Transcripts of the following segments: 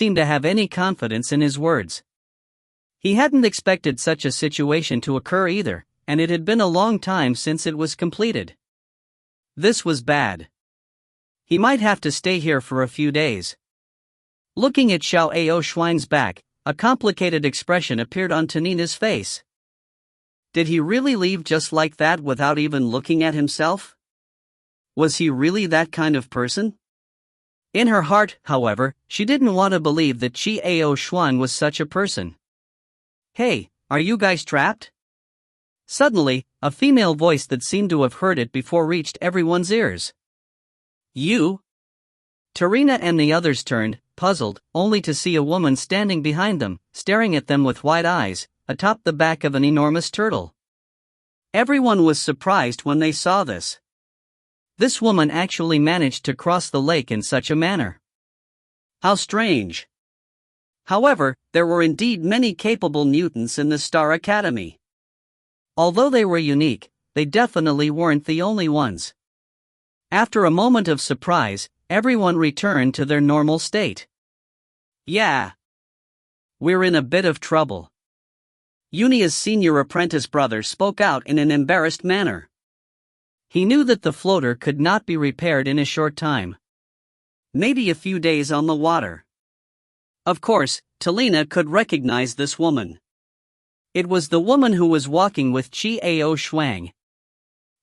seem to have any confidence in his words. He hadn't expected such a situation to occur either, and it had been a long time since it was completed. This was bad. He might have to stay here for a few days. Looking at Xiao Ao Shuang's back, a complicated expression appeared on Tanina's face. Did he really leave just like that without even looking at himself? Was he really that kind of person? In her heart, however, she didn't want to believe that Qi Ao Shuang was such a person. Hey, are you guys trapped? Suddenly, a female voice that seemed to have heard it before reached everyone's ears. You? Tarina and the others turned, puzzled, only to see a woman standing behind them, staring at them with wide eyes, atop the back of an enormous turtle. Everyone was surprised when they saw this. This woman actually managed to cross the lake in such a manner. How strange. However, there were indeed many capable mutants in the Star Academy. Although they were unique, they definitely weren't the only ones. After a moment of surprise, everyone returned to their normal state. Yeah. We're in a bit of trouble. Unia's senior apprentice brother spoke out in an embarrassed manner. He knew that the floater could not be repaired in a short time. Maybe a few days on the water. Of course, Talina could recognize this woman. It was the woman who was walking with Qi Ao Shuang.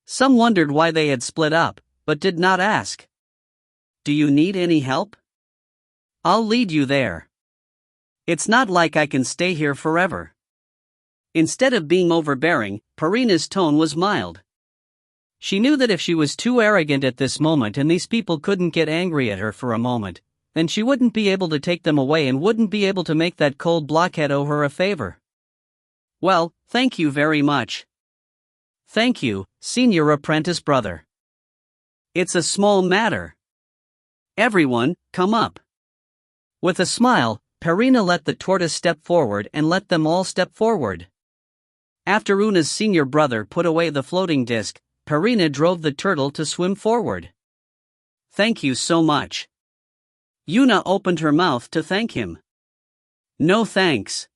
Some wondered why they had split up, but did not ask. Do you need any help? I'll lead you there. It's not like I can stay here forever. Instead of being overbearing, Parina's tone was mild. She knew that if she was too arrogant at this moment and these people couldn't get angry at her for a moment, then she wouldn't be able to take them away and wouldn't be able to make that cold blockhead owe her a favor. Well, thank you very much. Thank you, senior apprentice brother. It's a small matter. Everyone, come up. With a smile, Parina let the tortoise step forward and let them all step forward. After Una's senior brother put away the floating disc, Parina drove the turtle to swim forward. Thank you so much. Una opened her mouth to thank him. No thanks.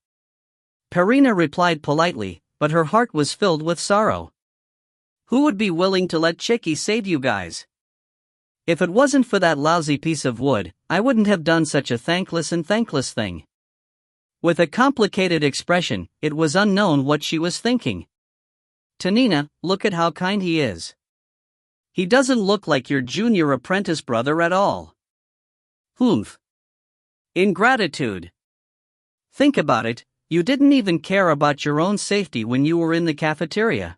Parina replied politely, but her heart was filled with sorrow. Who would be willing to let Chicky save you guys? If it wasn't for that lousy piece of wood, I wouldn't have done such a thankless thing. With a complicated expression, it was unknown what she was thinking. Tanina, look at how kind he is. He doesn't look like your junior apprentice brother at all. Humph. Ingratitude. Think about it, you didn't even care about your own safety when you were in the cafeteria.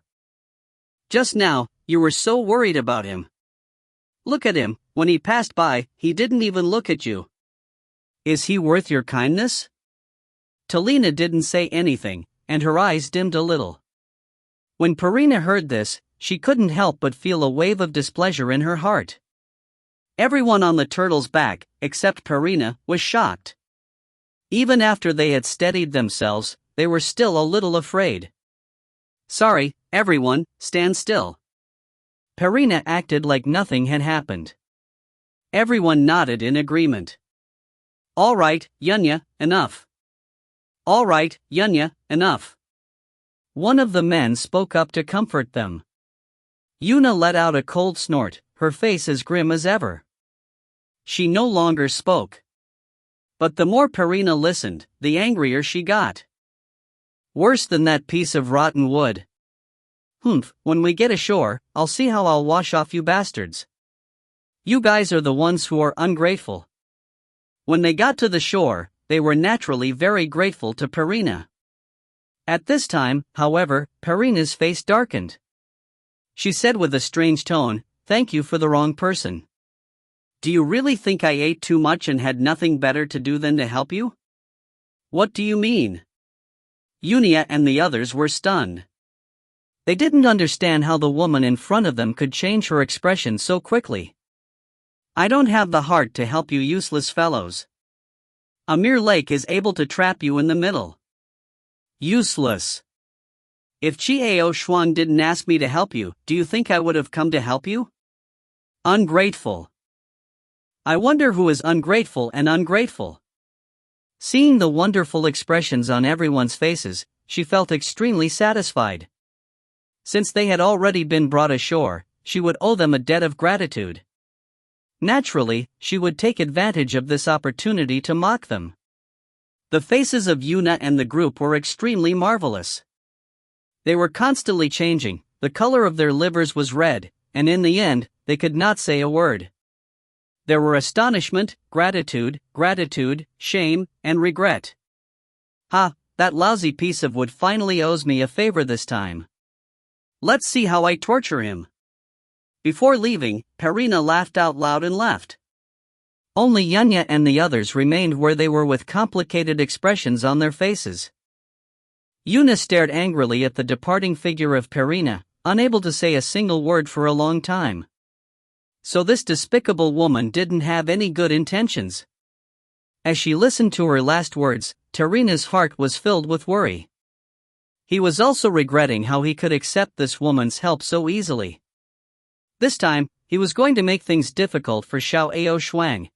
Just now, you were so worried about him. Look at him, when he passed by, he didn't even look at you. Is he worth your kindness? Talina didn't say anything, and her eyes dimmed a little. When Parina heard this, she couldn't help but feel a wave of displeasure in her heart. Everyone on the turtle's back, except Parina, was shocked. Even after they had steadied themselves, they were still a little afraid. Sorry, everyone, stand still. Parina acted like nothing had happened. Everyone nodded in agreement. All right, Yunya, enough. All right, Yunya, enough. One of the men spoke up to comfort them. Yuna let out a cold snort, her face as grim as ever. She no longer spoke. But the more Parina listened, the angrier she got. Worse than that piece of rotten wood. Humph, when we get ashore, I'll see how I'll wash off you bastards. You guys are the ones who are ungrateful. When they got to the shore, they were naturally very grateful to Parina. At this time, however, Parina's face darkened. She said with a strange tone, "Thank you for the wrong person. Do you really think I ate too much and had nothing better to do than to help you?" What do you mean? Unia and the others were stunned. They didn't understand how the woman in front of them could change her expression so quickly. I don't have the heart to help you useless fellows. A mere lake is able to trap you in the middle. Useless. If Qi Ao Shuang didn't ask me to help you, do you think I would have come to help you? Ungrateful. I wonder who is ungrateful and ungrateful. Seeing the wonderful expressions on everyone's faces, she felt extremely satisfied. Since they had already been brought ashore, she would owe them a debt of gratitude. Naturally, she would take advantage of this opportunity to mock them. The faces of Yuna and the group were extremely marvelous. They were constantly changing, the color of their livers was red, and in the end, they could not say a word. There were astonishment, gratitude, shame, and regret. Ha, that lousy piece of wood finally owes me a favor this time. Let's see how I torture him. Before leaving, Perina laughed out loud and left. Only Yunya and the others remained where they were with complicated expressions on their faces. Yuna stared angrily at the departing figure of Perina, unable to say a single word for a long time. So this despicable woman didn't have any good intentions. As she listened to her last words, Perina's heart was filled with worry. He was also regretting how he could accept this woman's help so easily. This time, he was going to make things difficult for Xiao Shuang.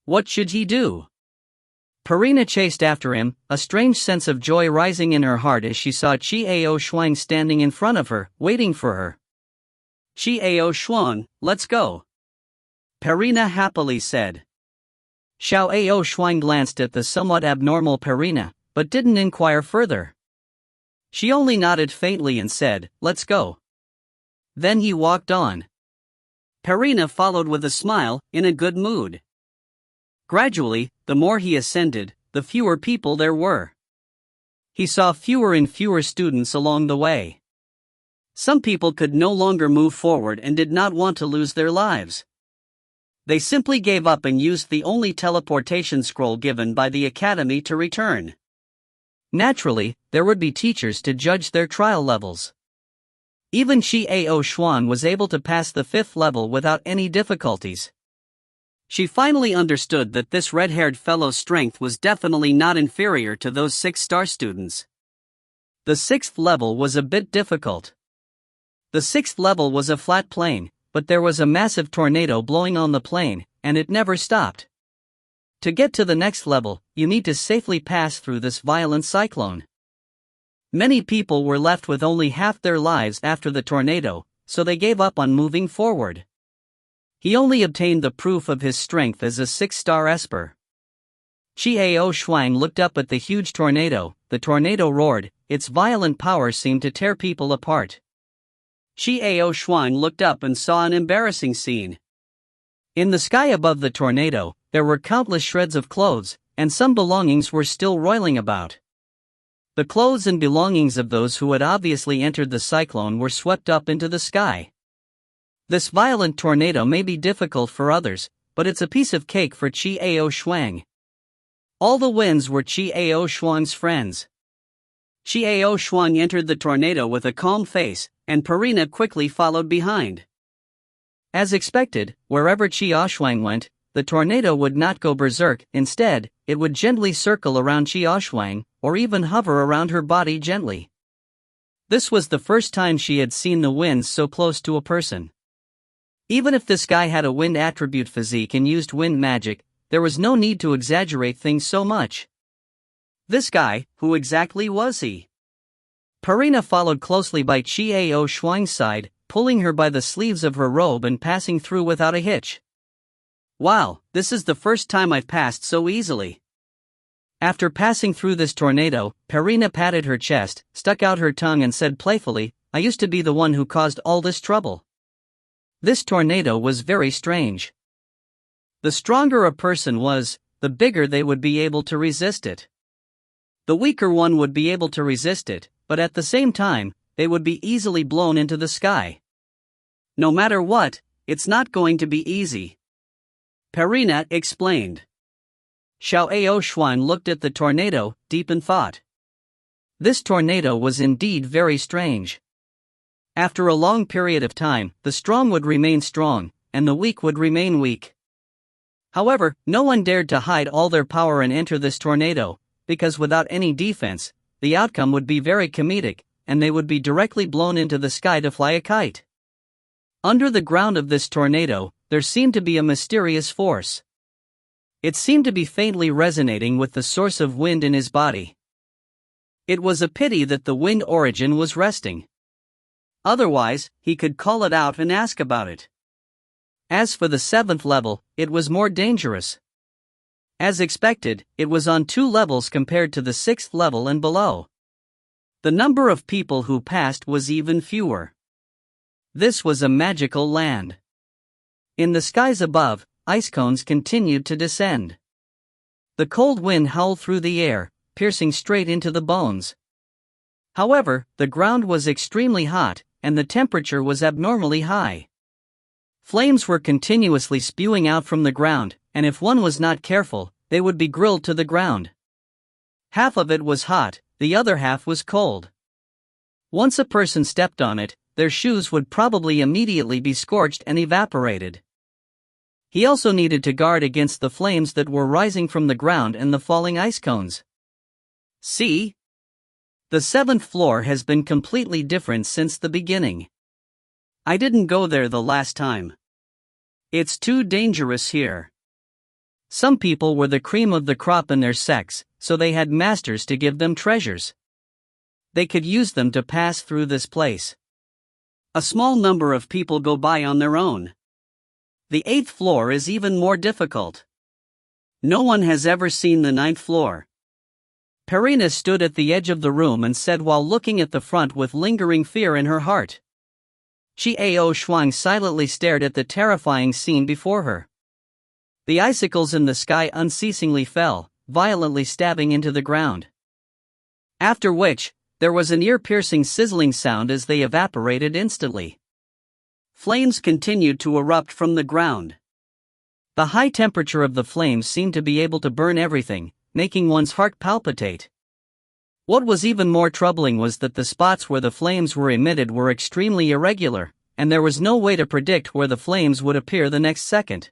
What should he do? Perina chased after him, a strange sense of joy rising in her heart as she saw Xiao Shuang standing in front of her, waiting for her. Xiao Shuang, let's go. Perina happily said. Xiao Shuang glanced at the somewhat abnormal Perina, but didn't inquire further. She only nodded faintly and said, let's go. Then he walked on. Perina followed with a smile, in a good mood. Gradually, the more he ascended, the fewer people there were. He saw fewer and fewer students along the way. Some people could no longer move forward and did not want to lose their lives. They simply gave up and used the only teleportation scroll given by the academy to return. Naturally, there would be teachers to judge their trial levels. Even Xiao Shuang was able to pass the 5th level without any difficulties. She finally understood that this red-haired fellow's strength was definitely not inferior to those 6-star students. The 6th level was a bit difficult. The 6th level was a flat plain, but there was a massive tornado blowing on the plain, and it never stopped. To get to the next level, you need to safely pass through this violent cyclone. Many people were left with only half their lives after the tornado, so they gave up on moving forward. He only obtained the proof of his strength as a 6-star esper. Xiao Shuang looked up at the huge tornado. The tornado roared, its violent power seemed to tear people apart. Xiao Shuang looked up and saw an embarrassing scene. In the sky above the tornado, there were countless shreds of clothes, and some belongings were still roiling about. The clothes and belongings of those who had obviously entered the cyclone were swept up into the sky. This violent tornado may be difficult for others, but it's a piece of cake for Xiao Shuang. All the winds were Xiao Shuang's friends. Xiao Shuang entered the tornado with a calm face, and Perina quickly followed behind. As expected, wherever Xiao Shuang went, the tornado would not go berserk. Instead, it would gently circle around Xiao Shuang, or even hover around her body gently. This was the first time she had seen the winds so close to a person. Even if this guy had a wind attribute physique and used wind magic, there was no need to exaggerate things so much. This guy, who exactly was he? Perina followed closely by Xiao Shuang's side, pulling her by the sleeves of her robe and passing through without a hitch. Wow, this is the first time I've passed so easily. After passing through this tornado, Perina patted her chest, stuck out her tongue and said playfully, I used to be the one who caused all this trouble. This tornado was very strange. The stronger a person was, the bigger they would be able to resist it. The weaker one would be able to resist it, but at the same time, they would be easily blown into the sky. No matter what, it's not going to be easy. Perina explained. Xiao Shuang looked at the tornado, deep in thought. This tornado was indeed very strange. After a long period of time, the strong would remain strong, and the weak would remain weak. However, no one dared to hide all their power and enter this tornado, because without any defense, the outcome would be very comedic, and they would be directly blown into the sky to fly a kite. Under the ground of this tornado, there seemed to be a mysterious force. It seemed to be faintly resonating with the source of wind in his body. It was a pity that the wind origin was resting. Otherwise, he could call it out and ask about it. As for the 7th level, it was more dangerous. As expected, it was on 2 levels compared to the 6th level and below. The number of people who passed was even fewer. This was a magical land. In the skies above, ice cones continued to descend. The cold wind howled through the air, piercing straight into the bones. However, the ground was extremely hot, and the temperature was abnormally high. Flames were continuously spewing out from the ground, and if one was not careful, they would be grilled to the ground. Half of it was hot, the other half was cold. Once a person stepped on it, their shoes would probably immediately be scorched and evaporated. He also needed to guard against the flames that were rising from the ground and the falling ice cones. See? The 7th floor has been completely different since the beginning. I didn't go there the last time. It's too dangerous here. Some people were the cream of the crop in their sex, so they had masters to give them treasures. They could use them to pass through this place. A small number of people go by on their own. The 8th floor is even more difficult. No one has ever seen the 9th floor. Perina stood at the edge of the room and said while looking at the front with lingering fear in her heart. Xiao Shuang silently stared at the terrifying scene before her. The icicles in the sky unceasingly fell, violently stabbing into the ground. After which, there was an ear-piercing sizzling sound as they evaporated instantly. Flames continued to erupt from the ground. The high temperature of the flames seemed to be able to burn everything, making one's heart palpitate. What was even more troubling was that the spots where the flames were emitted were extremely irregular, and there was no way to predict where the flames would appear the next second.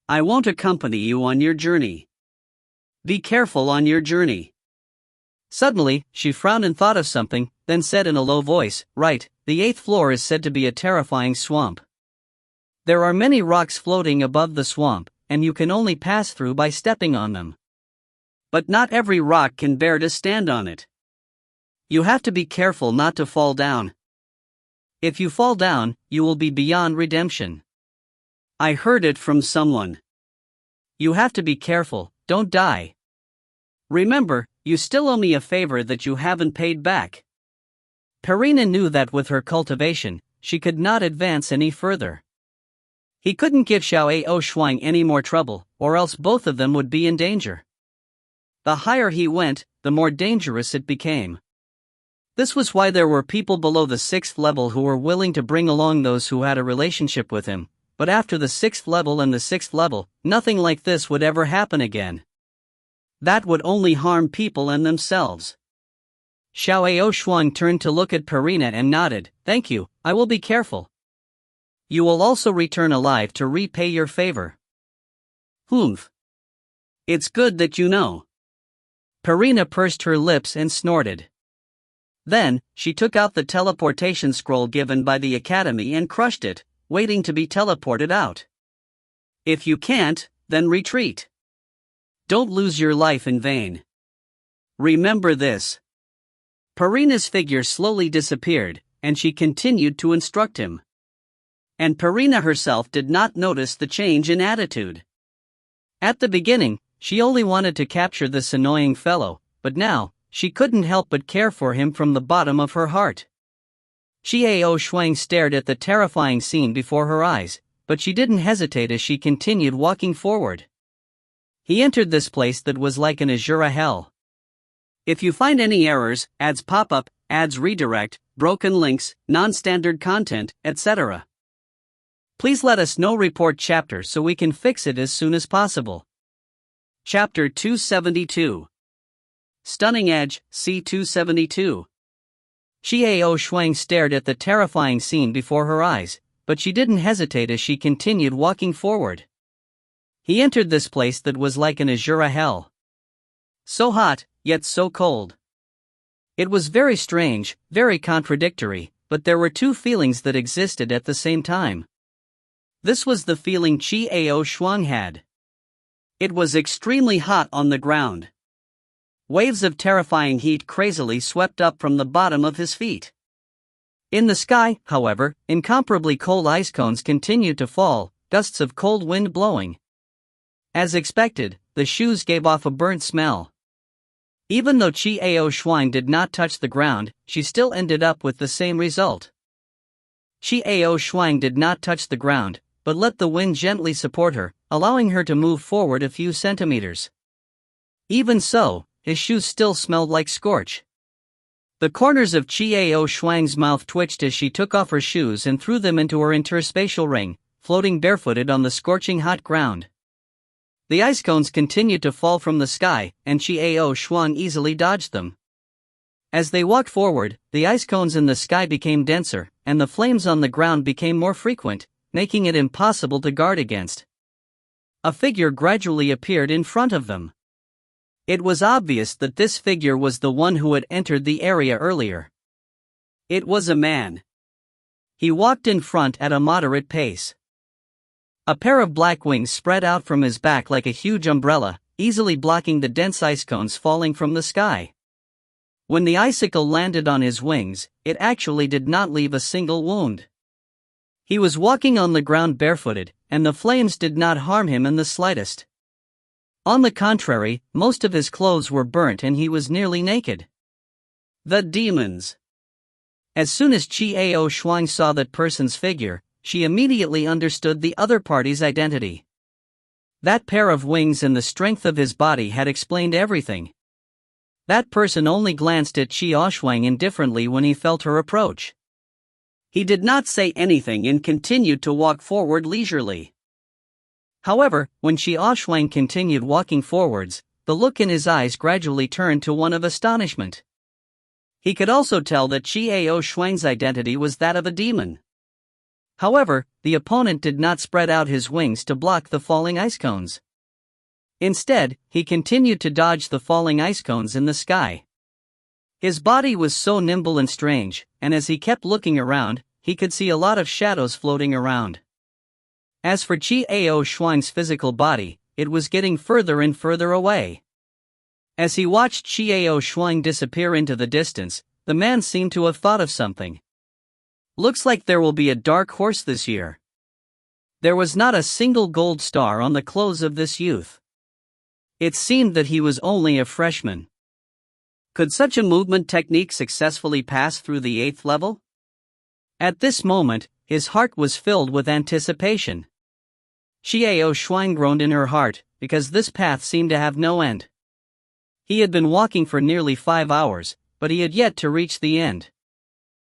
I won't accompany you on your journey. Be careful on your journey. Suddenly, she frowned and thought of something, then said in a low voice, right, the 8th floor is said to be a terrifying swamp. There are many rocks floating above the swamp, and you can only pass through by stepping on them. But not every rock can bear to stand on it. You have to be careful not to fall down. If you fall down, you will be beyond redemption. I heard it from someone. You have to be careful, don't die. Remember, you still owe me a favor that you haven't paid back. Perina knew that with her cultivation, she could not advance any further. He couldn't give Xiao Shuang any more trouble, or else both of them would be in danger. The higher he went, the more dangerous it became. This was why there were people below the 6th level who were willing to bring along those who had a relationship with him, but after the 6th level and the 6th level, nothing like this would ever happen again. That would only harm people and themselves. Xiao Shuang turned to look at Perina and nodded, thank you, I will be careful. You will also return alive to repay your favor. Humph. It's good that you know. Perina pursed her lips and snorted. Then, she took out the teleportation scroll given by the academy and crushed it, waiting to be teleported out. If you can't, then retreat. Don't lose your life in vain. Remember this. Perina's figure slowly disappeared, and she continued to instruct him. And Perina herself did not notice the change in attitude. At the beginning, she only wanted to capture this annoying fellow, but now, she couldn't help but care for him from the bottom of her heart. Xiao Shuang stared at the terrifying scene before her eyes, but she didn't hesitate as she continued walking forward. He entered this place that was like an Azura hell. If you find any errors, ads pop up, ads redirect, broken links, non-standard content, etc., please let us know. Report chapter so we can fix it as soon as possible. Chapter 272. Stunning Edge, C272. Xiao Shuang stared at the terrifying scene before her eyes, but she didn't hesitate as she continued walking forward. He entered this place that was like an Azura hell. So hot, yet so cold. It was very strange, very contradictory, but there were two feelings that existed at the same time. This was the feeling Xiao Shuang had. It was extremely hot on the ground. Waves of terrifying heat crazily swept up from the bottom of his feet. In the sky, however, incomparably cold ice cones continued to fall, gusts of cold wind blowing. As expected, the shoes gave off a burnt smell. Even though Chiao Shuang did not touch the ground, she still ended up with the same result. Chiao Shuang did not touch the ground, but let the wind gently support her, allowing her to move forward a few centimeters. Even so, his shoes still smelled like scorch. The corners of Chiao Shuang's mouth twitched as she took off her shoes and threw them into her interspatial ring, floating barefooted on the scorching hot ground. The ice cones continued to fall from the sky, and Chiao Shuang easily dodged them. As they walked forward, the ice cones in the sky became denser, and the flames on the ground became more frequent, making it impossible to guard against. A figure gradually appeared in front of them. It was obvious that this figure was the one who had entered the area earlier. It was a man. He walked in front at a moderate pace. A pair of black wings spread out from his back like a huge umbrella, easily blocking the dense ice cones falling from the sky. When the icicle landed on his wings, it actually did not leave a single wound. He was walking on the ground barefooted, and the flames did not harm him in the slightest. On the contrary, most of his clothes were burnt and he was nearly naked. The demons. As soon as Chiao Shuang saw that person's figure, she immediately understood the other party's identity. That pair of wings and the strength of his body had explained everything. That person only glanced at Chiao Shuang indifferently when he felt her approach. He did not say anything and continued to walk forward leisurely. However, when Chiao Shuang continued walking forwards, the look in his eyes gradually turned to one of astonishment. He could also tell that Chiao Shuang's identity was that of a demon. However, the opponent did not spread out his wings to block the falling ice cones. Instead, he continued to dodge the falling ice cones in the sky. His body was so nimble and strange, and as he kept looking around, he could see a lot of shadows floating around. As for Chiao Shuang's physical body, it was getting further and further away. As he watched Chiao Shuang disappear into the distance, the man seemed to have thought of something. Looks like there will be a dark horse this year. There was not a single gold star on the clothes of this youth. It seemed that he was only a freshman. Could such a movement technique successfully pass through the 8th level? At this moment, his heart was filled with anticipation. Chiao Shuang groaned in her heart, because this path seemed to have no end. He had been walking for nearly 5 hours, but he had yet to reach the end.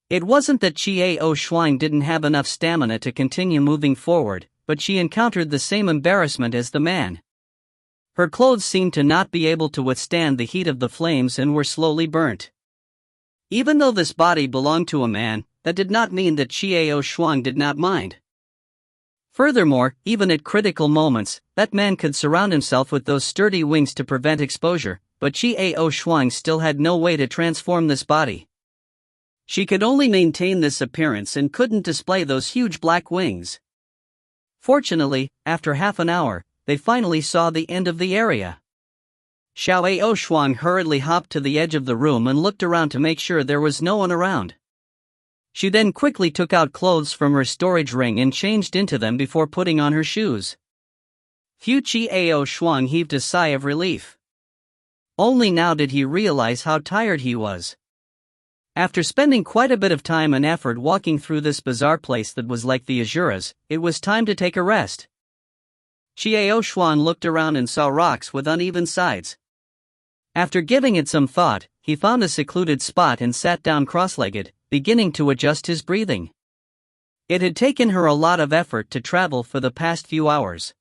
It wasn't that Chiao Shuang didn't have enough stamina to continue moving forward, but she encountered the same embarrassment as the man. Her clothes seemed to not be able to withstand the heat of the flames and were slowly burnt. Even though this body belonged to a man, that did not mean that Chiao Shuang did not mind. Furthermore, even at critical moments, that man could surround himself with those sturdy wings to prevent exposure, but Chiao Shuang still had no way to transform this body. She could only maintain this appearance and couldn't display those huge black wings. Fortunately, after half an hour, they finally saw the end of the area. Chiao Shuang hurriedly hopped to the edge of the room and looked around to make sure there was no one around. She then quickly took out clothes from her storage ring and changed into them before putting on her shoes. Chiao Shuang heaved a sigh of relief. Only now did he realize how tired he was. After spending quite a bit of time and effort walking through this bizarre place that was like the Azuras, it was time to take a rest. Chiao Shuang looked around and saw rocks with uneven sides. After giving it some thought, he found a secluded spot and sat down cross-legged, beginning to adjust his breathing. It had taken her a lot of effort to travel for the past few hours.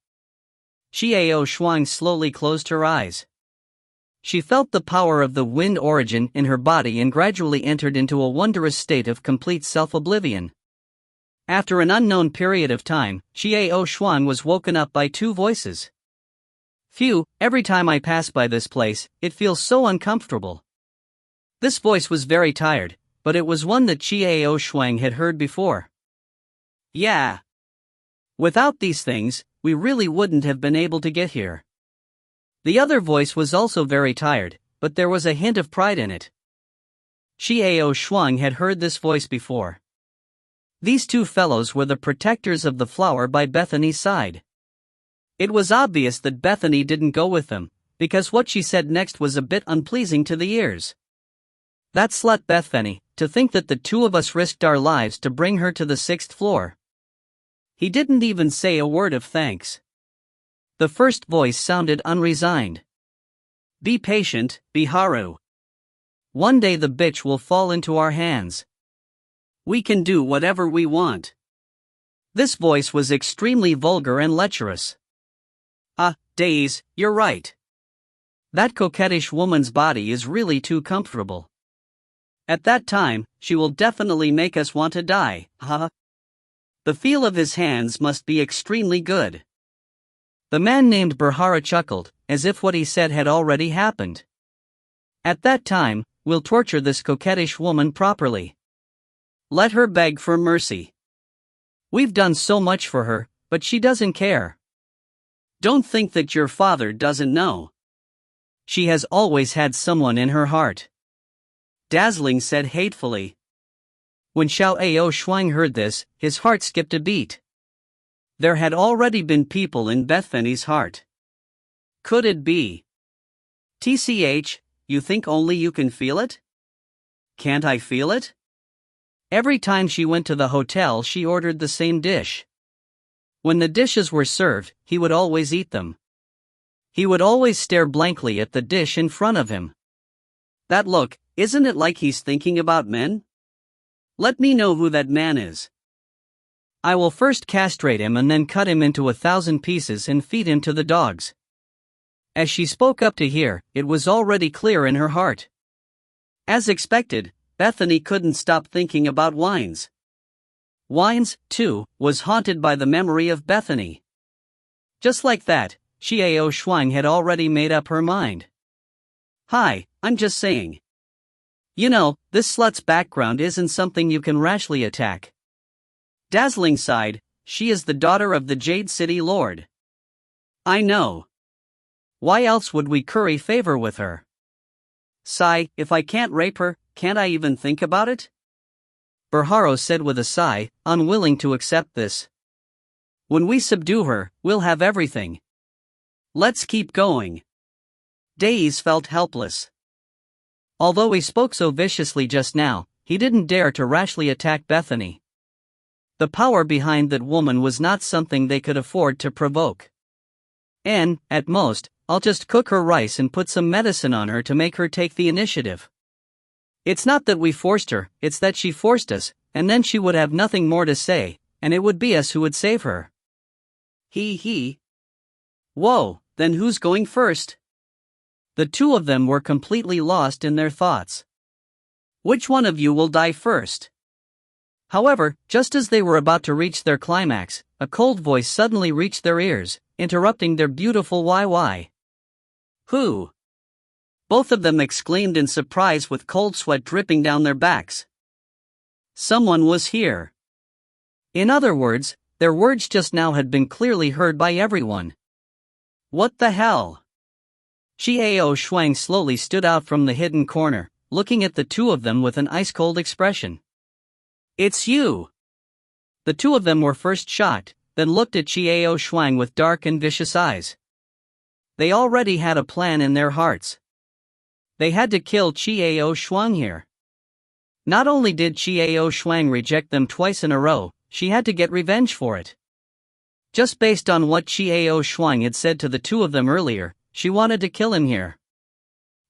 Chiao Shuang slowly closed her eyes. She felt the power of the wind origin in her body and gradually entered into a wondrous state of complete self-oblivion. After an unknown period of time, Chiao Shuang was woken up by 2 voices. "Phew, every time I pass by this place, it feels so uncomfortable." This voice was very tired, but it was one that Chiao Shuang had heard before. "Yeah. Without these things, we really wouldn't have been able to get here. The other voice was also very tired, but there was a hint of pride in it. Xiao Shuang had heard this voice before. These two fellows were the protectors of the flower by Bethany's side. It was obvious that Bethany didn't go with them, because what she said next was a bit unpleasing to the ears. That slut Bethany, to think that the two of us risked our lives to bring her to the 6th floor. He didn't even say a word of thanks. The first voice sounded unresigned. Be patient, Biharu. One day the bitch will fall into our hands. We can do whatever we want. This voice was extremely vulgar and lecherous. Days, you're right. That coquettish woman's body is really too comfortable. At that time, she will definitely make us want to die, The feel of his hands must be extremely good. The man named Berhara chuckled, as if what he said had already happened. At that time, we'll torture this coquettish woman properly. Let her beg for mercy. We've done so much for her, but she doesn't care. Don't think that your father doesn't know. She has always had someone in her heart. Dazzling said hatefully. When Xiao Shuang heard this, his heart skipped a beat. There had already been people in Bethany's heart. Could it be? TCH, you think only you can feel it? Can't I feel it? Every time she went to the hotel she ordered the same dish. When the dishes were served, he would always eat them. He would always stare blankly at the dish in front of him. That look, isn't it like he's thinking about men? Let me know who that man is. I will first castrate him and then cut him into 1,000 pieces and feed him to the dogs. As she spoke up to hear, it was already clear in her heart. As expected, Bethany couldn't stop thinking about wines. Wines, too, was haunted by the memory of Bethany. Just like that, Xiao Shuang had already made up her mind. Hi, I'm just saying. You know, this slut's background isn't something you can rashly attack. Dazzling sighed, she is the daughter of the Jade City Lord. I know. Why else would we curry favor with her? Sigh, if I can't rape her, can't I even think about it? Berharo said with a sigh, unwilling to accept this. When we subdue her, we'll have everything. Let's keep going. Days felt helpless. Although he spoke so viciously just now, he didn't dare to rashly attack Bethany. The power behind that woman was not something they could afford to provoke. And, at most, I'll just cook her rice and put some medicine on her to make her take the initiative. It's not that we forced her, it's that she forced us, and then she would have nothing more to say, and it would be us who would save her. He. Whoa, then who's going first? The two of them were completely lost in their thoughts. Which one of you will die first? However, just as they were about to reach their climax, a cold voice suddenly reached their ears, interrupting their beautiful YY. Who? Both of them exclaimed in surprise with cold sweat dripping down their backs. Someone was here. In other words, their words just now had been clearly heard by everyone. What the hell? Xiao Shuang slowly stood out from the hidden corner, looking at the two of them with an ice-cold expression. It's you! The two of them were first shocked, then looked at Xiao Shuang with dark and vicious eyes. They already had a plan in their hearts. They had to kill Xiao Shuang here. Not only did Xiao Shuang reject them twice in a row, she had to get revenge for it. Just based on what Xiao Shuang had said to the two of them earlier, she wanted to kill him here.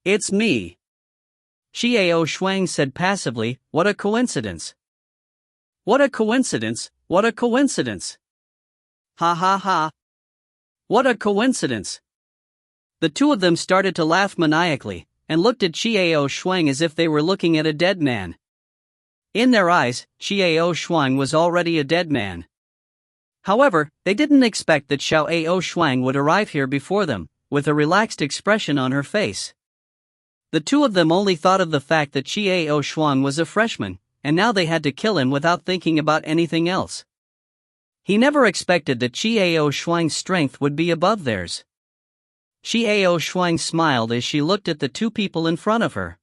It's me. Xiao Shuang said passively, what a coincidence. What a coincidence, what a coincidence. Ha ha ha. What a coincidence. The two of them started to laugh maniacally, and looked at Xiao Shuang as if they were looking at a dead man. In their eyes, Xiao Shuang was already a dead man. However, they didn't expect that Xiao Shuang would arrive here before them, with a relaxed expression on her face. The two of them only thought of the fact that Xiao Shuang was a freshman, and now they had to kill him without thinking about anything else. He never expected that Xiao Shuang's strength would be above theirs. Xiao Shuang smiled as she looked at the two people in front of her.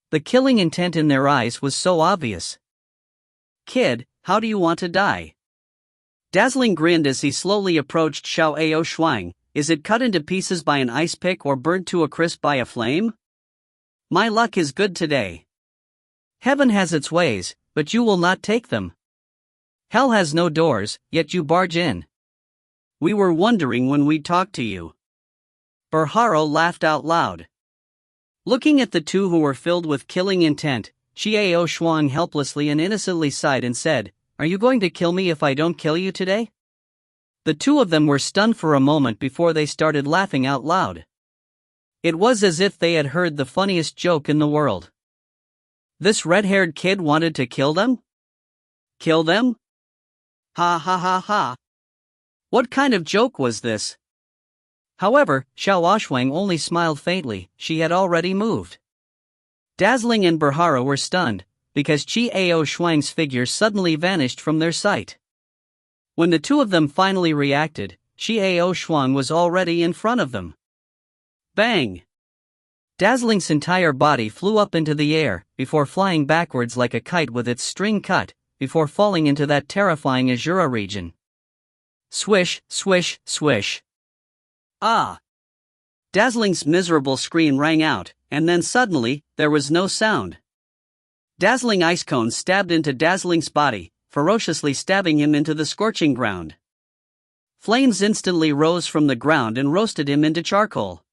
The killing intent in their eyes was so obvious. "Kid, how do you want to die?" Dazzling grinned as he slowly approached Xiao Shuang. "Is it cut into pieces by an ice pick or burnt to a crisp by a flame? My luck is good today. Heaven has its ways, but you will not take them. Hell has no doors, yet you barge in. We were wondering when we'd talk to you." Berharo laughed out loud. Looking at the two who were filled with killing intent, Xiao Shuang helplessly and innocently sighed and said, "Are you going to kill me if I don't kill you today?" The two of them were stunned for a moment before they started laughing out loud. It was as if they had heard the funniest joke in the world. This red-haired kid wanted to kill them? Kill them? Ha ha ha ha. What kind of joke was this? However, Xiao Shuang only smiled faintly. She had already moved. Dazzling and Berharo were stunned, because Xiao Shuang's figure suddenly vanished from their sight. When the two of them finally reacted, Xiao Shuang was already in front of them. Bang! Dazzling's entire body flew up into the air, before flying backwards like a kite with its string cut, before falling into that terrifying Azura region. Swish, swish, swish. Ah! Dazzling's miserable scream rang out, and then suddenly, there was no sound. Dazzling ice cones stabbed into Dazzling's body, ferociously stabbing him into the scorching ground. Flames instantly rose from the ground and roasted him into charcoal.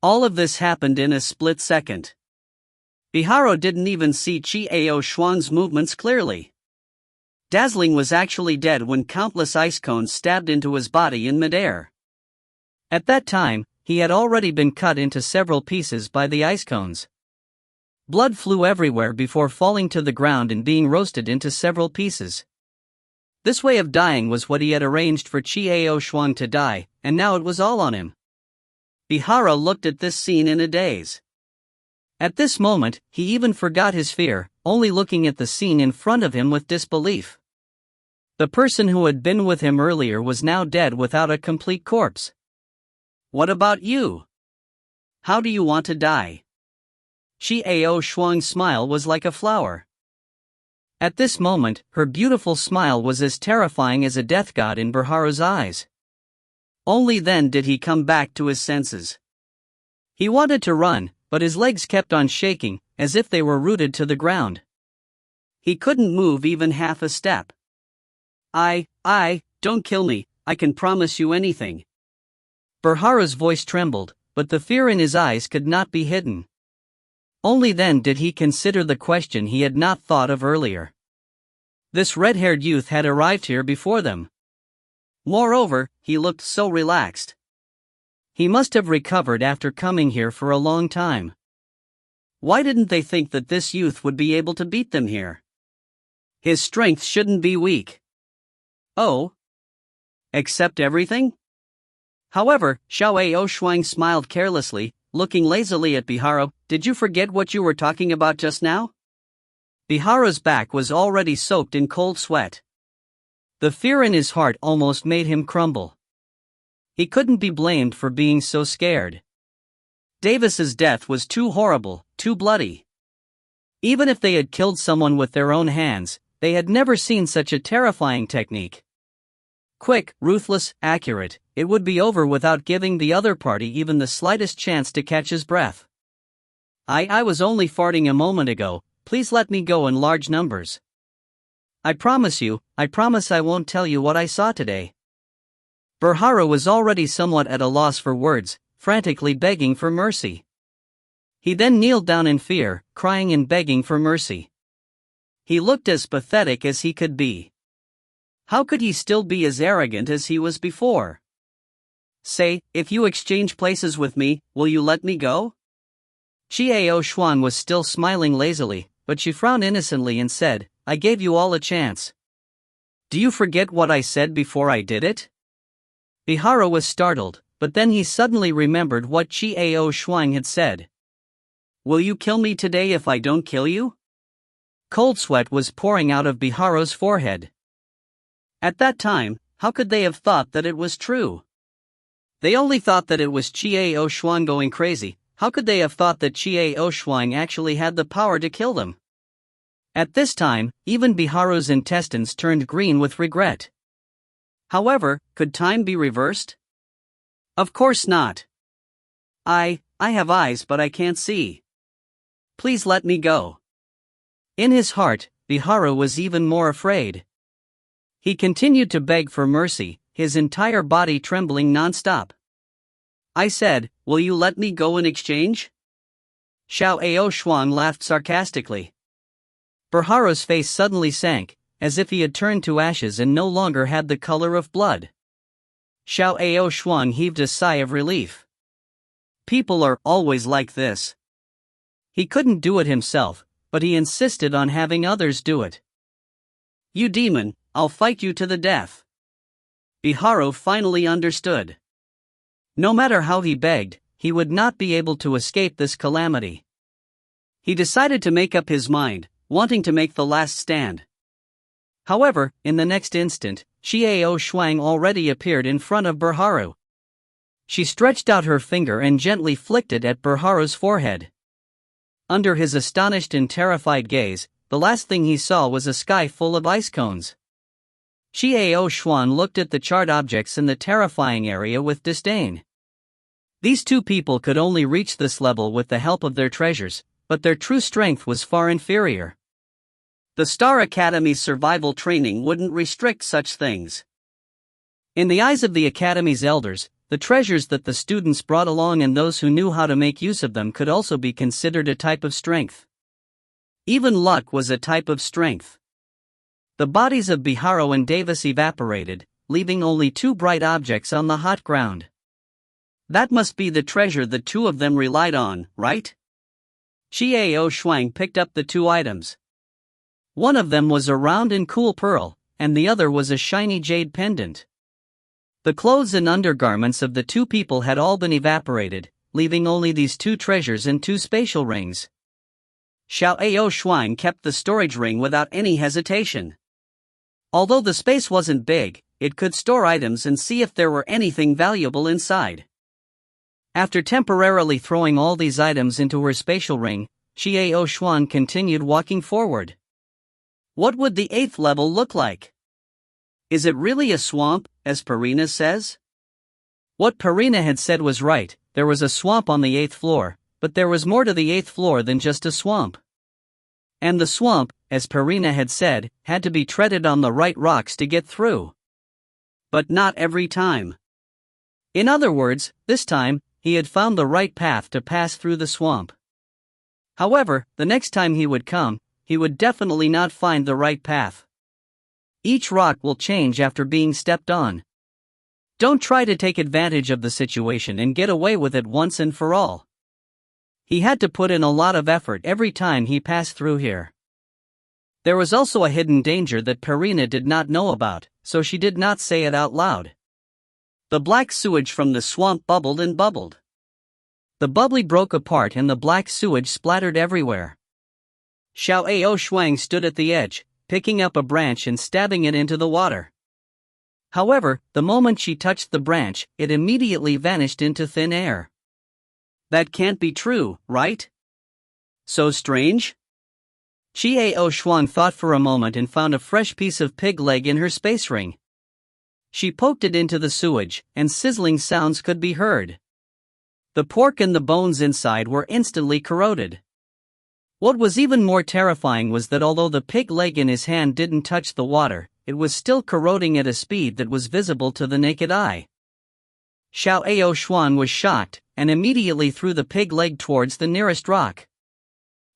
All of this happened in a split second. Berharo didn't even see Xiao Shuang's movements clearly. Dazzling was actually dead when countless ice cones stabbed into his body in midair. At that time, he had already been cut into several pieces by the ice cones. Blood flew everywhere before falling to the ground and being roasted into several pieces. This way of dying was what he had arranged for Xiao Shuang to die, and now it was all on him. Berharo looked at this scene in a daze. At this moment, he even forgot his fear, only looking at the scene in front of him with disbelief. The person who had been with him earlier was now dead without a complete corpse. "What about you? How do you want to die?" Xiao Shuang's smile was like a flower. At this moment, her beautiful smile was as terrifying as a death god in Berharo's eyes. Only then did he come back to his senses. He wanted to run, but his legs kept on shaking, as if they were rooted to the ground. He couldn't move even half a step. Don't kill me, I can promise you anything." Berharo's voice trembled, but the fear in his eyes could not be hidden. Only then did he consider the question he had not thought of earlier. This red-haired youth had arrived here before them. Moreover, he looked so relaxed. He must have recovered after coming here for a long time. Why didn't they think that this youth would be able to beat them here? His strength shouldn't be weak. Oh? Accept everything? However, Xiao Shuang smiled carelessly, looking lazily at Berharo. "Did you forget what you were talking about just now?" Berharo's back was already soaked in cold sweat. The fear in his heart almost made him crumble. He couldn't be blamed for being so scared. Davis's death was too horrible, too bloody. Even if they had killed someone with their own hands, they had never seen such a terrifying technique. Quick, ruthless, accurate, it would be over without giving the other party even the slightest chance to catch his breath. I was only farting a moment ago, please let me go in large numbers. I promise I won't tell you what I saw today." Berharo was already somewhat at a loss for words, frantically begging for mercy. He then kneeled down in fear, crying and begging for mercy. He looked as pathetic as he could be. How could he still be as arrogant as he was before? "Say, if you exchange places with me, will you let me go?" Xiao Shuang was still smiling lazily, but she frowned innocently and said, "I gave you all a chance. Do you forget what I said before I did it?" Berharo was startled, but then he suddenly remembered what Xiao Shuang had said. "Will you kill me today if I don't kill you?" Cold sweat was pouring out of Berharo's forehead. At that time, how could they have thought that it was true? They only thought that it was Chiao Shuang going crazy. How could they have thought that Chiao Shuang actually had the power to kill them? At this time, even Biharu's intestines turned green with regret. However, could time be reversed? Of course not. I have eyes but I can't see. Please let me go. In his heart, Biharu was even more afraid. He continued to beg for mercy, his entire body trembling non-stop. I said, will you let me go in exchange? Xiao Ao Shuang laughed sarcastically. Biharu's face suddenly sank, as if he had turned to ashes and no longer had the color of blood. Xiao Ao Shuang heaved a sigh of relief. People are always like this. He couldn't do it himself, but he insisted on having others do it. You demon, I'll fight you to the death. Biharu finally understood. No matter how he begged, he would not be able to escape this calamity. He decided to make up his mind, wanting to make the last stand. However, in the next instant, Chiao Shuang already appeared in front of Biharu. She stretched out her finger and gently flicked it at Biharu's forehead. Under his astonished and terrified gaze, the last thing he saw was a sky full of ice cones. Chiao Shuang looked at the charred objects in the terrifying area with disdain. These two people could only reach this level with the help of their treasures, but their true strength was far inferior. The Star Academy's survival training wouldn't restrict such things. In the eyes of the Academy's elders, the treasures that the students brought along and those who knew how to make use of them could also be considered a type of strength. Even luck was a type of strength. The bodies of Biharu and Davis evaporated, leaving only two bright objects on the hot ground. That must be the treasure the two of them relied on, right? Chiao Shuang picked up the two items. One of them was a round and cool pearl, and the other was a shiny jade pendant. The clothes and undergarments of the two people had all been evaporated, leaving only these two treasures and two spatial rings. Xiao Ao Shuang kept the storage ring without any hesitation. Although the space wasn't big, it could store items and see if there were anything valuable inside. After temporarily throwing all these items into her spatial ring, Chiao Shuang continued walking forward. What would the 8th level look like? Is it really a swamp, as Purina says? What Purina had said was right, there was a swamp on the 8th floor, but there was more to the 8th floor than just a swamp. And the swamp, as Purina had said, had to be treaded on the right rocks to get through. But not every time. In other words, this time, he had found the right path to pass through the swamp. However, the next time he would come, he would definitely not find the right path. Each rock will change after being stepped on. Don't try to take advantage of the situation and get away with it once and for all. He had to put in a lot of effort every time he passed through here. There was also a hidden danger that Purina did not know about, so she did not say it out loud. The black sewage from the swamp bubbled and bubbled. The bubbly broke apart and the black sewage splattered everywhere. Xiao Ao Shuang stood at the edge, picking up a branch and stabbing it into the water. However, the moment she touched the branch, it immediately vanished into thin air. That can't be true, right? So strange? Chiao Shuang thought for a moment and found a fresh piece of pig leg in her space ring. She poked it into the sewage, and sizzling sounds could be heard. The pork and the bones inside were instantly corroded. What was even more terrifying was that although the pig leg in his hand didn't touch the water, it was still corroding at a speed that was visible to the naked eye. Xiao Ao Shuang was shocked, and immediately threw the pig leg towards the nearest rock.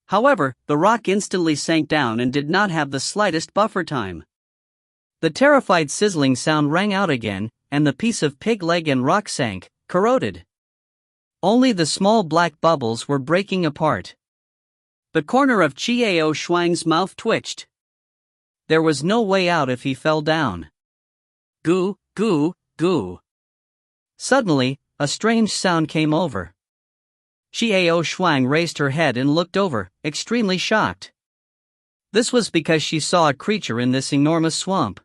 However, the rock instantly sank down and did not have the slightest buffer time. The terrified sizzling sound rang out again, and the piece of pig leg and rock sank, corroded. Only the small black bubbles were breaking apart. The corner of Chiao Shuang's mouth twitched. There was no way out if he fell down. Goo, goo, goo. Suddenly, a strange sound came over. Chiao Shuang raised her head and looked over, extremely shocked. This was because she saw a creature in this enormous swamp.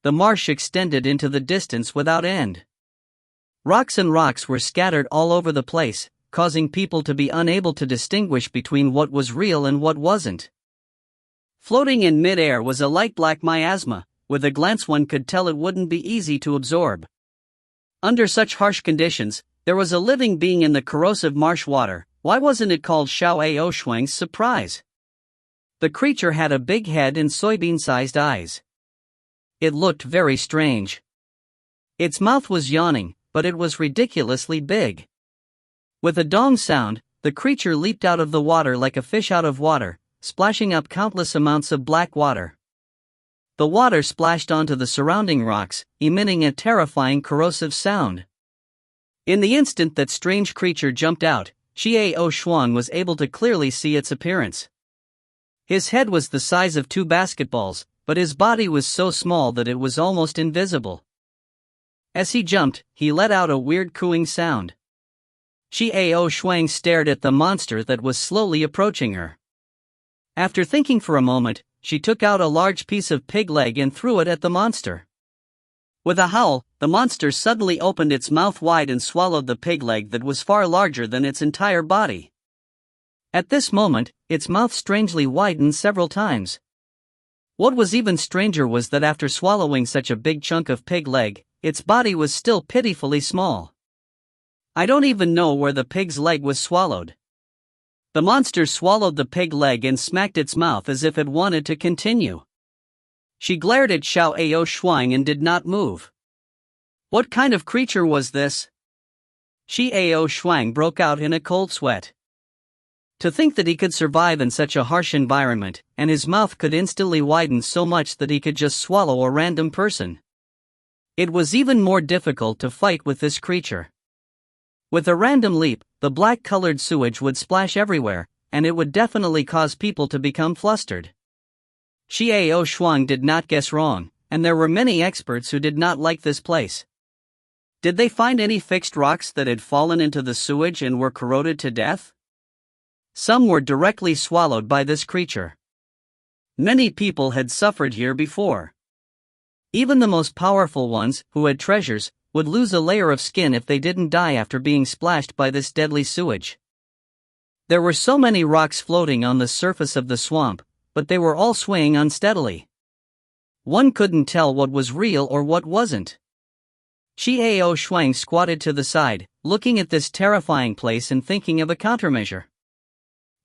The marsh extended into the distance without end. Rocks and rocks were scattered all over the place, causing people to be unable to distinguish between what was real and what wasn't. Floating in mid-air was a light black miasma. With a glance one could tell it wouldn't be easy to absorb. Under such harsh conditions, there was a living being in the corrosive marsh water. Why wasn't it called Xiao Shuang's surprise? The creature had a big head and soybean-sized eyes. It looked very strange. Its mouth was yawning, but it was ridiculously big. With a dong sound, the creature leaped out of the water like a fish out of water, splashing up countless amounts of black water. The water splashed onto the surrounding rocks, emitting a terrifying corrosive sound. In the instant that strange creature jumped out, Xiao Shuang was able to clearly see its appearance. His head was the size of 2 basketballs, but his body was so small that it was almost invisible. As he jumped, he let out a weird cooing sound. Xiao Shuang stared at the monster that was slowly approaching her. After thinking for a moment, she took out a large piece of pig leg and threw it at the monster. With a howl, the monster suddenly opened its mouth wide and swallowed the pig leg that was far larger than its entire body. At this moment, its mouth strangely widened several times. What was even stranger was that after swallowing such a big chunk of pig leg, its body was still pitifully small. I don't even know where the pig's leg was swallowed. The monster swallowed the pig leg and smacked its mouth as if it wanted to continue. She glared at Xiao Shuang and did not move. What kind of creature was this? Xiao Shuang broke out in a cold sweat. To think that he could survive in such a harsh environment, and his mouth could instantly widen so much that he could just swallow a random person. It was even more difficult to fight with this creature. With a random leap, the black-colored sewage would splash everywhere, and it would definitely cause people to become flustered. Xiao Shuang did not guess wrong, and there were many experts who did not like this place. Did they find any fixed rocks that had fallen into the sewage and were corroded to death? Some were directly swallowed by this creature. Many people had suffered here before. Even the most powerful ones, who had treasures, would lose a layer of skin if they didn't die after being splashed by this deadly sewage. There were so many rocks floating on the surface of the swamp, but they were all swaying unsteadily. One couldn't tell what was real or what wasn't. Xiao Shuang squatted to the side, looking at this terrifying place and thinking of a countermeasure.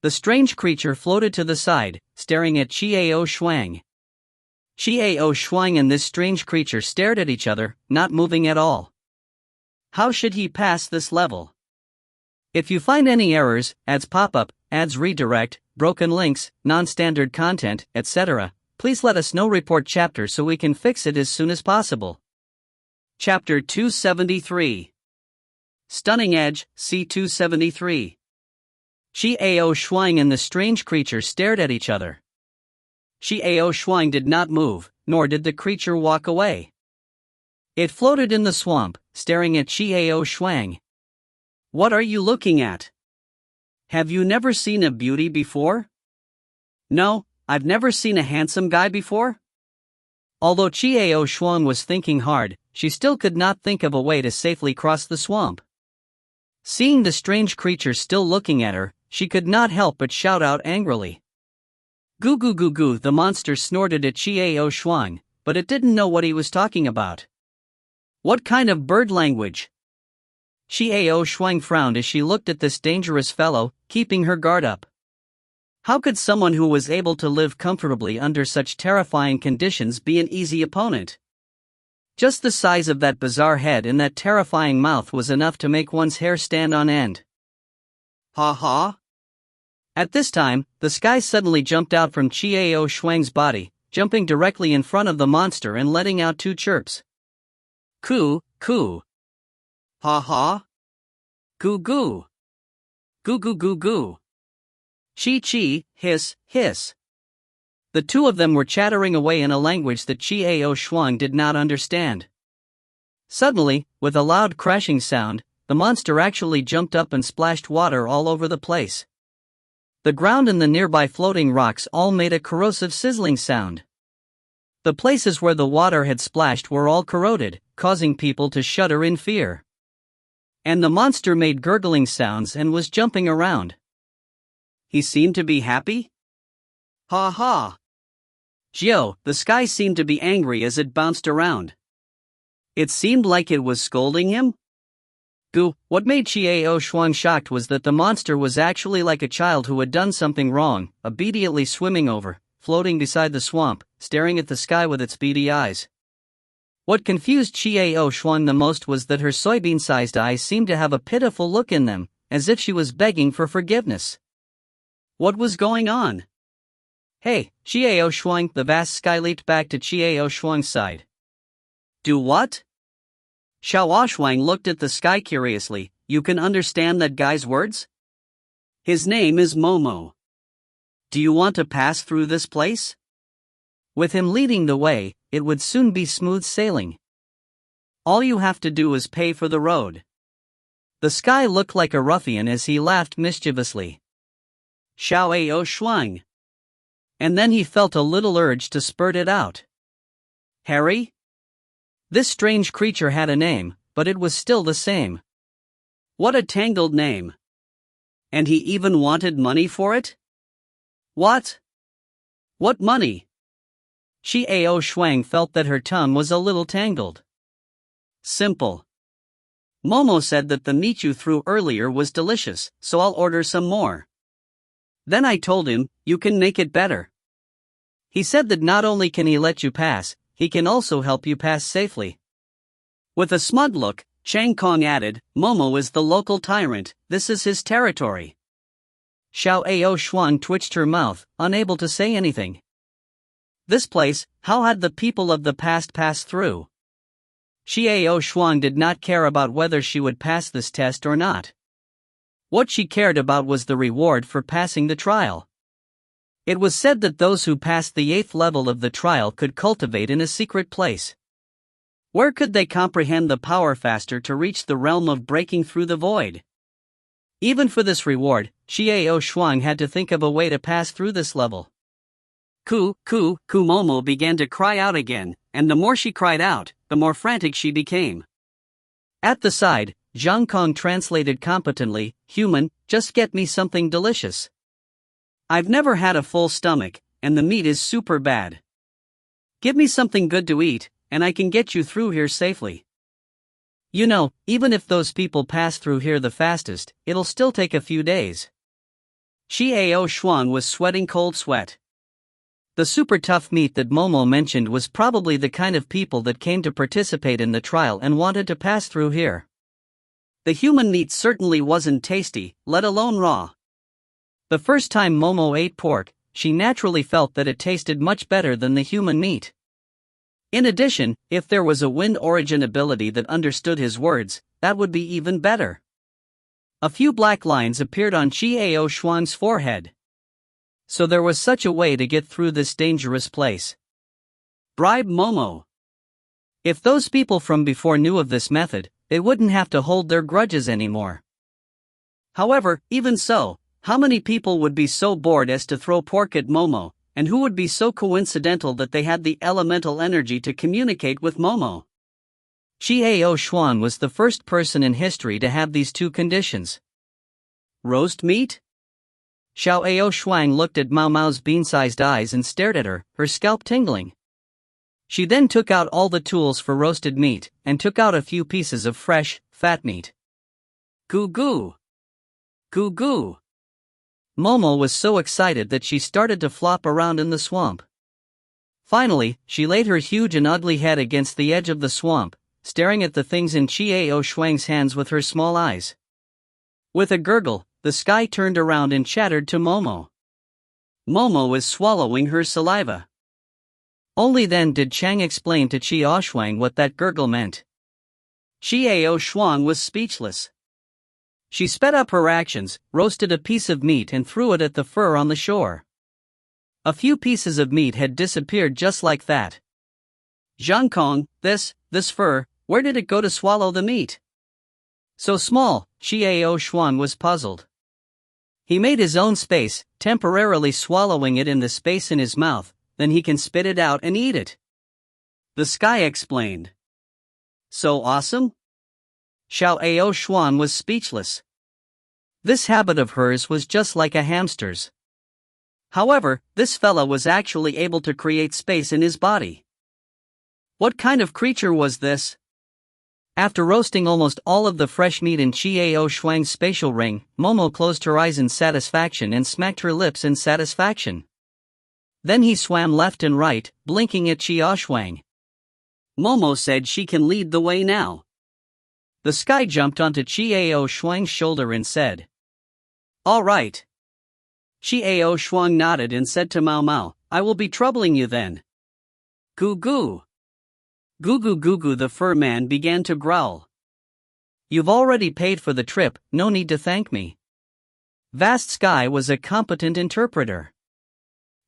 The strange creature floated to the side, staring at Xiao Shuang. Xiao Shuang and this strange creature stared at each other, not moving at all. How should he pass this level? If you find any errors, ads pop up, ads redirect, broken links, non-standard content, etc., please let us know. Report chapter so we can fix it as soon as possible. Chapter 273. Stunning Edge, C273. Xiao Shuang and the strange creature stared at each other. Xiao Shuang did not move, nor did the creature walk away. It floated in the swamp, staring at Xiao Shuang. What are you looking at? Have you never seen a beauty before? No, I've never seen a handsome guy before. Although Xiao Shuang was thinking hard, she still could not think of a way to safely cross the swamp. Seeing the strange creature still looking at her, she could not help but shout out angrily. Goo goo goo goo, the monster snorted at Xiao Shuang, but it didn't know what he was talking about. What kind of bird language? Xiao Shuang frowned as she looked at this dangerous fellow, keeping her guard up. How could someone who was able to live comfortably under such terrifying conditions be an easy opponent? Just the size of that bizarre head and that terrifying mouth was enough to make one's hair stand on end. Ha ha! At this time, the sky suddenly jumped out from Xiao Shuang's body, jumping directly in front of the monster and letting out 2 chirps. Coo, coo. Ha ha. Goo goo. Goo goo goo goo. Chi chi, hiss, hiss. The 2 of them were chattering away in a language that Xiao Shuang did not understand. Suddenly, with a loud crashing sound, the monster actually jumped up and splashed water all over the place. The ground and the nearby floating rocks all made a corrosive sizzling sound. The places where the water had splashed were all corroded, causing people to shudder in fear. And the monster made gurgling sounds and was jumping around. He seemed to be happy? Ha ha! Zhio, the sky seemed to be angry as it bounced around. It seemed like it was scolding him? What made Xiao Shuang shocked was that the monster was actually like a child who had done something wrong, obediently swimming over, floating beside the swamp, staring at the sky with its beady eyes. What confused Xiao Shuang the most was that her soybean-sized eyes seemed to have a pitiful look in them, as if she was begging for forgiveness. What was going on? Hey, Xiao Shuang, the vast sky leaped back to Xiao Shuang's side. Do what? Xiao Shuang looked at the sky curiously. You can understand that guy's words? His name is Momo. Do you want to pass through this place? With him leading the way, it would soon be smooth sailing. All you have to do is pay for the road. The sky looked like a ruffian as he laughed mischievously. Xiao Shuang. And then he felt a little urge to spurt it out. Harry? This strange creature had a name, but it was still the same. What a tangled name. And he even wanted money for it? What? What money? Xiao Shuang felt that her tongue was a little tangled. Simple. Momo said that the meat you threw earlier was delicious, so I'll order some more. Then I told him, you can make it better. He said that not only can he let you pass, he can also help you pass safely. With a smug look, Chang Kong added, Momo is the local tyrant, this is his territory. Xiao Shuang twitched her mouth, unable to say anything. This place, how had the people of the past passed through? Xiao Shuang did not care about whether she would pass this test or not. What she cared about was the reward for passing the trial. It was said that those who passed the 8th level of the trial could cultivate in a secret place. Where could they comprehend the power faster to reach the realm of breaking through the void? Even for this reward, Xiao Shuang had to think of a way to pass through this level. Momo began to cry out again, and the more she cried out, the more frantic she became. At the side, Zhang Kong translated competently, human, just get me something delicious. I've never had a full stomach, and the meat is super bad. Give me something good to eat, and I can get you through here safely. You know, even if those people pass through here the fastest, it'll still take a few days. Xiao Shuang was sweating cold sweat. The super tough meat that Momo mentioned was probably the kind of people that came to participate in the trial and wanted to pass through here. The human meat certainly wasn't tasty, let alone raw. The first time Momo ate pork, she naturally felt that it tasted much better than the human meat. In addition, if there was a wind origin ability that understood his words, that would be even better. A few black lines appeared on Xiao Shuang's forehead. So there was such a way to get through this dangerous place. Bribe Momo. If those people from before knew of this method, they wouldn't have to hold their grudges anymore. However, even so, how many people would be so bored as to throw pork at Momo, and who would be so coincidental that they had the elemental energy to communicate with Momo? Xiao Shuang was the first person in history to have these two conditions. Roast meat? Xiao Shuang looked at Mao Mao's bean-sized eyes and stared at her, her scalp tingling. She then took out all the tools for roasted meat, and took out a few pieces of fresh, fat meat. Goo goo! Goo goo! Momo was so excited that she started to flop around in the swamp. Finally, she laid her huge and ugly head against the edge of the swamp, staring at the things in Xiao Shuang's hands with her small eyes. With a gurgle, the sky turned around and chattered to Momo. Momo was swallowing her saliva. Only then did Chang explain to Xiao Shuang what that gurgle meant. Xiao Shuang was speechless. She sped up her actions, roasted a piece of meat and threw it at the fur on the shore. A few pieces of meat had disappeared just like that. Zhang Kong, this fur, where did it go to swallow the meat? So small, Xiao Shuang was puzzled. He made his own space, temporarily swallowing it in the space in his mouth, then he can spit it out and eat it. The sky explained. So awesome? Xiao Xuan was speechless. This habit of hers was just like a hamster's. However, this fella was actually able to create space in his body. What kind of creature was this? After roasting almost all of the fresh meat in Qiao Shuang's spatial ring, Momo closed her eyes in satisfaction and smacked her lips in satisfaction. Then he swam left and right, blinking at Qiao Shuang. Momo said she can lead the way now. The sky jumped onto Qiao Shuang's shoulder and said, "All right." Qiao Shuang nodded and said to Mao Mao, "I will be troubling you then." Goo goo. Goo goo goo goo. The fur man began to growl. "You've already paid for the trip, no need to thank me." Vast Sky was a competent interpreter.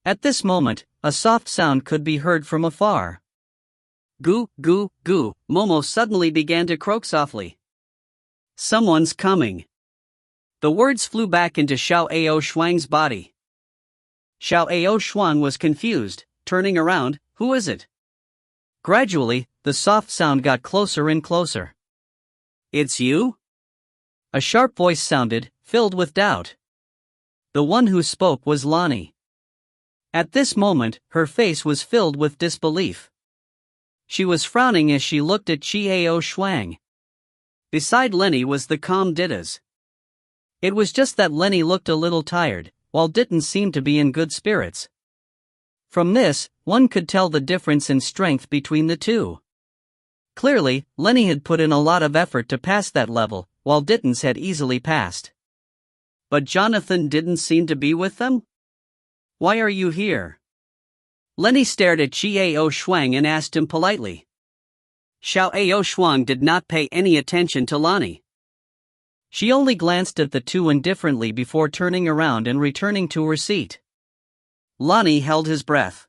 At this moment, a soft sound could be heard from afar. Goo goo goo. Momo suddenly began to croak softly. "Someone's coming." The words flew back into Xiao Shuang's body. Xiao Shuang was confused, turning around. "Who is it?" Gradually, the soft sound got closer and closer. "It's you?" A sharp voice sounded, filled with doubt. The one who spoke was Lonnie. At this moment, her face was filled with disbelief. She was frowning as she looked at Qiao Shuang. Beside Lenny was the calm Dittas. It was just that Lenny looked a little tired, while Ditton seemed to be in good spirits. From this, one could tell the difference in strength between the two. Clearly, Lenny had put in a lot of effort to pass that level, while Ditton's had easily passed. But Jonathan didn't seem to be with them? "Why are you here?" Lenny stared at Qiao Shuang and asked him politely. Xiao Shuang did not pay any attention to Lonnie. She only glanced at the two indifferently before turning around and returning to her seat. Lonnie held his breath.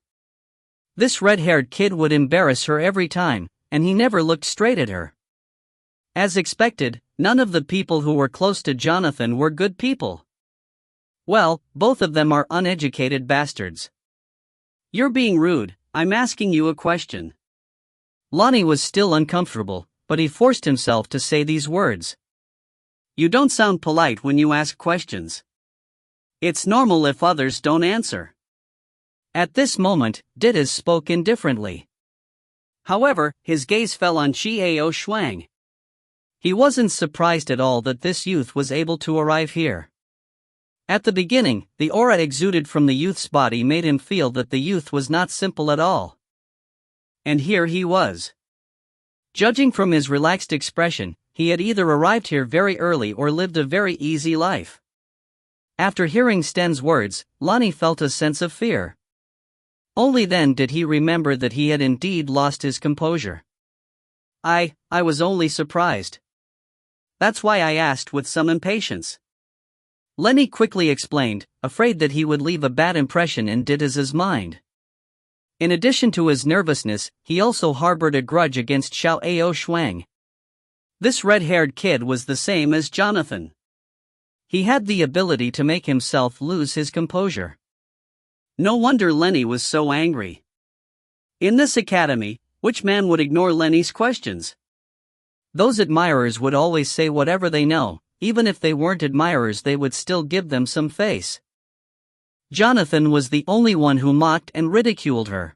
This red-haired kid would embarrass her every time, and he never looked straight at her. As expected, none of the people who were close to Jonathan were good people. Well, both of them are uneducated bastards. "You're being rude, I'm asking you a question." Lonnie was still uncomfortable, but he forced himself to say these words. "You don't sound polite when you ask questions. It's normal if others don't answer." At this moment, Dittas spoke indifferently. However, his gaze fell on Qiao Shuang. He wasn't surprised at all that this youth was able to arrive here. At the beginning, the aura exuded from the youth's body made him feel that the youth was not simple at all. And here he was. Judging from his relaxed expression, he had either arrived here very early or lived a very easy life. After hearing Sten's words, Lonnie felt a sense of fear. Only then did he remember that he had indeed lost his composure. I was only surprised. That's why I asked with some impatience." Lenny quickly explained, afraid that he would leave a bad impression in Dittas's mind. In addition to his nervousness, he also harbored a grudge against Xiao Shuang. This red-haired kid was the same as Jonathan. He had the ability to make himself lose his composure. No wonder Lenny was so angry. In this academy, which man would ignore Lenny's questions? Those admirers would always say whatever they know, even if they weren't admirers they would still give them some face. Jonathan was the only one who mocked and ridiculed her.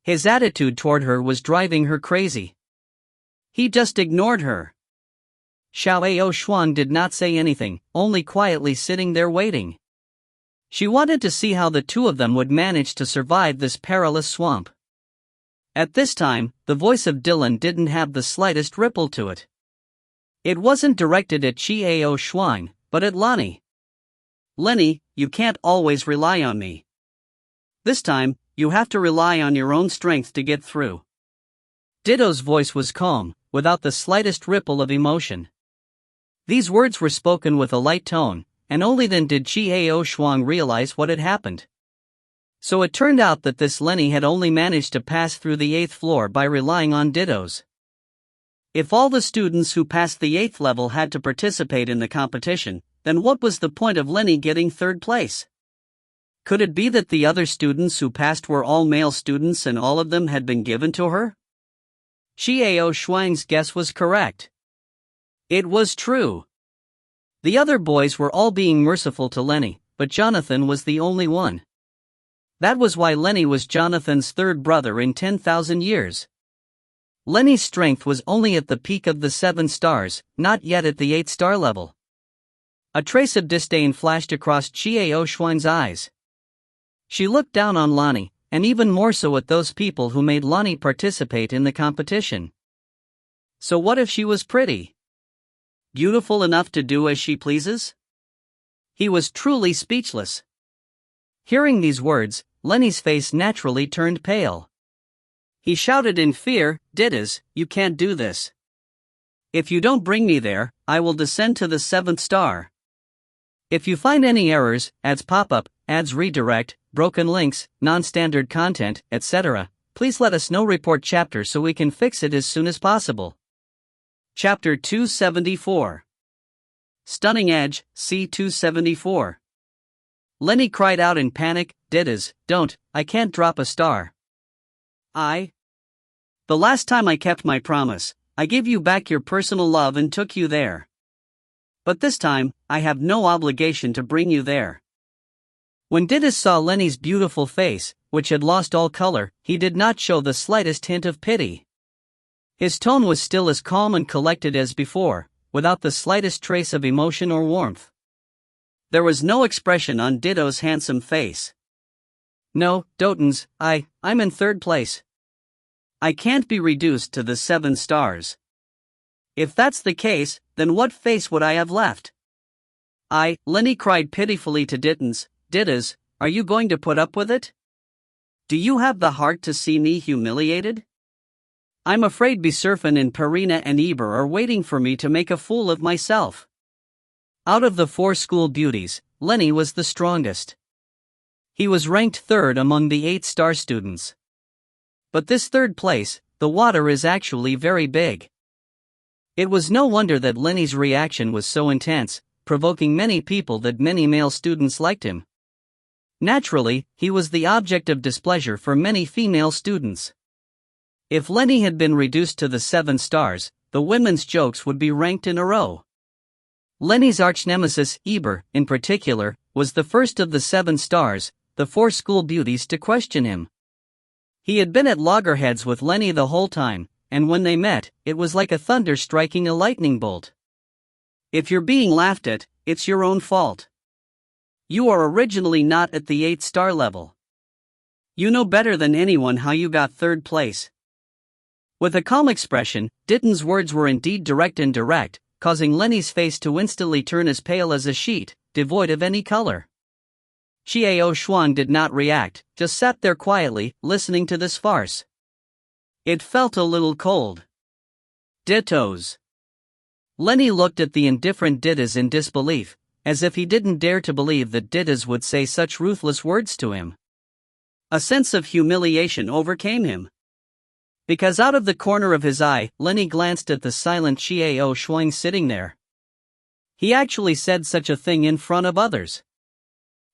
His attitude toward her was driving her crazy. He just ignored her. Xiao Shuang did not say anything, only quietly sitting there waiting. She wanted to see how the two of them would manage to survive this perilous swamp. At this time, the voice of Dylan didn't have the slightest ripple to it. It wasn't directed at Qiao Shuang, but at Lonnie. "Lenny, you can't always rely on me. This time, you have to rely on your own strength to get through." Ditto's voice was calm, without the slightest ripple of emotion. These words were spoken with a light tone, and only then did Qiao Shuang realize what had happened. So it turned out that this Lenny had only managed to pass through the 8th floor by relying on Dittos. If all the students who passed the 8th level had to participate in the competition, then what was the point of Lenny getting 3rd place? Could it be that the other students who passed were all male students and all of them had been given to her? Qiao Shuang's guess was correct. It was true. The other boys were all being merciful to Lenny, but Jonathan was the only one. That was why Lenny was Jonathan's third brother in 10,000 years. Lenny's strength was only at the peak of the 7 stars, not yet at the 8-star level. A trace of disdain flashed across Yixuan's eyes. She looked down on Lonnie, and even more so at those people who made Lonnie participate in the competition. So what if she was pretty? Beautiful enough to do as she pleases? He was truly speechless. Hearing these words, Lenny's face naturally turned pale. He shouted in fear, "Diddas, you can't do this. If you don't bring me there, I will descend to the 7th star. If you find any errors, ads pop up, ads redirect, broken links, non-standard content, etc., please let us know. Report chapter so we can fix it as soon as possible." Chapter 274. Stunning Edge, C274. Lenny cried out in panic, "Diddas, don't, I can't drop a star. The last time I kept my promise, I gave you back your personal love and took you there. But this time, I have no obligation to bring you there." When Diddas saw Lenny's beautiful face, which had lost all color, he did not show the slightest hint of pity. His tone was still as calm and collected as before, without the slightest trace of emotion or warmth. There was no expression on Ditto's handsome face. "No, Dotens, I'm in 3rd place. I can't be reduced to the 7 stars. If that's the case, then what face would I have left?" Lenny cried pitifully to Dittens, "Diddas, are you going to put up with it? Do you have the heart to see me humiliated? I'm afraid Bisurfin and Perina and Eber are waiting for me to make a fool of myself." Out of the 4 school beauties, Lenny was the strongest. He was ranked 3rd among the 8-star students. But this 3rd place, the water is actually very big. It was no wonder that Lenny's reaction was so intense, provoking many people that many male students liked him. Naturally, he was the object of displeasure for many female students. If Lenny had been reduced to the 7 stars, the women's jokes would be ranked in a row. Lenny's arch-nemesis, Eber, in particular, was the first of the 7 stars, the 4 school beauties, to question him. He had been at loggerheads with Lenny the whole time, and when they met, it was like a thunder striking a lightning bolt. If you're being laughed at, it's your own fault. You are originally not at the 8-star level. You know better than anyone how you got 3rd place. With a calm expression, Ditton's words were indeed direct and direct, causing Lenny's face to instantly turn as pale as a sheet, devoid of any color. Yixuan did not react, just sat there quietly, listening to this farce. It felt a little cold. Dittos. Lenny looked at the indifferent Diddas in disbelief, as if he didn't dare to believe that Diddas would say such ruthless words to him. A sense of humiliation overcame him. Because out of the corner of his eye, Lenny glanced at the silent Yixuan sitting there. He actually said such a thing in front of others.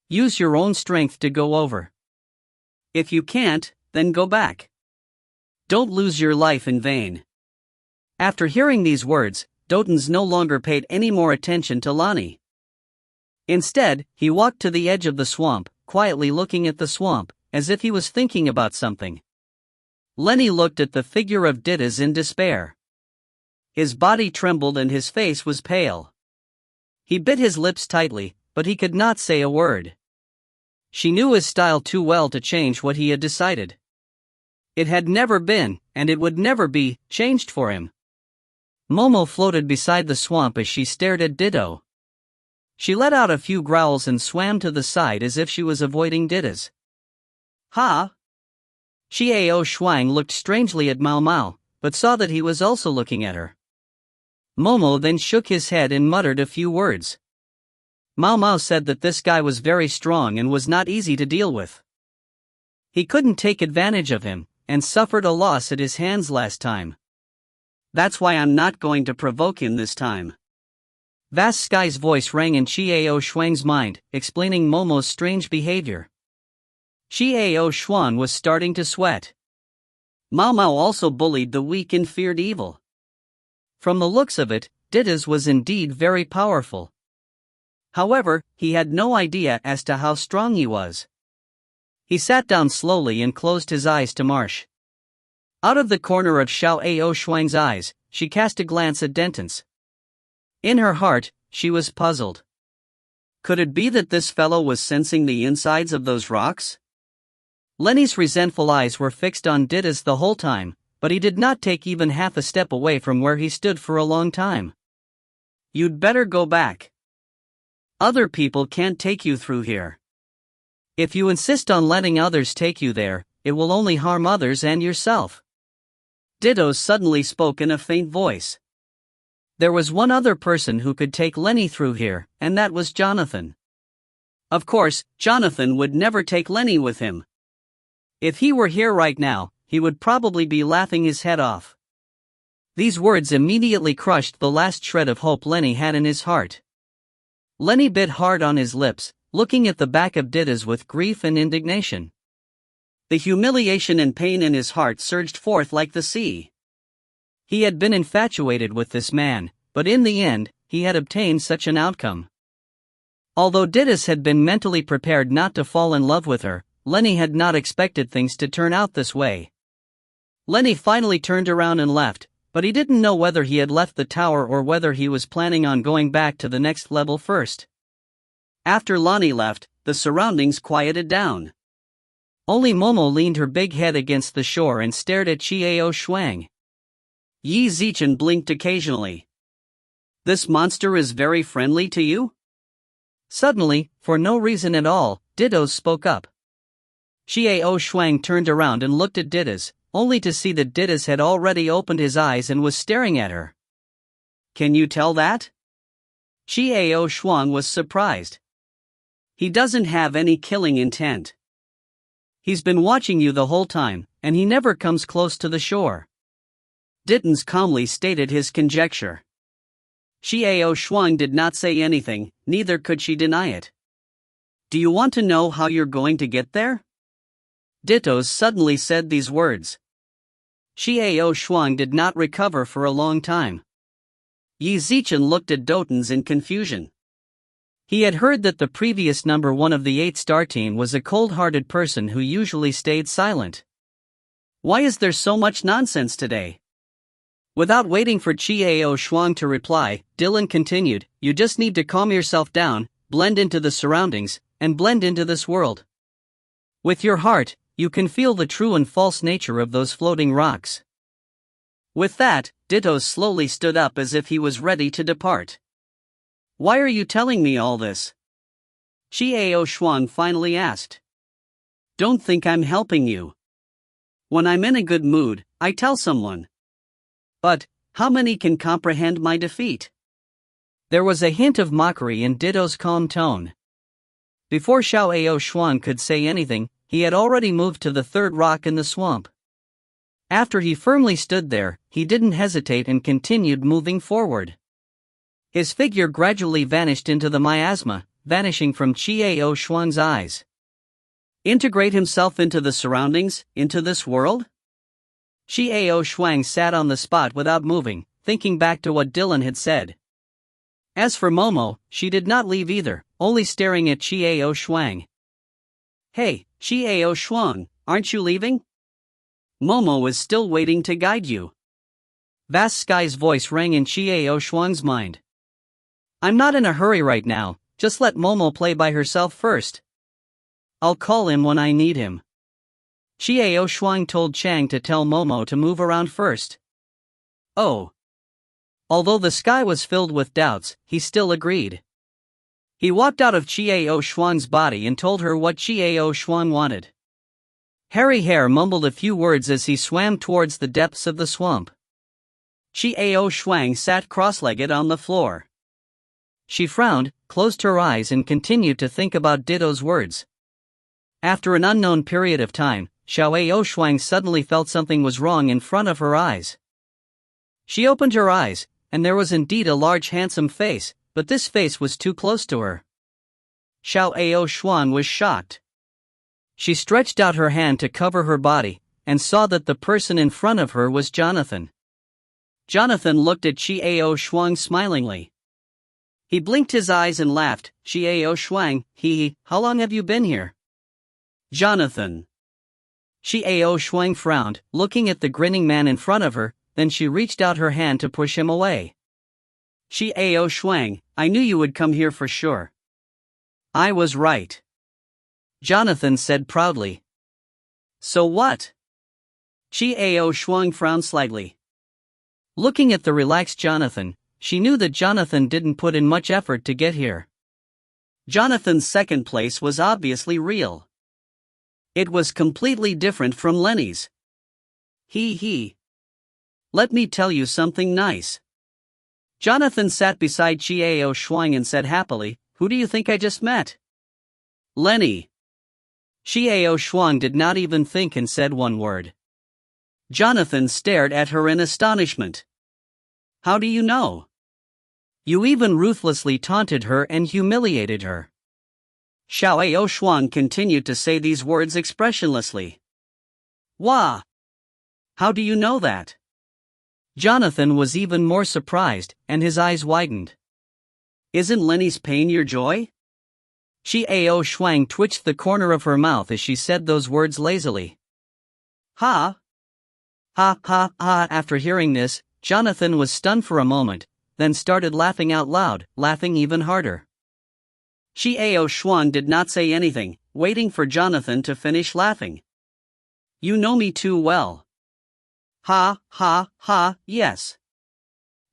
Use your own strength to go over. If you can't, then go back. Don't lose your life in vain. After hearing these words, Dotens no longer paid any more attention to Lonnie. Instead, he walked to the edge of the swamp, quietly looking at the swamp, as if he was thinking about something. Lenny looked at the figure of Diddas in despair. His body trembled and his face was pale. He bit his lips tightly, but he could not say a word. She knew his style too well to change what he had decided. It had never been, and it would never be, changed for him. Momo floated beside the swamp as she stared at Ditto. She let out a few growls and swam to the side as if she was avoiding Diddas. "Ha!" Yixuan looked strangely at Mao Mao, but saw that he was also looking at her. Momo then shook his head and muttered a few words. Mao Mao said that this guy was very strong and was not easy to deal with. He couldn't take advantage of him, and suffered a loss at his hands last time. That's why I'm not going to provoke him this time. Vast Sky's voice rang in Yixuan's mind, explaining Momo's strange behavior. Yixuan was starting to sweat. Mao Mao also bullied the weak and feared evil. From the looks of it, Ditto's was indeed very powerful. However, he had no idea as to how strong he was. He sat down slowly and closed his eyes to marsh. Out of the corner of Xiao Ao Shuang's eyes, she cast a glance at Denton's. In her heart, she was puzzled. Could it be that this fellow was sensing the insides of those rocks? Lenny's resentful eyes were fixed on Ditto's the whole time, but he did not take even half a step away from where he stood for a long time. You'd better go back. Other people can't take you through here. If you insist on letting others take you there, it will only harm others and yourself. Ditto suddenly spoke in a faint voice. There was one other person who could take Lenny through here, and that was Jonathan. Of course, Jonathan would never take Lenny with him. If he were here right now, he would probably be laughing his head off. These words immediately crushed the last shred of hope Lenny had in his heart. Lenny bit hard on his lips, looking at the back of Ditto's with grief and indignation. The humiliation and pain in his heart surged forth like the sea. He had been infatuated with this man, but in the end, he had obtained such an outcome. Although Ditto's had been mentally prepared not to fall in love with her, Lenny had not expected things to turn out this way. Lenny finally turned around and left, but he didn't know whether he had left the tower or whether he was planning on going back to the next level first. After Lonnie left, the surroundings quieted down. Only Momo leaned her big head against the shore and stared at Xiao Shuang. Yi Zichen blinked occasionally. This monster is very friendly to you? Suddenly, for no reason at all, Ditto's spoke up. Xiao Shuang turned around and looked at Ditto's, only to see that Ditto's had already opened his eyes and was staring at her. Can you tell that? Xiao Shuang was surprised. He doesn't have any killing intent. He's been watching you the whole time, and he never comes close to the shore. Ditton's calmly stated his conjecture. Xiao Shuang did not say anything, neither could she deny it. Do you want to know how you're going to get there? Ditto's suddenly said these words. Xiao Shuang did not recover for a long time. Yi Zichen looked at Dotens in confusion. He had heard that the previous number 1 of the 8-star team was a cold-hearted person who usually stayed silent. Why is there so much nonsense today? Without waiting for Xiao Shuang to reply, Dylan continued, you just need to calm yourself down, blend into the surroundings, and blend into this world. With your heart, you can feel the true and false nature of those floating rocks. With that, Ditto slowly stood up as if he was ready to depart. Why are you telling me all this? Xiao Shuang finally asked. Don't think I'm helping you. When I'm in a good mood, I tell someone. But, how many can comprehend my defeat? There was a hint of mockery in Ditto's calm tone. Before Xiao Shuang could say anything, he had already moved to the third rock in the swamp. After he firmly stood there, he didn't hesitate and continued moving forward. His figure gradually vanished into the miasma, vanishing from Xiao Shuang's eyes. Integrate himself into the surroundings, into this world? Xiao Shuang sat on the spot without moving, thinking back to what Dylan had said. As for Momo, she did not leave either, only staring at Xiao Shuang. Hey, Xiao Shuang, aren't you leaving? Momo is still waiting to guide you. Vast Sky's voice rang in Xiao Shuang's mind. I'm not in a hurry right now, just let Momo play by herself first. I'll call him when I need him. Xiao Shuang told Chang to tell Momo to move around first. Oh. Although the sky was filled with doubts, he still agreed. He walked out of Xiao Shuang's body and told her what Xiao Shuang wanted. Hairy Hair mumbled a few words as he swam towards the depths of the swamp. Xiao Shuang sat cross-legged on the floor. She frowned, closed her eyes and continued to think about Ditto's words. After an unknown period of time, Xiao Shuang suddenly felt something was wrong in front of her eyes. She opened her eyes, and there was indeed a large handsome face, but this face was too close to her. Xiao Shuang was shocked. She stretched out her hand to cover her body, and saw that the person in front of her was Jonathan. Jonathan looked at Xiao Shuang smilingly. He blinked his eyes and laughed. Xiao Shuang, how long have you been here? Jonathan. Xiao Shuang frowned, looking at the grinning man in front of her, then she reached out her hand to push him away. Xiao Shuang, I knew you would come here for sure. I was right. Jonathan said proudly. So what? Xiao Shuang frowned slightly. Looking at the relaxed Jonathan, she knew that Jonathan didn't put in much effort to get here. Jonathan's second place was obviously real. It was completely different from Lenny's. Let me tell you something nice. Jonathan sat beside Xiao Shuang and said happily, Who do you think I just met? Lenny. Xiao Shuang did not even think and said one word. Jonathan stared at her in astonishment. How do you know? You even ruthlessly taunted her and humiliated her. Xiao Shuang continued to say these words expressionlessly. Wah! How do you know that? Jonathan was even more surprised, and his eyes widened. Isn't Lenny's pain your joy? Xiao Shuang twitched the corner of her mouth as she said those words lazily. Ha! Ha ha ha! After hearing this, Jonathan was stunned for a moment, then started laughing out loud, laughing even harder. Xiao Shuang did not say anything, waiting for Jonathan to finish laughing. You know me too well. Ha ha ha, yes.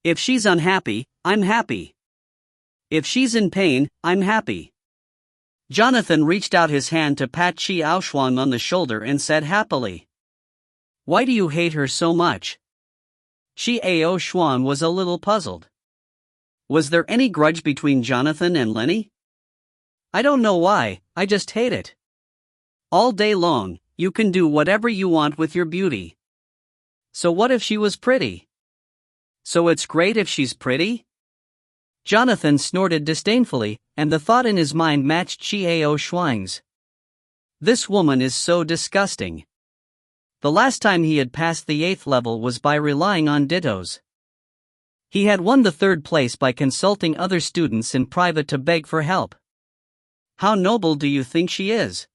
If she's unhappy, I'm happy. If she's in pain, I'm happy. Jonathan reached out his hand to pat Xiao Shuang on the shoulder and said happily. Why do you hate her so much? Xiao Shuang was a little puzzled. Was there any grudge between Jonathan and Lenny? I don't know why, I just hate it. All day long, you can do whatever you want with your beauty. So what if she was pretty? So it's great if she's pretty? Jonathan snorted disdainfully, and the thought in his mind matched Xiao Shuang's. This woman is so disgusting. The last time he had passed the 8th level was by relying on dittos. He had won the 3rd place by consulting other students in private to beg for help. How noble do you think she is?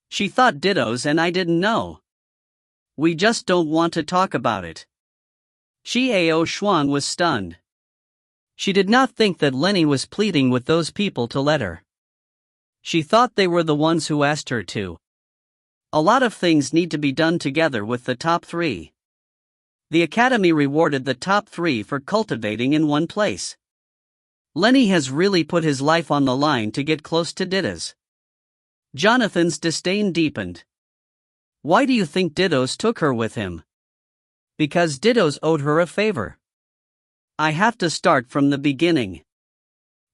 She thought dittos and I didn't know. We just don't want to talk about it. Xiao Shuang was stunned. She did not think that Lenny was pleading with those people to let her. She thought they were the ones who asked her to. A lot of things need to be done together with the top 3. The Academy rewarded the top 3 for cultivating in one place. Lenny has really put his life on the line to get close to Dittos. Jonathan's disdain deepened. Why do you think Dittos took her with him? Because Dittos owed her a favor. I have to start from the beginning.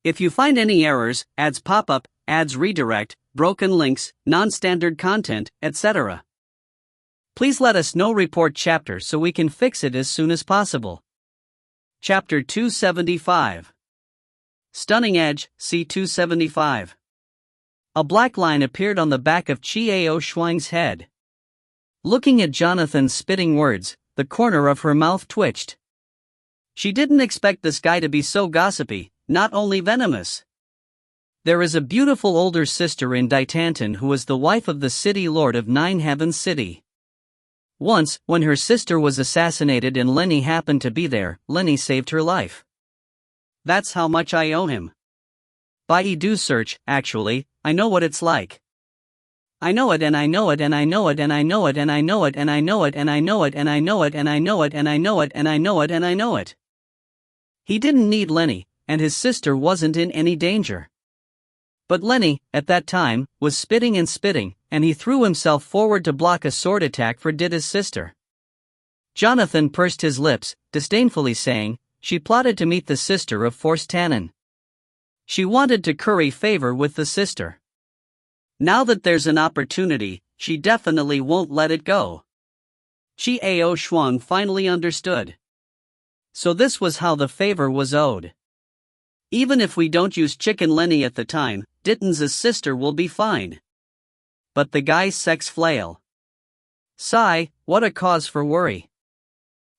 If you find any errors, ads pop up, ads redirect, broken links, non-standard content, etc., please let us know. Report chapter so we can fix it as soon as possible. Chapter 275. Stunning Edge, C275. A black line appeared on the back of Xiao Shuang's head. Looking at Jonathan's spitting words, the corner of her mouth twitched. She didn't expect this guy to be so gossipy, not only venomous. There is a beautiful older sister in Daitanton who is the wife of the city lord of Nine Heavens City. Once, when her sister was assassinated and Lenny happened to be there, Lenny saved her life. That's how much I owe him. By do search, actually, I know what it's like. I know it and I know it and I know it and I know it and I know it and I know it and I know it and I know it and I know it and I know it and I know it and I know it. He didn't need Lenny, and his sister wasn't in any danger. But Lenny, at that time, was spitting, and he threw himself forward to block a sword attack for Ditta's sister. Jonathan pursed his lips, disdainfully saying, she plotted to meet the sister of Force Tannen. She wanted to curry favor with the sister. Now that there's an opportunity, she definitely won't let it go. Xiao Shuang finally understood. So this was how the favor was owed. Even if we don't use Chicken Lenny at the time, Ditton's sister will be fine. But the guy's sex flail. Sigh, what a cause for worry.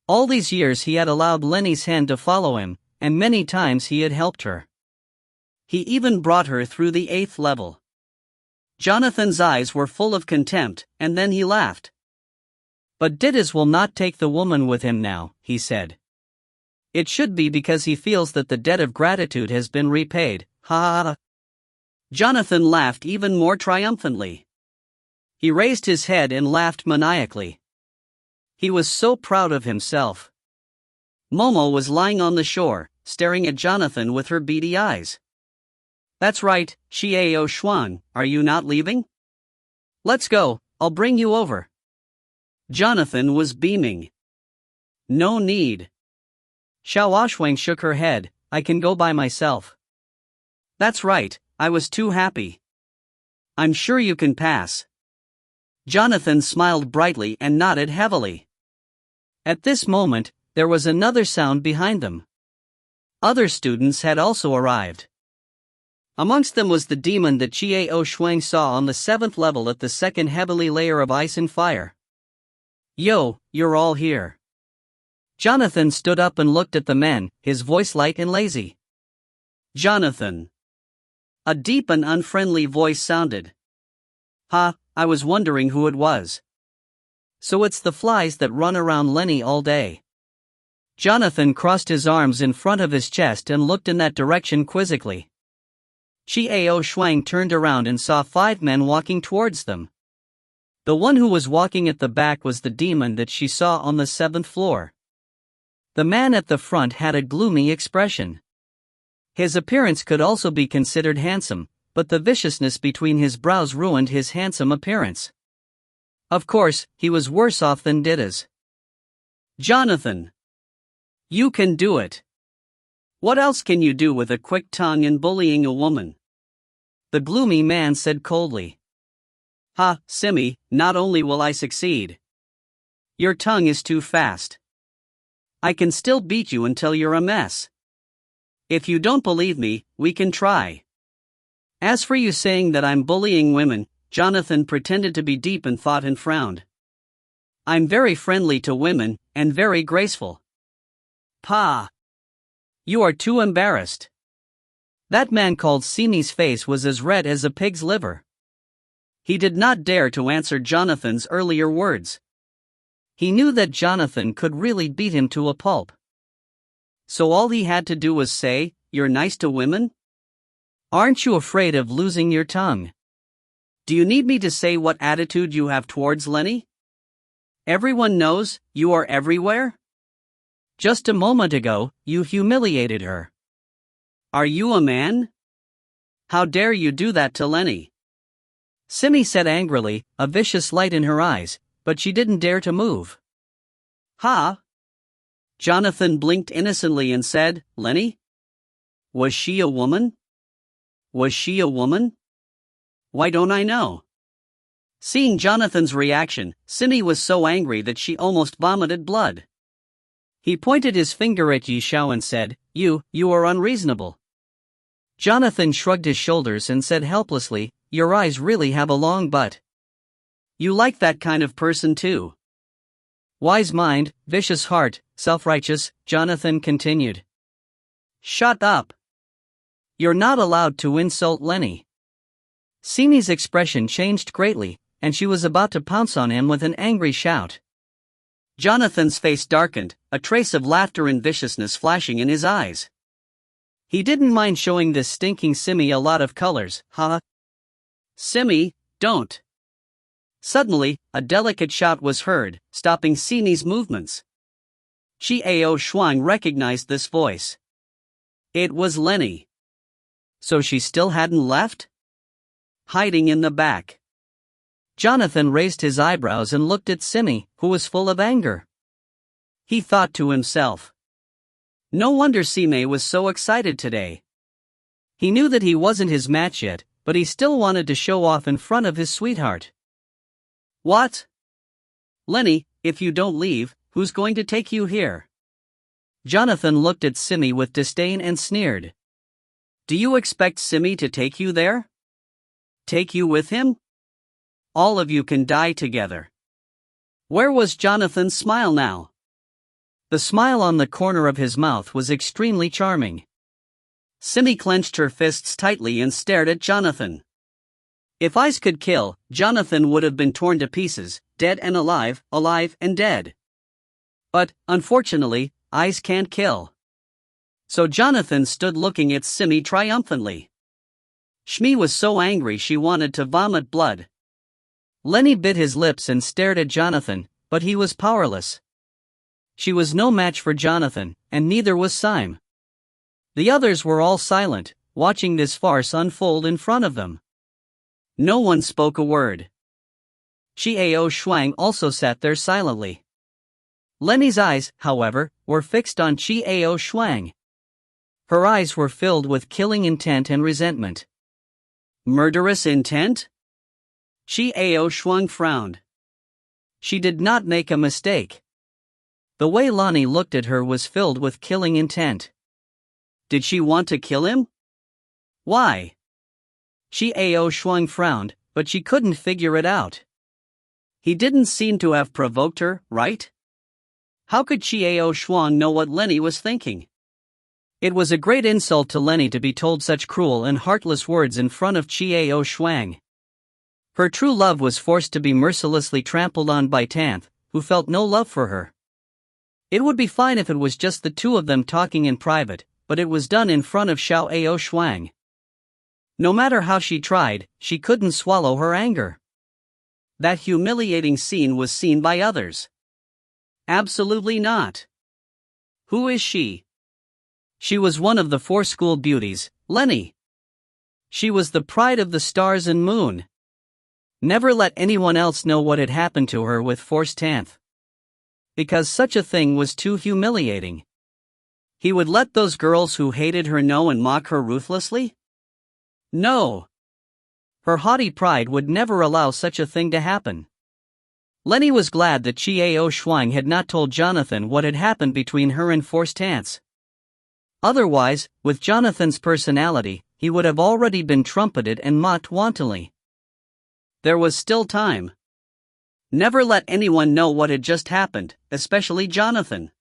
All these years he had allowed Lenny's hand to follow him, and many times he had helped her. He even brought her through the 8th level. Jonathan's eyes were full of contempt, and then he laughed. But Didas will not take the woman with him now, he said. It should be because he feels that the debt of gratitude has been repaid, ha ha ha. Jonathan laughed even more triumphantly. He raised his head and laughed maniacally. He was so proud of himself. Momo was lying on the shore, staring at Jonathan with her beady eyes. That's right, Xiao Shuang, are you not leaving? Let's go, I'll bring you over. Jonathan was beaming. No need. Xiao Shuang shook her head, I can go by myself. That's right, I was too happy. I'm sure you can pass. Jonathan smiled brightly and nodded heavily. At this moment, there was another sound behind them. Other students had also arrived. Amongst them was the demon that Xiao Shuang saw on the 7th level at the 2nd heavenly layer of ice and fire. Yo, you're all here. Jonathan stood up and looked at the men, his voice light and lazy. Jonathan. A deep and unfriendly voice sounded. Ha, I was wondering who it was. So it's the flies that run around Lenny all day. Jonathan crossed his arms in front of his chest and looked in that direction quizzically. Xiao Shuang turned around and saw 5 men walking towards them. The one who was walking at the back was the demon that she saw on the 7th floor. The man at the front had a gloomy expression. His appearance could also be considered handsome, but the viciousness between his brows ruined his handsome appearance. Of course, he was worse off than Didas. Jonathan. You can do it. What else can you do with a quick tongue and bullying a woman? The gloomy man said coldly. Ha, Simi, not only will I succeed. Your tongue is too fast. I can still beat you until you're a mess. If you don't believe me, we can try. As for you saying that I'm bullying women, Jonathan pretended to be deep in thought and frowned. I'm very friendly to women, and very graceful. Pa! You are too embarrassed. That man called Simi's face was as red as a pig's liver. He did not dare to answer Jonathan's earlier words. He knew that Jonathan could really beat him to a pulp. So all he had to do was say, "You're nice to women?" Aren't you afraid of losing your tongue? Do you need me to say what attitude you have towards Lenny? Everyone knows, you are everywhere? Just a moment ago, you humiliated her. Are you a man? How dare you do that to Lenny? Simi said angrily, a vicious light in her eyes, but she didn't dare to move. Ha! Jonathan blinked innocently and said, Lenny? Was she a woman? Was she a woman? Why don't I know? Seeing Jonathan's reaction, Simi was so angry that she almost vomited blood. He pointed his finger at Yixuan and said, You are unreasonable. Jonathan shrugged his shoulders and said helplessly, Your eyes really have a long butt. You like that kind of person too. Wise mind, vicious heart, self-righteous, Jonathan continued. Shut up. You're not allowed to insult Lenny. Simi's expression changed greatly, and she was about to pounce on him with an angry shout. Jonathan's face darkened, a trace of laughter and viciousness flashing in his eyes. He didn't mind showing this stinking Simi a lot of colors, huh? Simi, don't. Suddenly, a delicate shout was heard, stopping Simi's movements. Xiao Shuang recognized this voice. It was Lenny. So she still hadn't left? Hiding in the back. Jonathan raised his eyebrows and looked at Simi, who was full of anger. He thought to himself. No wonder Simi was so excited today. He knew that he wasn't his match yet, but he still wanted to show off in front of his sweetheart. What? Lenny, if you don't leave, who's going to take you here? Jonathan looked at Simi with disdain and sneered. Do you expect Simi to take you there? Take you with him? All of you can die together. Where was Jonathan's smile now? The smile on the corner of his mouth was extremely charming. Simi clenched her fists tightly and stared at Jonathan. If ice could kill, Jonathan would have been torn to pieces, dead and alive, alive and dead. But, unfortunately, ice can't kill. So Jonathan stood looking at Simi triumphantly. Shmi was so angry she wanted to vomit blood. Lenny bit his lips and stared at Jonathan, but he was powerless. She was no match for Jonathan, and neither was Sime. The others were all silent, watching this farce unfold in front of them. No one spoke a word. Xiao Shuang also sat there silently. Lenny's eyes, however, were fixed on Xiao Shuang. Her eyes were filled with killing intent and resentment. Murderous intent? Xiao Shuang frowned. She did not make a mistake. The way Lonnie looked at her was filled with killing intent. Did she want to kill him? Why? Xiao Shuang frowned, but she couldn't figure it out. He didn't seem to have provoked her, right? How could Xiao Shuang know what Lenny was thinking? It was a great insult to Lenny to be told such cruel and heartless words in front of Xiao Shuang. Her true love was forced to be mercilessly trampled on by Tanth, who felt no love for her. It would be fine if it was just the two of them talking in private, but it was done in front of Xiao Shuang. No matter how she tried, she couldn't swallow her anger. That humiliating scene was seen by others. Absolutely not. Who is she? She was one of the 4 school beauties, Lenny. She was the pride of the stars and moon. Never let anyone else know what had happened to her with forced Tanth. Because such a thing was too humiliating. He would let those girls who hated her know and mock her ruthlessly? No. Her haughty pride would never allow such a thing to happen. Lenny was glad that Xiao Shuang had not told Jonathan what had happened between her and forced Tanth. Otherwise, with Jonathan's personality, he would have already been trumpeted and mocked wantonly. There was still time. Never let anyone know what had just happened, especially Jonathan.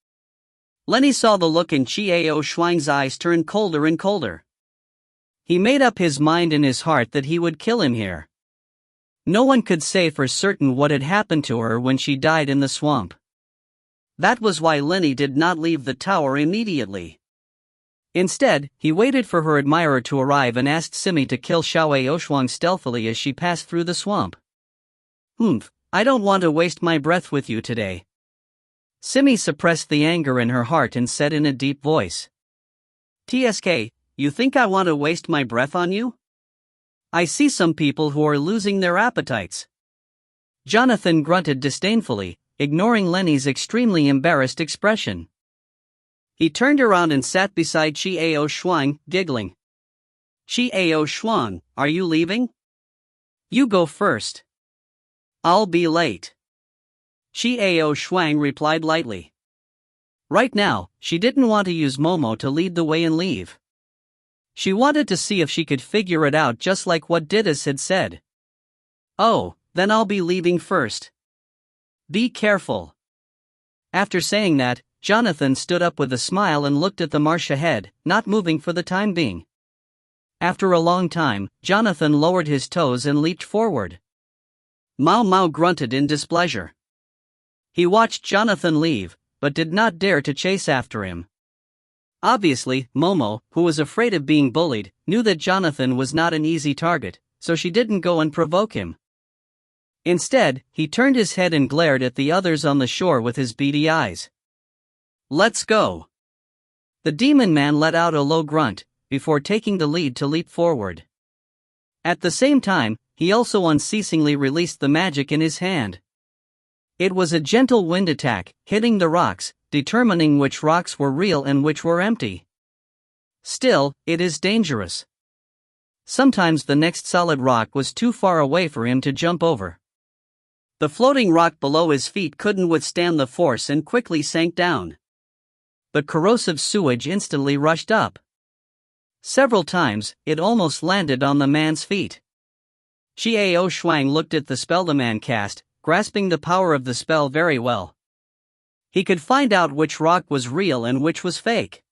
Lenny saw the look in Xiao Shuang's eyes turn colder and colder. He made up his mind in his heart that he would kill him here. No one could say for certain what had happened to her when she died in the swamp. That was why Lenny did not leave the tower immediately. Instead, he waited for her admirer to arrive and asked Simi to kill Xiao Shuang stealthily as she passed through the swamp. I don't want to waste my breath with you today. Simi suppressed the anger in her heart and said in a deep voice. TSK, you think I want to waste my breath on you? I see some people who are losing their appetites. Jonathan grunted disdainfully, ignoring Lenny's extremely embarrassed expression. He turned around and sat beside Xiao Shuang, giggling. Xiao Shuang, are you leaving? You go first. I'll be late. Xiao Shuang replied lightly. Right now, she didn't want to use Momo to lead the way and leave. She wanted to see if she could figure it out just like what Didis had said. Oh, then I'll be leaving first. Be careful. After saying that, Jonathan stood up with a smile and looked at the marsh ahead, not moving for the time being. After a long time, Jonathan lowered his toes and leaped forward. Mao Mao grunted in displeasure. He watched Jonathan leave, but did not dare to chase after him. Obviously, Momo, who was afraid of being bullied, knew that Jonathan was not an easy target, so she didn't go and provoke him. Instead, he turned his head and glared at the others on the shore with his beady eyes. Let's go. The demon man let out a low grunt, before taking the lead to leap forward. At the same time, he also unceasingly released the magic in his hand. It was a gentle wind attack, hitting the rocks, determining which rocks were real and which were empty. Still, it is dangerous. Sometimes the next solid rock was too far away for him to jump over. The floating rock below his feet couldn't withstand the force and quickly sank down. The corrosive sewage instantly rushed up. Several times, it almost landed on the man's feet. Xiao Shuang looked at the spell the man cast, grasping the power of the spell very well. He could find out which rock was real and which was fake.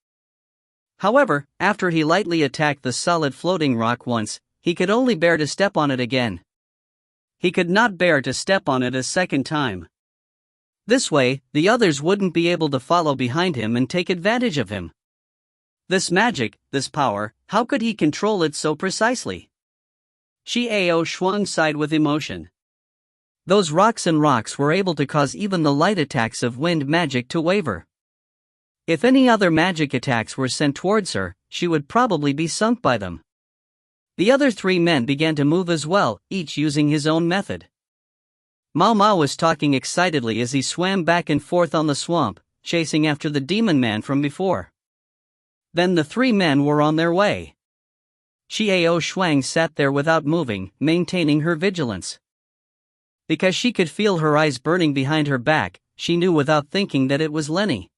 However, after he lightly attacked the solid floating rock once, he could only bear to step on it again. He could not bear to step on it a second time. This way, the others wouldn't be able to follow behind him and take advantage of him. This magic, this power, how could he control it so precisely? Yixuan sighed with emotion. Those rocks were able to cause even the light attacks of wind magic to waver. If any other magic attacks were sent towards her, she would probably be sunk by them. The other three men began to move as well, each using his own method. Mao Mao was talking excitedly as he swam back and forth on the swamp, chasing after the demon man from before. Then the three men were on their way. Yixuan sat there without moving, maintaining her vigilance. Because she could feel her eyes burning behind her back, she knew without thinking that it was Lenny.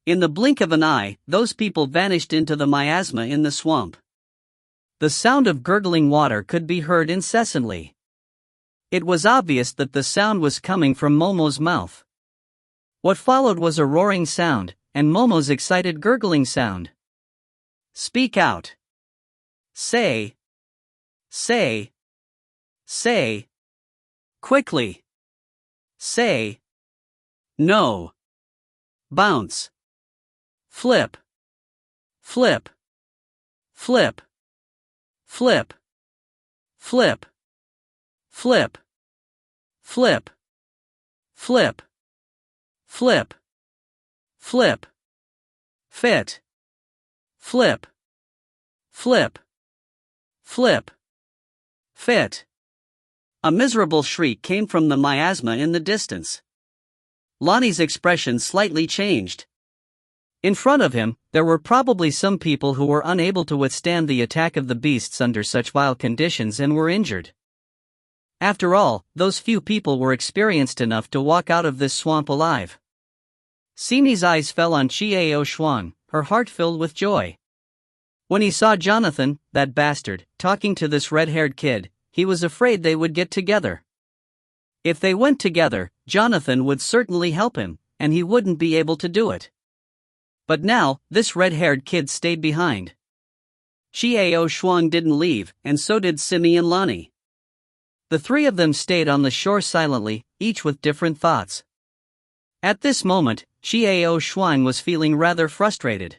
In the blink of an eye, those people vanished into the miasma in the swamp. The sound of gurgling water could be heard incessantly. It was obvious that the sound was coming from Momo's mouth. What followed was a roaring sound, and Momo's excited gurgling sound. Speak out. Say. Say. Say. Quickly. Say. No. Bounce. Flip. Flip. Flip. Flip. Flip. Flip. Flip. Flip. Flip. Flip. Fit. Flip. Flip. Flip. Fit. A miserable shriek came from the miasma in the distance. Lonnie's expression slightly changed. In front of him, there were probably some people who were unable to withstand the attack of the beasts under such vile conditions and were injured. After all, those few people were experienced enough to walk out of this swamp alive. Simi's eyes fell on Yixuan, her heart filled with joy. When he saw Jonathan, that bastard, talking to this red-haired kid, he was afraid they would get together. If they went together, Jonathan would certainly help him, and he wouldn't be able to do it. But now, this red-haired kid stayed behind. Yixuan didn't leave, and so did Simi and Lonnie. The three of them stayed on the shore silently, each with different thoughts. At this moment, Yixuan was feeling rather frustrated.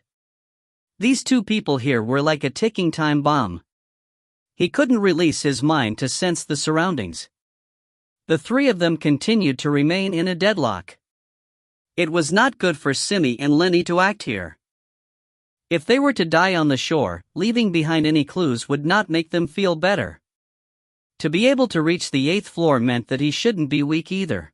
These two people here were like a ticking time bomb. He couldn't release his mind to sense the surroundings. The three of them continued to remain in a deadlock. It was not good for Simi and Lenny to act here. If they were to die on the shore, leaving behind any clues would not make them feel better. To be able to reach the 8th floor meant that he shouldn't be weak either.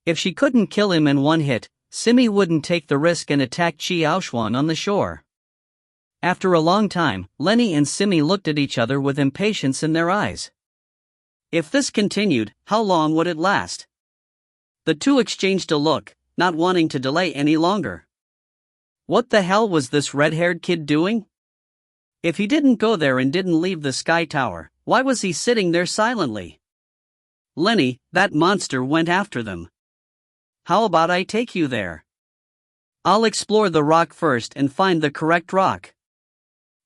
If she couldn't kill him in one hit, Simi wouldn't take the risk and attack Yixuan on the shore. After a long time, Lenny and Simi looked at each other with impatience in their eyes. If this continued, how long would it last? The two exchanged a look, not wanting to delay any longer. What the hell was this red-haired kid doing? If he didn't go there and didn't leave the Sky Tower, why was he sitting there silently? Lenny, that monster went after them. How about I take you there? I'll explore the rock first and find the correct rock.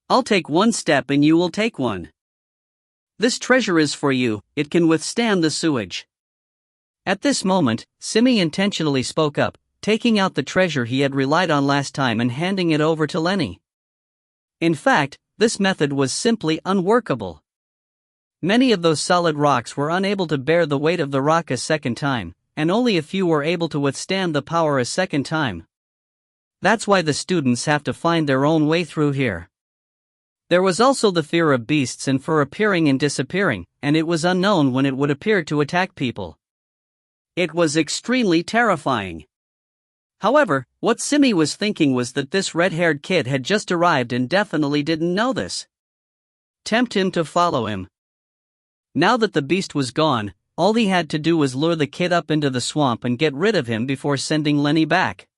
I'll take one step and you will take one. This treasure is for you, it can withstand the sewage. At this moment, Simi intentionally spoke up, taking out the treasure he had relied on last time and handing it over to Lenny. In fact, this method was simply unworkable. Many of those solid rocks were unable to bear the weight of the rock a second time, and only a few were able to withstand the power a second time. That's why the students have to find their own way through here. There was also the fear of beasts and for appearing and disappearing, and it was unknown when it would appear to attack people. It was extremely terrifying. However, what Simi was thinking was that this red-haired kid had just arrived and definitely didn't know this. Tempt him to follow him. Now that the beast was gone, all he had to do was lure the kid up into the swamp and get rid of him before sending Lenny back.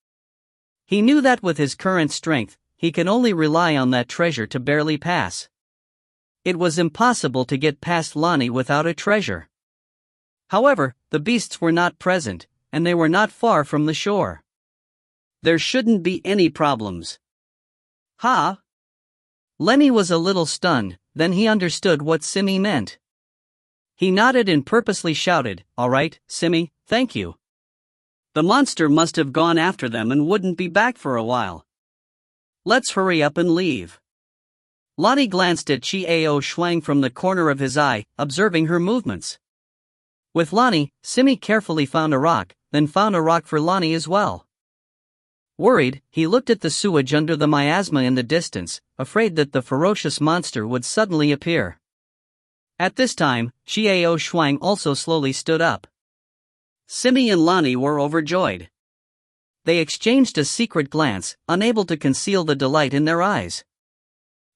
He knew that with his current strength, he could only rely on that treasure to barely pass. It was impossible to get past Lonnie without a treasure. However, the beasts were not present, and they were not far from the shore. There shouldn't be any problems. Ha! Lenny was a little stunned, then he understood what Simi meant. He nodded and purposely shouted, "All right, Simi, thank you." The monster must have gone after them and wouldn't be back for a while. Let's hurry up and leave. Lonnie glanced at Chiao Shuang from the corner of his eye, observing her movements. With Lonnie, Simi carefully found a rock, then found a rock for Lonnie as well. Worried, he looked at the sewage under the miasma in the distance, afraid that the ferocious monster would suddenly appear. At this time, Chiao Shuang also slowly stood up. Simi and Lonnie were overjoyed. They exchanged a secret glance, unable to conceal the delight in their eyes.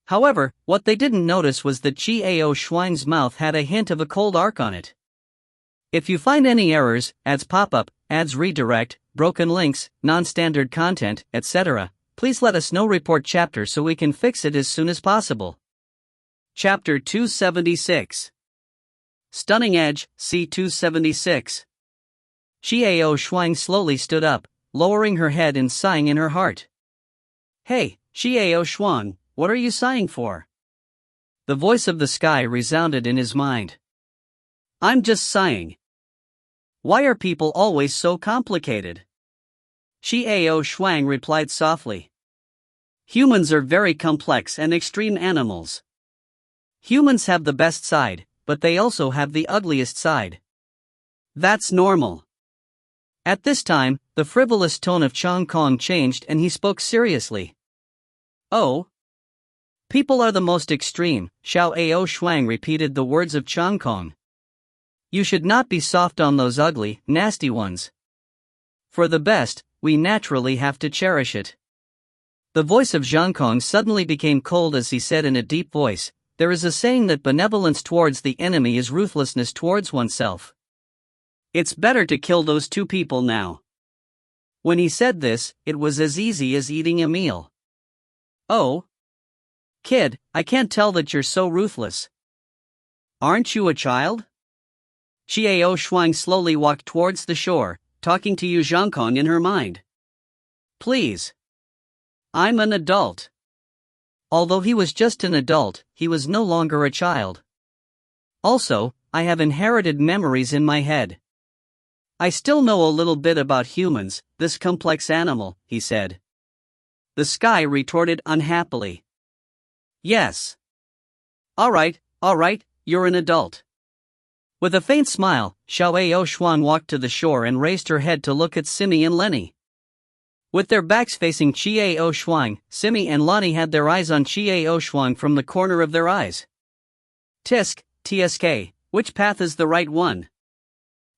However, what they didn't notice was that Chiao Shuang's mouth had a hint of a cold arc on it. If you find any errors, ads pop-up, ads redirect, broken links, non-standard content, etc., please let us know. Report chapter so we can fix it as soon as possible. Chapter 276. Stunning Edge, C276. Chiao Shuang slowly stood up, lowering her head and sighing in her heart. "Hey, Chiao Shuang, what are you sighing for?" The voice of the sky resounded in his mind. "I'm just sighing. Why are people always so complicated?" Chiao Shuang replied softly. "Humans are very complex and extreme animals. Humans have the best side, but they also have the ugliest side. That's normal." At this time, the frivolous tone of Chang Kong changed and he spoke seriously. "Oh? People are the most extreme," Xiao Shuang repeated the words of Chang Kong. "You should not be soft on those ugly, nasty ones. For the best, we naturally have to cherish it." The voice of Zhang Kong suddenly became cold as he said in a deep voice, "There is a saying that benevolence towards the enemy is ruthlessness towards oneself. It's better to kill those two people now." When he said this, it was as easy as eating a meal. "Oh? Kid, I can't tell that you're so ruthless. Aren't you a child?" Chiao Shuang slowly walked towards the shore, talking to Yu Zhangkong in her mind. "Please. I'm an adult." Although he was just an adult, he was no longer a child. "Also, I have inherited memories in my head. I still know a little bit about humans, this complex animal," he said. The sky retorted unhappily. "Yes. All right, you're an adult." With a faint smile, Xiao Shuang walked to the shore and raised her head to look at Simi and Lenny. With their backs facing Chiao Shuang, Simi and Lonnie had their eyes on Chiao Shuang from the corner of their eyes. "TSK, which path is the right one?"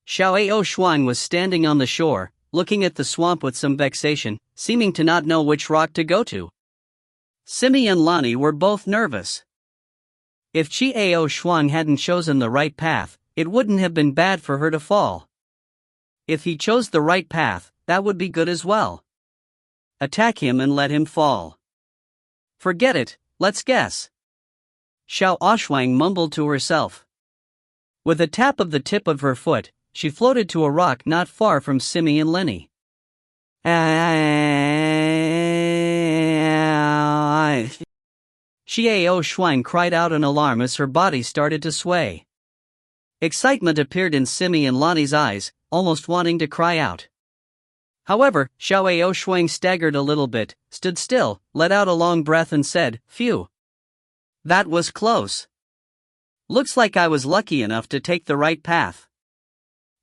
Xiao Shuang was standing on the shore, looking at the swamp with some vexation, seeming to not know which rock to go to. Simi and Lonnie were both nervous. If Chiao Shuang hadn't chosen the right path, it wouldn't have been bad for her to fall. If he chose the right path, that would be good as well. Attack him and let him fall. "Forget it, let's guess." Xiao Shuang mumbled to herself. With a tap of the tip of her foot, she floated to a rock not far from Simi and Lenny. Chiao Shuang cried out in alarm as her body started to sway. Excitement appeared in Simi and Lonnie's eyes, almost wanting to cry out. However, Xiao Shuang staggered a little bit, stood still, let out a long breath and said, "Phew. That was close. Looks like I was lucky enough to take the right path."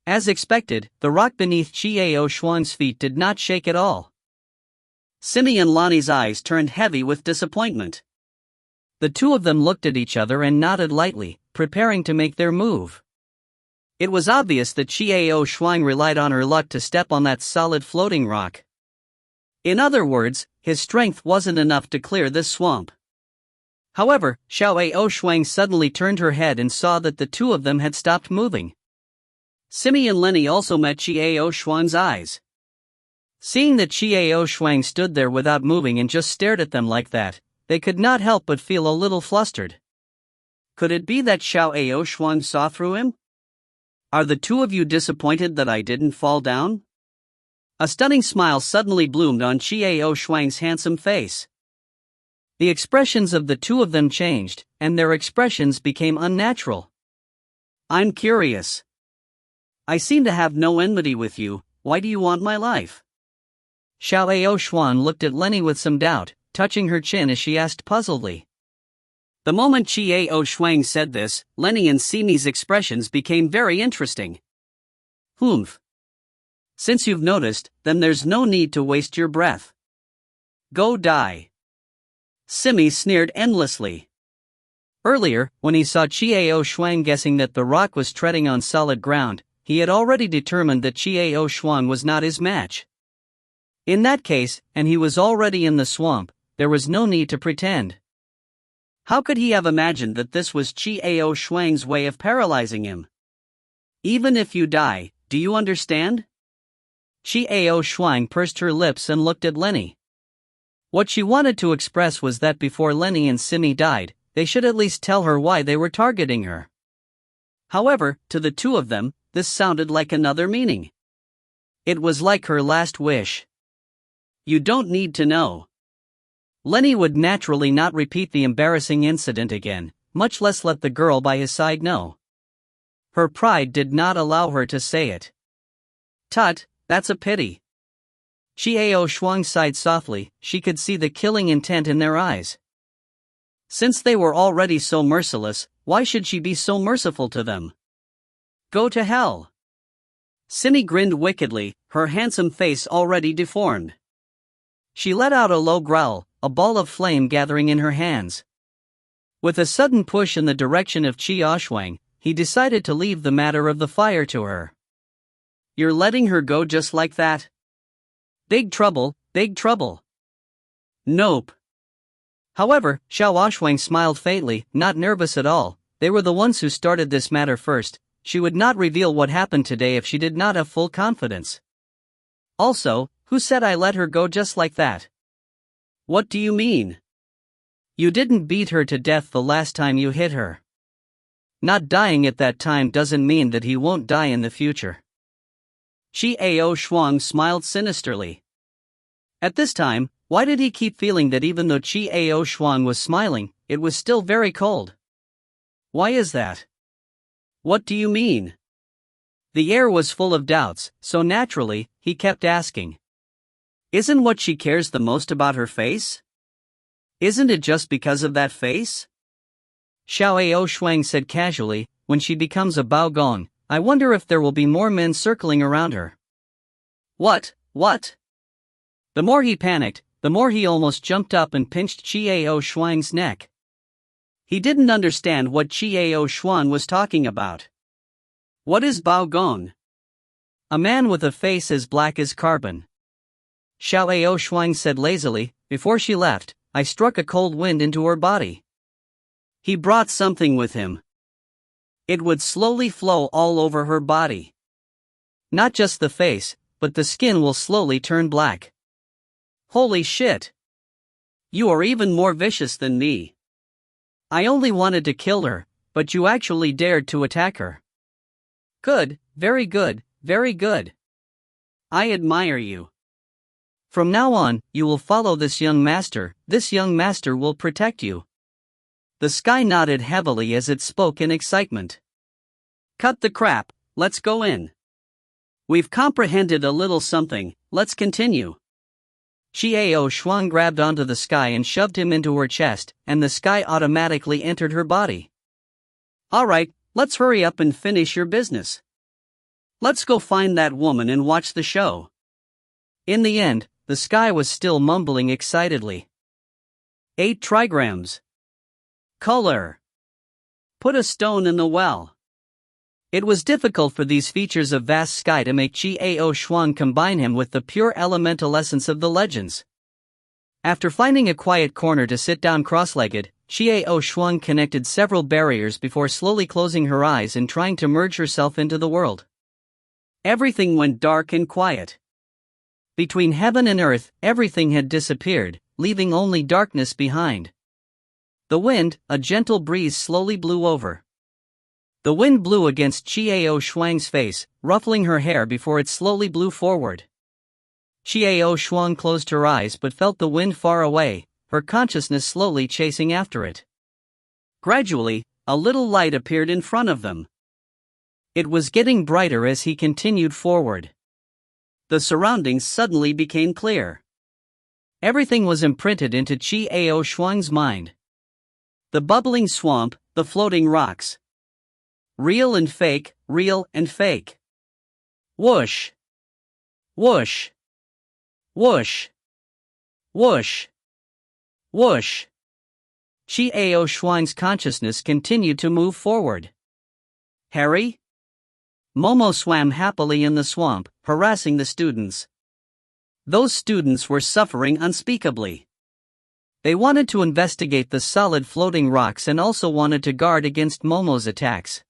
As expected, the rock beneath Chiao Shuang's feet did not shake at all. Simi and Lonnie's eyes turned heavy with disappointment. The two of them looked at each other and nodded lightly, preparing to make their move. It was obvious that Chiao Shuang relied on her luck to step on that solid floating rock. In other words, his strength wasn't enough to clear this swamp. However, Xiao Shuang suddenly turned her head and saw that the two of them had stopped moving. Simi and Lenny also met Chiao Shuang's eyes. Seeing that Chiao Shuang stood there without moving and just stared at them like that, they could not help but feel a little flustered. Could it be that Xiao Shuang saw through him? "Are the two of you disappointed that I didn't fall down?" A stunning smile suddenly bloomed on Qiao Shuang's handsome face. The expressions of the two of them changed, and their expressions became unnatural. I'm curious. I seem to have no enmity with you, why do you want my life? Xiao Xuan looked at Lenny with some doubt, touching her chin as she asked puzzledly. The moment Qiao Shuang said this, Lenny and Simi's expressions became very interesting. Humph. Since you've noticed, then there's no need to waste your breath. Go die. Simi sneered endlessly. Earlier, when he saw Qiao Shuang guessing that the rock was treading on solid ground, he had already determined that Qiao Shuang was not his match. In that case, and he was already in the swamp, there was no need to pretend. How could he have imagined that this was Qiao Shuang's way of paralyzing him? Even if you die, do you understand? Qiao Shuang pursed her lips and looked at Lenny. What she wanted to express was that before Lenny and Simi died, they should at least tell her why they were targeting her. However, to the two of them, this sounded like another meaning. It was like her last wish. You don't need to know. Lenny would naturally not repeat the embarrassing incident again, much less let the girl by his side know. Her pride did not allow her to say it. Tut, that's a pity. Qiao Shuang sighed softly, she could see the killing intent in their eyes. Since they were already so merciless, why should she be so merciful to them? Go to hell. Simi grinned wickedly, her handsome face already deformed. She let out a low growl, a ball of flame gathering in her hands. With a sudden push in the direction of Qiao Shuang, he decided to leave the matter of the fire to her. You're letting her go just like that? Big trouble, big trouble. Nope. However, Xiao Shuang smiled faintly, not nervous at all. They were the ones who started this matter first. She would not reveal what happened today if she did not have full confidence. Also, who said I let her go just like that? What do you mean? You didn't beat her to death the last time you hit her. Not dying at that time doesn't mean that he won't die in the future. Qiao Shuang smiled sinisterly. At this time, why did he keep feeling that even though Qiao Shuang was smiling, it was still very cold? Why is that? What do you mean? The air was full of doubts, so naturally, he kept asking. Isn't what she cares the most about her face? Isn't it just because of that face? Xiao Shuang said casually, when she becomes a Bao Gong, I wonder if there will be more men circling around her. What? The more he panicked, the more he almost jumped up and pinched Qiao Shuang's neck. He didn't understand what Qiao Shuang was talking about. What is Bao Gong? A man with a face as black as carbon. Xiao Shuang said lazily, before she left, I struck a cold wind into her body. He brought something with him. It would slowly flow all over her body. Not just the face, but the skin will slowly turn black. Holy shit! You are even more vicious than me. I only wanted to kill her, but you actually dared to attack her. Good, very good, very good. I admire you. From now on, you will follow this young master will protect you. The sky nodded heavily as it spoke in excitement. Cut the crap, let's go in. We've comprehended a little something, let's continue. Qiao Shuang grabbed onto the sky and shoved him into her chest, and the sky automatically entered her body. Alright, let's hurry up and finish your business. Let's go find that woman and watch the show. In the end, the sky was still mumbling excitedly. 8 trigrams. Color. Put a stone in the well. It was difficult for these features of vast sky to make Qiao Shuang combine him with the pure elemental essence of the legends. After finding a quiet corner to sit down cross-legged, Qiao Shuang connected several barriers before slowly closing her eyes and trying to merge herself into the world. Everything went dark and quiet. Between heaven and earth, everything had disappeared, leaving only darkness behind. The wind, a gentle breeze slowly blew over. The wind blew against Qiao Shuang's face, ruffling her hair before it slowly blew forward. Xiao Shuang closed her eyes but felt the wind far away, her consciousness slowly chasing after it. Gradually, a little light appeared in front of them. It was getting brighter as he continued forward. The surroundings suddenly became clear. Everything was imprinted into Xiao Shuang's mind. The bubbling swamp, the floating rocks. Real and fake, real and fake. Whoosh! Whoosh! Whoosh! Whoosh! Whoosh! Xiao Shuang's consciousness continued to move forward. Harry? Momo swam happily in the swamp, harassing the students. Those students were suffering unspeakably. They wanted to investigate the solid floating rocks and also wanted to guard against Momo's attacks.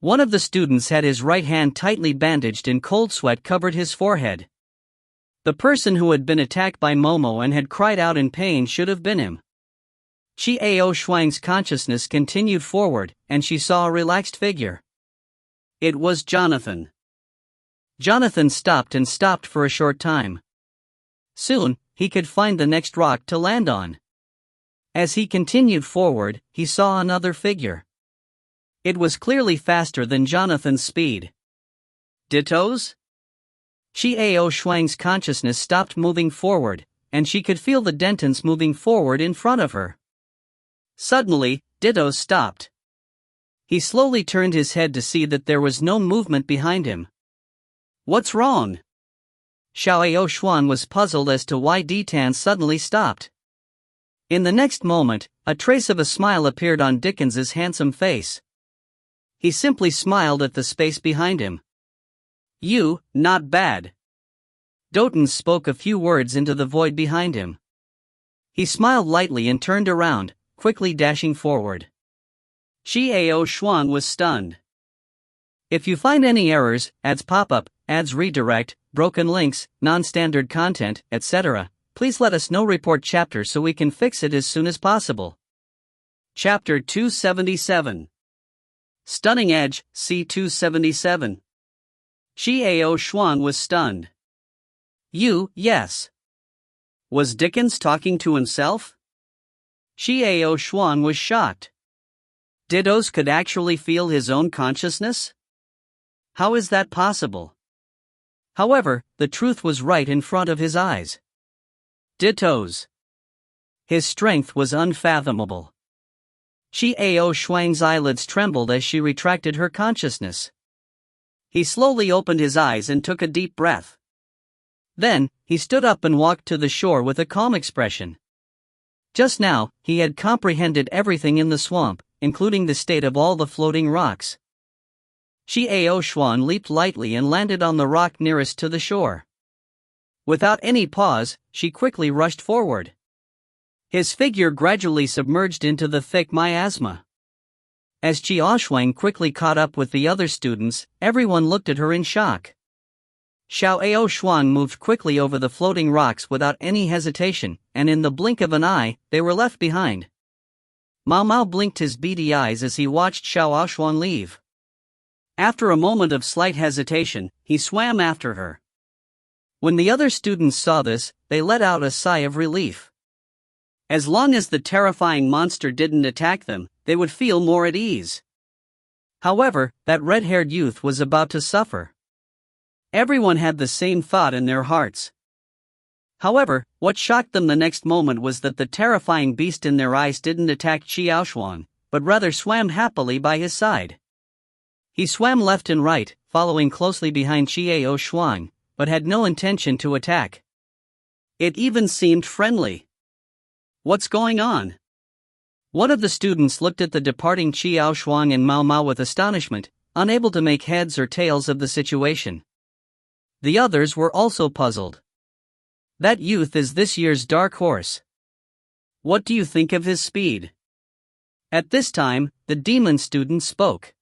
One of the students had his right hand tightly bandaged and cold sweat covered his forehead. The person who had been attacked by Momo and had cried out in pain should have been him. Xiao Shuang's consciousness continued forward, and she saw a relaxed figure. It was Jonathan. Jonathan stopped for a short time. Soon, he could find the next rock to land on. As he continued forward, he saw another figure. It was clearly faster than Jonathan's speed. Dittos? Xiao Shuang's consciousness stopped moving forward, and she could feel the Dentons moving forward in front of her. Suddenly, Dittos stopped. He slowly turned his head to see that there was no movement behind him. What's wrong? Xiao Shuang was puzzled as to why Ditan suddenly stopped. In the next moment, a trace of a smile appeared on Dickens's handsome face. He simply smiled at the space behind him. You, not bad. Dotun spoke a few words into the void behind him. He smiled lightly and turned around, quickly dashing forward. Xiao Shuang was stunned. If you find any errors, ads pop up, ads redirect, broken links, non-standard content, etc., please let us know. Report chapter so we can fix it as soon as possible. Chapter 277. Stunning Edge, C277. Xiao Shuang was stunned. Yes. Was Dickens talking to himself? Xiao Shuang was shocked. Dittos could actually feel his own consciousness? How is that possible? However, the truth was right in front of his eyes. Dittos. His strength was unfathomable. Xiao Shuang's eyelids trembled as she retracted her consciousness. He slowly opened his eyes and took a deep breath. Then, he stood up and walked to the shore with a calm expression. Just now, he had comprehended everything in the swamp, including the state of all the floating rocks. Xiao Shuang leaped lightly and landed on the rock nearest to the shore. Without any pause, she quickly rushed forward. His figure gradually submerged into the thick miasma. As Xiao Shuang quickly caught up with the other students, everyone looked at her in shock. Xiao Shuang moved quickly over the floating rocks without any hesitation, and in the blink of an eye, they were left behind. Mao Mao blinked his beady eyes as he watched Xiao Shuang leave. After a moment of slight hesitation, he swam after her. When the other students saw this, they let out a sigh of relief. As long as the terrifying monster didn't attack them, they would feel more at ease. However, that red-haired youth was about to suffer. Everyone had the same thought in their hearts. However, what shocked them the next moment was that the terrifying beast in their eyes didn't attack Xiao Shuang, but rather swam happily by his side. He swam left and right, following closely behind Xiao Shuang, but had no intention to attack. It even seemed friendly. What's going on? One of the students looked at the departing Xiao Shuang and Mao Mao with astonishment, unable to make heads or tails of the situation. The others were also puzzled. That youth is this year's dark horse. What do you think of his speed? At this time, the demon student spoke.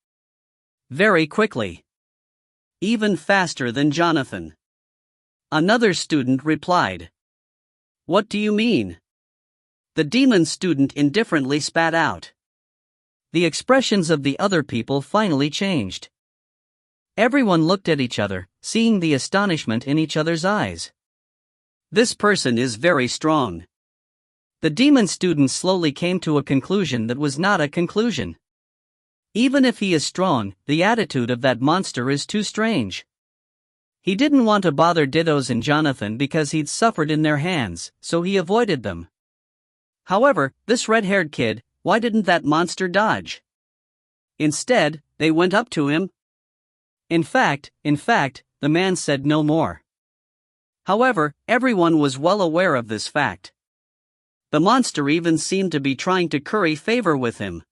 Very quickly. Even faster than Jonathan. Another student replied. What do you mean? The demon student indifferently spat out. The expressions of the other people finally changed. Everyone looked at each other, seeing the astonishment in each other's eyes. This person is very strong. The demon student slowly came to a conclusion that was not a conclusion. Even if he is strong, the attitude of that monster is too strange. He didn't want to bother Dittos and Jonathan because he'd suffered in their hands, so he avoided them. However, this red-haired kid, why didn't that monster dodge? Instead, they went up to him. In fact, the man said no more. However, everyone was well aware of this fact. The monster even seemed to be trying to curry favor with him.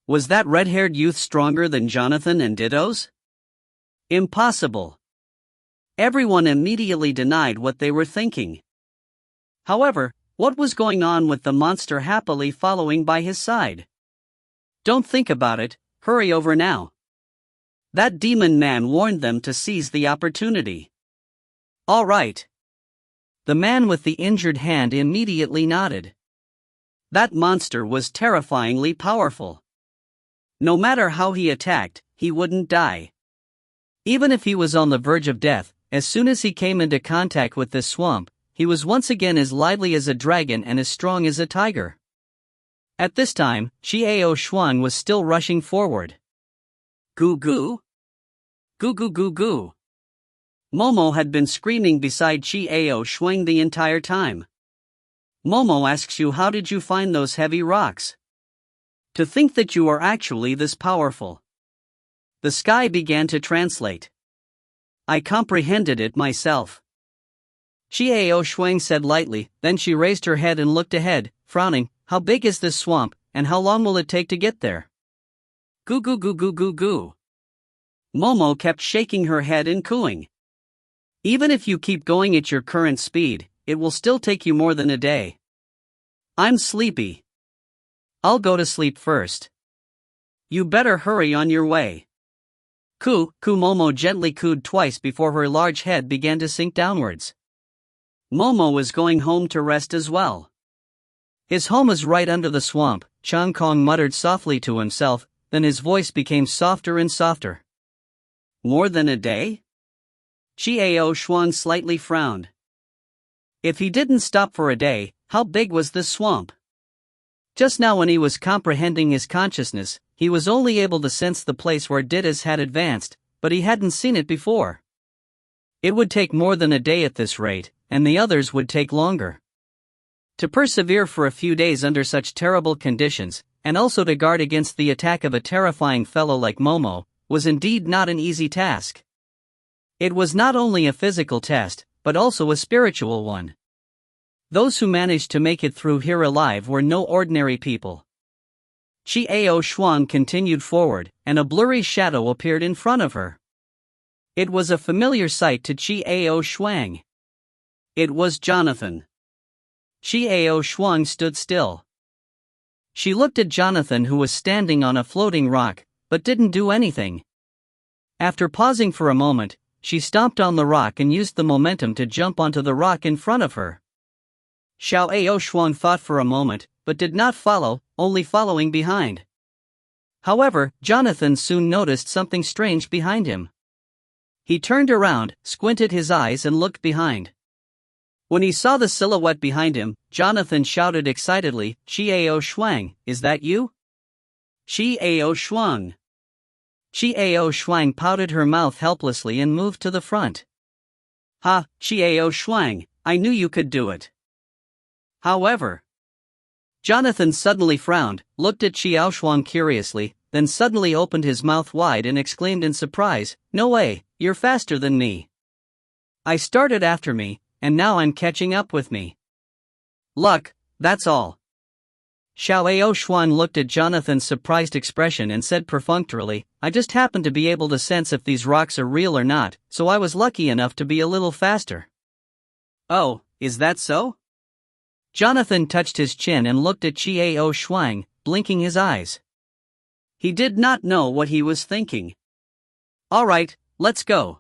Was that red-haired youth stronger than Jonathan and Dittos? Impossible. Everyone immediately denied what they were thinking. However, what was going on with the monster happily following by his side? Don't think about it, hurry over now. That demon man warned them to seize the opportunity. All right. The man with the injured hand immediately nodded. That monster was terrifyingly powerful. No matter how he attacked, he wouldn't die. Even if he was on the verge of death, as soon as he came into contact with this swamp, he was once again as lively as a dragon and as strong as a tiger. At this time, Xiao Shuang was still rushing forward. Goo goo? Goo goo goo goo. Momo had been screaming beside Xiao Shuang the entire time. Momo asks you, how did you find those heavy rocks? To think that you are actually this powerful. The sky began to translate. I comprehended it myself. Xiao Shuang said lightly, then she raised her head and looked ahead, frowning. How big is this swamp, and how long will it take to get there? Goo goo goo goo goo goo. Momo kept shaking her head and cooing. Even if you keep going at your current speed, it will still take you more than a day. I'm sleepy. I'll go to sleep first. You better hurry on your way. Coo, coo. Momo gently cooed twice before her large head began to sink downwards. Momo was going home to rest as well. His home is right under the swamp, Chang Kong muttered softly to himself, then his voice became softer and softer. More than a day? Xiao Shuang slightly frowned. If he didn't stop for a day, how big was this swamp? Just now when he was comprehending his consciousness, he was only able to sense the place where Dittos had advanced, but he hadn't seen it before. It would take more than a day at this rate, and the others would take longer. To persevere for a few days under such terrible conditions, and also to guard against the attack of a terrifying fellow like Momo, was indeed not an easy task. It was not only a physical test, but also a spiritual one. Those who managed to make it through here alive were no ordinary people. Xiao Shuang continued forward, and a blurry shadow appeared in front of her. It was a familiar sight to Xiao Shuang. It was Jonathan. Xiao Shuang stood still. She looked at Jonathan, who was standing on a floating rock, but didn't do anything. After pausing for a moment, she stomped on the rock and used the momentum to jump onto the rock in front of her. Xiao Shuang thought for a moment, but did not follow, only following behind. However, Jonathan soon noticed something strange behind him. He turned around, squinted his eyes and looked behind. When he saw the silhouette behind him, Jonathan shouted excitedly, Xiao Shuang, is that you? Xiao Shuang. Xiao Shuang pouted her mouth helplessly and moved to the front. Ha, Xiao Shuang, I knew you could do it. However, Jonathan suddenly frowned, looked at Xiao Shuang curiously, then suddenly opened his mouth wide and exclaimed in surprise, no way, you're faster than me. I started after me, and now I'm catching up with me. Luck, that's all. Xiao Shuang looked at Jonathan's surprised expression and said perfunctorily, I just happened to be able to sense if these rocks are real or not, so I was lucky enough to be a little faster. Oh, is that so? Jonathan touched his chin and looked at Xiao Shuang, blinking his eyes. He did not know what he was thinking. All right, let's go.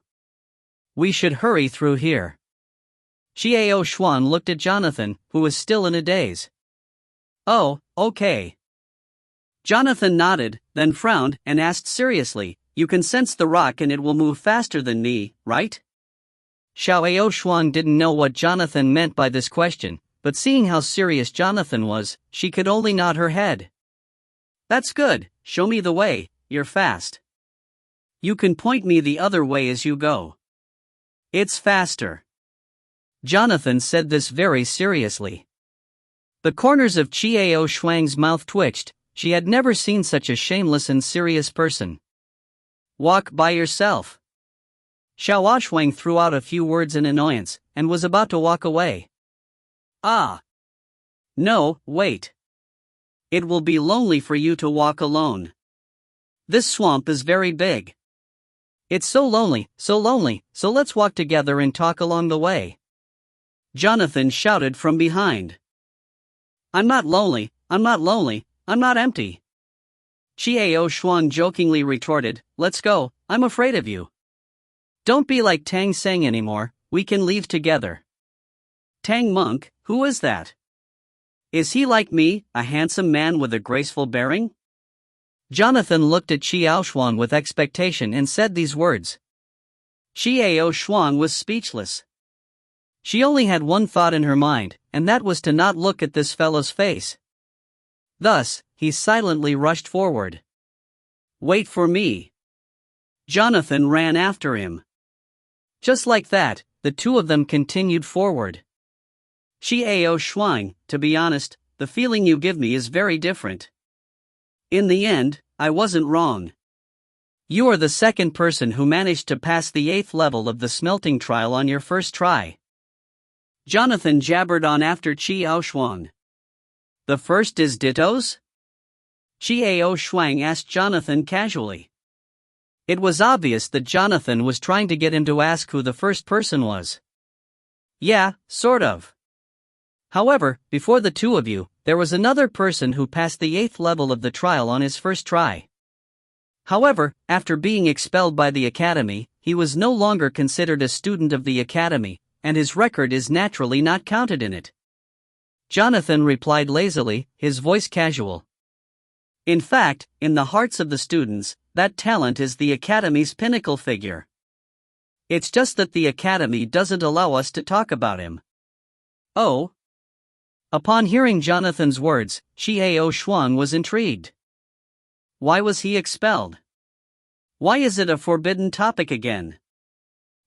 We should hurry through here. Xiao Shuang looked at Jonathan, who was still in a daze. Oh, okay. Jonathan nodded, then frowned and asked seriously, you can sense the rock and it will move faster than me, right? Xiao Aoshuang didn't know what Jonathan meant by this question, but seeing how serious Jonathan was, she could only nod her head. That's good, show me the way, you're fast. You can point me the other way as you go. It's faster. Jonathan said this very seriously. The corners of Chiao Shuang's mouth twitched. She had never seen such a shameless and serious person. Walk by yourself. Xiao Shuang threw out a few words in annoyance, and was about to walk away. Ah. No, wait. It will be lonely for you to walk alone. This swamp is very big. It's so lonely, so let's walk together and talk along the way. Jonathan shouted from behind. I'm not lonely, I'm not empty. Chiao Shuang jokingly retorted, let's go, I'm afraid of you. Don't be like Tang Seng anymore, we can leave together. Tang Monk, who is that? Is he like me, a handsome man with a graceful bearing? Jonathan looked at Chiao Shuang with expectation and said these words. Chiao Shuang was speechless. She only had one thought in her mind, and that was to not look at this fellow's face. Thus, he silently rushed forward. Wait for me. Jonathan ran after him. Just like that, the two of them continued forward. Chiao Shuang, to be honest, the feeling you give me is very different. In the end, I wasn't wrong. You are the second person who managed to pass the 8th level of the smelting trial on your first try. Jonathan jabbered on after Chiao Shuang. The first is Ditto's? Chiao Shuang asked Jonathan casually. It was obvious that Jonathan was trying to get him to ask who the first person was. Yeah, sort of. However, before the two of you, there was another person who passed the 8th level of the trial on his first try. However, after being expelled by the academy, he was no longer considered a student of the academy, and his record is naturally not counted in it. Jonathan replied lazily, his voice casual. In fact, in the hearts of the students, that talent is the academy's pinnacle figure. It's just that the academy doesn't allow us to talk about him. Oh? Upon hearing Jonathan's words, Chiao Shuang was intrigued. Why was he expelled? Why is it a forbidden topic again?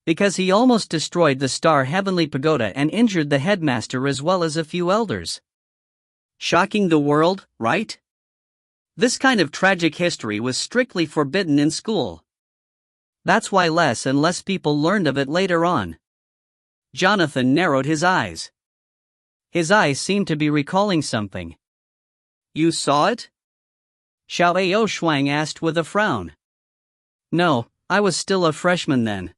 Because he almost destroyed the Star Heavenly Pagoda and injured the headmaster as well as a few elders. Shocking the world, right? This kind of tragic history was strictly forbidden in school. That's why less and less people learned of it later on. Jonathan narrowed his eyes. His eyes seemed to be recalling something. You saw it? Xiao Aoshuang asked with a frown. No, I was still a freshman then.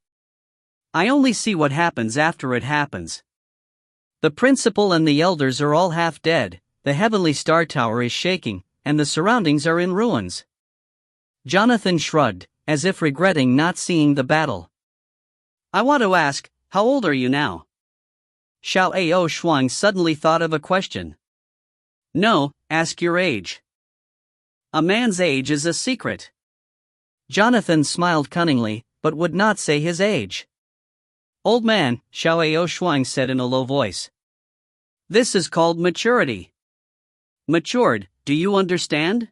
I only see what happens after it happens. The principal and the elders are all half dead, the Heavenly Star Tower is shaking, and the surroundings are in ruins. Jonathan shrugged, as if regretting not seeing the battle. I want to ask, how old are you now? Xiao Aoshuang suddenly thought of a question. No, ask your age. A man's age is a secret. Jonathan smiled cunningly, but would not say his age. Old man, Xiao Aoshuang said in a low voice. This is called maturity. Matured, do you understand?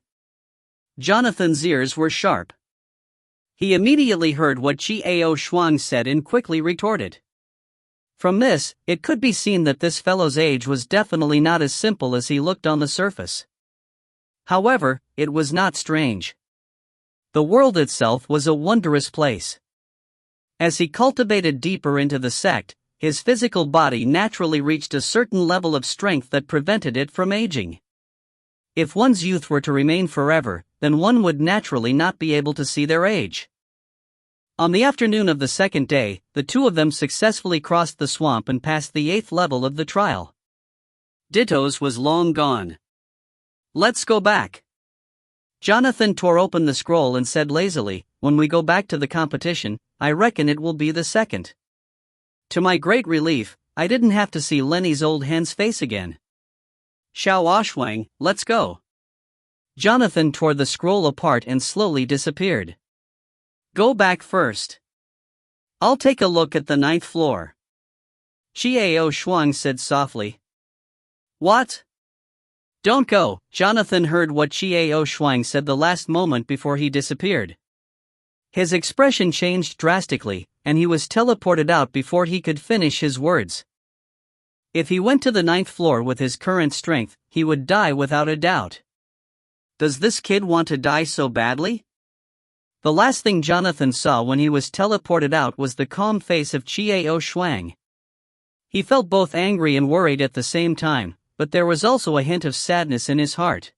Jonathan's ears were sharp. He immediately heard what Chiao Shuang said and quickly retorted. From this, it could be seen that this fellow's age was definitely not as simple as he looked on the surface. However, it was not strange. The world itself was a wondrous place. As he cultivated deeper into the sect, his physical body naturally reached a certain level of strength that prevented it from aging. If one's youth were to remain forever, then one would naturally not be able to see their age. On the afternoon of the second day, the two of them successfully crossed the swamp and passed the 8th level of the trial. Ditto's was long gone. Let's go back. Jonathan tore open the scroll and said lazily, when we go back to the competition, I reckon it will be the second. To my great relief, I didn't have to see Lenny's old hen's face again. Xiao Shuang, let's go. Jonathan tore the scroll apart and slowly disappeared. Go back first. I'll take a look at the ninth floor, Xiao Shuang said softly. What? Don't go, Jonathan heard what Xiao Shuang said the last moment before he disappeared. His expression changed drastically, and he was teleported out before he could finish his words. If he went to the ninth floor with his current strength, he would die without a doubt. Does this kid want to die so badly? The last thing Jonathan saw when he was teleported out was the calm face of Xiao Shuang. He felt both angry and worried at the same time, but there was also a hint of sadness in his heart.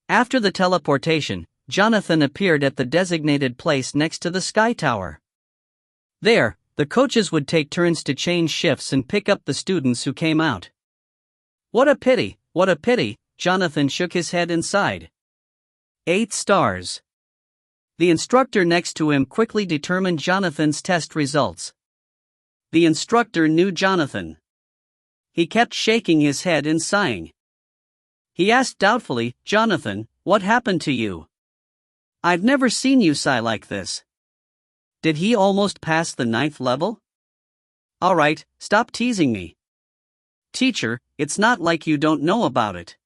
After the teleportation, Jonathan appeared at the designated place next to the Sky Tower. There, the coaches would take turns to change shifts and pick up the students who came out. What a pity, Jonathan shook his head and sighed. 8 stars. The instructor next to him quickly determined Jonathan's test results. The instructor knew Jonathan. He kept shaking his head and sighing. He asked doubtfully, Jonathan, what happened to you? I've never seen you sigh like this. Did he almost pass the 9th level? Alright, stop teasing me. Teacher, it's not like you don't know about it.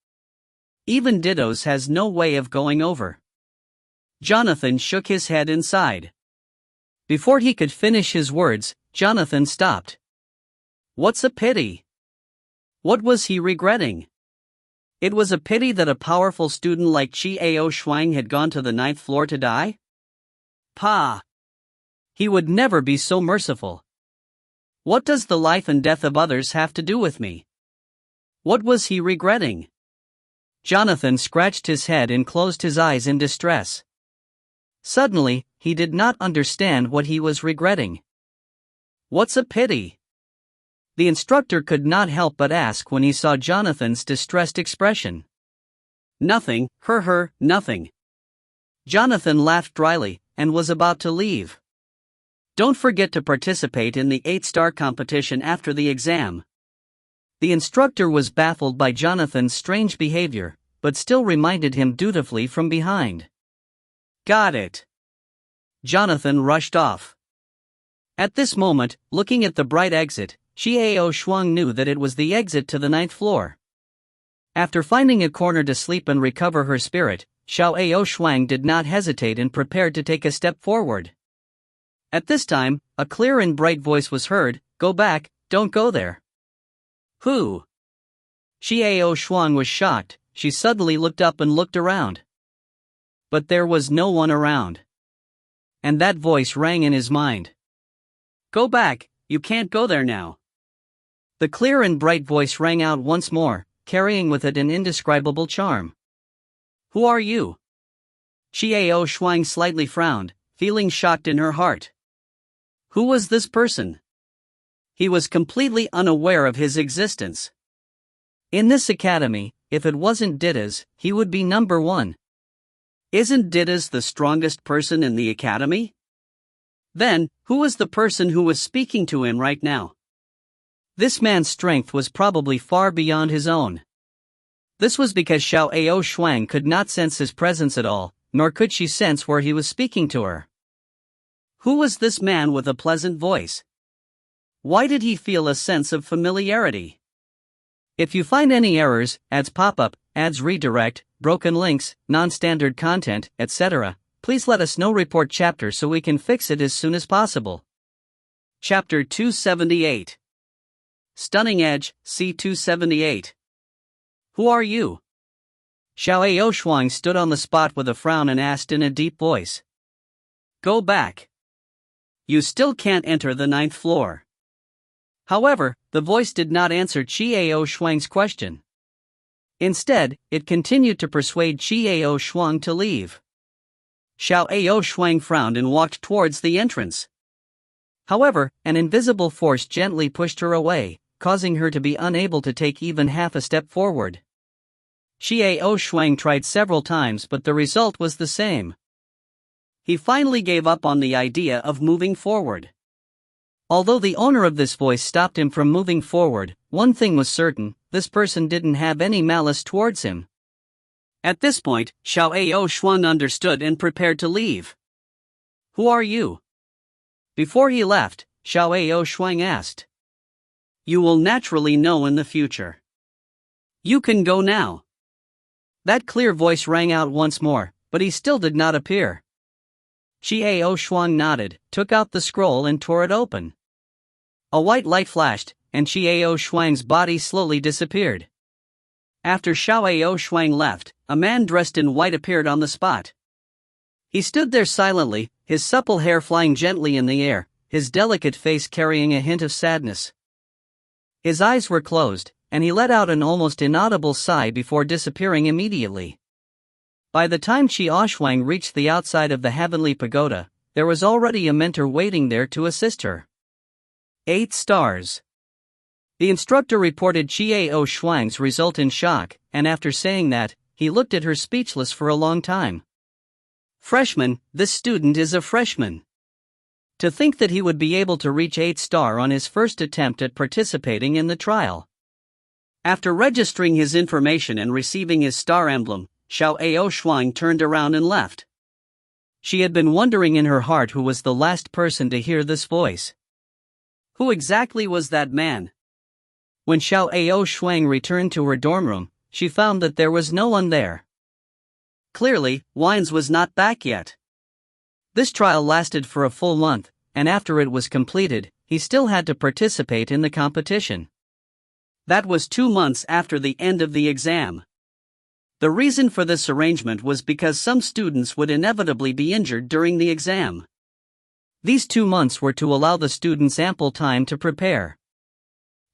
Even Dittos has no way of going over. Jonathan shook his head and sighed. Before he could finish his words, Jonathan stopped. What's a pity? What was he regretting? It was a pity that a powerful student like Xiao Shuang had gone to the 9th floor to die? Pah! He would never be so merciful. What does the life and death of others have to do with me? What was he regretting? Jonathan scratched his head and closed his eyes in distress. Suddenly, he did not understand what he was regretting. What's a pity? The instructor could not help but ask when he saw Jonathan's distressed expression. Nothing, nothing. Jonathan laughed dryly, and was about to leave. Don't forget to participate in the 8-star competition after the exam. The instructor was baffled by Jonathan's strange behavior, but still reminded him dutifully from behind. Got it. Jonathan rushed off. At this moment, looking at the bright exit, Xiao Shuang knew that it was the exit to the 9th floor. After finding a corner to sleep and recover her spirit, Xiao Shuang did not hesitate and prepared to take a step forward. At this time, a clear and bright voice was heard, Go back, don't go there. Who? Xiao Shuang was shocked. She suddenly looked up and looked around. But there was no one around. And that voice rang in his mind. Go back, you can't go there now. The clear and bright voice rang out once more, carrying with it an indescribable charm. Who are you? Xiao Shuang slightly frowned, feeling shocked in her heart. Who was this person? He was completely unaware of his existence. In this academy, if it wasn't Dittas, he would be number 1. Isn't Dittas the strongest person in the academy? Then, who was the person who was speaking to him right now? This man's strength was probably far beyond his own. This was because Xiao Shuang could not sense his presence at all, nor could she sense where he was speaking to her. Who was this man with a pleasant voice? Why did he feel a sense of familiarity? If you find any errors, ads pop-up, ads redirect, broken links, non-standard content, etc., please let us know. Report chapter so we can fix it as soon as possible. Chapter 278. Stunning Edge, C278. Who are you? Xiao Shuang stood on the spot with a frown and asked in a deep voice. Go back. You still can't enter the 9th floor. However, the voice did not answer Xiao Shuang's question. Instead, it continued to persuade Xiao Shuang to leave. Xiao Shuang frowned and walked towards the entrance. However, an invisible force gently pushed her away, causing her to be unable to take even half a step forward. Xiao Shuang tried several times, but the result was the same. He finally gave up on the idea of moving forward. Although the owner of this voice stopped him from moving forward, one thing was certain, this person didn't have any malice towards him. At this point, Xiao Shuang understood and prepared to leave. Who are you? Before he left, Xiao Shuang asked, "You will naturally know in the future. You can go now." That clear voice rang out once more, but he still did not appear. Xiao Shuang nodded, took out the scroll and tore it open. A white light flashed, and Xiao Shuang's body slowly disappeared. After Xiao Shuang left, a man dressed in white appeared on the spot. He stood there silently, his supple hair flying gently in the air, his delicate face carrying a hint of sadness. His eyes were closed, and he let out an almost inaudible sigh before disappearing immediately. By the time Xiao Shuang reached the outside of the heavenly pagoda, there was already a mentor waiting there to assist her. 8 stars. The instructor reported Xiao Shuang's result in shock, and after saying that, he looked at her speechless for a long time. Freshman, this student is a freshman. To think that he would be able to reach 8 star on his first attempt at participating in the trial. After registering his information and receiving his star emblem, Xiao Shuang turned around and left. She had been wondering in her heart who was the last person to hear this voice. Who exactly was that man? When Xiao Shuang returned to her dorm room, she found that there was no one there. Clearly, Wines was not back yet. This trial lasted for a full month, and after it was completed, he still had to participate in the competition. That was 2 months after the end of the exam. The reason for this arrangement was because some students would inevitably be injured during the exam. These 2 months were to allow the students ample time to prepare.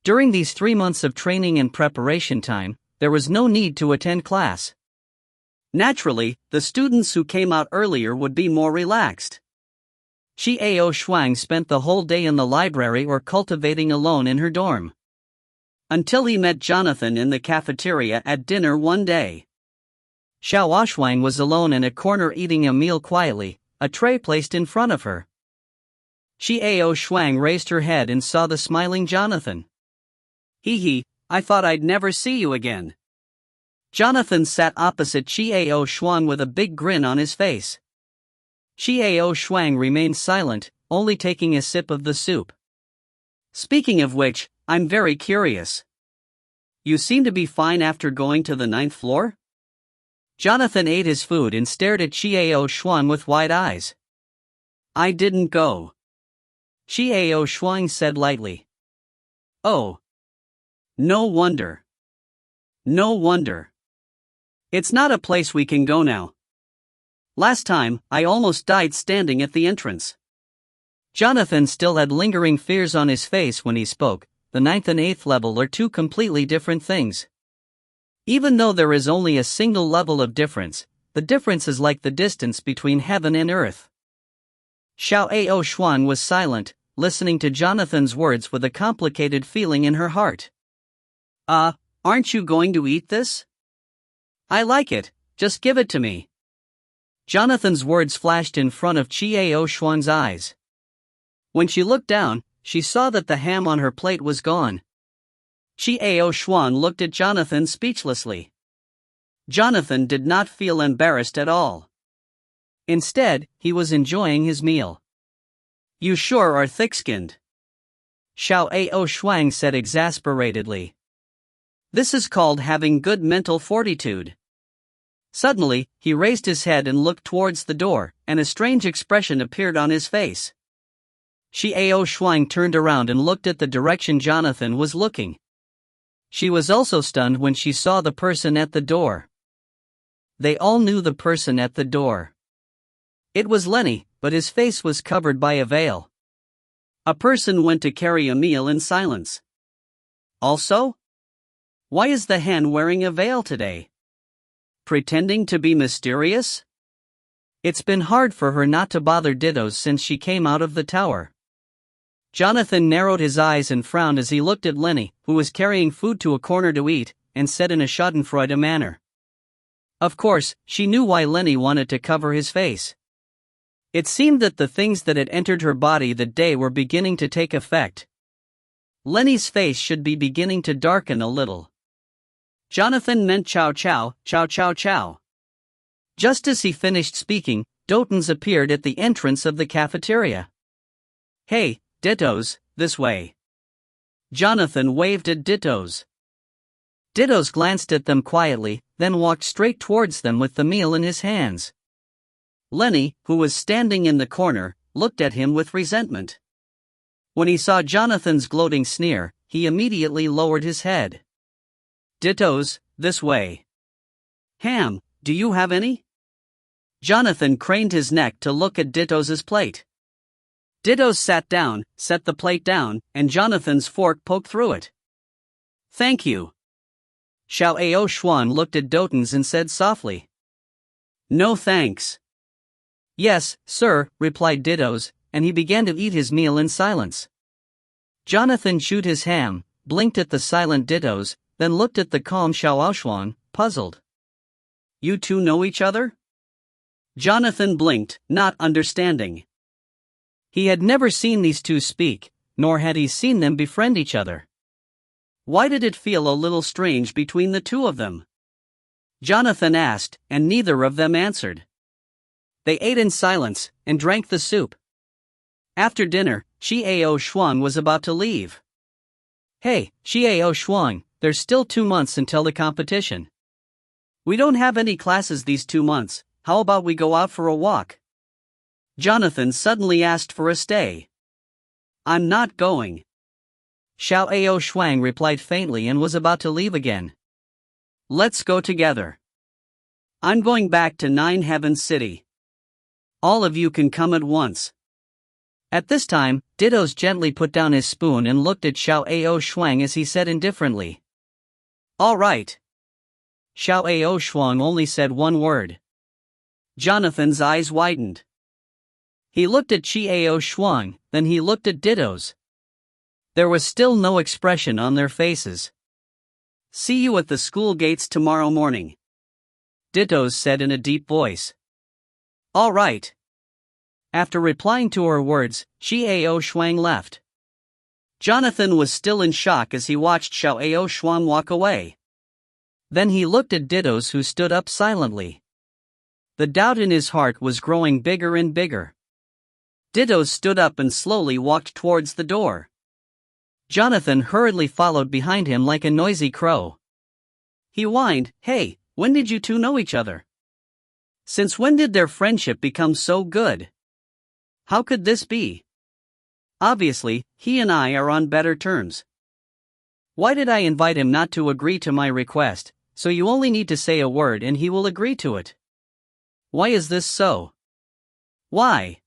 During these 3 months of training and preparation time, there was no need to attend class. Naturally, the students who came out earlier would be more relaxed. Xiao Shuang spent the whole day in the library or cultivating alone in her dorm. Until he met Jonathan in the cafeteria at dinner one day. Xiao Shuang was alone in a corner eating a meal quietly, a tray placed in front of her. Xiao Shuang raised her head and saw the smiling Jonathan. Hee, I thought I'd never see you again. Jonathan sat opposite Xiao Shuang with a big grin on his face. Xiao Shuang remained silent, only taking a sip of the soup. Speaking of which, I'm very curious. You seem to be fine after going to the 9th floor? Jonathan ate his food and stared at Xiao Shuang with wide eyes. I didn't go. Xiao Shuang said lightly. Oh. No wonder. No wonder. It's not a place we can go now. Last time, I almost died standing at the entrance. Jonathan still had lingering fears on his face when he spoke. The 9th and 8th level are 2 completely different things. Even though there is only a single level of difference, the difference is like the distance between heaven and earth. Xiao Shuang was silent, listening to Jonathan's words with a complicated feeling in her heart. Aren't you going to eat this? I like it, just give it to me. Jonathan's words flashed in front of Xiao Shuang's eyes. When she looked down, she saw that the ham on her plate was gone. Xiao Shuang looked at Jonathan speechlessly. Jonathan did not feel embarrassed at all. Instead, he was enjoying his meal. You sure are thick-skinned. Xiao Shuang said exasperatedly. This is called having good mental fortitude. Suddenly, he raised his head and looked towards the door, and a strange expression appeared on his face. Xiao Shuang turned around and looked at the direction Jonathan was looking. She was also stunned when she saw the person at the door. They all knew the person at the door. It was Lenny, but his face was covered by a veil. A person went to carry a meal in silence. Also? Why is the hen wearing a veil today? Pretending to be mysterious? It's been hard for her not to bother Dittos since she came out of the tower. Jonathan narrowed his eyes and frowned as he looked at Lenny, who was carrying food to a corner to eat, and said in a schadenfreude manner. Of course, she knew why Lenny wanted to cover his face. It seemed that the things that had entered her body that day were beginning to take effect. Lenny's face should be beginning to darken a little. Jonathan meant chow chow, chow chow chow. Just as he finished speaking, Dotens appeared at the entrance of the cafeteria. Hey, Dittos, this way. Jonathan waved at Dittos. Dittos glanced at them quietly, then walked straight towards them with the meal in his hands. Lenny, who was standing in the corner, looked at him with resentment. When he saw Jonathan's gloating sneer, he immediately lowered his head. Dittos, this way. Ham, do you have any? Jonathan craned his neck to look at Dittos' plate. Dittos sat down, set the plate down, and Jonathan's fork poked through it. Thank you. Xiao Xuan looked at Dotens and said softly. No thanks. Yes, sir, replied Dittos, and he began to eat his meal in silence. Jonathan chewed his ham, blinked at the silent Dittos, then looked at the calm Xiao Xuan, puzzled. You two know each other? Jonathan blinked, not understanding. He had never seen these two speak, nor had he seen them befriend each other. Why did it feel a little strange between the two of them? Jonathan asked, and neither of them answered. They ate in silence, and drank the soup. After dinner, Xiao Xuan was about to leave. Hey, Xiao Xuan, there's still 2 months until the competition. We don't have any classes these 2 months, how about we go out for a walk? Jonathan suddenly asked for a stay. I'm not going. Xiao Xuan replied faintly and was about to leave again. Let's go together. I'm going back to Nine Heavens City. All of you can come at once. At this time, Dittos gently put down his spoon and looked at Xiao Xuan as he said indifferently. All right. Xiao Xuan only said one word. Jonathan's eyes widened. He looked at Xiao Xuan, then he looked at Dittos. There was still no expression on their faces. See you at the school gates tomorrow morning. Dittos said in a deep voice. All right. After replying to her words, Xiao Xuan left. Jonathan was still in shock as he watched Xiao Xuan walk away. Then he looked at Dittos, who stood up silently. The doubt in his heart was growing bigger and bigger. Dittos stood up and slowly walked towards the door. Jonathan hurriedly followed behind him like a noisy crow. He whined, Hey, when did you two know each other? Since when did their friendship become so good? How could this be? Obviously, he and I are on better terms. Why did I invite him not to agree to my request, so you only need to say a word and he will agree to it? Why is this so? Why?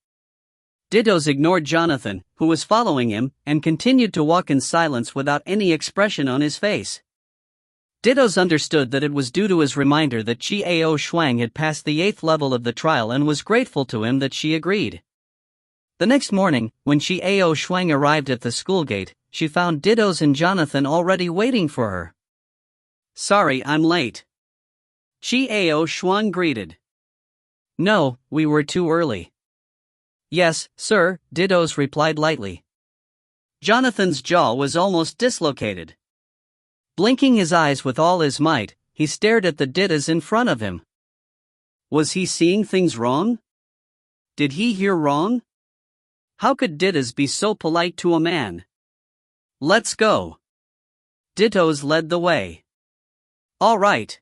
Dittos ignored Jonathan, who was following him, and continued to walk in silence without any expression on his face. Dittos understood that it was due to his reminder that Xiao Xuan had passed the 8th level of the trial and was grateful to him that she agreed. The next morning, when Xiao Xuan arrived at the school gate, she found Dittos and Jonathan already waiting for her. Sorry I'm late. Xiao Xuan greeted. No, we were too early. Yes, sir, Dittos replied lightly. Jonathan's jaw was almost dislocated. Blinking his eyes with all his might, he stared at the Dittos in front of him. Was he seeing things wrong? Did he hear wrong? How could Dittos be so polite to a man? Let's go. Dittos led the way. All right.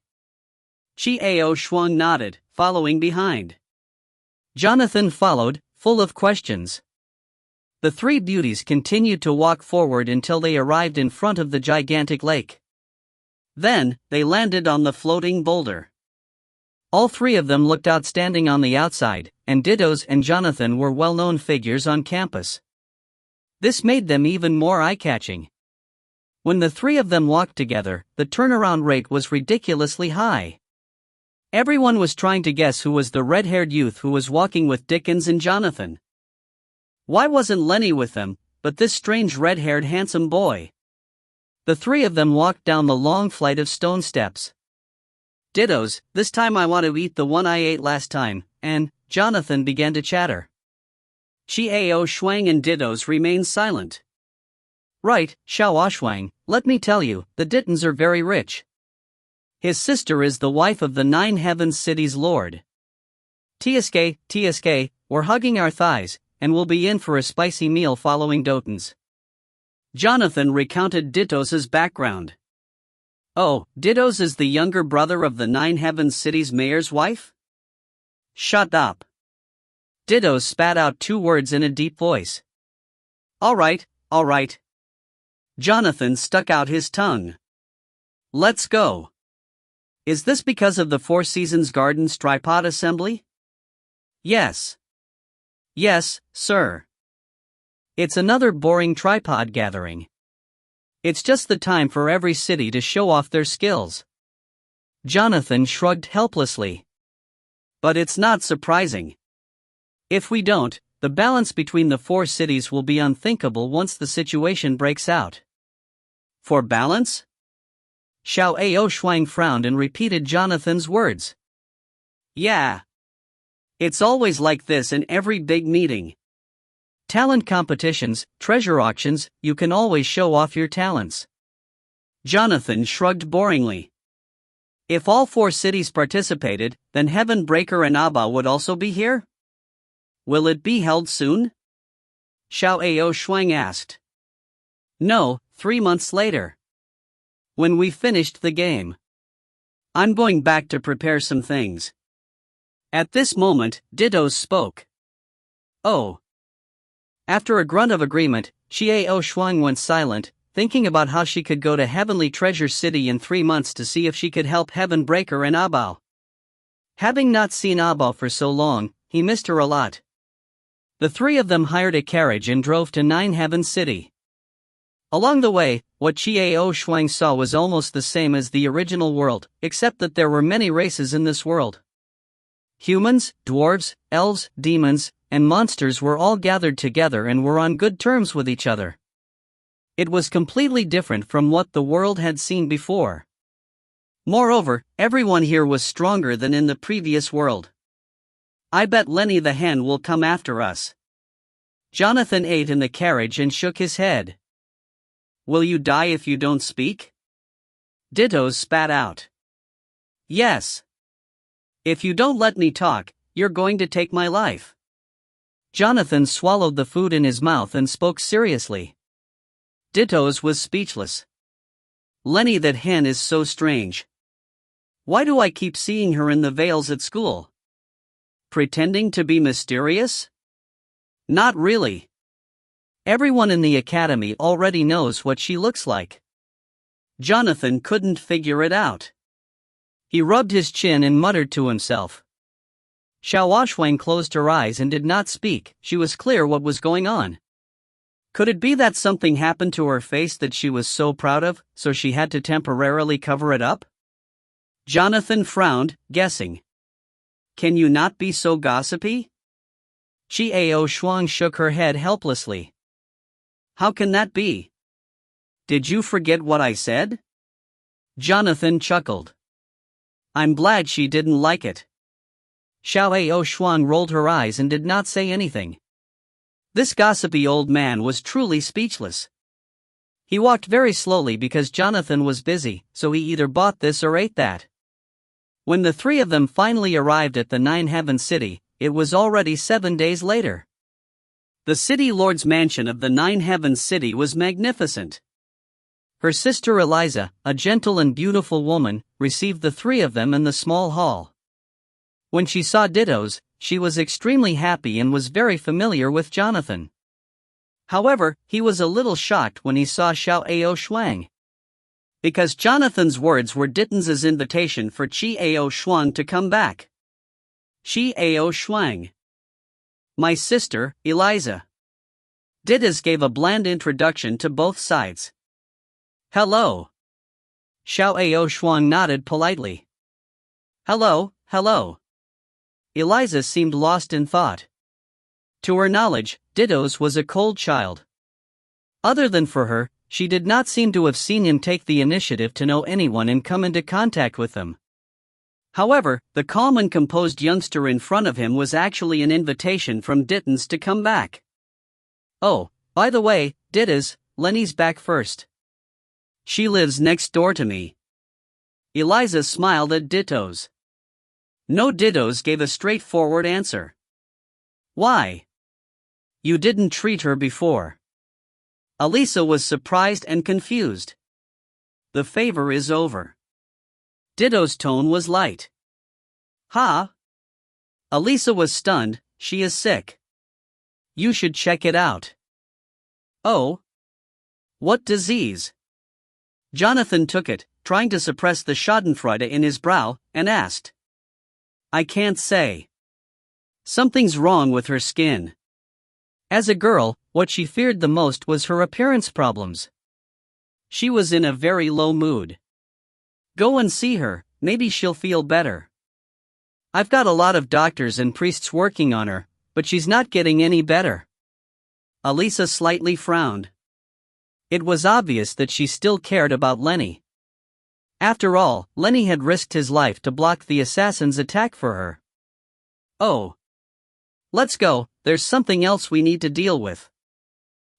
Xiao Xuan nodded, following behind. Jonathan followed, full of questions. The three beauties continued to walk forward until they arrived in front of the gigantic lake. Then, they landed on the floating boulder. All three of them looked outstanding on the outside, and Dittos and Jonathan were well-known figures on campus. This made them even more eye-catching. When the three of them walked together, the turnaround rate was ridiculously high. Everyone was trying to guess who was the red-haired youth who was walking with Dickens and Jonathan. Why wasn't Lenny with them, but this strange red-haired handsome boy? The three of them walked down the long flight of stone steps. Dittos, this time I want to eat the one I ate last time, and Jonathan began to chatter. Xiao Xuan and Dittos remained silent. Right, Xiao Xuan, let me tell you, the Dittons are very rich. His sister is the wife of the Nine Heavens City's lord. TSK, we're hugging our thighs, and we'll be in for a spicy meal following Doton's. Jonathan recounted Dittos' background. Oh, Dittos is the younger brother of the Nine Heavens City's mayor's wife? Shut up. Dittos spat out 2 words in a deep voice. All right. Jonathan stuck out his tongue. Let's go. Is this because of the Four Seasons Gardens tripod assembly? Yes. Yes, sir. It's another boring tripod gathering. It's just the time for every city to show off their skills. Jonathan shrugged helplessly. But it's not surprising. If we don't, the balance between the 4 cities will be unthinkable once the situation breaks out. For balance? Xiao Ao Shuang frowned and repeated Jonathan's words. Yeah. It's always like this in every big meeting. Talent competitions, treasure auctions, you can always show off your talents. Jonathan shrugged boringly. If all 4 cities participated, then Heaven Breaker and Abba would also be here? Will it be held soon? Xiao Ao Shuang asked. No, 3 months later. When we finished the game. I'm going back to prepare some things. At this moment, Dittos spoke. Oh. After a grunt of agreement, Xie Ao Shuang went silent, thinking about how she could go to Heavenly Treasure City in 3 months to see if she could help Heaven Breaker and Abao. Having not seen Abao for so long, he missed her a lot. The 3 of them hired a carriage and drove to Nine Heavens City. Along the way, what Xie Ao Shuang saw was almost the same as the original world, except that there were many races in this world. Humans, dwarves, elves, demons, and monsters were all gathered together and were on good terms with each other. It was completely different from what the world had seen before. Moreover, everyone here was stronger than in the previous world. I bet Lenny the hen will come after us. Jonathan ate in the carriage and shook his head. Will you die if you don't speak? Dittos spat out. Yes. If you don't let me talk, you're going to take my life. Jonathan swallowed the food in his mouth and spoke seriously. Dittos was speechless. Lenny that hen is so strange. Why do I keep seeing her in the veils at school? Pretending to be mysterious? Not really. Everyone in the academy already knows what she looks like. Jonathan couldn't figure it out. He rubbed his chin and muttered to himself. Xiao Shuang closed her eyes and did not speak. She was clear what was going on. Could it be that something happened to her face that she was so proud of, so she had to temporarily cover it up? Jonathan frowned, guessing. Can you not be so gossipy? Xie Ao Shuang shook her head helplessly. How can that be? Did you forget what I said? Jonathan chuckled. I'm glad she didn't like it. Xiao Ao Shuang rolled her eyes and did not say anything. This gossipy old man was truly speechless. He walked very slowly because Jonathan was busy, so he either bought this or ate that. When the 3 of them finally arrived at the Nine Heavens City, it was already 7 days later. The city lord's mansion of the Nine Heavens City was magnificent. Her sister Eliza, a gentle and beautiful woman, received the 3 of them in the small hall. When she saw Dittos, she was extremely happy and was very familiar with Jonathan. However, he was a little shocked when he saw Xiao Ao Shuang. Because Jonathan's words were Ditton's invitation for Xie Ao Shuang to come back. Xie Ao Shuang. My sister, Eliza. Dittos gave a bland introduction to both sides. Hello. Xiao Ao Shuang nodded politely. Hello. Eliza seemed lost in thought. To her knowledge, Dittos was a cold child. Other than for her, she did not seem to have seen him take the initiative to know anyone and come into contact with them. However, the calm and composed youngster in front of him was actually an invitation from Ditton's to come back. Oh, by the way, Dittos, Lenny's back first. She lives next door to me. Eliza smiled at Dittos. No, Dittos gave a straightforward answer. Why? You didn't treat her before. Elisa was surprised and confused. The favor is over. Ditto's tone was light. Ha! Elisa was stunned. She is sick. You should check it out. Oh? What disease? Jonathan took it, trying to suppress the schadenfreude in his brow, and asked. I can't say. Something's wrong with her skin. As a girl, what she feared the most was her appearance problems. She was in a very low mood. Go and see her, maybe she'll feel better. I've got a lot of doctors and priests working on her, but she's not getting any better. Elisa slightly frowned. It was obvious that she still cared about Lenny. After all, Lenny had risked his life to block the assassin's attack for her. Oh. Let's go, there's something else we need to deal with.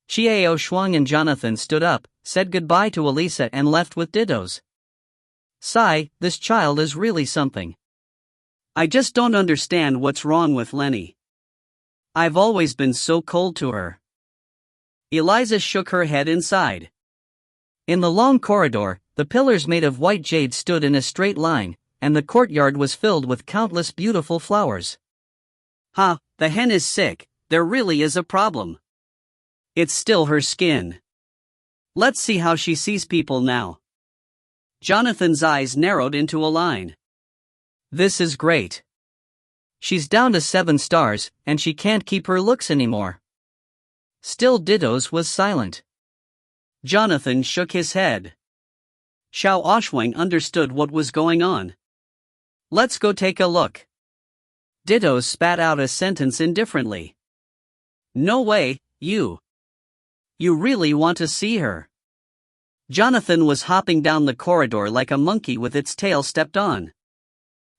Xiao Shuang and Jonathan stood up, said goodbye to Elisa and left with Ditto's. Sigh, this child is really something. I just don't understand what's wrong with Lenny. I've always been so cold to her. Eliza shook her head inside. In the long corridor, the pillars made of white jade stood in a straight line, and the courtyard was filled with countless beautiful flowers. Ha, the hen is sick, there really is a problem. It's still her skin. Let's see how she sees people now. Jonathan's eyes narrowed into a line. This is great. She's down to 7 stars, and she can't keep her looks anymore. Still Ditto's was silent. Jonathan shook his head. Xiao Oshwang understood what was going on. Let's go take a look. Ditto spat out a sentence indifferently. No way, you really want to see her? Jonathan was hopping down the corridor like a monkey with its tail stepped on.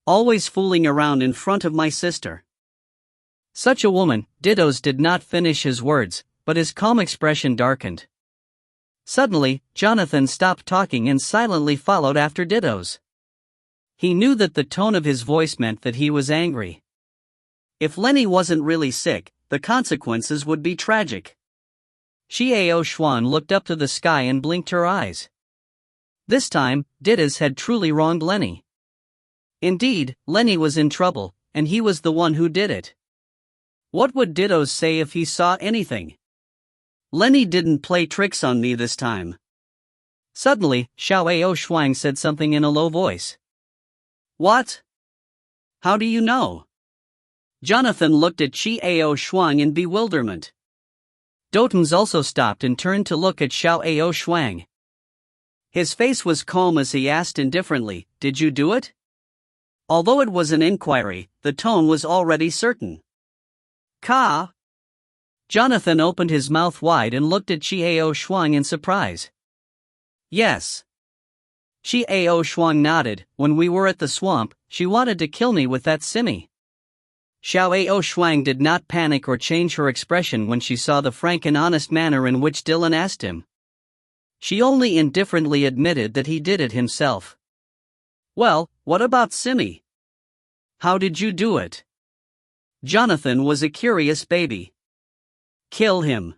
Always fooling around in front of my sister. Such a woman. Ditto's did not finish his words, but his calm expression darkened. Suddenly, Jonathan stopped talking and silently followed after Ditto's. He knew that the tone of his voice meant that he was angry. If Lenny wasn't really sick, the consequences would be tragic. Xiao Xuan looked up to the sky and blinked her eyes. This time, Ditto's had truly wronged Lenny. Indeed, Lenny was in trouble, and he was the one who did it. What would Ditto's say if he saw anything? Lenny didn't play tricks on me this time. Suddenly, Xiao Shuang said something in a low voice. What? How do you know? Jonathan looked at Xiao Shuang in bewilderment. Dotens also stopped and turned to look at Xiao Shuang. His face was calm as he asked indifferently, Did you do it? Although it was an inquiry, the tone was already certain. Ka? Jonathan opened his mouth wide and looked at Xiao Shuang in surprise. Yes. Xiao Shuang nodded. When we were at the swamp, she wanted to kill me with that simi. Xiao Shuang did not panic or change her expression when she saw the frank and honest manner in which Dylan asked him. She only indifferently admitted that he did it himself. Well, what about Simi? How did you do it? Jonathan was a curious baby. Kill him.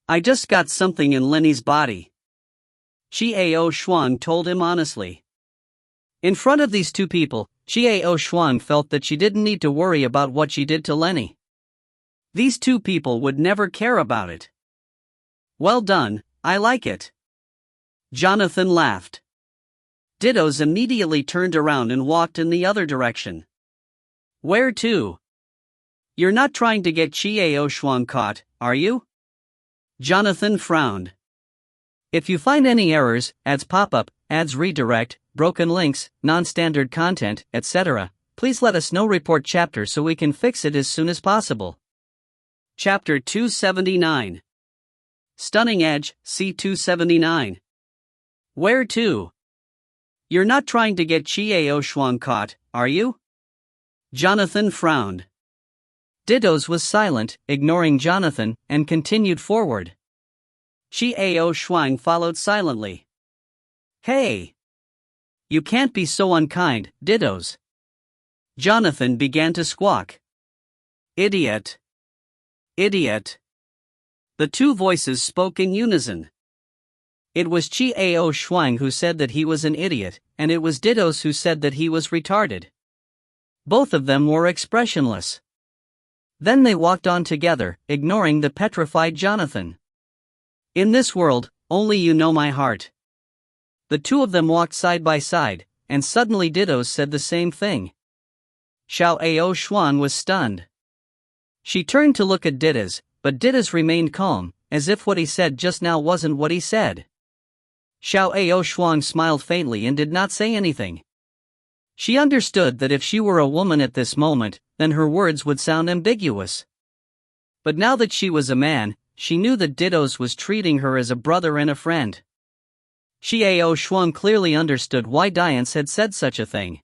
I just got something in Lenny's body. Xiao Shuang told him honestly. In front of these two people, Xiao Shuang felt that she didn't need to worry about what she did to Lenny. These two people would never care about it. Well done, I like it. Jonathan laughed. Ditto's immediately turned around and walked in the other direction. Where to? You're not trying to get Xiao Shuang caught, are you? Jonathan frowned. If you find any errors, ads pop up, ads redirect, broken links, non-standard content, etc., please let us know. Report chapter so we can fix it as soon as possible. Chapter 279. Stunning Edge, C279. Where to? You're not trying to get Xiao Shuang caught, are you? Jonathan frowned. Ditto's was silent, ignoring Jonathan, and continued forward. Xiao Shuang followed silently. Hey! You can't be so unkind, Ditto's. Jonathan began to squawk. Idiot! Idiot. The two voices spoke in unison. It was Chiao Shuang who said that he was an idiot, and it was Didos who said that he was retarded. Both of them were expressionless. Then they walked on together, ignoring the petrified Jonathan. In this world, only you know my heart. The two of them walked side by side, and suddenly Didos said the same thing. Xiao Shuan was stunned. She turned to look at Didas, but Didas remained calm, as if what he said just now wasn't what he said. Xiao Shuang smiled faintly and did not say anything. She understood that if she were a woman at this moment, then her words would sound ambiguous. But now that she was a man, she knew that Didos was treating her as a brother and a friend. Xiao Shuang clearly understood why Diance had said such a thing.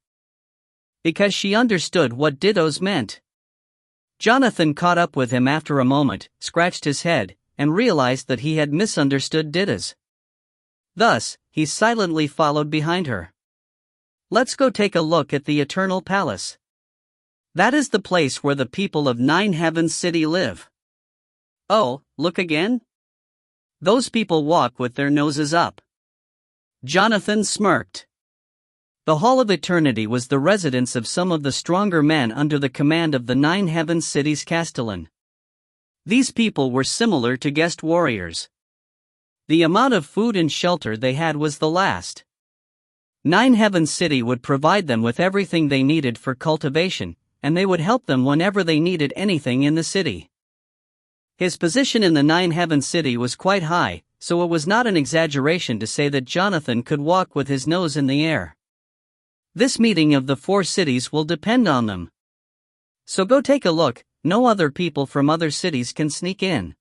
Because she understood what Didos meant. Jonathan caught up with him after a moment, scratched his head, and realized that he had misunderstood Didas. Thus, he silently followed behind her. Let's go take a look at the Eternal Palace. That is the place where the people of Nine Heavens City live. Oh, look again? Those people walk with their noses up. Jonathan smirked. The Hall of Eternity was the residence of some of the stronger men under the command of the Nine Heavens City's Castellan. These people were similar to guest warriors. The amount of food and shelter they had was the last. Nine Heavens City would provide them with everything they needed for cultivation, and they would help them whenever they needed anything in the city. His position in the Nine Heavens City was quite high, so it was not an exaggeration to say that Jonathan could walk with his nose in the air. This meeting of the four cities will depend on them. So go take a look, no other people from other cities can sneak in.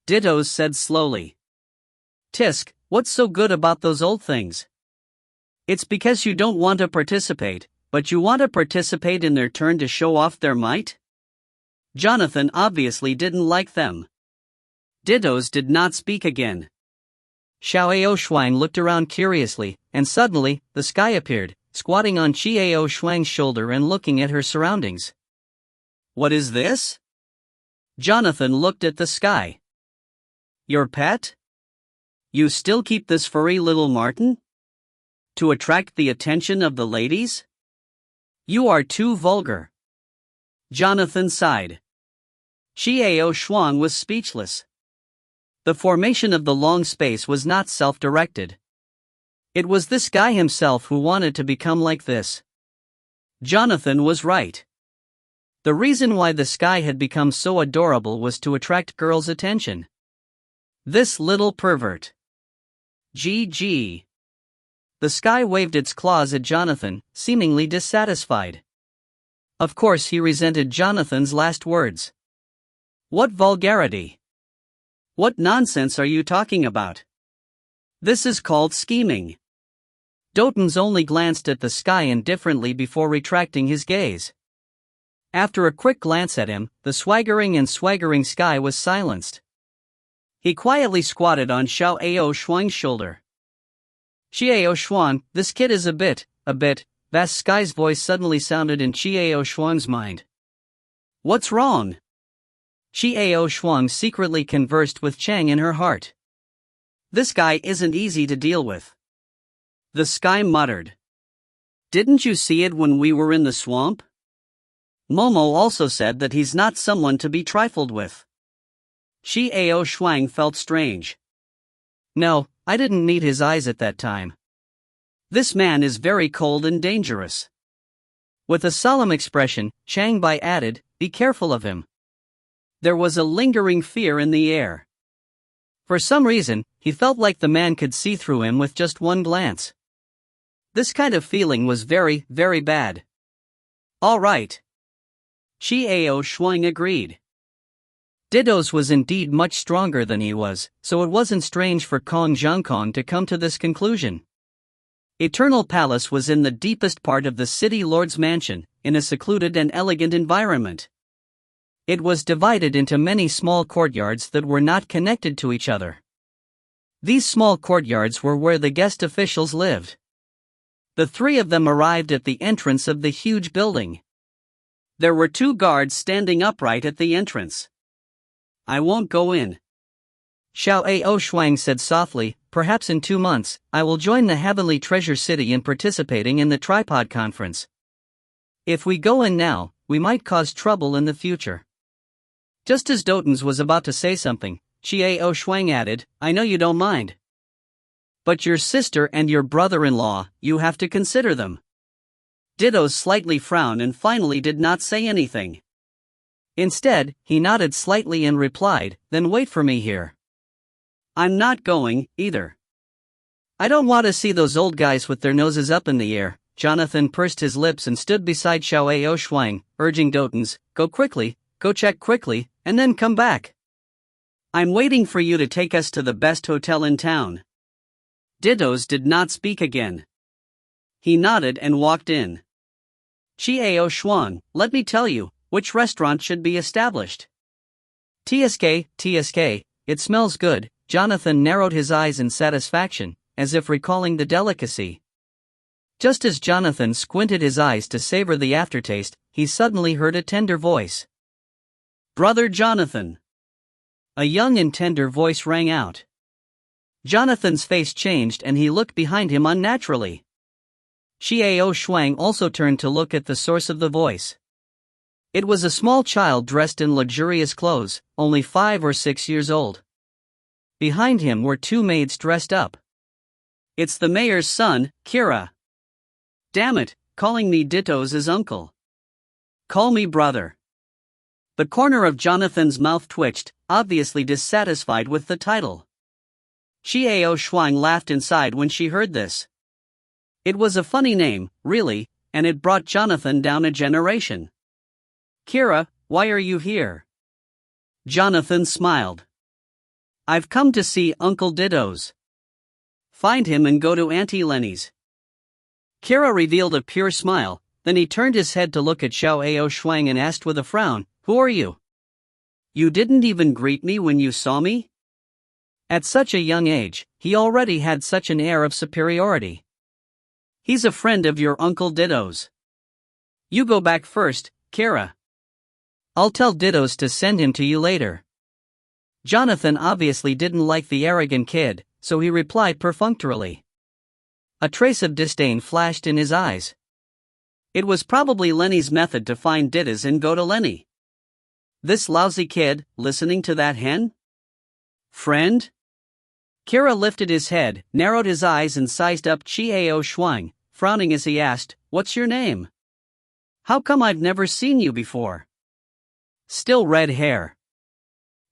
Didos said slowly. Tisk, what's so good about those old things? It's because you don't want to participate, but you want to participate in their turn to show off their might? Jonathan obviously didn't like them. Didos did not speak again. Xiao Shuang looked around curiously, and suddenly, the sky appeared, squatting on Chiao Shuang's shoulder and looking at her surroundings. What is this? Jonathan looked at the sky. Your pet? You still keep this furry little marten? To attract the attention of the ladies? You are too vulgar. Jonathan sighed. Xiao Shuang was speechless. The formation of the long space was not self-directed. It was this guy himself who wanted to become like this. Jonathan was right. The reason why the sky had become so adorable was to attract girls' attention. This little pervert. GG. The sky waved its claws at Jonathan, seemingly dissatisfied. Of course he resented Jonathan's last words. What vulgarity! What nonsense are you talking about? This is called scheming. Dotens only glanced at the sky indifferently before retracting his gaze. After a quick glance at him, the swaggering sky was silenced. He quietly squatted on Xiao Shuang's shoulder. Xiao Shuang, this kid is a bit, vast sky's voice suddenly sounded in Xiao Shuang's mind. What's wrong? Xiao Shuang secretly conversed with Chang in her heart. This guy isn't easy to deal with. The sky muttered. Didn't you see it when we were in the swamp? Momo also said that he's not someone to be trifled with. Xiao Shuang felt strange. No, I didn't need his eyes at that time. This man is very cold and dangerous. With a solemn expression, Chang Bai added, be careful of him. There was a lingering fear in the air. For some reason, he felt like the man could see through him with just one glance. This kind of feeling was very, very bad. All right. Xiao Shuang agreed. Didos was indeed much stronger than he was, so it wasn't strange for Kong Zhangkong to come to this conclusion. Eternal Palace was in the deepest part of the city lord's mansion, in a secluded and elegant environment. It was divided into many small courtyards that were not connected to each other. These small courtyards were where the guest officials lived. The three of them arrived at the entrance of the huge building. There were two guards standing upright at the entrance. I won't go in. Xiao Ao Shuang said softly, perhaps in 2 months, I will join the Heavenly Treasure City in participating in the Tripod Conference. If we go in now, we might cause trouble in the future. Just as Dotens was about to say something, Xiao Shuang added, I know you don't mind. But your sister and your brother-in-law, you have to consider them. Dittos slightly frowned and finally did not say anything. Instead, he nodded slightly and replied, then wait for me here. I'm not going, either. I don't want to see those old guys with their noses up in the air. Jonathan pursed his lips and stood beside Xiao Ao Shuang, urging Dotens, go quickly, go check quickly, and then come back. I'm waiting for you to take us to the best hotel in town. Dittos did not speak again. He nodded and walked in. Xiao Shuang, let me tell you, which restaurant should be established? TSK, it smells good. Jonathan narrowed his eyes in satisfaction, as if recalling the delicacy. Just as Jonathan squinted his eyes to savor the aftertaste, he suddenly heard a tender voice. Brother Jonathan! A young and tender voice rang out. Jonathan's face changed and he looked behind him unnaturally. Xiao Shuang also turned to look at the source of the voice. It was a small child dressed in luxurious clothes, only 5 or 6 years old. Behind him were 2 maids dressed up. It's the mayor's son, Kira. Damn it, calling me Dittos is uncle. Call me brother. The corner of Jonathan's mouth twitched, obviously dissatisfied with the title. Xiao Shuang laughed inside when she heard this. It was a funny name, really, and it brought Jonathan down a generation. Kira, why are you here? Jonathan smiled. I've come to see Uncle Dittos. Find him and go to Auntie Lenny's. Kira revealed a pure smile, then he turned his head to look at Xiao Ao Shuang and asked with a frown, who are you? You didn't even greet me when you saw me? At such a young age, he already had such an air of superiority. He's a friend of your Uncle Dittos. You go back first, Kira. I'll tell Dittos to send him to you later. Jonathan obviously didn't like the arrogant kid, so he replied perfunctorily. A trace of disdain flashed in his eyes. It was probably Lenny's method to find Dittos and go to Lenny. This lousy kid, listening to that hen? Friend? Kira lifted his head, narrowed his eyes and sized up Xiao Shuang, frowning as he asked, what's your name? How come I've never seen you before? Still red hair.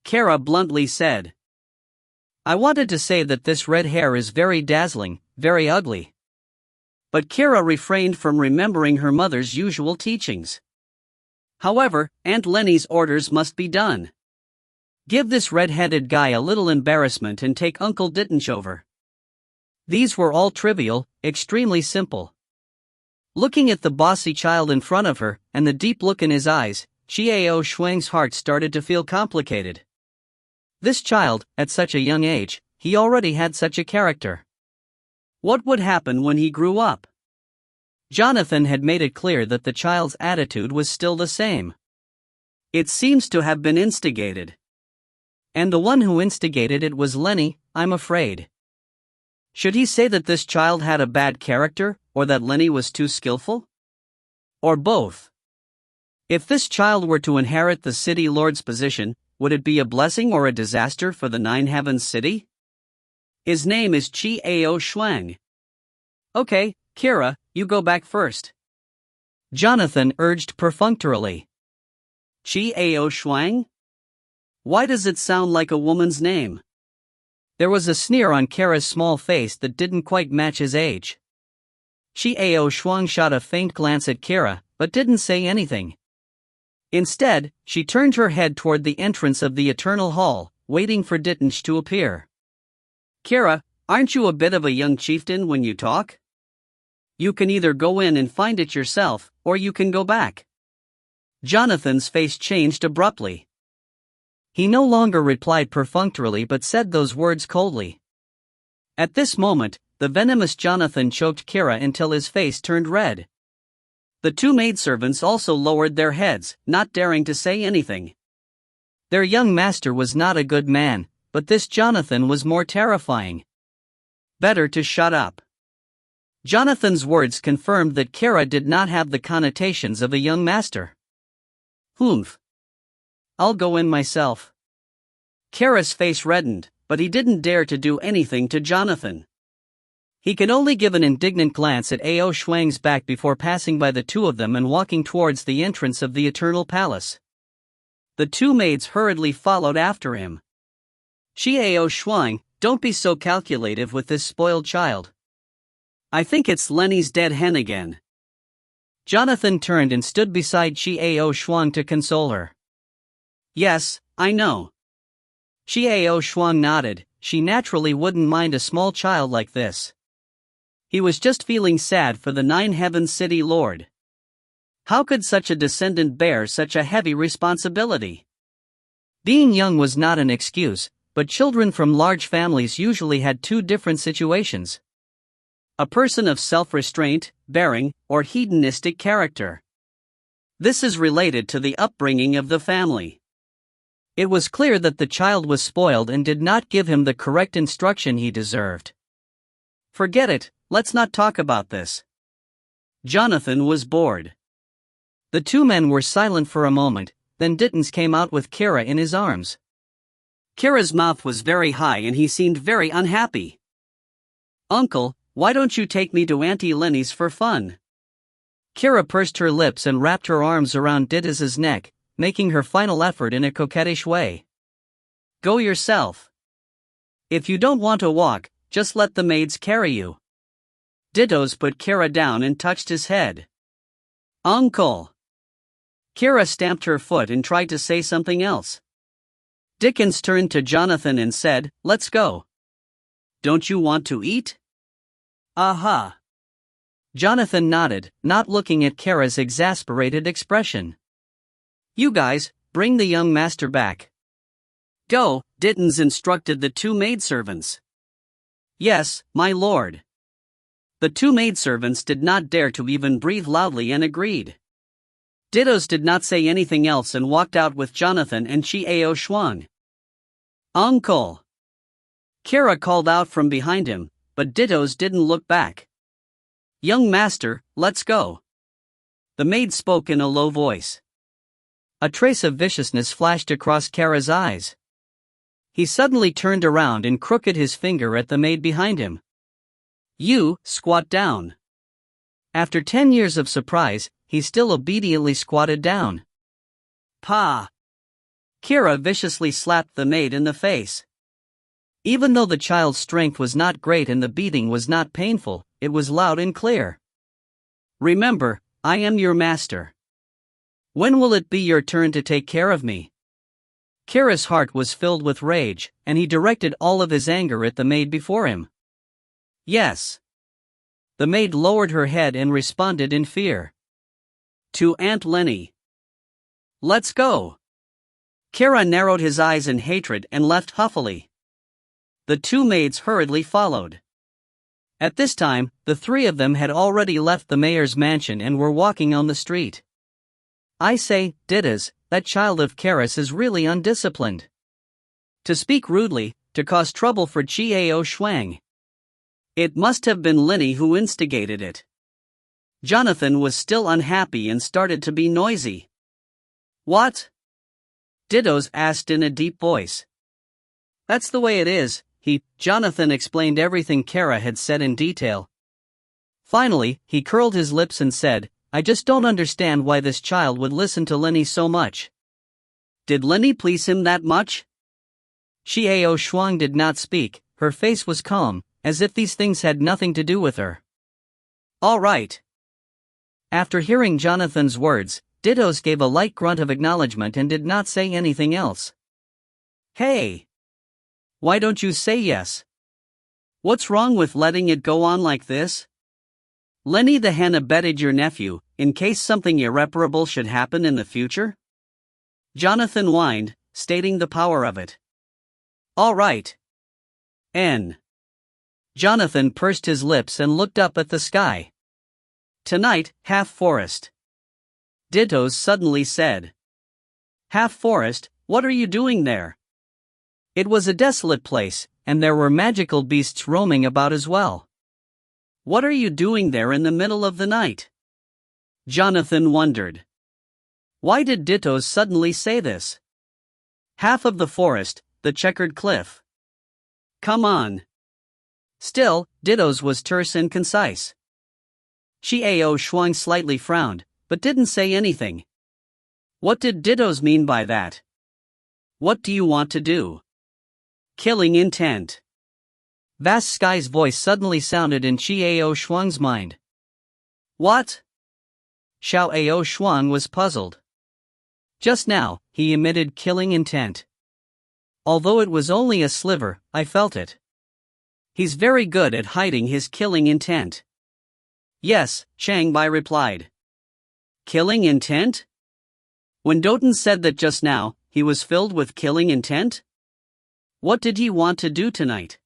Kira bluntly said. I wanted to say that this red hair is very dazzling, very ugly. But Kira refrained from remembering her mother's usual teachings. However, Aunt Lenny's orders must be done. Give this red-headed guy a little embarrassment and take Uncle Dittos over. These were all trivial, extremely simple. Looking at the bossy child in front of her, and the deep look in his eyes, Xiao Shuang's heart started to feel complicated. This child, at such a young age, he already had such a character. What would happen when he grew up? Jonathan had made it clear that the child's attitude was still the same. It seems to have been instigated. And the one who instigated it was Lenny, I'm afraid. Should he say that this child had a bad character, or that Lenny was too skillful? Or both? If this child were to inherit the city lord's position, would it be a blessing or a disaster for the Nine Heavens city? His name is Xiao Shuang. Okay, Kira, you go back first. Jonathan urged perfunctorily. Xiao Shuang? Why does it sound like a woman's name? There was a sneer on Kira's small face that didn't quite match his age. Xiao Shuang shot a faint glance at Kira, but didn't say anything. Instead, she turned her head toward the entrance of the Eternal Hall, waiting for Dittos to appear. Kira, aren't you a bit of a young chieftain when you talk? You can either go in and find it yourself, or you can go back. Jonathan's face changed abruptly. He no longer replied perfunctorily but said those words coldly. At this moment, the venomous Jonathan choked Kira until his face turned red. The 2 maidservants also lowered their heads, not daring to say anything. Their young master was not a good man, but this Jonathan was more terrifying. Better to shut up. Jonathan's words confirmed that Kara did not have the connotations of a young master. Humph. I'll go in myself. Kara's face reddened, but he didn't dare to do anything to Jonathan. He could only give an indignant glance at Ao Shuang's back before passing by the two of them and walking towards the entrance of the Eternal Palace. The two maids hurriedly followed after him. Ao Shuang, don't be so calculative with this spoiled child. I think it's Lenny's dead hen again. Jonathan turned and stood beside Ao Shuang to console her. Yes, I know. Ao Shuang nodded. She naturally wouldn't mind a small child like this. He was just feeling sad for the Nine Heavens City Lord. How could such a descendant bear such a heavy responsibility? Being young was not an excuse, but children from large families usually had two different situations. A person of self-restraint, bearing, or hedonistic character. This is related to the upbringing of the family. It was clear that the child was spoiled and did not give him the correct instruction he deserved. Forget it, let's not talk about this. Jonathan was bored. The two men were silent for a moment, then Dittens came out with Kara in his arms. Kara's mouth was very high and he seemed very unhappy. Uncle, why don't you take me to Auntie Lenny's for fun? Kara pursed her lips and wrapped her arms around Dittes's neck, making her final effort in a coquettish way. Go yourself. If you don't want to walk, just let the maids carry you. Dittos put Kara down and touched his head. Uncle! Kara stamped her foot and tried to say something else. Dickens turned to Jonathan and said, Let's go. Don't you want to eat? Aha! Jonathan nodded, not looking at Kara's exasperated expression. You guys, bring the young master back. Go, Dittens instructed the two maidservants. Yes, my lord. The two maidservants did not dare to even breathe loudly and agreed. Dittos did not say anything else and walked out with Jonathan and Ao Shuang. Uncle! Kara called out from behind him, but Dittos didn't look back. Young master, let's go. The maid spoke in a low voice. A trace of viciousness flashed across Kara's eyes. He suddenly turned around and crooked his finger at the maid behind him. You, squat down. After 10 years of surprise, he still obediently squatted down. Pa! Kara viciously slapped the maid in the face. Even though the child's strength was not great and the beating was not painful, it was loud and clear. Remember, I am your master. When will it be your turn to take care of me? Kara's heart was filled with rage, and he directed all of his anger at the maid before him. Yes. The maid lowered her head and responded in fear. To Aunt Lenny. Let's go. Kara narrowed his eyes in hatred and left huffily. The two maids hurriedly followed. At this time, the three of them had already left the mayor's mansion and were walking on the street. I say, Dittas, that child of Kara's is really undisciplined. To speak rudely, to cause trouble for Ao Shuang. It must have been Lenny who instigated it. Jonathan was still unhappy and started to be noisy. What? Dittos asked in a deep voice. That's the way it is, Jonathan explained everything Kara had said in detail. Finally, he curled his lips and said, I just don't understand why this child would listen to Lenny so much. Did Lenny please him that much? Ao Shuang did not speak, her face was calm, as if these things had nothing to do with her. All right. After hearing Jonathan's words, Dittos gave a light grunt of acknowledgement and did not say anything else. Hey! Why don't you say yes? What's wrong with letting it go on like this? Lenny the hen abetted your nephew, in case something irreparable should happen in the future? Jonathan whined, stating the power of it. All right. N. Jonathan pursed his lips and looked up at the sky. Tonight, half forest. Dittos suddenly said. Half forest, What are you doing there? It was a desolate place, and there were magical beasts roaming about as well. What are you doing there in the middle of the night? Jonathan wondered. Why did Dittos suddenly say this? Half of the forest, the checkered cliff. Come on. Still, Dittos was terse and concise. Xiao Shuang slightly frowned, but didn't say anything. What did Dittos mean by that? What do you want to do? Killing intent. Vast Sky's voice suddenly sounded in Xiao Shuang's mind. What? Xiao Shuang was puzzled. Just now, he emitted killing intent. Although it was only a sliver, I felt it. He's very good at hiding his killing intent. Yes, Chang Bai replied. Killing intent? When Doton said that just now, he was filled with killing intent? What did he want to do tonight?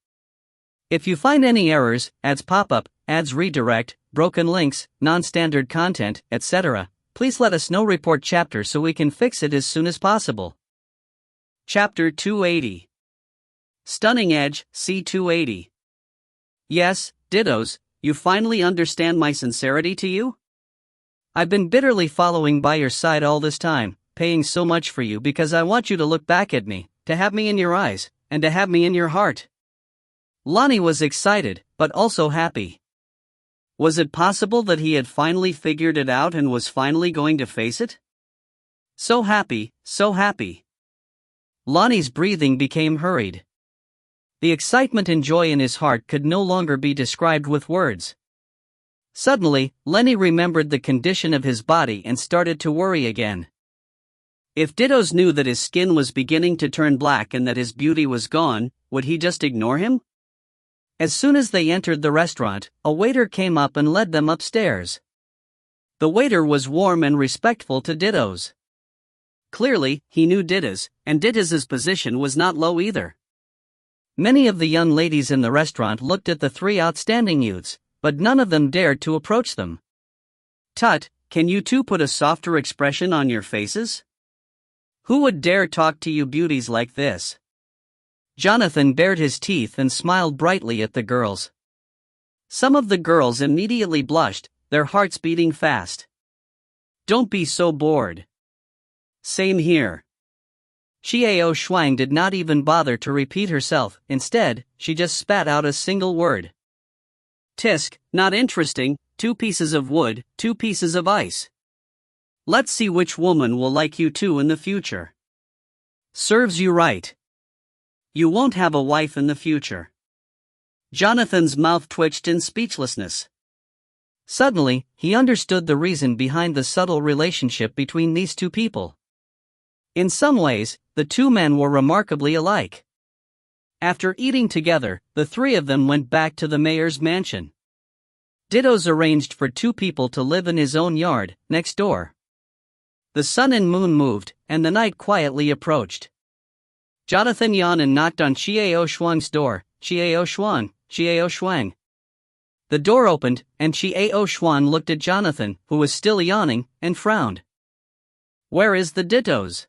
If you find any errors, ads pop-up, ads redirect, broken links, non-standard content, etc., please let us know. Report chapter so we can fix it as soon as possible. Chapter 280. Stunning Edge, C280. Yes, Dittos, you finally understand my sincerity to you? I've been bitterly following by your side all this time, paying so much for you because I want you to look back at me, to have me in your eyes, and to have me in your heart. Lonnie was excited, but also happy. Was it possible that he had finally figured it out and was finally going to face it? So happy, so happy. Lonnie's breathing became hurried. The excitement and joy in his heart could no longer be described with words. Suddenly, Lenny remembered the condition of his body and started to worry again. If Dittos knew that his skin was beginning to turn black and that his beauty was gone, would he just ignore him? As soon as they entered the restaurant, a waiter came up and led them upstairs. The waiter was warm and respectful to Dittos. Clearly, he knew Dittos, and Dittos' position was not low either. Many of the young ladies in the restaurant looked at the three outstanding youths, but none of them dared to approach them. Tut, can you two put a softer expression on your faces? Who would dare talk to you beauties like this? Jonathan bared his teeth and smiled brightly at the girls. Some of the girls immediately blushed, their hearts beating fast. Don't be so bored. Same here. Xiao Shuang did not even bother to repeat herself. Instead, she just spat out a single word. Tisk, not interesting, 2 pieces of wood, 2 pieces of ice. Let's see which woman will like you two in the future. Serves you right. You won't have a wife in the future. Jonathan's mouth twitched in speechlessness. Suddenly, he understood the reason behind the subtle relationship between these two people. In some ways, the two men were remarkably alike. After eating together, the three of them went back to the mayor's mansion. Dittos arranged for 2 people to live in his own yard, next door. The sun and moon moved, and the night quietly approached. Jonathan yawned and knocked on Xiao Shuang's door. Xiao Shuang, Xiao Shuang. The door opened, and Xiao Shuang looked at Jonathan, who was still yawning, and frowned. Where is the Dittos?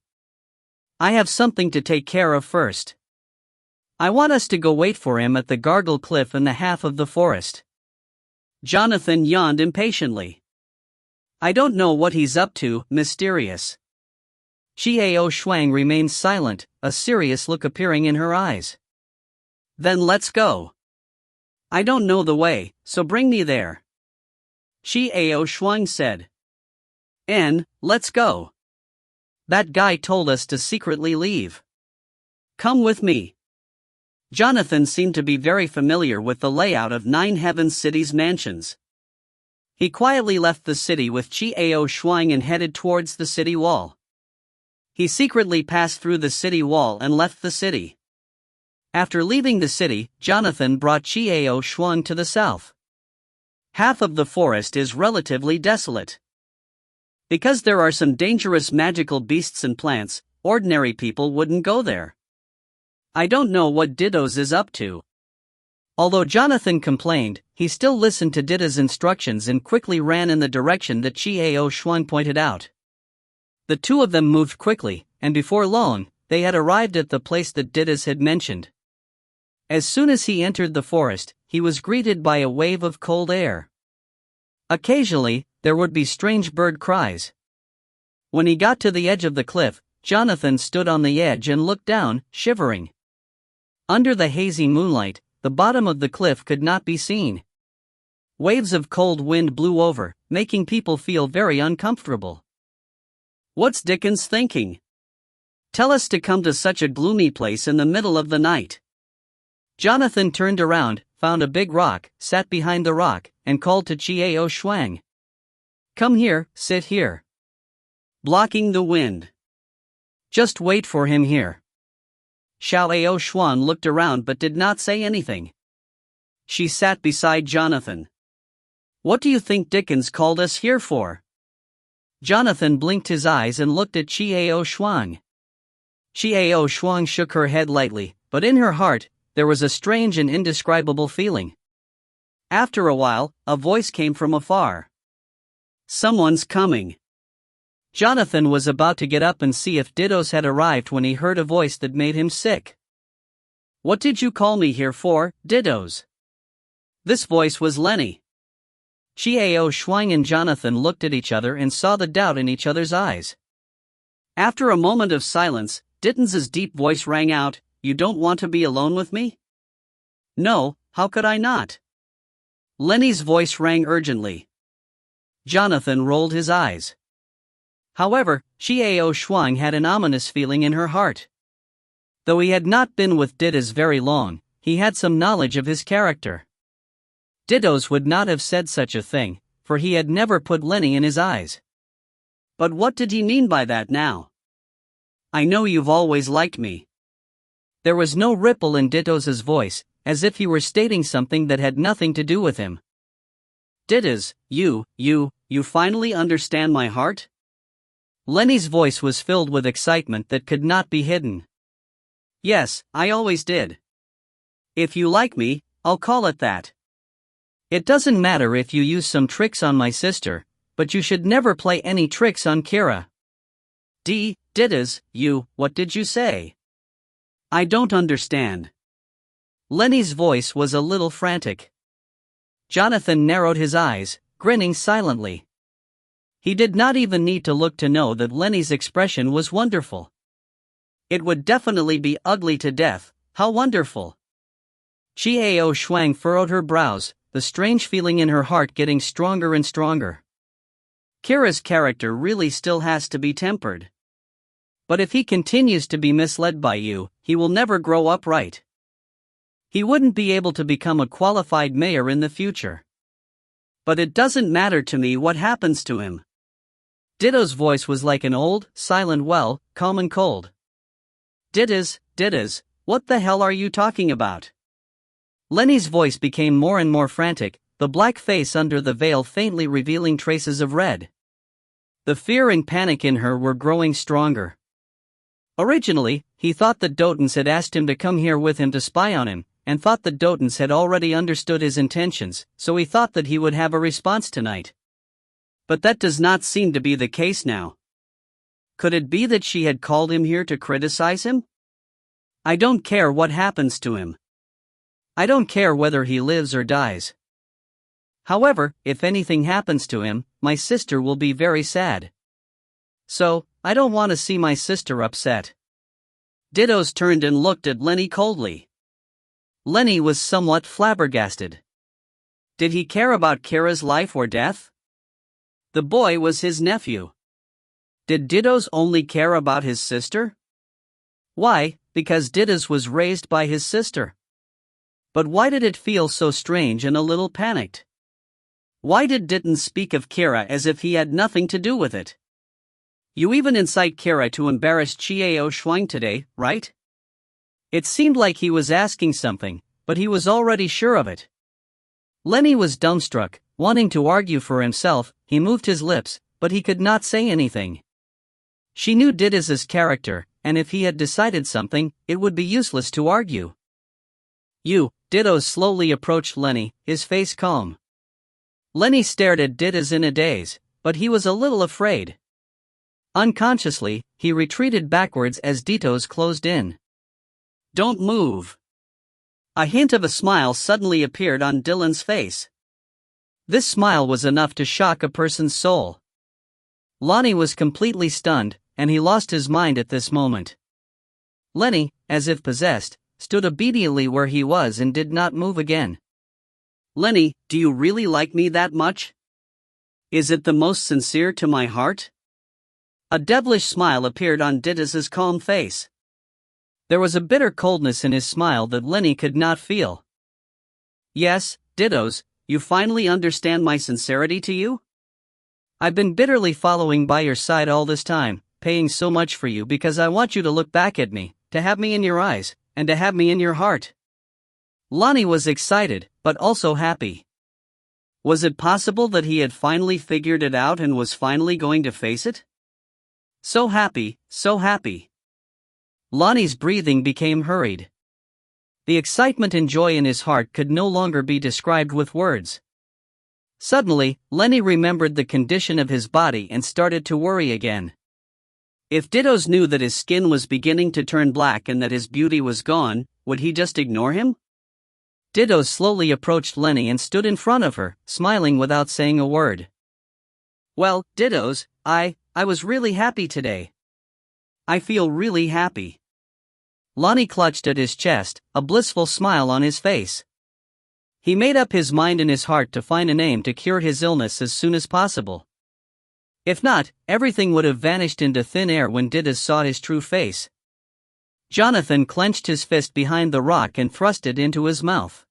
I have something to take care of first. I want us to go wait for him at the Gargle Cliff in the half of the forest. Jonathan yawned impatiently. I don't know what he's up to, mysterious. Xiao Shuang remained silent, a serious look appearing in her eyes. Then let's go. I don't know the way, so bring me there. Xiao Shuang said. Let's go. That guy told us to secretly leave. Come with me. Jonathan seemed to be very familiar with the layout of 9 Heaven City's mansions. He quietly left the city with Xiao Shuang and headed towards the city wall. He secretly passed through the city wall and left the city. After leaving the city, Jonathan brought Xiao Shuang to the south. Half of the forest is relatively desolate. Because there are some dangerous magical beasts and plants, ordinary people wouldn't go there. I don't know what Dittos is up to. Although Jonathan complained, he still listened to Ditto's instructions and quickly ran in the direction that Xiao Shuang pointed out. The two of them moved quickly, and before long, they had arrived at the place that Didas had mentioned. As soon as he entered the forest, he was greeted by a wave of cold air. Occasionally, there would be strange bird cries. When he got to the edge of the cliff, Jonathan stood on the edge and looked down, shivering. Under the hazy moonlight, the bottom of the cliff could not be seen. Waves of cold wind blew over, making people feel very uncomfortable. "What's Dickens thinking? Tell us to come to such a gloomy place in the middle of the night." Jonathan turned around, found a big rock, sat behind the rock, and called to Chiao Shuang. "Come here, sit here." Blocking the wind. "Just wait for him here." Xiao Xuan looked around but did not say anything. She sat beside Jonathan. "What do you think Dickens called us here for?" Jonathan blinked his eyes and looked at Chiao Shuang. Chiao Shuang shook her head lightly, but in her heart, there was a strange and indescribable feeling. After a while, a voice came from afar. "Someone's coming." Jonathan was about to get up and see if Didos had arrived when he heard a voice that made him sick. "What did you call me here for, Didos?" This voice was Lenny. Chiao Shuang and Jonathan looked at each other and saw the doubt in each other's eyes. After a moment of silence, Dittens's deep voice rang out, "You don't want to be alone with me?" "No, how could I not?" Lenny's voice rang urgently. Jonathan rolled his eyes. However, Chiao Shuang had an ominous feeling in her heart. Though he had not been with Didas very long, he had some knowledge of his character. Didos would not have said such a thing, for he had never put Lenny in his eyes. But what did he mean by that now? "I know you've always liked me." There was no ripple in Didos's voice, as if he were stating something that had nothing to do with him. "Didas, you finally understand my heart?" Lenny's voice was filled with excitement that could not be hidden. "Yes, I always did. If you like me, I'll call it that. It doesn't matter if you use some tricks on my sister, but you should never play any tricks on Kira." Didas, what did you say? I don't understand." Lenny's voice was a little frantic. Jonathan narrowed his eyes, grinning silently. He did not even need to look to know that Lenny's expression was wonderful. It would definitely be ugly to death. How wonderful! Chiao Shuang furrowed her brows, the strange feeling in her heart getting stronger and stronger. Kira's character really still has to be tempered. But if he continues to be misled by you, he will never grow up right. He wouldn't be able to become a qualified mayor in the future. But it doesn't matter to me what happens to him. Dido's voice was like an old, silent well, calm and cold. Didas, what the hell are you talking about?" Lenny's voice became more and more frantic, the black face under the veil faintly revealing traces of red. The fear and panic in her were growing stronger. Originally, he thought that Dotens had asked him to come here with him to spy on him, and thought that Dotens had already understood his intentions, so he thought that he would have a response tonight. But that does not seem to be the case now. Could it be that she had called him here to criticize him? I don't care what happens to him. I don't care whether he lives or dies. However, if anything happens to him, my sister will be very sad. So, I don't want to see my sister upset." Didos turned and looked at Lenny coldly. Lenny was somewhat flabbergasted. Did he care about Kira's life or death? The boy was his nephew. Did Didos only care about his sister? Why, because Didos was raised by his sister. But why did it feel so strange and a little panicked? Why did Ditton speak of Kira as if he had nothing to do with it? You even incite Kira to embarrass Chiao Shuang today, right? It seemed like he was asking something, but he was already sure of it. Lenny was dumbstruck, wanting to argue for himself. He moved his lips, but he could not say anything. She knew Didas's character, and if he had decided something, it would be useless to argue. Didos slowly approached Lenny, his face calm. Lenny stared at Didas in a daze, but he was a little afraid. Unconsciously, he retreated backwards as Dittos closed in. "Don't move." A hint of a smile suddenly appeared on Dylan's face. This smile was enough to shock a person's soul. Lonnie was completely stunned, and he lost his mind at this moment. Lenny, as if possessed, stood obediently where he was and did not move again. "Lenny, do you really like me that much? Is it the most sincere to my heart?" A devilish smile appeared on Dittos' calm face. There was a bitter coldness in his smile that Lenny could not feel. "Yes, Dittos, you finally understand my sincerity to you? I've been bitterly following by your side all this time, paying so much for you because I want you to look back at me, to have me in your eyes, and to have me in your heart." Lonnie was excited, but also happy. Was it possible that he had finally figured it out and was finally going to face it? So happy, so happy. Lonnie's breathing became hurried. The excitement and joy in his heart could no longer be described with words. Suddenly, Lenny remembered the condition of his body and started to worry again. If Dittos knew that his skin was beginning to turn black and that his beauty was gone, would he just ignore him? Dittos slowly approached Lenny and stood in front of her, smiling without saying a word. "Well, Dittos, I was really happy today. I feel really happy." Lonnie clutched at his chest, a blissful smile on his face. He made up his mind in his heart to find a name to cure his illness as soon as possible. If not, everything would have vanished into thin air when Dittos saw his true face. Jonathan clenched his fist behind the rock and thrust it into his mouth.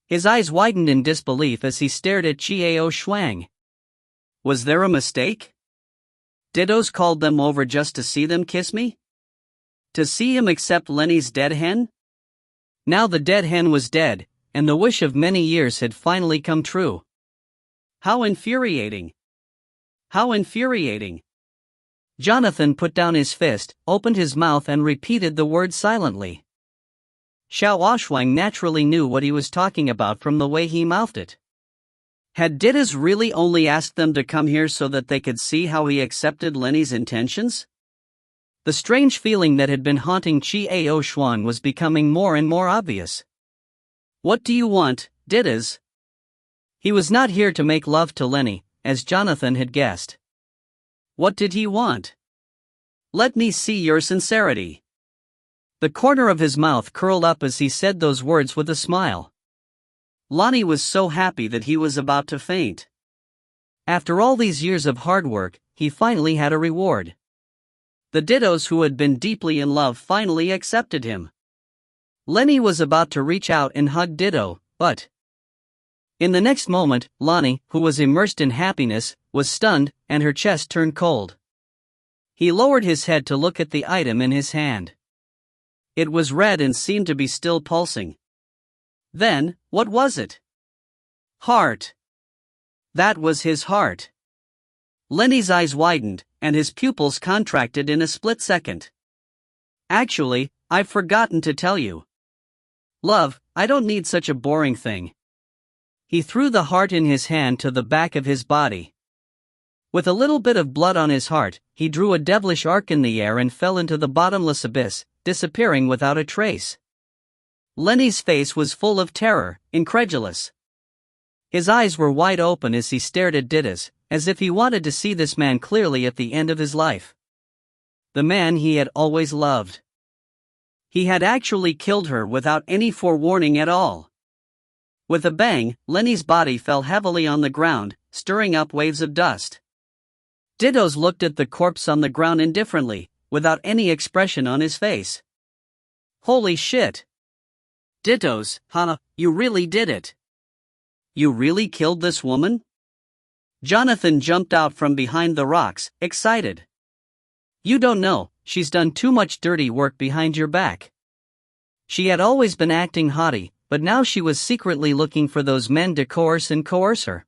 His eyes widened in disbelief as he stared at Chiao Shuang. Was there a mistake? Dittos called them over just to see them kiss me? To see him accept Lenny's dead hen? Now the dead hen was dead, and the wish of many years had finally come true. How infuriating! How infuriating! Jonathan put down his fist, opened his mouth and repeated the word silently. Xiao Shuang naturally knew what he was talking about from the way he mouthed it. Had Dittos really only asked them to come here so that they could see how he accepted Lenny's intentions? The strange feeling that had been haunting Chiao Shuang was becoming more and more obvious. "What do you want, Dittos?" He was not here to make love to Lenny, as Jonathan had guessed. What did he want? "Let me see your sincerity." The corner of his mouth curled up as he said those words with a smile. Lonnie was so happy that he was about to faint. After all these years of hard work, he finally had a reward. The Dittos who had been deeply in love finally accepted him. Lenny was about to reach out and hug Ditto, but in the next moment, Lonnie, who was immersed in happiness, was stunned, and her chest turned cold. He lowered his head to look at the item in his hand. It was red and seemed to be still pulsing. Then, what was it? Heart. That was his heart. Lenny's eyes widened, and his pupils contracted in a split second. "Actually, I've forgotten to tell you. Love, I don't need such a boring thing." He threw the heart in his hand to the back of his body. With a little bit of blood on his heart, he drew a devilish arc in the air and fell into the bottomless abyss, disappearing without a trace. Lenny's face was full of terror, incredulous. His eyes were wide open as he stared at Dittos, as if he wanted to see this man clearly at the end of his life. The man he had always loved. He had actually killed her without any forewarning at all. With a bang, Lenny's body fell heavily on the ground, stirring up waves of dust. Dittos looked at the corpse on the ground indifferently, without any expression on his face. Holy shit! Dittos, you really did it. You really killed this woman? Jonathan jumped out from behind the rocks, excited. You don't know, she's done too much dirty work behind your back. She had always been acting haughty, but now she was secretly looking for those men to coerce and coerce her.